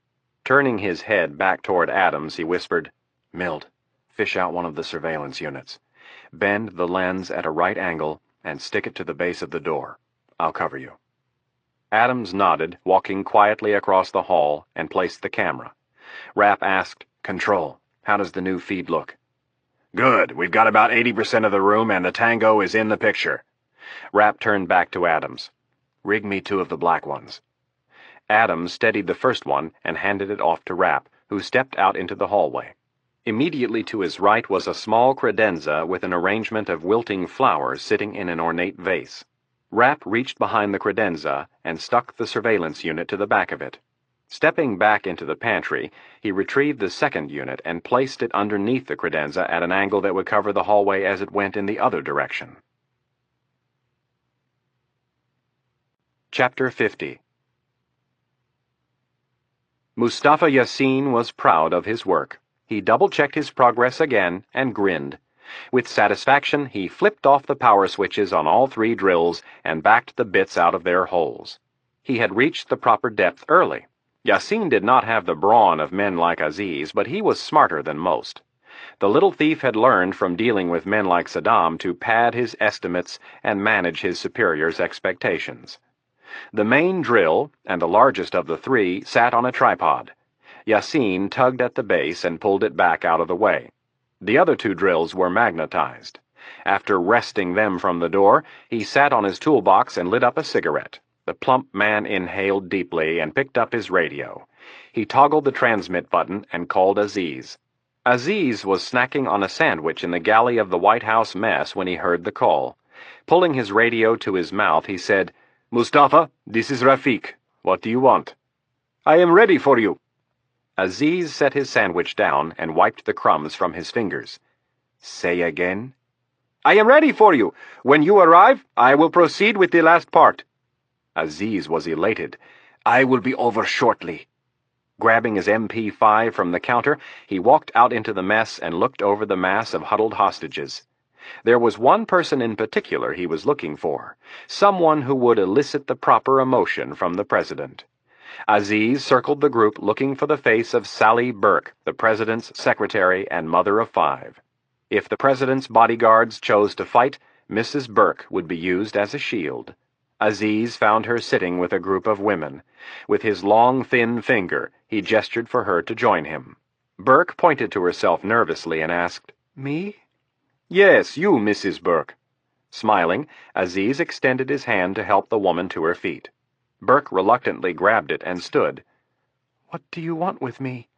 Turning his head back toward Adams, he whispered, "Milt, fish out one of the surveillance units. Bend the lens at a right angle and stick it to the base of the door. I'll cover you." Adams nodded, walking quietly across the hall, and placed the camera. Rapp asked, "Control, how does the new feed look?" "Good. We've got about 80% of the room, and the Tango is in the picture." Rapp turned back to Adams. "Rig me 2 of the black ones." Adams steadied the first one and handed it off to Rapp, who stepped out into the hallway. Immediately to his right was a small credenza with an arrangement of wilting flowers sitting in an ornate vase. Rapp reached behind the credenza and stuck the surveillance unit to the back of it. Stepping back into the pantry, he retrieved the second unit and placed it underneath the credenza at an angle that would cover the hallway as it went in the other direction. Chapter 50. Mustafa Yassin was proud of his work. He double-checked his progress again and grinned. With satisfaction, he flipped off the power switches on all 3 drills and backed the bits out of their holes. He had reached the proper depth early. Yassin did not have the brawn of men like Aziz, but he was smarter than most. The little thief had learned from dealing with men like Saddam to pad his estimates and manage his superiors' expectations. The main drill, and the largest of the 3, sat on a tripod. Yassin tugged at the base and pulled it back out of the way. The other 2 drills were magnetized. After wresting them from the door, he sat on his toolbox and lit up a cigarette. The plump man inhaled deeply and picked up his radio. He toggled the transmit button and called Aziz. Aziz was snacking on a sandwich in the galley of the White House mess when he heard the call. Pulling his radio to his mouth, he said, "Mustafa, this is Rafik. What do you want?" "I am ready for you." Aziz set his sandwich down and wiped the crumbs from his fingers. "Say again?" "I am ready for you. When you arrive, I will proceed with the last part." Aziz was elated. "I will be over shortly." Grabbing his MP5 from the counter, he walked out into the mess and looked over the mass of huddled hostages. There was one person in particular he was looking for, someone who would elicit the proper emotion from the president. Aziz circled the group looking for the face of Sally Burke, the president's secretary and mother of 5. If the president's bodyguards chose to fight, Mrs. Burke would be used as a shield. Aziz found her sitting with a group of women. With his long, thin finger, he gestured for her to join him. Burke pointed to herself nervously and asked, "Me?" "Yes, you, Mrs. Burke." Smiling, Aziz extended his hand to help the woman to her feet. Burke reluctantly grabbed it and stood. "What do you want with me?"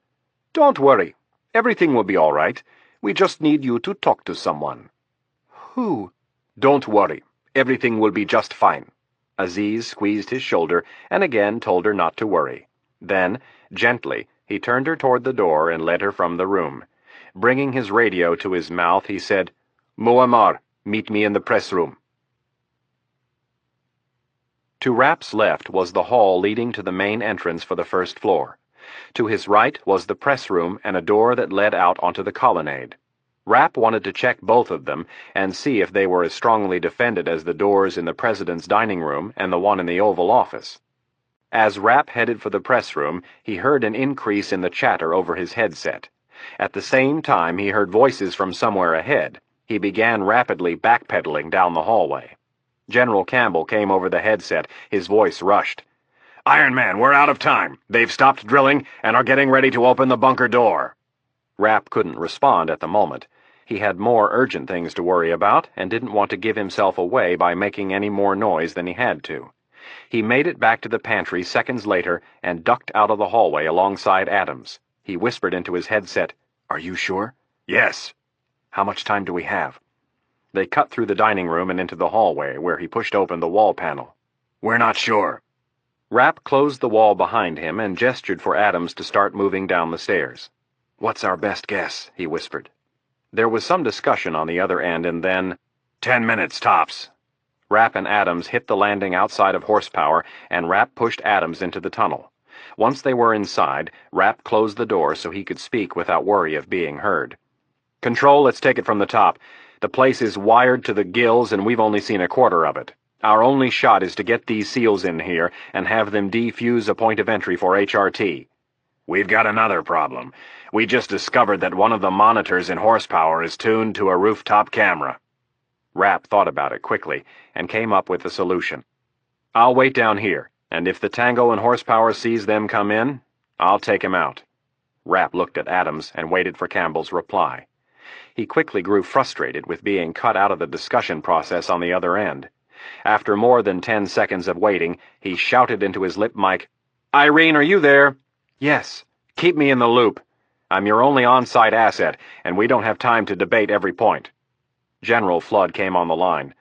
"Don't worry. Everything will be all right. We just need you to talk to someone." "Who?" "Don't worry. Everything will be just fine." Aziz squeezed his shoulder and again told her not to worry. Then, gently, he turned her toward the door and led her from the room. Bringing his radio to his mouth, he said, "Muammar, meet me in the press room." To Rapp's left was the hall leading to the main entrance for the first floor. To his right was the press room and a door that led out onto the colonnade. Rapp wanted to check both of them and see if they were as strongly defended as the doors in the president's dining room and the one in the Oval Office. As Rapp headed for the press room, he heard an increase in the chatter over his headset. At the same time, he heard voices from somewhere ahead. He began rapidly backpedaling down the hallway. General Campbell came over the headset, his voice rushed. "Iron Man, we're out of time. They've stopped drilling and are getting ready to open the bunker door." Rapp couldn't respond at the moment. He had more urgent things to worry about and didn't want to give himself away by making any more noise than he had to. He made it back to the pantry seconds later and ducked out of the hallway alongside Adams. He whispered into his headset, "Are you sure?" "Yes." "How much time do we have?" They cut through the dining room and into the hallway, where he pushed open the wall panel. "We're not sure." Rapp closed the wall behind him and gestured for Adams to start moving down the stairs. "What's our best guess?" he whispered. There was some discussion on the other end, and then, 10 minutes tops." Rapp and Adams hit the landing outside of Horsepower, and Rapp pushed Adams into the tunnel. Once they were inside, Rapp closed the door so he could speak without worry of being heard. "Control, let's take it from the top. The place is wired to the gills, and we've only seen a quarter of it. Our only shot is to get these SEALs in here and have them defuse a point of entry for HRT. We've got another problem. We just discovered that one of the monitors in Horsepower is tuned to a rooftop camera." Rapp thought about it quickly and came up with a solution. "I'll wait down here, and if the Tango in Horsepower sees them come in, I'll take him out." Rapp looked at Adams and waited for Campbell's reply. He quickly grew frustrated with being cut out of the discussion process on the other end. After more than 10 seconds of waiting, he shouted into his lip mic, "Irene, are you there?" "Yes." "Keep me in the loop. I'm your only on-site asset, and we don't have time to debate every point." General Flood came on the line.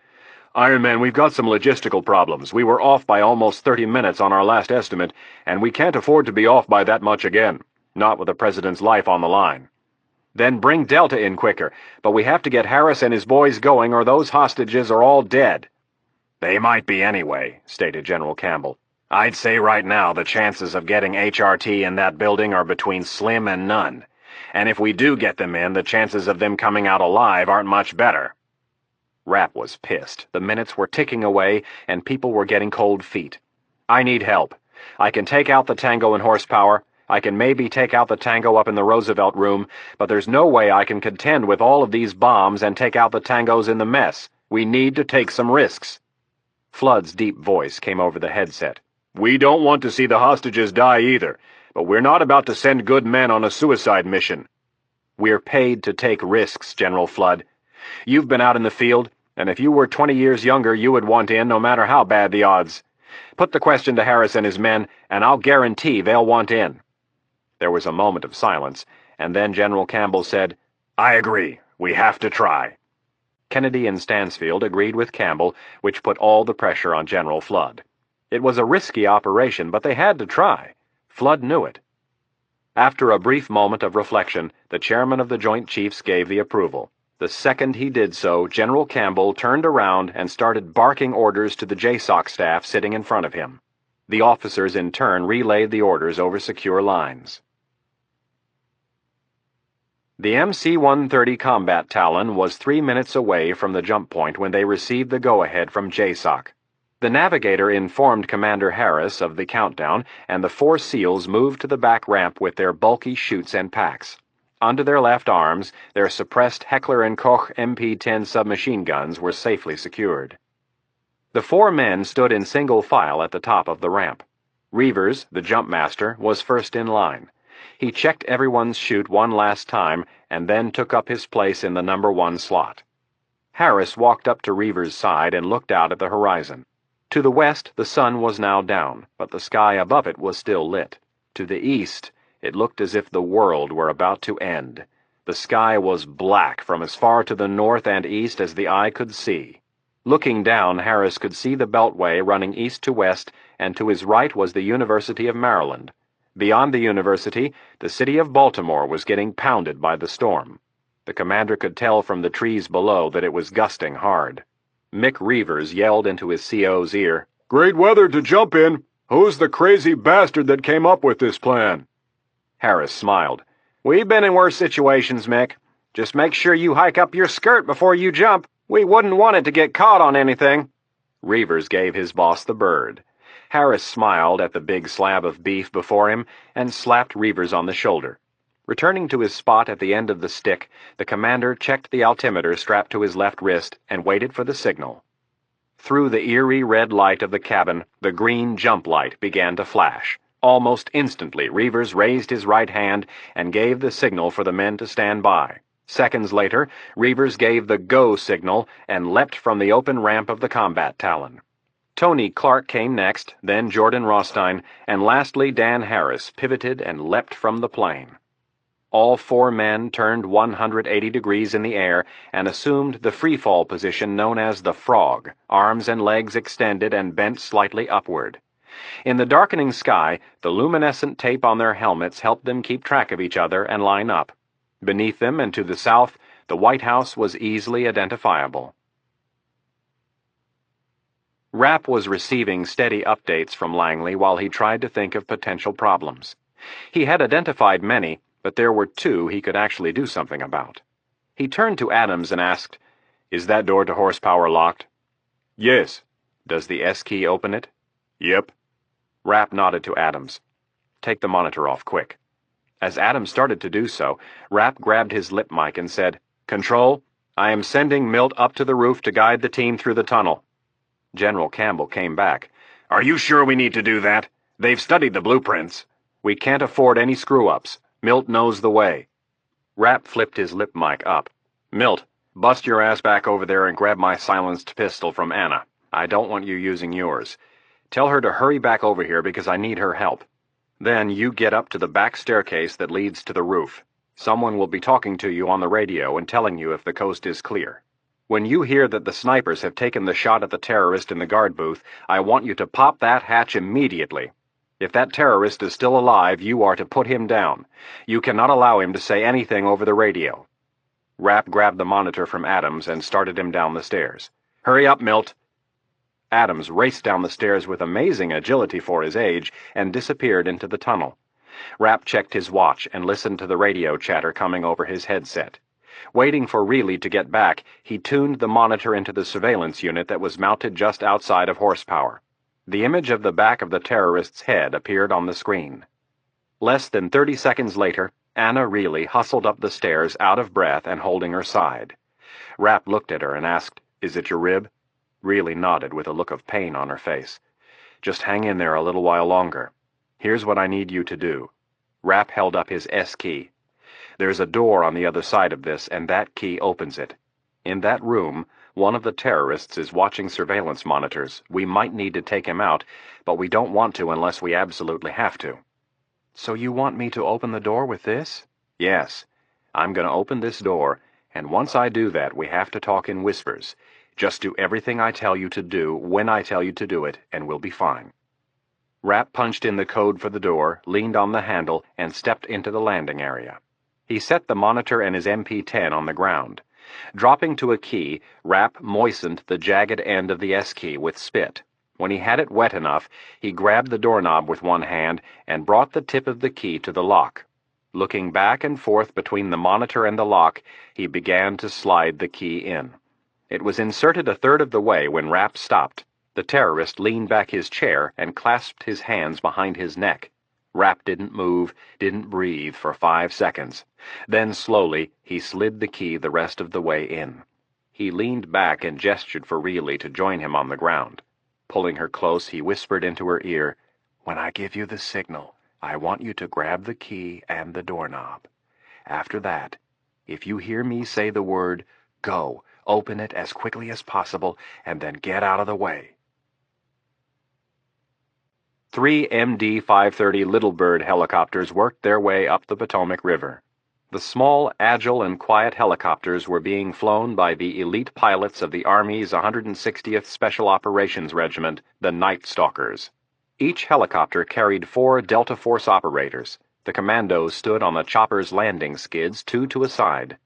"Iron Man, we've got some logistical problems. We were off by almost 30 minutes on our last estimate, and we can't afford to be off by that much again, not with the President's life on the line." "Then bring Delta in quicker, but we have to get Harris and his boys going or those hostages are all dead." "They might be anyway," stated General Campbell. "I'd say right now the chances of getting HRT in that building are between slim and none. And if we do get them in, the chances of them coming out alive aren't much better." Rapp was pissed. The minutes were ticking away, and people were getting cold feet. "I need help. I can take out the Tango in Horsepower. I can maybe take out the Tango up in the Roosevelt room, but there's no way I can contend with all of these bombs and take out the Tangos in the mess. We need to take some risks." Flood's deep voice came over the headset. "We don't want to see the hostages die either, but we're not about to send good men on a suicide mission." "We're paid to take risks, General Flood. You've been out in the field, and if you were 20 years younger, you would want in no matter how bad the odds. Put the question to Harris and his men, and I'll guarantee they'll want in." There was a moment of silence, and then General Campbell said, "I agree. We have to try." Kennedy and Stansfield agreed with Campbell, which put all the pressure on General Flood. It was a risky operation, but they had to try. Flood knew it. After a brief moment of reflection, the chairman of the Joint Chiefs gave the approval. The second he did so, General Campbell turned around and started barking orders to the JSOC staff sitting in front of him. The officers in turn relayed the orders over secure lines. The MC-130 combat Talon was 3 minutes away from the jump point when they received the go-ahead from JSOC. The navigator informed Commander Harris of the countdown, and the 4 SEALs moved to the back ramp with their bulky chutes and packs. Under their left arms, their suppressed Heckler & Koch MP-10 submachine guns were safely secured. The 4 men stood in single file at the top of the ramp. Reavers, the jump master, was first in line. He checked everyone's chute one last time and then took up his place in the number 1 slot. Harris walked up to Reaver's side and looked out at the horizon. To the west, the sun was now down, but the sky above it was still lit. To the east, it looked as if the world were about to end. The sky was black from as far to the north and east as the eye could see. Looking down, Harris could see the Beltway running east to west, and to his right was the University of Maryland. Beyond the university, the city of Baltimore was getting pounded by the storm. The commander could tell from the trees below that it was gusting hard. Mick Reavers yelled into his CO's ear, "Great weather to jump in. Who's the crazy bastard that came up with this plan?" Harris smiled. "We've been in worse situations, Mick. Just make sure you hike up your skirt before you jump. We wouldn't want it to get caught on anything." Reavers gave his boss the bird. Harris smiled at the big slab of beef before him and slapped Reavers on the shoulder. Returning to his spot at the end of the stick, the commander checked the altimeter strapped to his left wrist and waited for the signal. Through the eerie red light of the cabin, the green jump light began to flash. Almost instantly, Reavers raised his right hand and gave the signal for the men to stand by. Seconds later, Reavers gave the go signal and leapt from the open ramp of the combat Talon. Tony Clark came next, then Jordan Rostein, and lastly Dan Harris pivoted and leapt from the plane. All four men turned 180 degrees in the air and assumed the freefall position known as the frog, arms and legs extended and bent slightly upward. In the darkening sky, the luminescent tape on their helmets helped them keep track of each other and line up. Beneath them and to the south, the White House was easily identifiable. Rapp was receiving steady updates from Langley while he tried to think of potential problems. He had identified many, but there were two he could actually do something about. He turned to Adams and asked, "Is that door to horsepower locked?" "Yes." "Does the S key open it?" "Yep." Rapp nodded to Adams. "Take the monitor off, quick." As Adams started to do so, Rapp grabbed his lip mic and said, "Control, I am sending Milt up to the roof to guide the team through the tunnel." General Campbell came back. "Are you sure we need to do that? They've studied the blueprints." "We can't afford any screw-ups. Milt knows the way." Rapp flipped his lip mic up. "Milt, bust your ass back over there and grab my silenced pistol from Anna. I don't want you using yours. Tell her to hurry back over here because I need her help. Then you get up to the back staircase that leads to the roof. Someone will be talking to you on the radio and telling you if the coast is clear. When you hear that the snipers have taken the shot at the terrorist in the guard booth, I want you to pop that hatch immediately. If that terrorist is still alive, you are to put him down. You cannot allow him to say anything over the radio." Rapp grabbed the monitor from Adams and started him down the stairs. "Hurry up, Milt." Adams raced down the stairs with amazing agility for his age and disappeared into the tunnel. Rapp checked his watch and listened to the radio chatter coming over his headset. Waiting for Reilly to get back, he tuned the monitor into the surveillance unit that was mounted just outside of horsepower. The image of the back of the terrorist's head appeared on the screen. Less than 30 seconds later, Anna Reilly hustled up the stairs out of breath and holding her side. Rapp looked at her and asked, "Is it your rib?" Reilly nodded with a look of pain on her face. "Just hang in there a little while longer. Here's what I need you to do." Rapp held up his S key. "There's a door on the other side of this, and that key opens it. In that room, one of the terrorists is watching surveillance monitors. We might need to take him out, but we don't want to unless we absolutely have to." "So you want me to open the door with this?" "Yes. I'm going to open this door, and once I do that, we have to talk in whispers. Just do everything I tell you to do when I tell you to do it, and we'll be fine." Rapp punched in the code for the door, leaned on the handle, and stepped into the landing area. He set the monitor and his MP-10 on the ground. Dropping to a key, Rapp moistened the jagged end of the S key with spit. When he had it wet enough, he grabbed the doorknob with one hand and brought the tip of the key to the lock. Looking back and forth between the monitor and the lock, he began to slide the key in. It was inserted a third of the way when Rapp stopped. The terrorist leaned back his chair and clasped his hands behind his neck. Rapp didn't move, didn't breathe for 5 seconds. Then slowly, he slid the key the rest of the way in. He leaned back and gestured for Reilly to join him on the ground. Pulling her close, he whispered into her ear, "When I give you the signal, I want you to grab the key and the doorknob. After that, if you hear me say the word, go, open it as quickly as possible, and then get out of the way." 3 MD-530 Little Bird helicopters worked their way up the Potomac River. The small, agile, and quiet helicopters were being flown by the elite pilots of the Army's 160th Special Operations Regiment, the Night Stalkers. Each helicopter carried 4 Delta Force operators. The commandos stood on the chopper's landing skids, 2 to a side.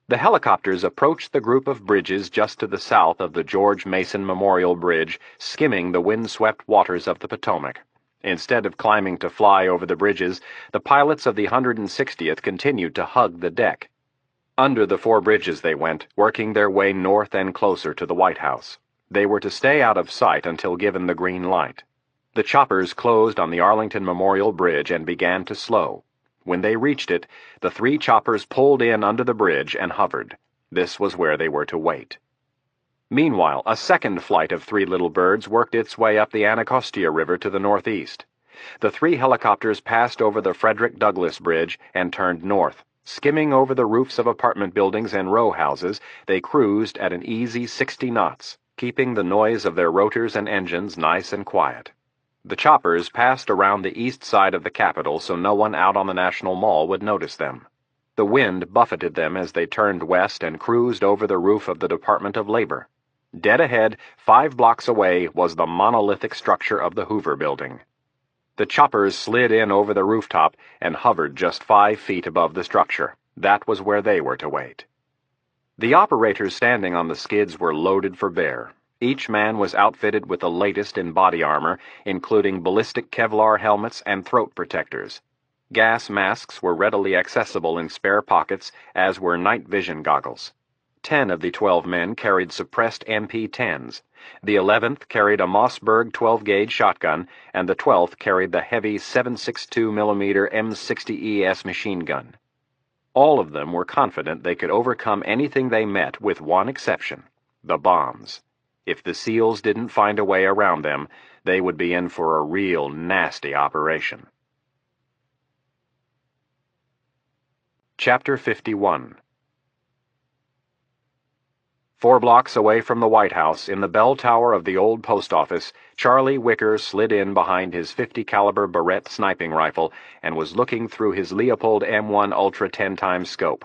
The helicopters approached the group of bridges just to the south of the George Mason Memorial Bridge, skimming the wind-swept waters of the Potomac. Instead of climbing to fly over the bridges, the pilots of the 160th continued to hug the deck. Under the 4 bridges they went, working their way north and closer to the White House. They were to stay out of sight until given the green light. The choppers closed on the Arlington Memorial Bridge and began to slow. When they reached it, the 3 choppers pulled in under the bridge and hovered. This was where they were to wait. Meanwhile, a second flight of 3 little birds worked its way up the Anacostia River to the northeast. The 3 helicopters passed over the Frederick Douglass Bridge and turned north. Skimming over the roofs of apartment buildings and row houses, they cruised at an easy 60 knots, keeping the noise of their rotors and engines nice and quiet. The choppers passed around the east side of the Capitol so no one out on the National Mall would notice them. The wind buffeted them as they turned west and cruised over the roof of the Department of Labor. Dead ahead, 5 blocks away, was the monolithic structure of the Hoover Building. The choppers slid in over the rooftop and hovered just 5 feet above the structure. That was where they were to wait. The operators standing on the skids were loaded for bear. Each man was outfitted with the latest in body armor, including ballistic Kevlar helmets and throat protectors. Gas masks were readily accessible in spare pockets, as were night vision goggles. 10 of the 12 men carried suppressed MP-10s. The 11th carried a Mossberg 12-gauge shotgun, and the 12th carried the heavy 7.62mm M60ES machine gun. All of them were confident they could overcome anything they met, with one exception: the bombs. If the SEALs didn't find a way around them, they would be in for a real nasty operation. Chapter 51. 4 blocks away from the White House, in the bell tower of the old post office, Charlie Wicker slid in behind his .50 caliber Barrett sniping rifle and was looking through his Leopold M1 Ultra 10x scope.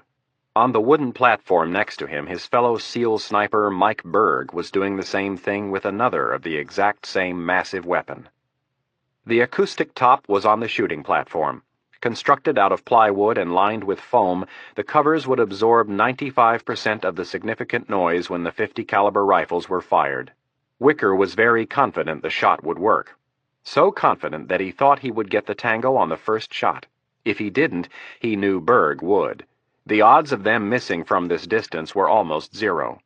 On the wooden platform next to him, his fellow SEAL sniper Mike Berg was doing the same thing with another of the exact same massive weapon. The acoustic top was on the shooting platform. Constructed out of plywood and lined with foam, the covers would absorb 95% of the significant noise when the .50 caliber rifles were fired. Wicker was very confident the shot would work. So confident that he thought he would get the tango on the first shot. If he didn't, he knew Berg would. The odds of them missing from this distance were almost 0.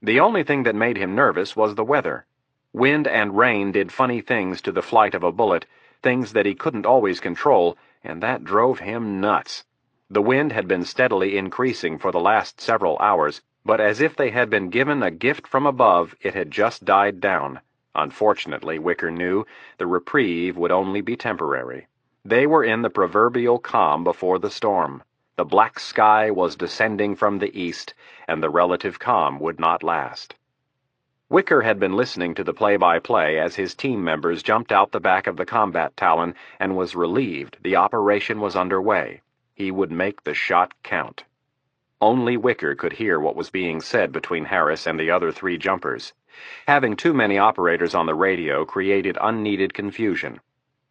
The only thing that made him nervous was the weather. Wind and rain did funny things to the flight of a bullet, things that he couldn't always control, and that drove him nuts. The wind had been steadily increasing for the last several hours, but as if they had been given a gift from above, it had just died down. Unfortunately, Wicker knew, the reprieve would only be temporary. They were in the proverbial calm before the storm. The black sky was descending from the east, and the relative calm would not last. Wicker had been listening to the play-by-play as his team members jumped out the back of the combat Talon and was relieved the operation was underway. He would make the shot count. Only Wicker could hear what was being said between Harris and the other 3 jumpers. Having too many operators on the radio created unneeded confusion.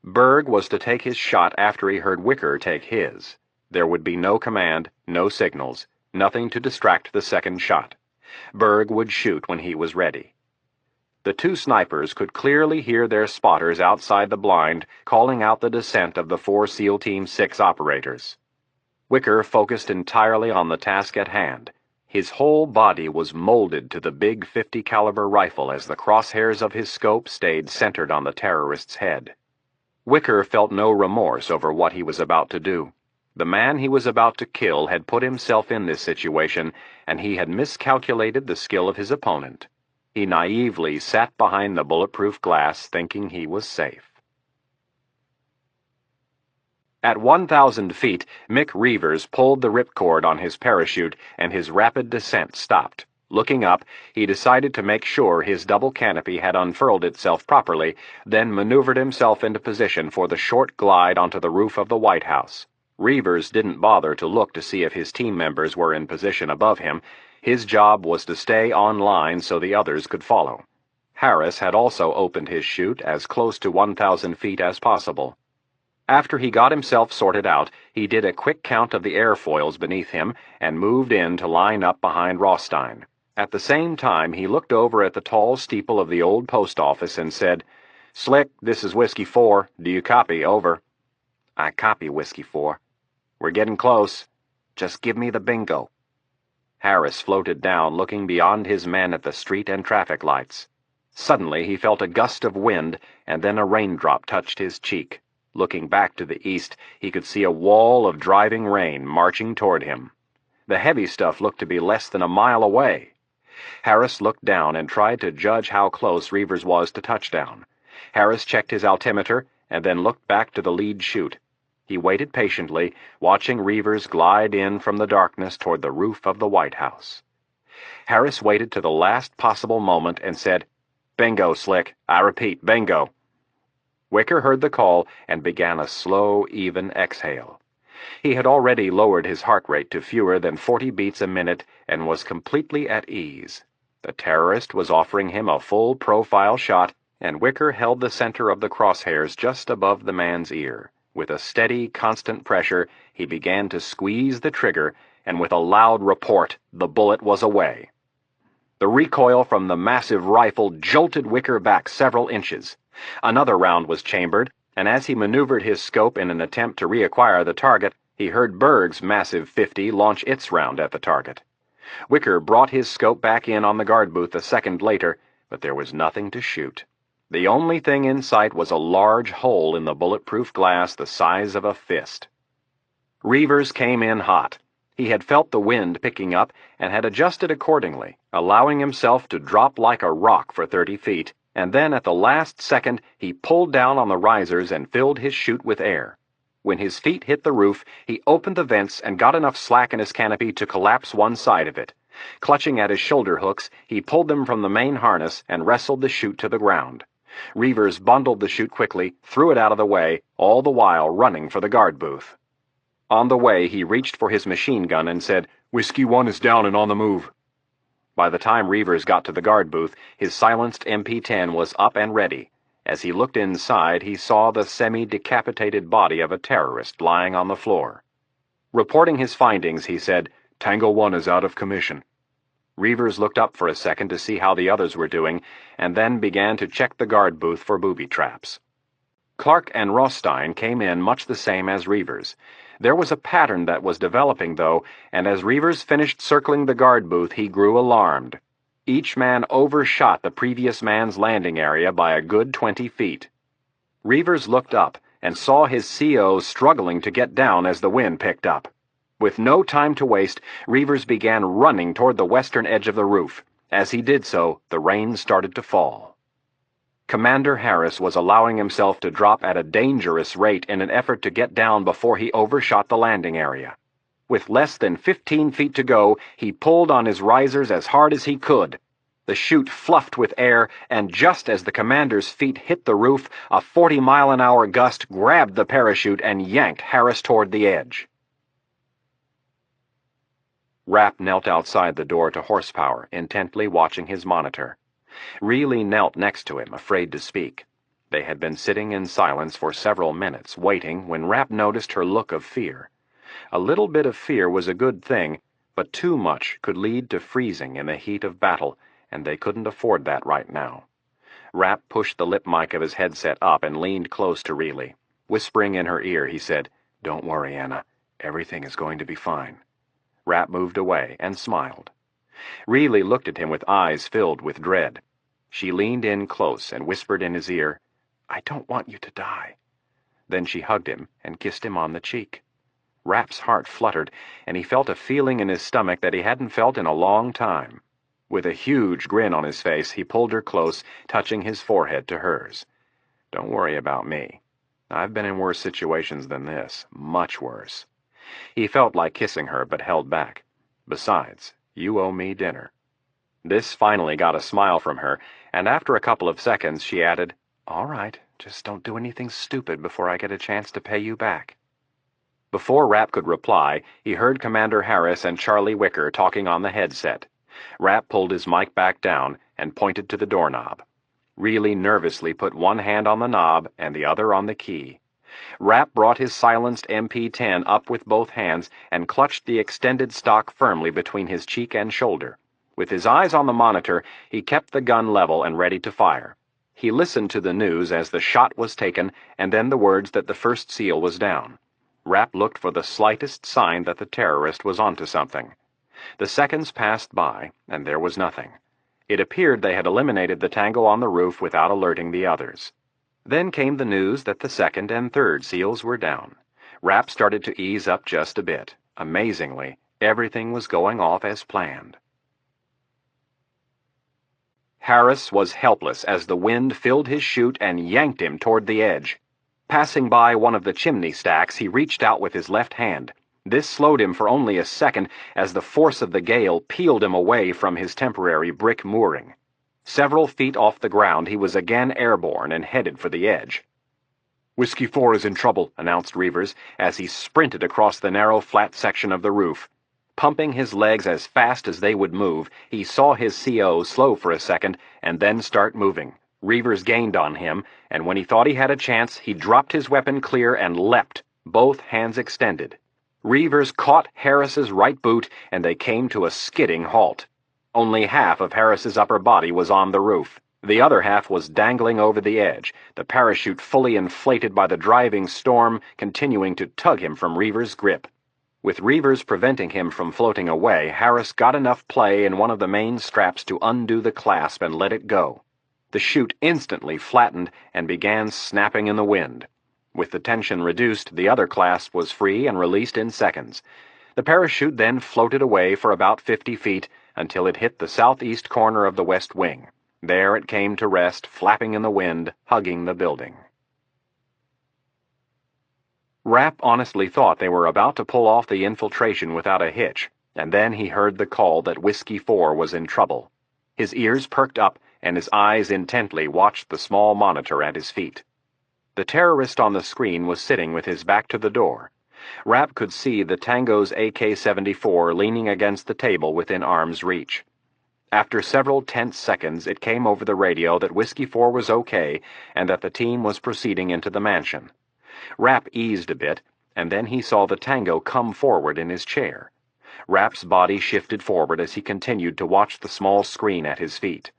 Berg was to take his shot after he heard Wicker take his. There would be no command, no signals, nothing to distract the second shot. Berg would shoot when he was ready. The 2 snipers could clearly hear their spotters outside the blind calling out the descent of the 4 SEAL Team 6 operators. Wicker focused entirely on the task at hand. His whole body was molded to the big .50 caliber rifle as the crosshairs of his scope stayed centered on the terrorist's head. Wicker felt no remorse over what he was about to do. The man he was about to kill had put himself in this situation, and he had miscalculated the skill of his opponent. He naively sat behind the bulletproof glass, thinking he was safe. At 1,000 feet, Mick Reavers pulled the ripcord on his parachute, and his rapid descent stopped. Looking up, he decided to make sure his double canopy had unfurled itself properly, then maneuvered himself into position for the short glide onto the roof of the White House. Reavers didn't bother to look to see if his team members were in position above him. His job was to stay on line so the others could follow. Harris had also opened his chute as close to 1,000 feet as possible. After he got himself sorted out, he did a quick count of the airfoils beneath him and moved in to line up behind Rothstein. At the same time, he looked over at the tall steeple of the old post office and said, "Slick, this is Whiskey 4. Do you copy? Over." "I copy, Whiskey 4. "We're getting close. Just give me the bingo." Harris floated down, looking beyond his men at the street and traffic lights. Suddenly he felt a gust of wind, and then a raindrop touched his cheek. Looking back to the east, he could see a wall of driving rain marching toward him. The heavy stuff looked to be less than a mile away. Harris looked down and tried to judge how close Reavers was to touchdown. Harris checked his altimeter and then looked back to the lead chute. He waited patiently, watching Reavers glide in from the darkness toward the roof of the White House. Harris waited to the last possible moment and said, "Bingo, Slick. I repeat, bingo." Wicker heard the call and began a slow, even exhale. He had already lowered his heart rate to fewer than 40 beats a minute and was completely at ease. The terrorist was offering him a full profile shot, and Wicker held the center of the crosshairs just above the man's ear. With a steady, constant pressure, he began to squeeze the trigger, and with a loud report, the bullet was away. The recoil from the massive rifle jolted Wicker back several inches. Another round was chambered, and as he maneuvered his scope in an attempt to reacquire the target, he heard Berg's massive .50 launch its round at the target. Wicker brought his scope back in on the guard booth a second later, but there was nothing to shoot. The only thing in sight was a large hole in the bulletproof glass the size of a fist. Reavers came in hot. He had felt the wind picking up and had adjusted accordingly, allowing himself to drop like a rock for 30 feet, and then at the last second he pulled down on the risers and filled his chute with air. When his feet hit the roof, he opened the vents and got enough slack in his canopy to collapse one side of it. Clutching at his shoulder hooks, he pulled them from the main harness and wrestled the chute to the ground. Reavers bundled the chute quickly, threw it out of the way, all the while running for the guard booth. On the way, he reached for his machine gun and said, "Whiskey 1 is down and on the move." By the time Reavers got to the guard booth, his silenced MP-10 was up and ready. As he looked inside, he saw the semi-decapitated body of a terrorist lying on the floor. Reporting his findings, he said, "Tango 1 is out of commission." Reavers looked up for a second to see how the others were doing, and then began to check the guard booth for booby traps. Clark and Rothstein came in much the same as Reavers. There was a pattern that was developing, though, and as Reavers finished circling the guard booth, he grew alarmed. Each man overshot the previous man's landing area by a good 20 feet. Reavers looked up and saw his CO struggling to get down as the wind picked up. With no time to waste, Reavers began running toward the western edge of the roof. As he did so, the rain started to fall. Commander Harris was allowing himself to drop at a dangerous rate in an effort to get down before he overshot the landing area. With less than 15 feet to go, he pulled on his risers as hard as he could. The chute fluffed with air, and just as the commander's feet hit the roof, a 40-mile-an-hour gust grabbed the parachute and yanked Harris toward the edge. Rapp knelt outside the door to horsepower, intently watching his monitor. Reilly knelt next to him, afraid to speak. They had been sitting in silence for several minutes, waiting, when Rapp noticed her look of fear. A little bit of fear was a good thing, but too much could lead to freezing in the heat of battle, and they couldn't afford that right now. Rapp pushed the lip mic of his headset up and leaned close to Reilly. Whispering in her ear, he said, "Don't worry, Anna. Everything is going to be fine." Rapp moved away and smiled. Reilly looked at him with eyes filled with dread. She leaned in close and whispered in his ear, "I don't want you to die." Then she hugged him and kissed him on the cheek. Rapp's heart fluttered, and he felt a feeling in his stomach that he hadn't felt in a long time. With a huge grin on his face, he pulled her close, touching his forehead to hers. "Don't worry about me. I've been in worse situations than this, much worse." He felt like kissing her, but held back. "Besides, you owe me dinner." This finally got a smile from her, and after a couple of seconds she added, "All right, just don't do anything stupid before I get a chance to pay you back." Before Rapp could reply, he heard Commander Harris and Charlie Wicker talking on the headset. Rapp pulled his mic back down and pointed to the doorknob. Really nervously put one hand on the knob and the other on the key. Rapp brought his silenced MP-10 up with both hands and clutched the extended stock firmly between his cheek and shoulder. With his eyes on the monitor, he kept the gun level and ready to fire. He listened to the news as the shot was taken and then the words that the first SEAL was down. Rapp looked for the slightest sign that the terrorist was onto something. The seconds passed by, and there was nothing. It appeared they had eliminated the tango on the roof without alerting the others. Then came the news that the second and third SEALs were down. Rapp started to ease up just a bit. Amazingly, everything was going off as planned. Harris was helpless as the wind filled his chute and yanked him toward the edge. Passing by one of the chimney stacks, he reached out with his left hand. This slowed him for only a second as the force of the gale peeled him away from his temporary brick mooring. Several feet off the ground, he was again airborne and headed for the edge. "Whiskey 4 is in trouble," announced Reavers as he sprinted across the narrow flat section of the roof. Pumping his legs as fast as they would move, he saw his CO slow for a second and then start moving. Reavers gained on him, and when he thought he had a chance, he dropped his weapon clear and leapt, both hands extended. Reavers caught Harris's right boot, and they came to a skidding halt. Only half of Harris's upper body was on the roof. The other half was dangling over the edge, the parachute fully inflated by the driving storm continuing to tug him from Reavers' grip. With Reavers preventing him from floating away, Harris got enough play in one of the main straps to undo the clasp and let it go. The chute instantly flattened and began snapping in the wind. With the tension reduced, the other clasp was free and released in seconds. The parachute then floated away for about 50 feet until it hit the southeast corner of the west wing. There it came to rest, flapping in the wind, hugging the building. Rapp honestly thought they were about to pull off the infiltration without a hitch, and then he heard the call that Whiskey 4 was in trouble. His ears perked up, and his eyes intently watched the small monitor at his feet. The terrorist on the screen was sitting with his back to the door. Rapp could see the Tango's AK-74 leaning against the table within arm's reach. After several tense seconds, it came over the radio that Whiskey 4 was okay and that the team was proceeding into the mansion. Rapp eased a bit, and then he saw the Tango come forward in his chair. Rapp's body shifted forward as he continued to watch the small screen at his feet.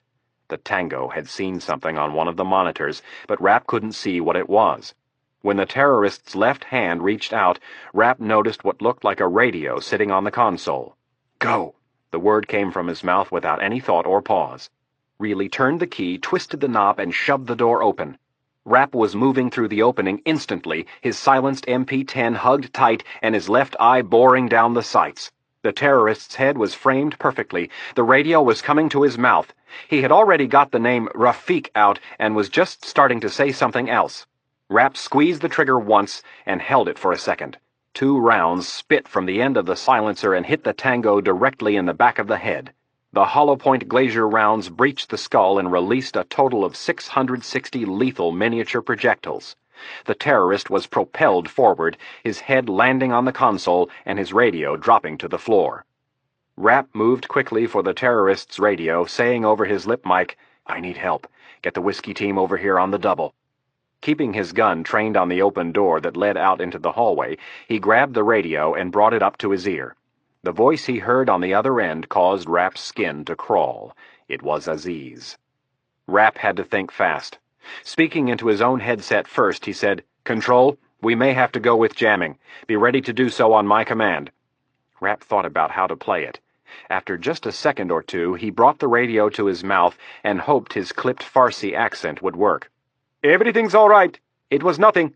The Tango had seen something on one of the monitors, but Rapp couldn't see what it was. When the terrorist's left hand reached out, Rapp noticed what looked like a radio sitting on the console. "Go!" The word came from his mouth without any thought or pause. Reilly turned the key, twisted the knob, and shoved the door open. Rapp was moving through the opening instantly, his silenced MP-10 hugged tight and his left eye boring down the sights. The terrorist's head was framed perfectly. The radio was coming to his mouth. He had already got the name Rafik out and was just starting to say something else. Rapp squeezed the trigger once and held it for a second. 2 rounds spit from the end of the silencer and hit the Tango directly in the back of the head. The hollow-point Glacier rounds breached the skull and released a total of 660 lethal miniature projectiles. The terrorist was propelled forward, his head landing on the console and his radio dropping to the floor. Rapp moved quickly for the terrorist's radio, saying over his lip mic, "I need help. Get the whiskey team over here on the double." Keeping his gun trained on the open door that led out into the hallway, he grabbed the radio and brought it up to his ear. The voice he heard on the other end caused Rapp's skin to crawl. It was Aziz. Rapp had to think fast. Speaking into his own headset first, he said, "Control, we may have to go with jamming. Be ready to do so on my command." Rapp thought about how to play it. After just a second or two, he brought the radio to his mouth and hoped his clipped Farsi accent would work. "Everything's all right. It was nothing."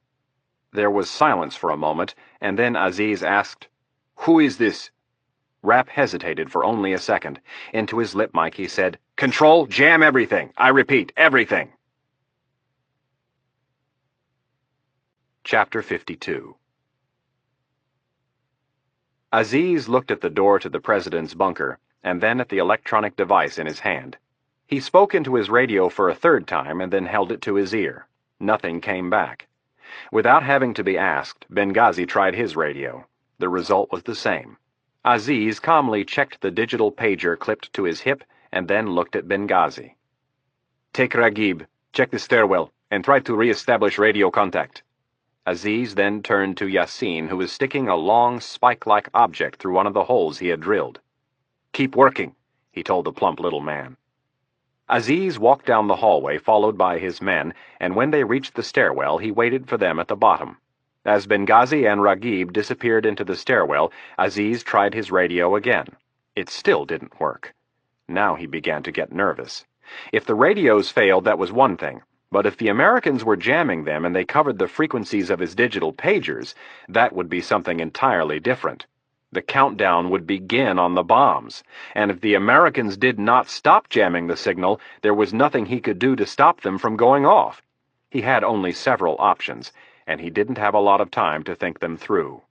There was silence for a moment, and then Aziz asked, "Who is this?" Rapp hesitated for only a second. Into his lip mic he said, "Control, jam everything. I repeat, everything." Chapter 52. Aziz looked at the door to the president's bunker, and then at the electronic device in his hand. He spoke into his radio for a third time and then held it to his ear. Nothing came back. Without having to be asked, Benghazi tried his radio. The result was the same. Aziz calmly checked the digital pager clipped to his hip and then looked at Benghazi. "Take Ragib, check the stairwell, and try to re-establish radio contact." Aziz then turned to Yasin, who was sticking a long, spike-like object through one of the holes he had drilled. "Keep working," he told the plump little man. Aziz walked down the hallway, followed by his men, and when they reached the stairwell, he waited for them at the bottom. As Benghazi and Ragib disappeared into the stairwell, Aziz tried his radio again. It still didn't work. Now he began to get nervous. If the radios failed, that was one thing, but if the Americans were jamming them and they covered the frequencies of his digital pagers, that would be something entirely different. The countdown would begin on the bombs, and if the Americans did not stop jamming the signal, there was nothing he could do to stop them from going off. He had only several options, and he didn't have a lot of time to think them through.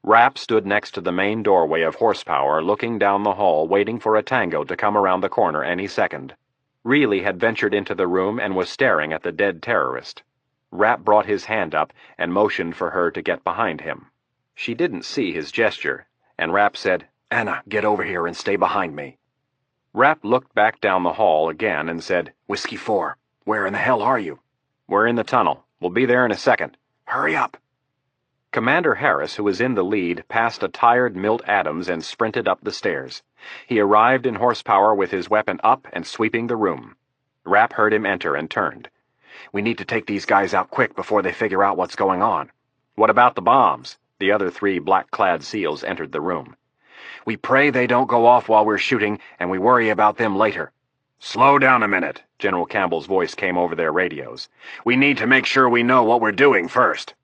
Rapp stood next to the main doorway of Horsepower, looking down the hall, waiting for a tango to come around the corner any second. Reilly had ventured into the room and was staring at the dead terrorist. Rapp brought his hand up and motioned for her to get behind him. She didn't see his gesture, and Rapp said, "Anna, get over here and stay behind me." Rapp looked back down the hall again and said, "Whiskey 4, where in the hell are you?" "We're in the tunnel. We'll be there in a second." "Hurry up." Commander Harris, who was in the lead, passed a tired Milt Adams and sprinted up the stairs. He arrived in Horsepower with his weapon up and sweeping the room. Rapp heard him enter and turned. "We need to take these guys out quick before they figure out what's going on." "What about the bombs?" The other 3 black-clad SEALs entered the room. "We pray they don't go off while we're shooting, and we worry about them later." "Slow down a minute," General Campbell's voice came over their radios. "We need to make sure we know what we're doing first."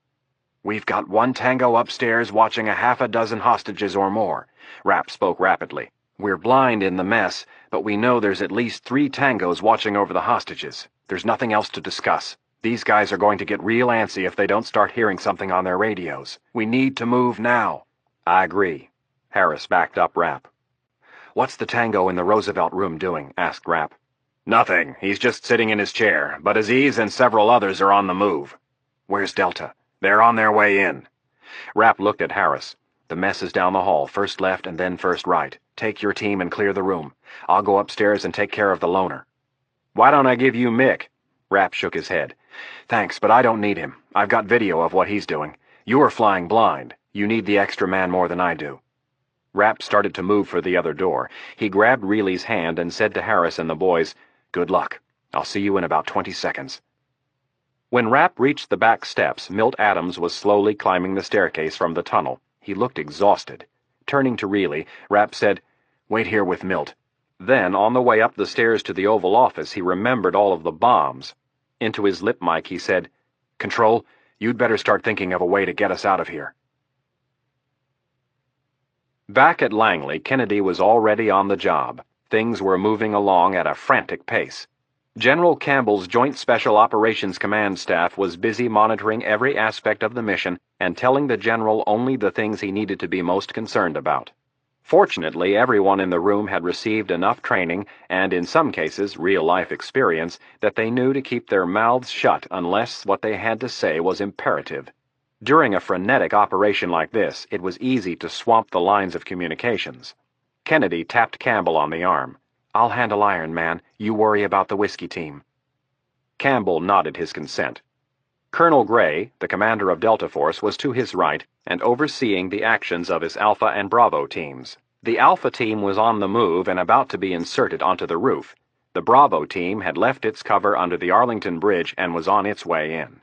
"We've got one tango upstairs watching a half a dozen hostages or more," Rapp spoke rapidly. "We're blind in the mess, but we know there's at least 3 tangos watching over the hostages. There's nothing else to discuss. These guys are going to get real antsy if they don't start hearing something on their radios. We need to move now." "I agree." Harris backed up Rapp. "What's the tango in the Roosevelt room doing?" asked Rapp. "Nothing. He's just sitting in his chair, but Aziz and several others are on the move." "Where's Delta?" "They're on their way in." Rapp looked at Harris. "The mess is down the hall, first left and then first right. Take your team and clear the room. I'll go upstairs and take care of the loner." "Why don't I give you Mick?" Rapp shook his head. "Thanks, but I don't need him. I've got video of what he's doing. You are flying blind. You need the extra man more than I do." Rapp started to move for the other door. He grabbed Reilly's hand and said to Harris and the boys, "Good luck. I'll see you in about 20 seconds. When Rapp reached the back steps, Milt Adams was slowly climbing the staircase from the tunnel. He looked exhausted. Turning to Reilly, Rapp said, "Wait here with Milt." Then, on the way up the stairs to the Oval Office, he remembered all of the bombs. Into his lip mic, he said, "Control, you'd better start thinking of a way to get us out of here." Back at Langley, Kennedy was already on the job. Things were moving along at a frantic pace. General Campbell's Joint Special Operations Command staff was busy monitoring every aspect of the mission and telling the general only the things he needed to be most concerned about. Fortunately, everyone in the room had received enough training and, in some cases, real-life experience that they knew to keep their mouths shut unless what they had to say was imperative. During a frenetic operation like this, it was easy to swamp the lines of communications. Kennedy tapped Campbell on the arm. "I'll handle Iron Man. You worry about the whiskey team." Campbell nodded his consent. Colonel Gray, the commander of Delta Force, was to his right and overseeing the actions of his Alpha and Bravo teams. The Alpha team was on the move and about to be inserted onto the roof. The Bravo team had left its cover under the Arlington Bridge and was on its way in.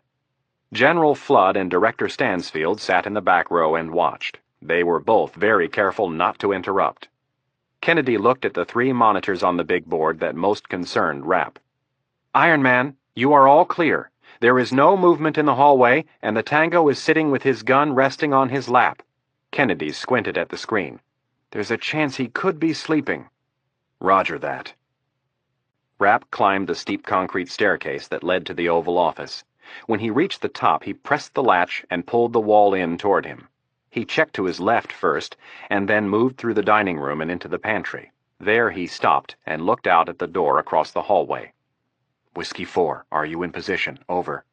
General Flood and Director Stansfield sat in the back row and watched. They were both very careful not to interrupt. Kennedy looked at the 3 monitors on the big board that most concerned Rapp. "Iron Man, you are all clear. There is no movement in the hallway, and the tango is sitting with his gun resting on his lap." Kennedy squinted at the screen. "There's a chance he could be sleeping." "Roger that." Rapp climbed the steep concrete staircase that led to the Oval Office. When he reached the top, he pressed the latch and pulled the wall in toward him. He checked to his left first, and then moved through the dining room and into the pantry. There he stopped and looked out at the door across the hallway. Whiskey 4, are you in position? Over.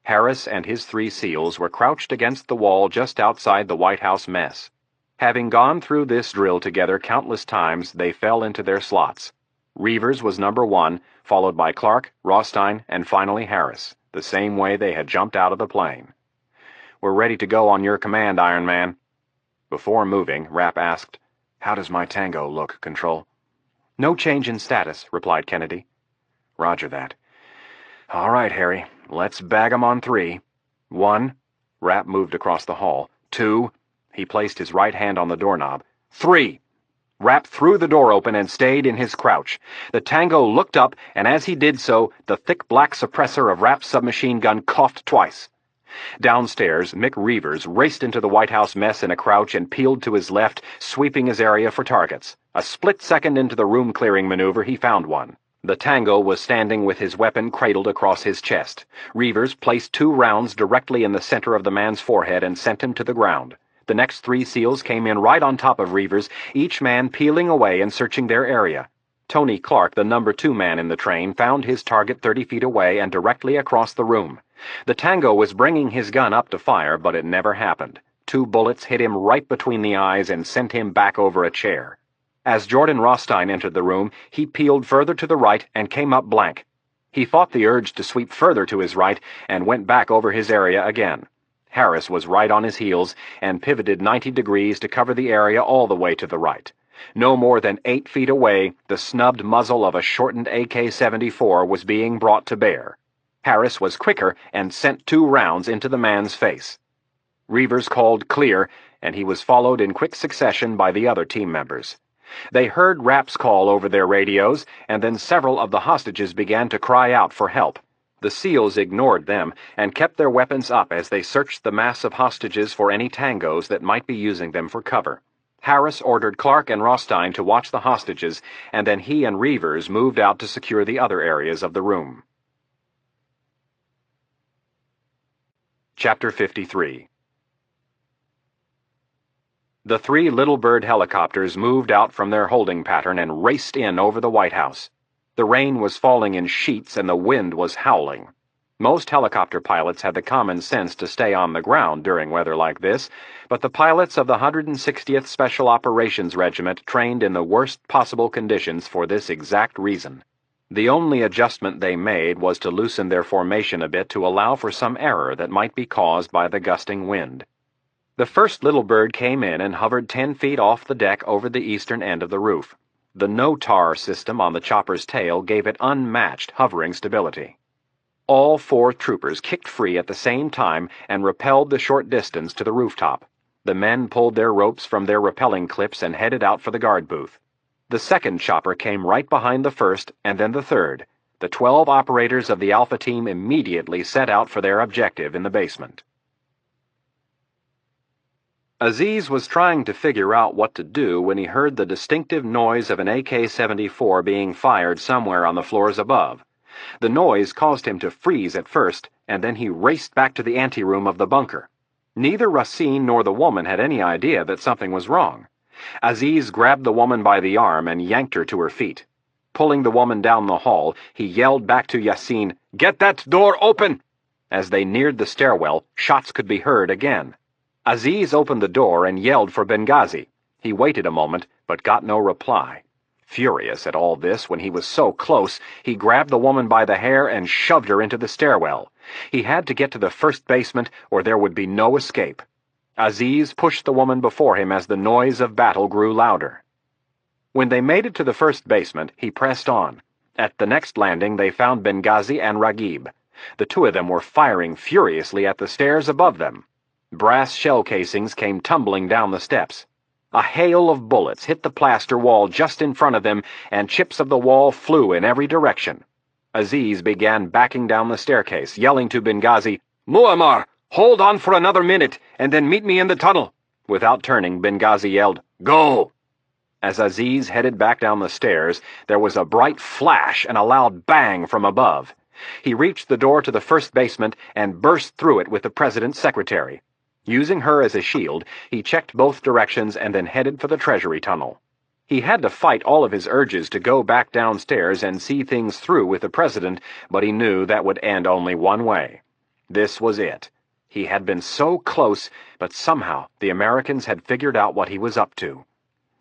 Harris and his 3 SEALs were crouched against the wall just outside the White House mess. Having gone through this drill together countless times, they fell into their slots. Reavers was number 1, followed by Clark, Rothstein, and finally Harris, the same way they had jumped out of the plane. "We're ready to go on your command, Iron Man." Before moving, Rapp asked, "How does my Tango look, Control?" "No change in status," replied Kennedy. "Roger that. All right, Harry, let's bag 'em on 3. 1, Rapp moved across the hall. 2, He placed his right hand on the doorknob. 3! Rapp threw the door open and stayed in his crouch. The Tango looked up, and as he did so, the thick black suppressor of Rapp's submachine gun coughed twice. Downstairs, Mick Reavers raced into the White House mess in a crouch and peeled to his left, sweeping his area for targets. A split second into the room-clearing maneuver, he found one. The Tango was standing with his weapon cradled across his chest. Reavers placed 2 rounds directly in the center of the man's forehead and sent him to the ground. The next 3 SEALs came in right on top of Reavers, each man peeling away and searching their area. Tony Clark, the number 2 man in the train, found his target 30 feet away and directly across the room. The Tango was bringing his gun up to fire, but it never happened. 2 bullets hit him right between the eyes and sent him back over a chair. As Jordan Rothstein entered the room, he peeled further to the right and came up blank. He fought the urge to sweep further to his right and went back over his area again. Harris was right on his heels and pivoted 90 degrees to cover the area all the way to the right. No more than 8 feet away, the snubbed muzzle of a shortened AK-74 was being brought to bear. Harris was quicker and sent 2 rounds into the man's face. Reavers called clear, and he was followed in quick succession by the other team members. They heard Rapp's call over their radios, and then several of the hostages began to cry out for help. The SEALs ignored them and kept their weapons up as they searched the mass of hostages for any Tangos that might be using them for cover. Harris ordered Clark and Rothstein to watch the hostages, and then he and Reavers moved out to secure the other areas of the room. Chapter 53. The 3 Little Bird helicopters moved out from their holding pattern and raced in over the White House. The rain was falling in sheets and the wind was howling. Most helicopter pilots had the common sense to stay on the ground during weather like this, but the pilots of the 160th Special Operations Regiment trained in the worst possible conditions for this exact reason. The only adjustment they made was to loosen their formation a bit to allow for some error that might be caused by the gusting wind. The first Little Bird came in and hovered 10 feet off the deck over the eastern end of the roof. The no-tar system on the chopper's tail gave it unmatched hovering stability. All 4 troopers kicked free at the same time and rappelled the short distance to the rooftop. The men pulled their ropes from their rappelling clips and headed out for the guard booth. The second chopper came right behind the first, and then the third. The 12 operators of the Alpha team immediately set out for their objective in the basement. Aziz was trying to figure out what to do when he heard the distinctive noise of an AK-74 being fired somewhere on the floors above. The noise caused him to freeze at first, and then he raced back to the anteroom of the bunker. Neither Rousan nor the woman had any idea that something was wrong. Aziz grabbed the woman by the arm and yanked her to her feet. Pulling the woman down the hall, he yelled back to Yasin, "Get that door open!" As they neared the stairwell, shots could be heard again. Aziz opened the door and yelled for Benghazi. He waited a moment, but got no reply. Furious at all this when he was so close, he grabbed the woman by the hair and shoved her into the stairwell. He had to get to the first basement, or there would be no escape. Aziz pushed the woman before him as the noise of battle grew louder. When they made it to the first basement, he pressed on. At the next landing, they found Benghazi and Raghib. The 2 of them were firing furiously at the stairs above them. Brass shell casings came tumbling down the steps. A hail of bullets hit the plaster wall just in front of them, and chips of the wall flew in every direction. Aziz began backing down the staircase, yelling to Benghazi, "Muammar, hold on for another minute, and then meet me in the tunnel." Without turning, Benghazi yelled, "Go!" As Aziz headed back down the stairs, there was a bright flash and a loud bang from above. He reached the door to the first basement and burst through it with the president's secretary. Using her as a shield, he checked both directions and then headed for the Treasury tunnel. He had to fight all of his urges to go back downstairs and see things through with the president, but he knew that would end only one way. This was it. He had been so close, but somehow the Americans had figured out what he was up to.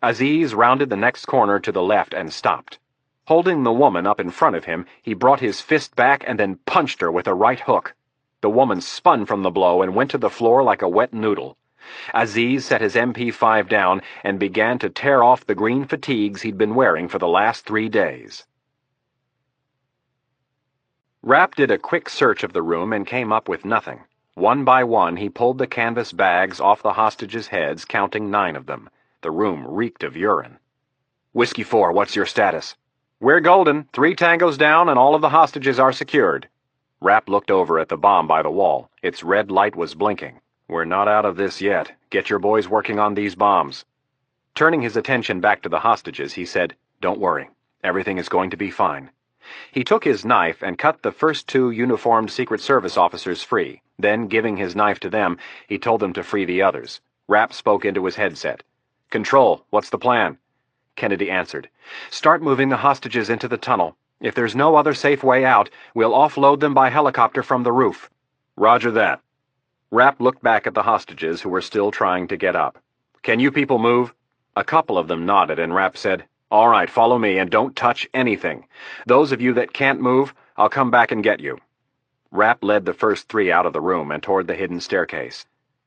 Aziz rounded the next corner to the left and stopped. Holding the woman up in front of him, he brought his fist back and then punched her with a right hook. The woman spun from the blow and went to the floor like a wet noodle. Aziz set his MP5 down and began to tear off the green fatigues he'd been wearing for the last 3 days. Rapp did a quick search of the room and came up with nothing. One by one, he pulled the canvas bags off the hostages' heads, counting 9 of them. The room reeked of urine. "Whiskey 4, what's your status?" "We're golden. 3 tangos down and all of the hostages are secured." Rapp looked over at the bomb by the wall. Its red light was blinking. "We're not out of this yet. Get your boys working on these bombs." Turning his attention back to the hostages, he said, "Don't worry. Everything is going to be fine." He took his knife and cut the first 2 uniformed Secret Service officers free. Then, giving his knife to them, he told them to free the others. Rapp spoke into his headset. "Control, what's the plan?" Kennedy answered, "Start moving the hostages into the tunnel. If there's no other safe way out, we'll offload them by helicopter from the roof." "Roger that." Rapp looked back at the hostages who were still trying to get up. "Can you people move?" A couple of them nodded, and Rapp said, "All right, follow me and don't touch anything. Those of you that can't move, I'll come back and get you." Rapp led the first 3 out of the room and toward the hidden staircase.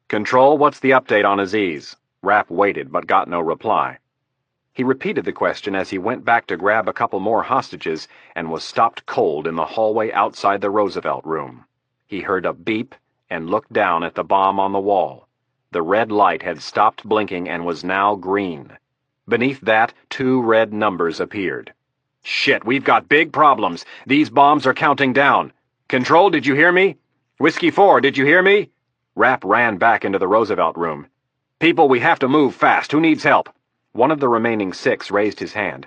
"Control, what's the update on Aziz?" Rapp waited but got no reply. He repeated the question as he went back to grab a couple more hostages and was stopped cold in the hallway outside the Roosevelt room. He heard a beep and looked down at the bomb on the wall. The red light had stopped blinking and was now green. Beneath that, 2 red numbers appeared. "Shit, we've got big problems. These bombs are counting down. Control, did you hear me? Whiskey 4, did you hear me?" Rapp ran back into the Roosevelt room. "People, we have to move fast. Who needs help?" One of the remaining 6 raised his hand.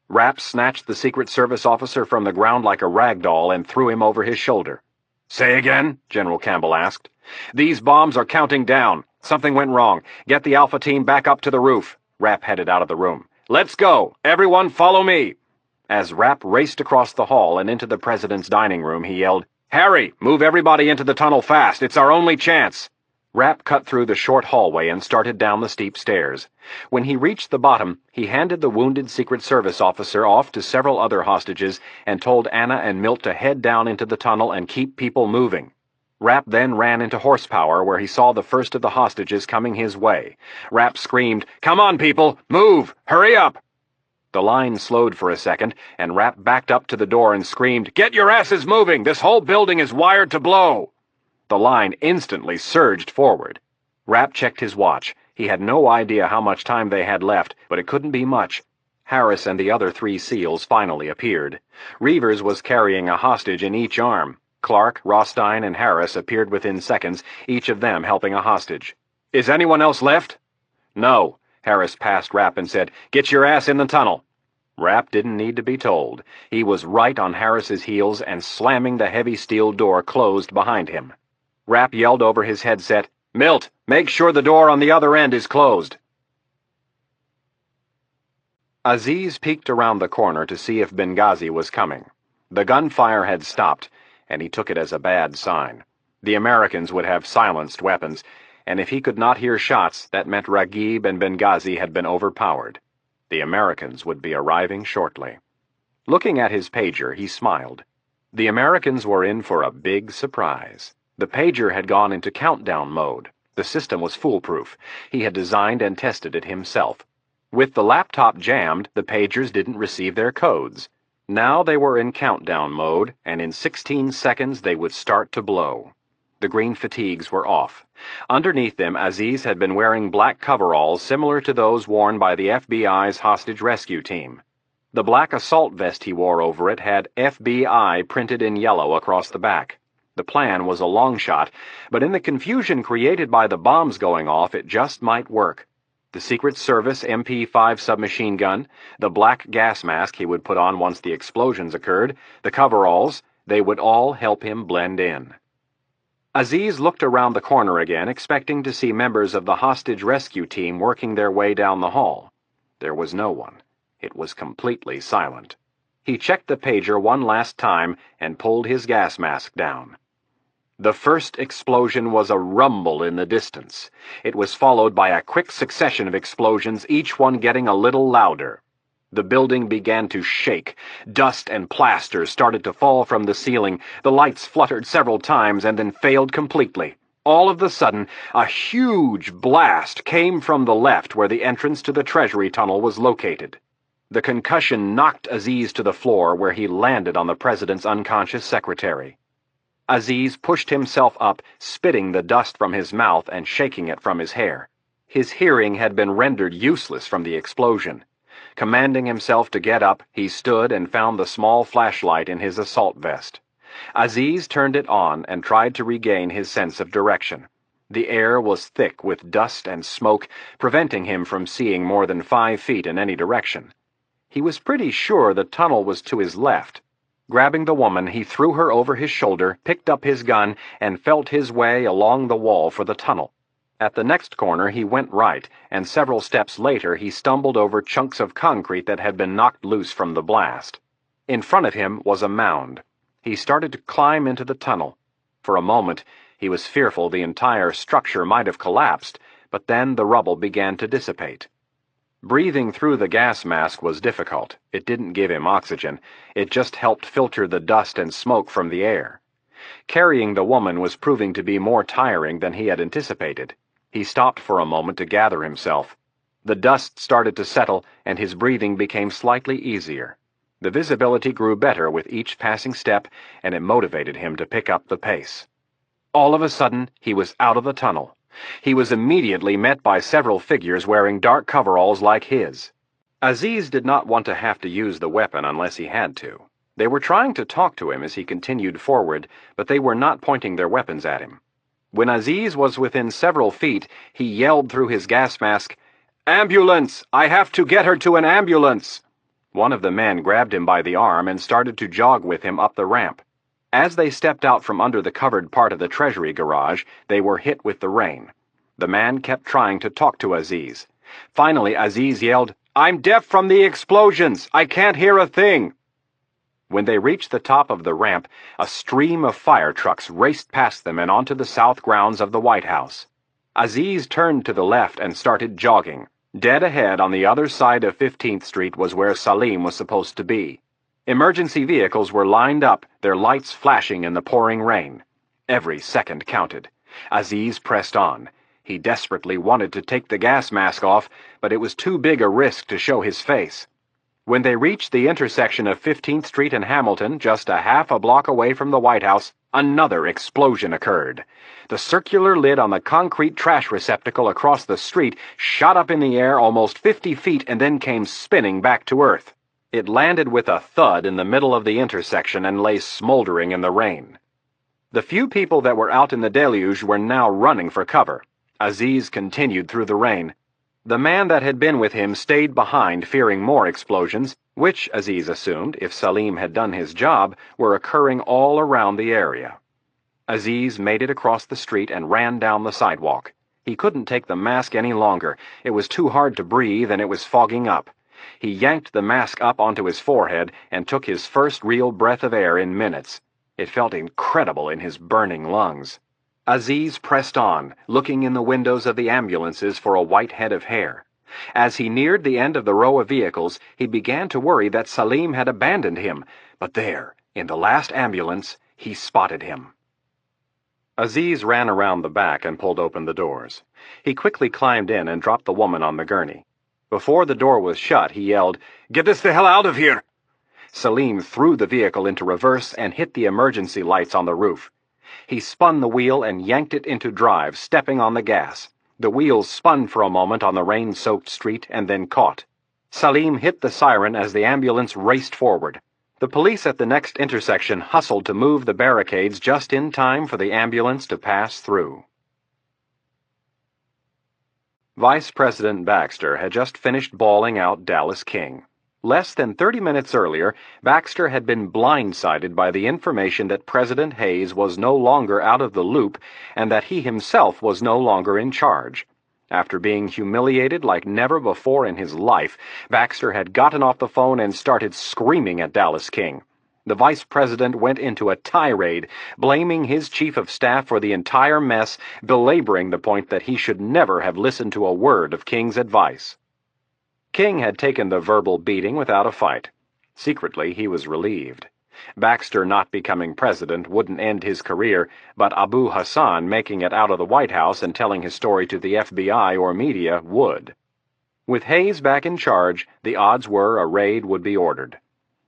Rapp snatched the Secret Service officer from the ground like a rag doll and threw him over his shoulder. "Say again?" General Campbell asked. "These bombs are counting down. Something went wrong. Get the Alpha team back up to the roof." Rapp headed out of the room. "Let's go! Everyone follow me!" As Rapp raced across the hall and into the president's dining room, he yelled, "Harry, move everybody into the tunnel fast. It's our only chance." Rapp cut through the short hallway and started down the steep stairs. When he reached the bottom, he handed the wounded Secret Service officer off to several other hostages and told Anna and Milt to head down into the tunnel and keep people moving. Rapp then ran into Horsepower, where he saw the first of the hostages coming his way. Rapp screamed, "Come on, people! Move! Hurry up!" The line slowed for a second, and Rapp backed up to the door and screamed, "Get your asses moving! This whole building is wired to blow!" The line instantly surged forward. Rapp checked his watch. He had no idea how much time they had left, but it couldn't be much. Harris and the other 3 SEALs finally appeared. Reavers was carrying a hostage in each arm. Clark, Rostein, and Harris appeared within seconds, each of them helping a hostage. "Is anyone else left?" "No." Harris passed Rapp and said, "Get your ass in the tunnel." Rapp didn't need to be told. He was right on Harris's heels and slamming the heavy steel door closed behind him. Rapp yelled over his headset, "Milt, make sure the door on the other end is closed." Aziz peeked around the corner to see if Benghazi was coming. The gunfire had stopped, and he took it as a bad sign. The Americans would have silenced weapons, and if he could not hear shots, that meant Raghib and Benghazi had been overpowered. The Americans would be arriving shortly. Looking at his pager, he smiled. The Americans were in for a big surprise. The pager had gone into countdown mode. The system was foolproof. He had designed and tested it himself. With the laptop jammed, the pagers didn't receive their codes. Now they were in countdown mode, and in 16 seconds they would start to blow. The green fatigues were off. Underneath them, Aziz had been wearing black coveralls similar to those worn by the FBI's hostage rescue team. The black assault vest he wore over it had FBI printed in yellow across the back. The plan was a long shot, but in the confusion created by the bombs going off, it just might work. The Secret Service MP5 submachine gun, the black gas mask he would put on once the explosions occurred, the coveralls, they would all help him blend in. Aziz looked around the corner again, expecting to see members of the hostage rescue team working their way down the hall. There was no one. It was completely silent. He checked the pager one last time and pulled his gas mask down. The first explosion was a rumble in the distance. It was followed by a quick succession of explosions, each one getting a little louder. The building began to shake. Dust and plaster started to fall from the ceiling. The lights fluttered several times and then failed completely. All of a sudden, a huge blast came from the left where the entrance to the Treasury tunnel was located. The concussion knocked Aziz to the floor where he landed on the president's unconscious secretary. Aziz pushed himself up, spitting the dust from his mouth and shaking it from his hair. His hearing had been rendered useless from the explosion. Commanding himself to get up, he stood and found the small flashlight in his assault vest. Aziz turned it on and tried to regain his sense of direction. The air was thick with dust and smoke, preventing him from seeing more than 5 feet in any direction. He was pretty sure the tunnel was to his left. Grabbing the woman, he threw her over his shoulder, picked up his gun, and felt his way along the wall for the tunnel. At the next corner he went right, and several steps later he stumbled over chunks of concrete that had been knocked loose from the blast. In front of him was a mound. He started to climb into the tunnel. For a moment, he was fearful the entire structure might have collapsed, but then the rubble began to dissipate. Breathing through the gas mask was difficult. It didn't give him oxygen. It just helped filter the dust and smoke from the air. Carrying the woman was proving to be more tiring than he had anticipated. He stopped for a moment to gather himself. The dust started to settle, and his breathing became slightly easier. The visibility grew better with each passing step, and it motivated him to pick up the pace. All of a sudden, he was out of the tunnel. He was immediately met by several figures wearing dark coveralls like his. Aziz did not want to have to use the weapon unless he had to. They were trying to talk to him as he continued forward, but they were not pointing their weapons at him. When Aziz was within several feet, he yelled through his gas mask, "Ambulance! I have to get her to an ambulance!" One of the men grabbed him by the arm and started to jog with him up the ramp. As they stepped out from under the covered part of the Treasury garage, they were hit with the rain. The man kept trying to talk to Aziz. Finally, Aziz yelled, "I'm deaf from the explosions! I can't hear a thing!" When they reached the top of the ramp, a stream of fire trucks raced past them and onto the south grounds of the White House. Aziz turned to the left and started jogging. Dead ahead on the other side of 15th Street was where Salim was supposed to be. Emergency vehicles were lined up, their lights flashing in the pouring rain. Every second counted. Aziz pressed on. He desperately wanted to take the gas mask off, but it was too big a risk to show his face. When they reached the intersection of 15th Street and Hamilton, just a half a block away from the White House, another explosion occurred. The circular lid on the concrete trash receptacle across the street shot up in the air almost 50 feet and then came spinning back to earth. It landed with a thud in the middle of the intersection and lay smoldering in the rain. The few people that were out in the deluge were now running for cover. Aziz continued through the rain. The man that had been with him stayed behind, fearing more explosions, which, Aziz assumed, if Salim had done his job, were occurring all around the area. Aziz made it across the street and ran down the sidewalk. He couldn't take the mask any longer. It was too hard to breathe and it was fogging up. He yanked the mask up onto his forehead and took his first real breath of air in minutes. It felt incredible in his burning lungs. Aziz pressed on, looking in the windows of the ambulances for a white head of hair. As he neared the end of the row of vehicles, he began to worry that Salim had abandoned him, but there, in the last ambulance, he spotted him. Aziz ran around the back and pulled open the doors. He quickly climbed in and dropped the woman on the gurney. Before the door was shut, he yelled, "Get this the hell out of here!" Salim threw the vehicle into reverse and hit the emergency lights on the roof. He spun the wheel and yanked it into drive, stepping on the gas. The wheels spun for a moment on the rain-soaked street and then caught. Salim hit the siren as the ambulance raced forward. The police at the next intersection hustled to move the barricades just in time for the ambulance to pass through. Vice President Baxter had just finished bawling out Dallas King. Less than 30 minutes earlier, Baxter had been blindsided by the information that President Hayes was no longer out of the loop and that he himself was no longer in charge. After being humiliated like never before in his life, Baxter had gotten off the phone and started screaming at Dallas King. The vice president went into a tirade, blaming his chief of staff for the entire mess, belaboring the point that he should never have listened to a word of King's advice. King had taken the verbal beating without a fight. Secretly, he was relieved. Baxter not becoming president wouldn't end his career, but Abu Hassan making it out of the White House and telling his story to the FBI or media would. With Hayes back in charge, the odds were a raid would be ordered.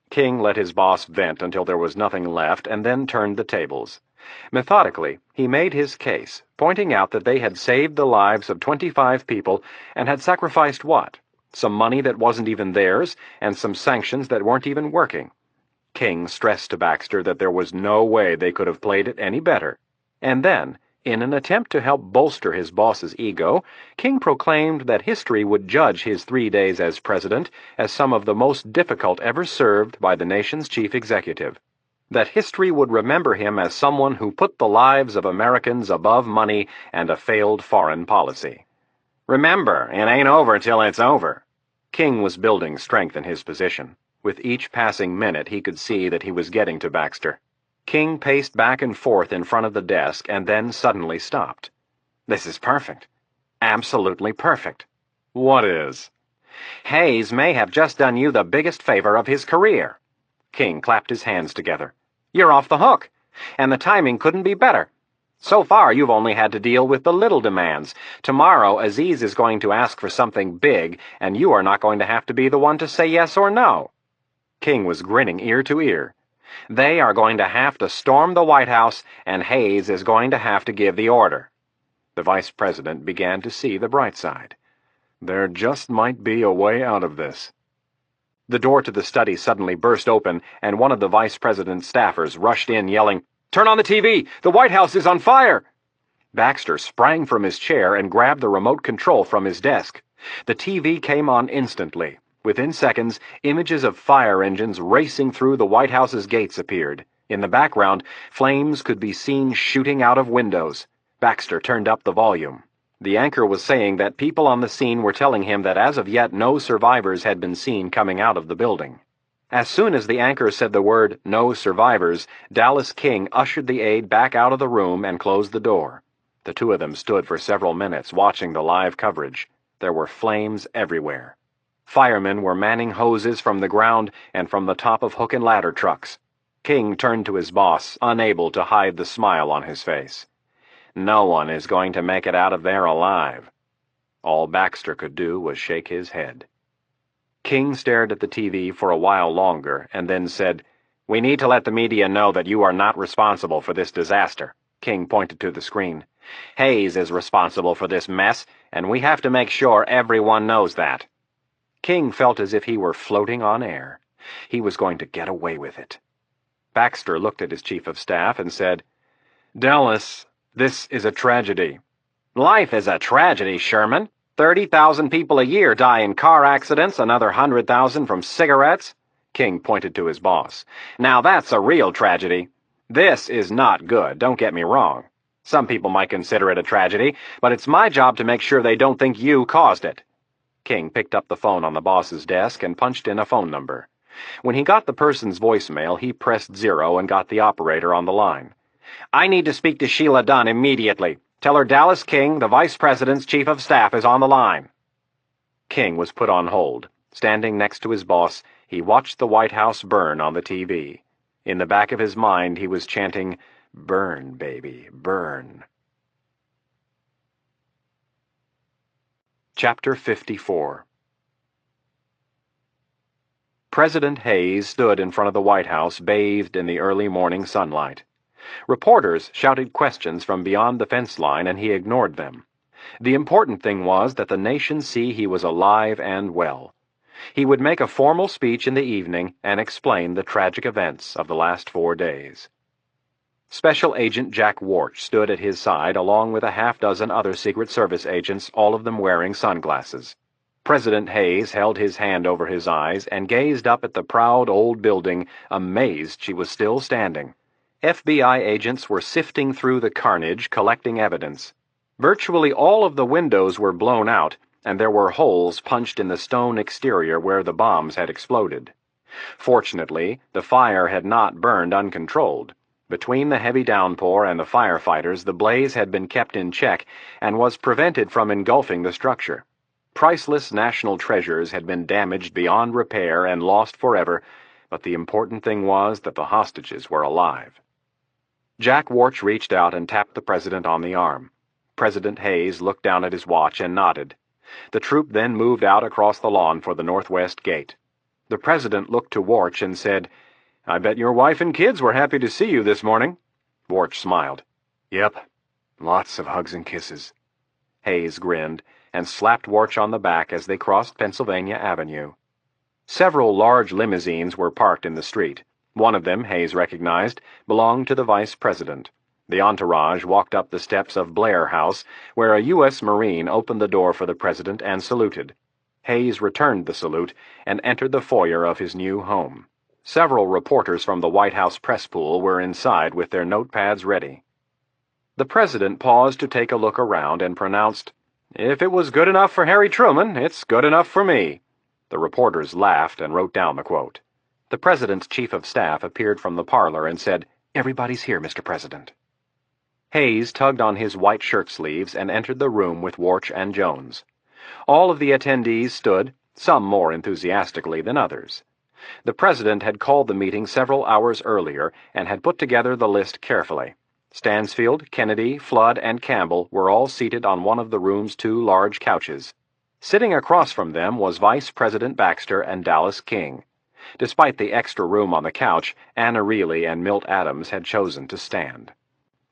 King let his boss vent until there was nothing left and then turned the tables. Methodically, he made his case, pointing out that they had saved the lives of 25 people and had sacrificed what? Some money that wasn't even theirs and some sanctions that weren't even working. King stressed to Baxter that there was no way they could have played it any better. And then, in an attempt to help bolster his boss's ego, King proclaimed that history would judge his 3 days as president as some of the most difficult ever served by the nation's chief executive. That history would remember him as someone who put the lives of Americans above money and a failed foreign policy. Remember, it ain't over till it's over. King was building strength in his position. With each passing minute, he could see that he was getting to Baxter. King paced back and forth in front of the desk and then suddenly stopped. This is perfect. Absolutely perfect. What is? Hayes may have just done you the biggest favor of his career. King clapped his hands together. You're off the hook, and the timing couldn't be better. So far, you've only had to deal with the little demands. Tomorrow, Aziz is going to ask for something big, and you are not going to have to be the one to say yes or no. King was grinning ear to ear. They are going to have to storm the White House, and Hayes is going to have to give the order. The vice president began to see the bright side. There just might be a way out of this. The door to the study suddenly burst open, and one of the vice president's staffers rushed in, yelling, "Turn on the TV! The White House is on fire!" Baxter sprang from his chair and grabbed the remote control from his desk. The TV came on instantly. Within seconds, images of fire engines racing through the White House's gates appeared. In the background, flames could be seen shooting out of windows. Baxter turned up the volume. The anchor was saying that people on the scene were telling him that as of yet no survivors had been seen coming out of the building. As soon as the anchor said the word, "No survivors," Dallas King ushered the aide back out of the room and closed the door. The two of them stood for several minutes watching the live coverage. There were flames everywhere. Firemen were manning hoses from the ground and from the top of hook and ladder trucks. King turned to his boss, unable to hide the smile on his face. No one is going to make it out of there alive. All Baxter could do was shake his head. King stared at the TV for a while longer and then said, "We need to let the media know that you are not responsible for this disaster." King pointed to the screen. "Hayes is responsible for this mess, and we have to make sure everyone knows that." King felt as if he were floating on air. He was going to get away with it. Baxter looked at his chief of staff and said, "Dallas, this is a tragedy." "Life is a tragedy, Sherman. 30,000 people a year die in car accidents, another 100,000 from cigarettes." King pointed to his boss. "Now that's a real tragedy. This is not good, don't get me wrong. Some people might consider it a tragedy, but it's my job to make sure they don't think you caused it." King picked up the phone on the boss's desk and punched in a phone number. When he got the person's voicemail, he pressed 0 and got the operator on the line. "I need to speak to Sheila Dunn immediately. Tell her Dallas King, the vice president's chief of staff, is on the line." King was put on hold. Standing next to his boss, he watched the White House burn on the TV. In the back of his mind, he was chanting, "Burn, baby, burn." Chapter 54. President Hayes stood in front of the White House bathed in the early morning sunlight. Reporters shouted questions from beyond the fence line and he ignored them. The important thing was that the nation see he was alive and well. He would make a formal speech in the evening and explain the tragic events of the last 4 days. Special Agent Jack Warch stood at his side along with a half-dozen other Secret Service agents, all of them wearing sunglasses. President Hayes held his hand over his eyes and gazed up at the proud old building, amazed she was still standing. FBI agents were sifting through the carnage, collecting evidence. Virtually all of the windows were blown out, and there were holes punched in the stone exterior where the bombs had exploded. Fortunately, the fire had not burned uncontrolled. Between the heavy downpour and the firefighters, the blaze had been kept in check and was prevented from engulfing the structure. Priceless national treasures had been damaged beyond repair and lost forever, but the important thing was that the hostages were alive. Jack Warch reached out and tapped the president on the arm. President Hayes looked down at his watch and nodded. The troop then moved out across the lawn for the northwest gate. The president looked to Warch and said, "I bet your wife and kids were happy to see you this morning." Warch smiled. "Yep, lots of hugs and kisses." Hayes grinned and slapped Warch on the back as they crossed Pennsylvania Avenue. Several large limousines were parked in the street. One of them, Hayes recognized, belonged to the vice president. The entourage walked up the steps of Blair House, where a U.S. Marine opened the door for the president and saluted. Hayes returned the salute and entered the foyer of his new home. Several reporters from the White House press pool were inside with their notepads ready. The president paused to take a look around and pronounced, "If it was good enough for Harry Truman, it's good enough for me." The reporters laughed and wrote down the quote. The president's chief of staff appeared from the parlor and said, "Everybody's here, Mr. President." Hayes tugged on his white shirt sleeves and entered the room with Warch and Jones. All of the attendees stood, some more enthusiastically than others. The president had called the meeting several hours earlier and had put together the list carefully. Stansfield, Kennedy, Flood, and Campbell were all seated on one of the room's two large couches. Sitting across from them was Vice President Baxter and Dallas King. Despite the extra room on the couch, Anna Reilly and Milt Adams had chosen to stand.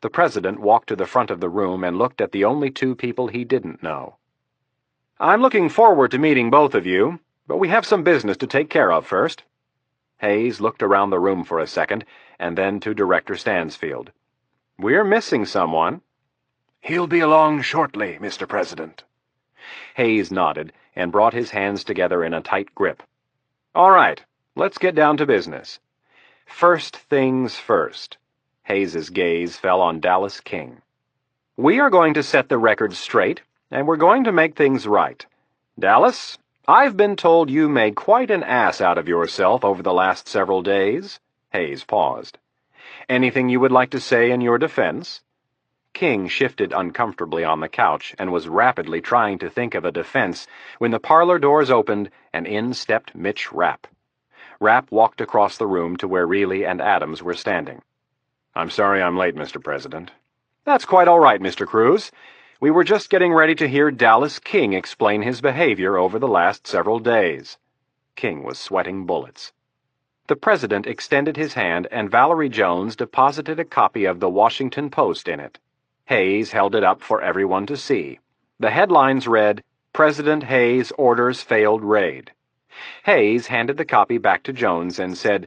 The president walked to the front of the room and looked at the only two people he didn't know. "I'm looking forward to meeting both of you, but we have some business to take care of first." Hayes looked around the room for a second, and then to Director Stansfield. "We're missing someone." "He'll be along shortly, Mr. President." Hayes nodded and brought his hands together in a tight grip. "All right, let's get down to business. First things first." Hayes's gaze fell on Dallas King. "We are going to set the record straight, and we're going to make things right. Dallas, I've been told you made quite an ass out of yourself over the last several days." Hayes paused. "Anything you would like to say in your defense?" King shifted uncomfortably on the couch and was rapidly trying to think of a defense when the parlor doors opened and in stepped Mitch Rapp. Rapp walked across the room to where Reilly and Adams were standing. "I'm sorry I'm late, Mr. President." "That's quite all right, Mr. Cruz. We were just getting ready to hear Dallas King explain his behavior over the last several days." King was sweating bullets. The president extended his hand, and Valerie Jones deposited a copy of the Washington Post in it. Hayes held it up for everyone to see. The headlines read, "President Hayes orders failed raid." Hayes handed the copy back to Jones and said,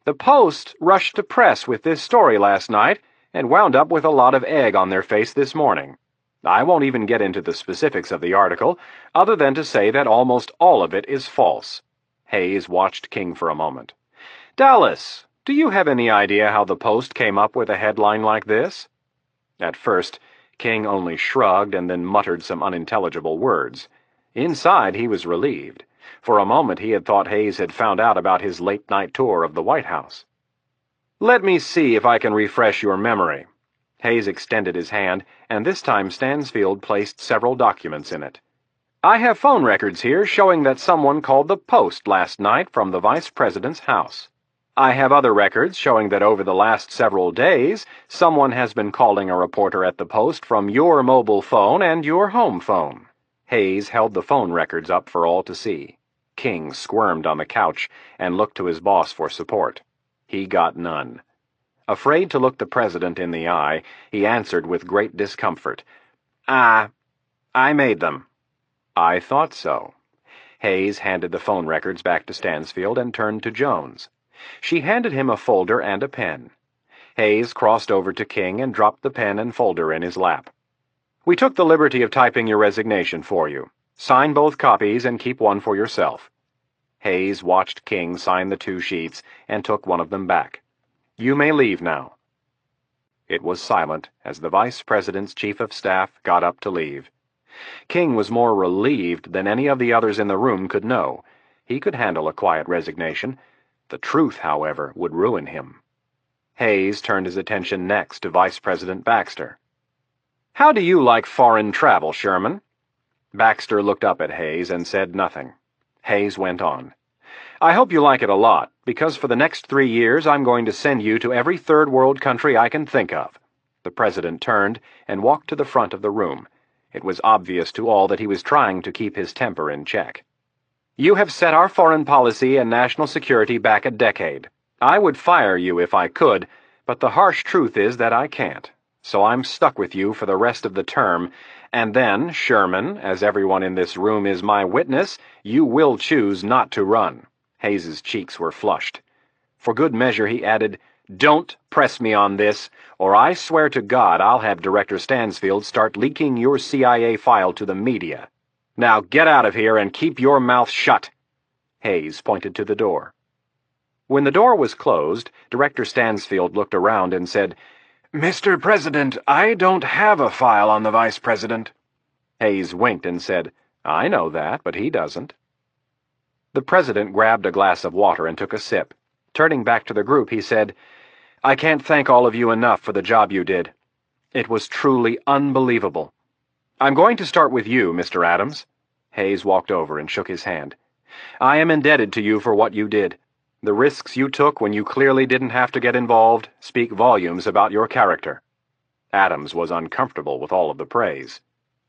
"The Post rushed to press with this story last night and wound up with a lot of egg on their face this morning. I won't even get into the specifics of the article, other than to say that almost all of it is false." Hayes watched King for a moment. "Dallas, do you have any idea how the Post came up with a headline like this?" At first, King only shrugged and then muttered some unintelligible words. Inside, he was relieved. For a moment, he had thought Hayes had found out about his late-night tour of the White House. "Let me see if I can refresh your memory." Hayes extended his hand, and this time Stansfield placed several documents in it. "I have phone records here showing that someone called the Post last night from the Vice President's house. I have other records showing that over the last several days, someone has been calling a reporter at the Post from your mobile phone and your home phone." Hayes held the phone records up for all to see. King squirmed on the couch and looked to his boss for support. He got none. Afraid to look the president in the eye, he answered with great discomfort, I made them." "I thought so." Hayes handed the phone records back to Stansfield and turned to Jones. She handed him a folder and a pen. Hayes crossed over to King and dropped the pen and folder in his lap. "We took the liberty of typing your resignation for you. Sign both copies and keep one for yourself." Hayes watched King sign the two sheets and took one of them back. "You may leave now." It was silent as the Vice President's Chief of Staff got up to leave. King was more relieved than any of the others in the room could know. He could handle a quiet resignation. The truth, however, would ruin him. Hayes turned his attention next to Vice President Baxter. "How do you like foreign travel, Sherman?" Baxter looked up at Hayes and said nothing. Hayes went on. "I hope you like it a lot, because for the next 3 years I'm going to send you to every third-world country I can think of." The President turned and walked to the front of the room. It was obvious to all that he was trying to keep his temper in check. "You have set our foreign policy and national security back a decade. I would fire you if I could, but the harsh truth is that I can't. So I'm stuck with you for the rest of the term, and then, Sherman, as everyone in this room is my witness, you will choose not to run." Hayes's cheeks were flushed. For good measure, he added, "Don't press me on this, or I swear to God I'll have Director Stansfield start leaking your CIA file to the media. Now get out of here and keep your mouth shut." Hayes pointed to the door. When the door was closed, Director Stansfield looked around and said, "Mr. President, I don't have a file on the Vice President." Hayes winked and said, "I know that, but he doesn't." The President grabbed a glass of water and took a sip. Turning back to the group, he said, "I can't thank all of you enough for the job you did. It was truly unbelievable. I'm going to start with you, Mr. Adams." Hayes walked over and shook his hand. "I am indebted to you for what you did. The risks you took when you clearly didn't have to get involved speak volumes about your character." Adams was uncomfortable with all of the praise.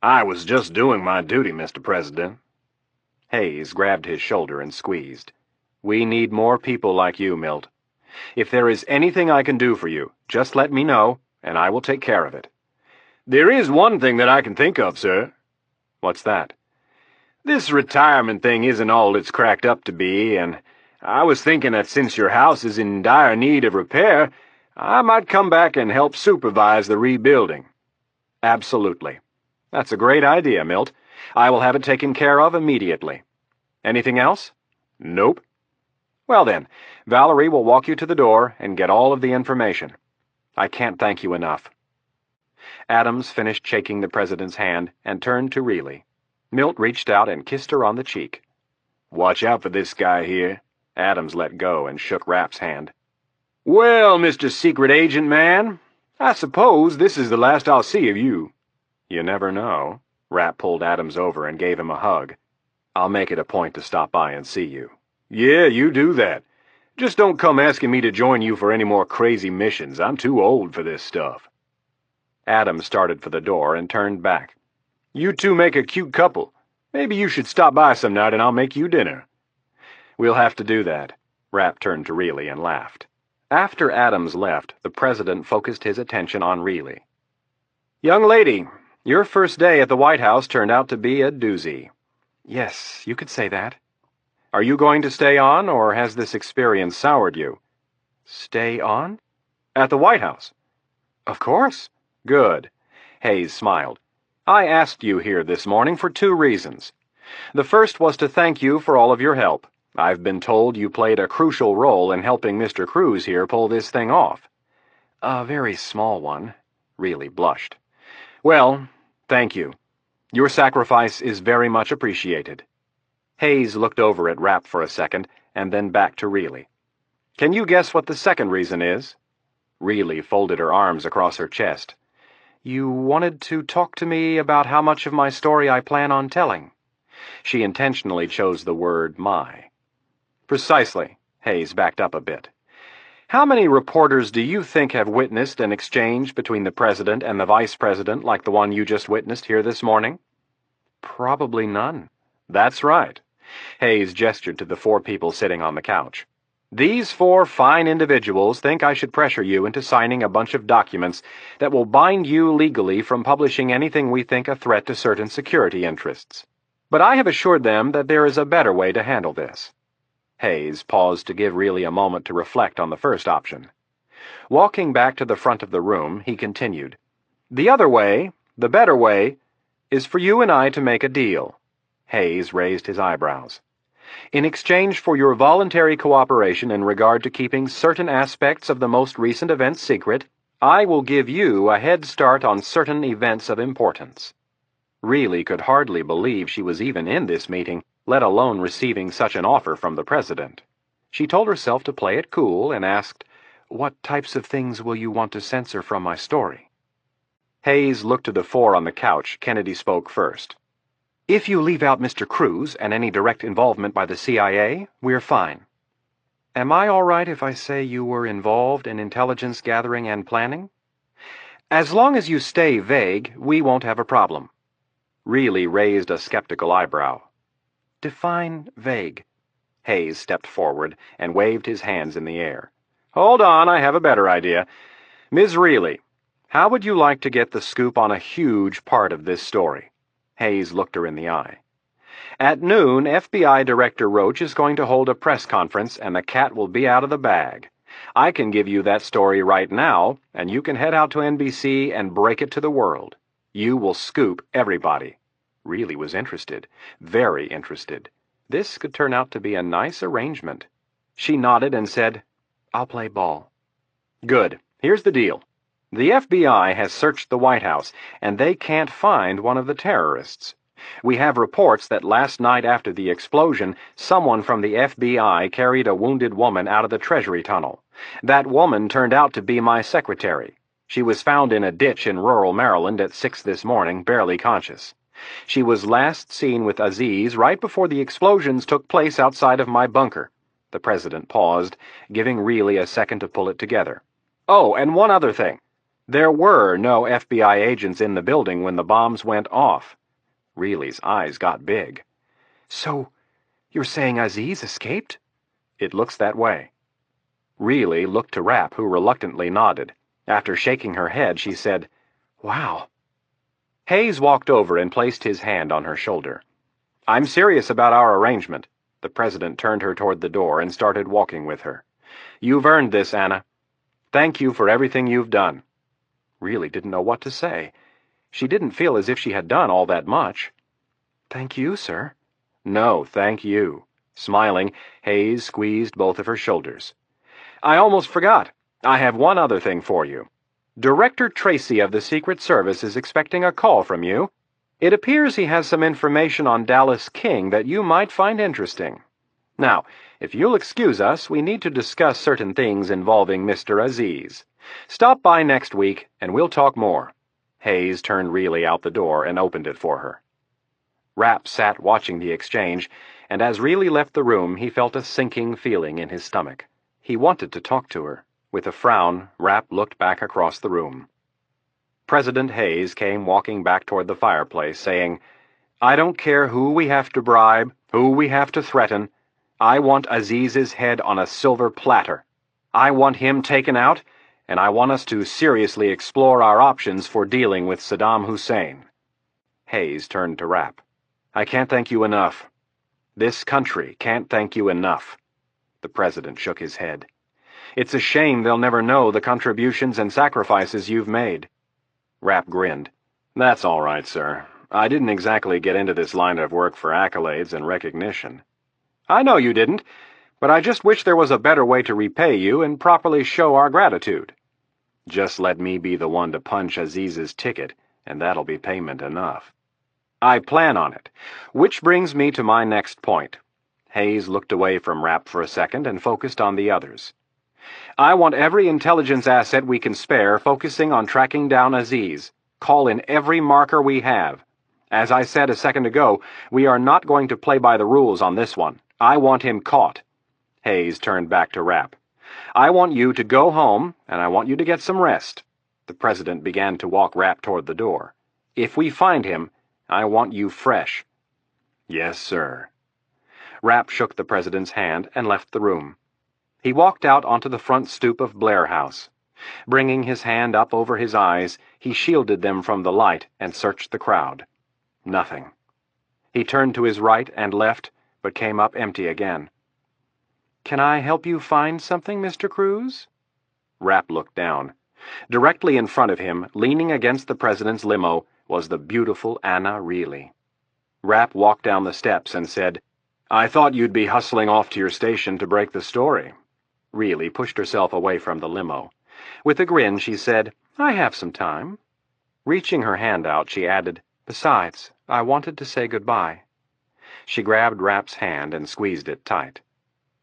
"I was just doing my duty, Mr. President." Hayes grabbed his shoulder and squeezed. "We need more people like you, Milt. If there is anything I can do for you, just let me know, and I will take care of it." "There is one thing that I can think of, sir." "What's that?" "This retirement thing isn't all it's cracked up to be, and I was thinking that since your house is in dire need of repair, I might come back and help supervise the rebuilding." "Absolutely. That's a great idea, Milt. I will have it taken care of immediately. Anything else?" "Nope." "Well then, Valerie will walk you to the door and get all of the information. I can't thank you enough." Adams finished shaking the President's hand and turned to Reilly. Milt reached out and kissed her on the cheek. "Watch out for this guy here." Adams let go and shook Rapp's hand. "Well, Mr. Secret Agent Man, I suppose this is the last I'll see of you." "You never know." Rapp pulled Adams over and gave him a hug. "I'll make it a point to stop by and see you." "Yeah, you do that. Just don't come asking me to join you for any more crazy missions. I'm too old for this stuff." Adams started for the door and turned back. "You two make a cute couple. Maybe you should stop by some night and I'll make you dinner." "We'll have to do that." Rapp turned to Reilly and laughed. After Adams left, the President focused his attention on Reilly. "Young lady, your first day at the White House turned out to be a doozy." "Yes, you could say that." "Are you going to stay on, or has this experience soured you?" "Stay on?" "At the White House." "Of course." "Good." Hayes smiled. "I asked you here this morning for 2 reasons. The first was to thank you for all of your help. I've been told you played a crucial role in helping Mr. Cruz here pull this thing off." "A very small one." Reilly blushed. "Well, thank you. Your sacrifice is very much appreciated." Hayes looked over at Rapp for a second, and then back to Reilly. "Can you guess what the second reason is?" Reilly folded her arms across her chest. "You wanted to talk to me about how much of my story I plan on telling." She intentionally chose the word "my." "Precisely." Hayes backed up a bit. "How many reporters do you think have witnessed an exchange between the President and the Vice President like the one you just witnessed here this morning?" "Probably none." "That's right." Hayes gestured to the 4 people sitting on the couch. "These 4 fine individuals think I should pressure you into signing a bunch of documents that will bind you legally from publishing anything we think a threat to certain security interests. But I have assured them that there is a better way to handle this." Hayes paused to give Reilly a moment to reflect on the first option. Walking back to the front of the room, he continued, "The other way, the better way, is for you and I to make a deal." Hayes raised his eyebrows. "In exchange for your voluntary cooperation in regard to keeping certain aspects of the most recent events secret, I will give you a head start on certain events of importance. Really could hardly believe she was even in this meeting, let alone receiving such an offer from the president. She told herself to play it cool and asked, "What types of things will you want to censor from my story?" Hayes looked to the four on the couch. Kennedy spoke first. "If you leave out Mr. Cruz and any direct involvement by the CIA, we're fine. Am I all right if I say you were involved in intelligence gathering and planning? As long as you stay vague, we won't have a problem." Really raised a skeptical eyebrow. "Define vague." Hayes stepped forward and waved his hands in the air. "Hold on, I have a better idea. Ms. Reilly, how would you like to get the scoop on a huge part of this story?" Hayes looked her in the eye. "At noon, FBI Director Roach is going to hold a press conference, and the cat will be out of the bag. I can give you that story right now, and you can head out to NBC and break it to the world. You will scoop everybody." Really was interested, very interested. This could turn out to be a nice arrangement. She nodded and said, "I'll play ball." "Good. Here's the deal. The FBI has searched the White House, and they can't find one of the terrorists. We have reports that last night after the explosion, someone from the FBI carried a wounded woman out of the Treasury tunnel. That woman turned out to be my secretary. She was found in a ditch in rural Maryland at 6 this morning, barely conscious. She was last seen with Aziz right before the explosions took place outside of my bunker." The president paused, giving Reilly a second to pull it together. "Oh, and one other thing. There were no FBI agents in the building when the bombs went off." Reilly's eyes got big. "So, you're saying Aziz escaped?" "It looks that way." Reilly looked to Rapp, who reluctantly nodded. After shaking her head, she said, "Wow." Hayes walked over and placed his hand on her shoulder. "I'm serious about our arrangement." The president turned her toward the door and started walking with her. "You've earned this, Anna. Thank you for everything you've done." Really didn't know what to say. She didn't feel as if she had done all that much. "Thank you, sir." "No, thank you." Smiling, Hayes squeezed both of her shoulders. "I almost forgot. I have one other thing for you. Director Tracy of the Secret Service is expecting a call from you. It appears he has some information on Dallas King that you might find interesting. Now, if you'll excuse us, we need to discuss certain things involving Mr. Aziz. Stop by next week, and we'll talk more." Hayes turned Reilly out the door and opened it for her. Rapp sat watching the exchange, and as Reilly left the room, he felt a sinking feeling in his stomach. He wanted to talk to her. With a frown, Rapp looked back across the room. President Hayes came walking back toward the fireplace, saying, "I don't care who we have to bribe, who we have to threaten. I want Aziz's head on a silver platter. I want him taken out, and I want us to seriously explore our options for dealing with Saddam Hussein." Hayes turned to Rapp. "I can't thank you enough. This country can't thank you enough." The president shook his head. "It's a shame they'll never know the contributions and sacrifices you've made." Rapp grinned. "That's all right, sir. I didn't exactly get into this line of work for accolades and recognition." "I know you didn't, but I just wish there was a better way to repay you and properly show our gratitude." "Just let me be the one to punch Aziz's ticket, and that'll be payment enough." "I plan on it. Which brings me to my next point." Hayes looked away from Rapp for a second and focused on the others. "I want every intelligence asset we can spare focusing on tracking down Aziz. Call in every marker we have. As I said a second ago, we are not going to play by the rules on this one. I want him caught." Hayes turned back to Rapp. "I want you to go home, and I want you to get some rest." The president began to walk Rapp toward the door. "If we find him, I want you fresh." "Yes, sir." Rapp shook the president's hand and left the room. He walked out onto the front stoop of Blair House. Bringing his hand up over his eyes, he shielded them from the light and searched the crowd. Nothing. He turned to his right and left, but came up empty again. "Can I help you find something, Mr. Cruz?" Rapp looked down. Directly in front of him, leaning against the president's limo, was the beautiful Anna Reilly. Rapp walked down the steps and said, "I thought you'd be hustling off to your station to break the story." Reilly pushed herself away from the limo. With a grin, she said, "I have some time." Reaching her hand out, she added, "Besides, I wanted to say goodbye." She grabbed Rapp's hand and squeezed it tight.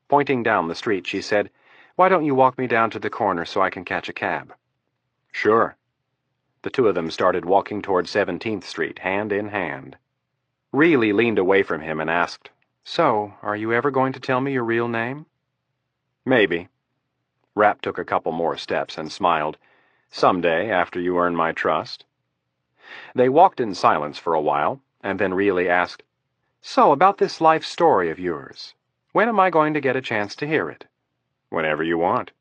Pointing down the street, she said, "Why don't you walk me down to the corner so I can catch a cab?" "Sure." The two of them started walking toward 17th Street, hand in hand. Reilly leaned away from him and asked, "So, are you ever going to tell me your real name?" "Maybe." Rapp took a couple more steps and smiled. "Someday, after you earn my trust." They walked in silence for a while, and then Reilly asked, "So, about this life story of yours, when am I going to get a chance to hear it?" "Whenever you want."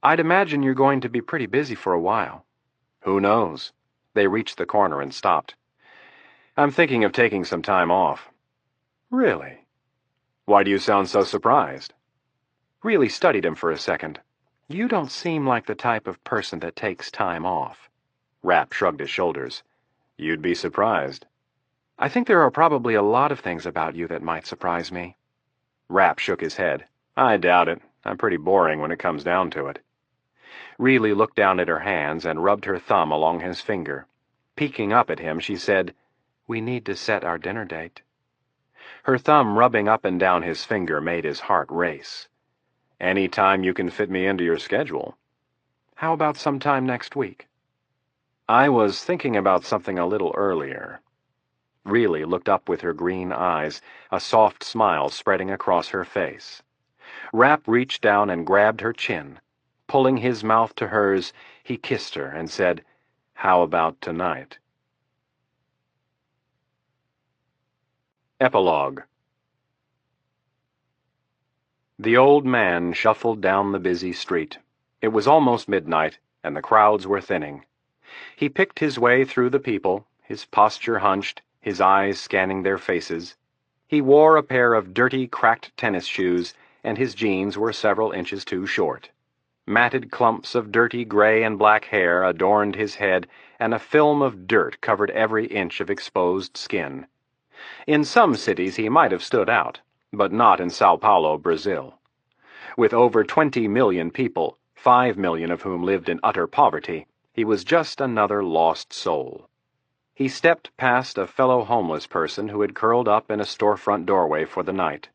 "I'd imagine you're going to be pretty busy for a while." "Who knows?" They reached the corner and stopped. "I'm thinking of taking some time off." "Really?" "Why do you sound so surprised?" Reilly studied him for a second. "You don't seem like the type of person that takes time off." Rapp shrugged his shoulders. "You'd be surprised." "I think there are probably a lot of things about you that might surprise me." Rapp shook his head. "I doubt it. I'm pretty boring when it comes down to it." Reilly looked down at her hands and rubbed her thumb along his finger. Peeking up at him, she said, "We need to set our dinner date." Her thumb rubbing up and down his finger made his heart race. "Any time you can fit me into your schedule." "How about sometime next week?" "I was thinking about something a little earlier." Reilly looked up with her green eyes, a soft smile spreading across her face. Rapp reached down and grabbed her chin. Pulling his mouth to hers, he kissed her and said, "How about tonight?" Epilogue. The old man shuffled down the busy street. It was almost midnight, and the crowds were thinning. He picked his way through the people, his posture hunched, his eyes scanning their faces. He wore a pair of dirty, cracked tennis shoes, and his jeans were several inches too short. Matted clumps of dirty gray and black hair adorned his head, and a film of dirt covered every inch of exposed skin. In some cities he might have stood out, but not in Sao Paulo, Brazil. With over 20 million people, 5 million of whom lived in utter poverty, he was just another lost soul. He stepped past a fellow homeless person who had curled up in a storefront doorway for the night.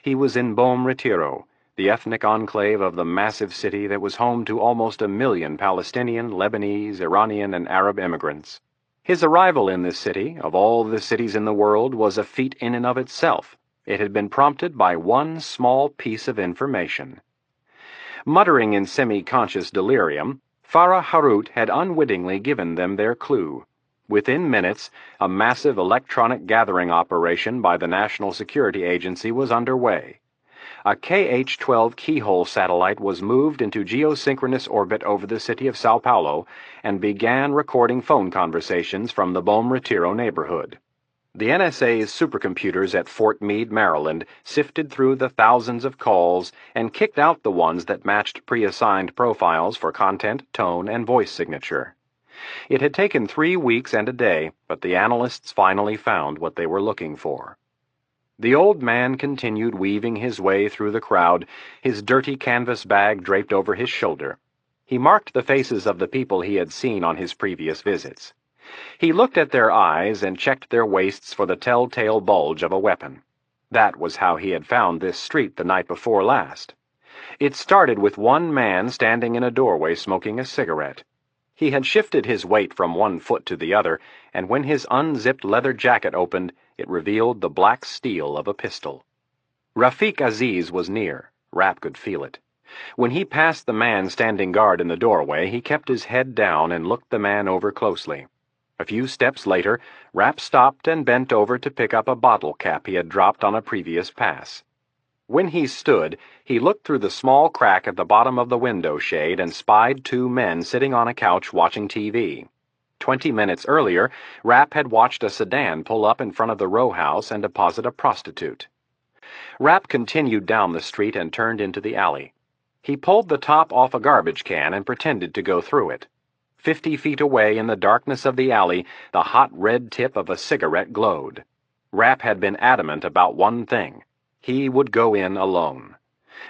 He was in Bom Retiro, the ethnic enclave of the massive city that was home to almost 1 million Palestinian, Lebanese, Iranian, and Arab immigrants. His arrival in this city, of all the cities in the world, was a feat in and of itself. It had been prompted by one small piece of information. Muttering in semi-conscious delirium, Farah Harut had unwittingly given them their clue. Within minutes, a massive electronic gathering operation by the National Security Agency was underway. A KH-12 keyhole satellite was moved into geosynchronous orbit over the city of Sao Paulo and began recording phone conversations from the Bom Retiro neighborhood. The NSA's supercomputers at Fort Meade, Maryland, sifted through the thousands of calls and kicked out the ones that matched pre-assigned profiles for content, tone, and voice signature. It had taken 3 weeks and a day, but the analysts finally found what they were looking for. The old man continued weaving his way through the crowd, his dirty canvas bag draped over his shoulder. He marked the faces of the people he had seen on his previous visits. He looked at their eyes and checked their waists for the telltale bulge of a weapon. That was how he had found this street the night before last. It started with one man standing in a doorway smoking a cigarette. He had shifted his weight from one foot to the other, and when his unzipped leather jacket opened, it revealed the black steel of a pistol. Rafiq Aziz was near. Rapp could feel it. When he passed the man standing guard in the doorway, he kept his head down and looked the man over closely. A few steps later, Rapp stopped and bent over to pick up a bottle cap he had dropped on a previous pass. When he stood, he looked through the small crack at the bottom of the window shade and spied 2 men sitting on a couch watching TV. 20 minutes earlier, Rapp had watched a sedan pull up in front of the row house and deposit a prostitute. Rapp continued down the street and turned into the alley. He pulled the top off a garbage can and pretended to go through it. 50 feet away in the darkness of the alley, the hot red tip of a cigarette glowed. Rapp had been adamant about one thing. He would go in alone.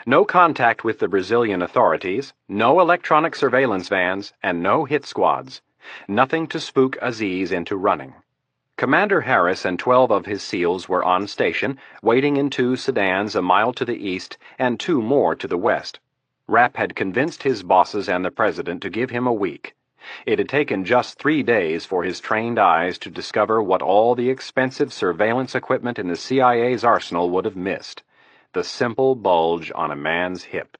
No contact with the Brazilian authorities, no electronic surveillance vans, and no hit squads. Nothing to spook Aziz into running. Commander Harris and 12 of his SEALs were on station, waiting in 2 sedans a mile to the east and 2 more to the west. Rapp had convinced his bosses and the president to give him a week. It had taken just 3 days for his trained eyes to discover what all the expensive surveillance equipment in the CIA's arsenal would have missed: the simple bulge on a man's hip.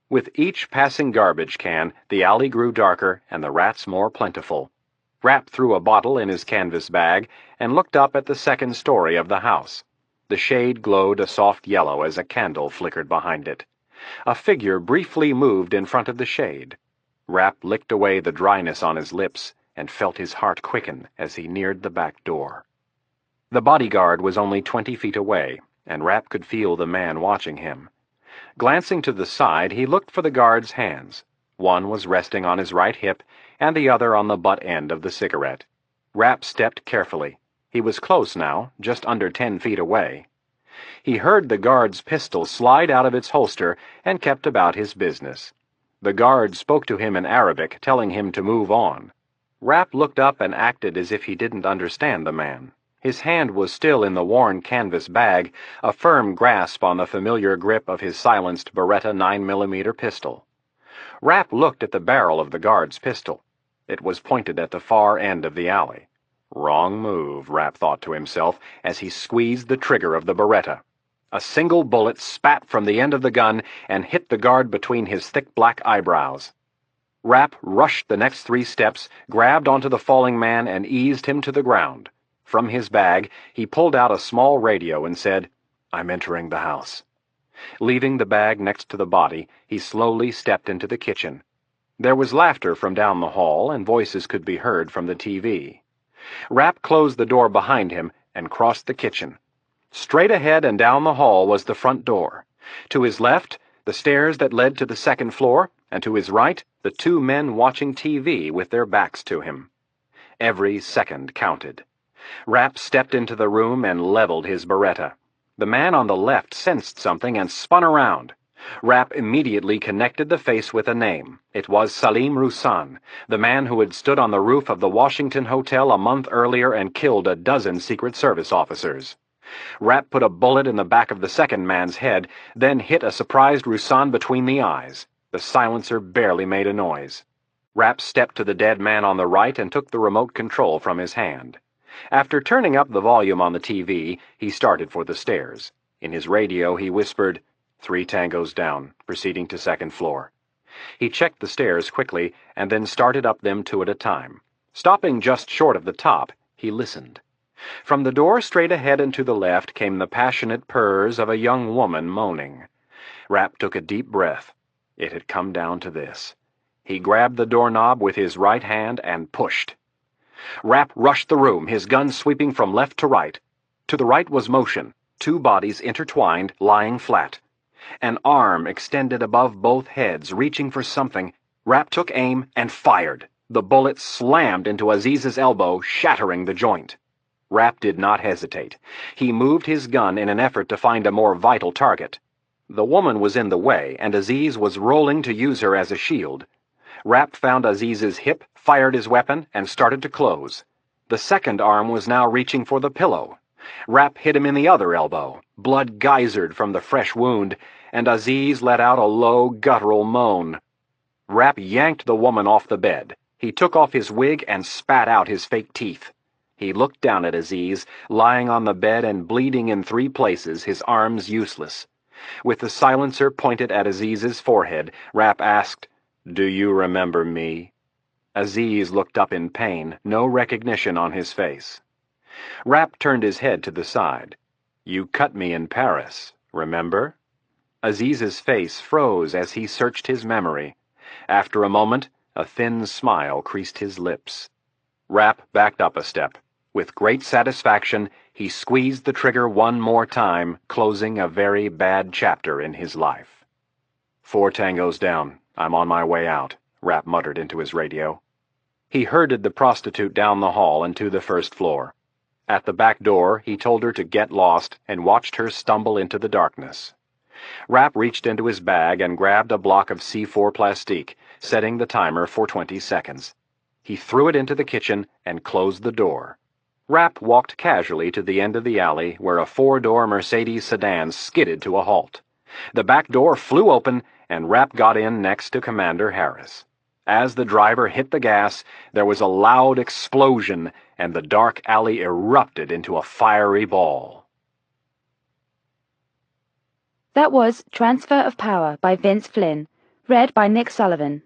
With each passing garbage can, the alley grew darker and the rats more plentiful. Rapp threw a bottle in his canvas bag and looked up at the second story of the house. The shade glowed a soft yellow as a candle flickered behind it. A figure briefly moved in front of the shade. Rapp licked away the dryness on his lips and felt his heart quicken as he neared the back door. The bodyguard was only 20 feet away, and Rapp could feel the man watching him. Glancing to the side, he looked for the guard's hands. One was resting on his right hip, and the other on the butt end of the cigarette. Rapp stepped carefully. He was close now, just under 10 feet away. He heard the guard's pistol slide out of its holster and kept about his business. The guard spoke to him in Arabic, telling him to move on. Rapp looked up and acted as if he didn't understand the man. His hand was still in the worn canvas bag, a firm grasp on the familiar grip of his silenced Beretta 9mm pistol. Rapp looked at the barrel of the guard's pistol. It was pointed at the far end of the alley. Wrong move, Rapp thought to himself as he squeezed the trigger of the Beretta. A single bullet spat from the end of the gun and hit the guard between his thick black eyebrows. Rapp rushed the next 3 steps, grabbed onto the falling man, and eased him to the ground. From his bag, he pulled out a small radio and said, "I'm entering the house." Leaving the bag next to the body, he slowly stepped into the kitchen. There was laughter from down the hall, and voices could be heard from the TV. Rapp closed the door behind him and crossed the kitchen. Straight ahead and down the hall was the front door. To his left, the stairs that led to the second floor, and to his right, the 2 men watching TV with their backs to him. Every second counted. Rapp stepped into the room and leveled his Beretta. The man on the left sensed something and spun around. Rapp immediately connected the face with a name. It was Salim Rousan, the man who had stood on the roof of the Washington Hotel a month earlier and killed a dozen Secret Service officers. Rapp put a bullet in the back of the second man's head, then hit a surprised Rousan between the eyes. The silencer barely made a noise. Rapp stepped to the dead man on the right and took the remote control from his hand. After turning up the volume on the TV, he started for the stairs. In his radio, he whispered, 3 tangos down, proceeding to second floor. He checked the stairs quickly and then started up them 2 at a time. Stopping just short of the top, he listened. From the door straight ahead and to the left came the passionate purrs of a young woman moaning. Rapp took a deep breath. It had come down to this. He grabbed the doorknob with his right hand and pushed. Rapp rushed the room, his gun sweeping from left to right. To the right was motion, 2 bodies intertwined, lying flat. An arm extended above both heads, reaching for something. Rapp took aim and fired. The bullet slammed into Aziz's elbow, shattering the joint. Rapp did not hesitate. He moved his gun in an effort to find a more vital target. The woman was in the way, and Aziz was rolling to use her as a shield. Rapp found Aziz's hip, fired his weapon, and started to close. The second arm was now reaching for the pillow. Rapp hit him in the other elbow. Blood geysered from the fresh wound, and Aziz let out a low, guttural moan. Rapp yanked the woman off the bed. He took off his wig and spat out his fake teeth. He looked down at Aziz, lying on the bed and bleeding in 3 places, his arms useless. With the silencer pointed at Aziz's forehead, Rapp asked, "Do you remember me?" Aziz looked up in pain, no recognition on his face. Rapp turned his head to the side. "You cut me in Paris, remember?" Aziz's face froze as he searched his memory. After a moment, a thin smile creased his lips. Rapp backed up a step. With great satisfaction, he squeezed the trigger 1 more time, closing a very bad chapter in his life. 4 tangos down. I'm on my way out, Rapp muttered into his radio. He herded the prostitute down the hall and to the first floor. At the back door, he told her to get lost and watched her stumble into the darkness. Rapp reached into his bag and grabbed a block of C4 plastique, setting the timer for 20 seconds. He threw it into the kitchen and closed the door. Rapp walked casually to the end of the alley where a four-door Mercedes sedan skidded to a halt. The back door flew open and Rapp got in next to Commander Harris. As the driver hit the gas, there was a loud explosion and the dark alley erupted into a fiery ball. That was Transfer of Power by Vince Flynn, read by Nick Sullivan.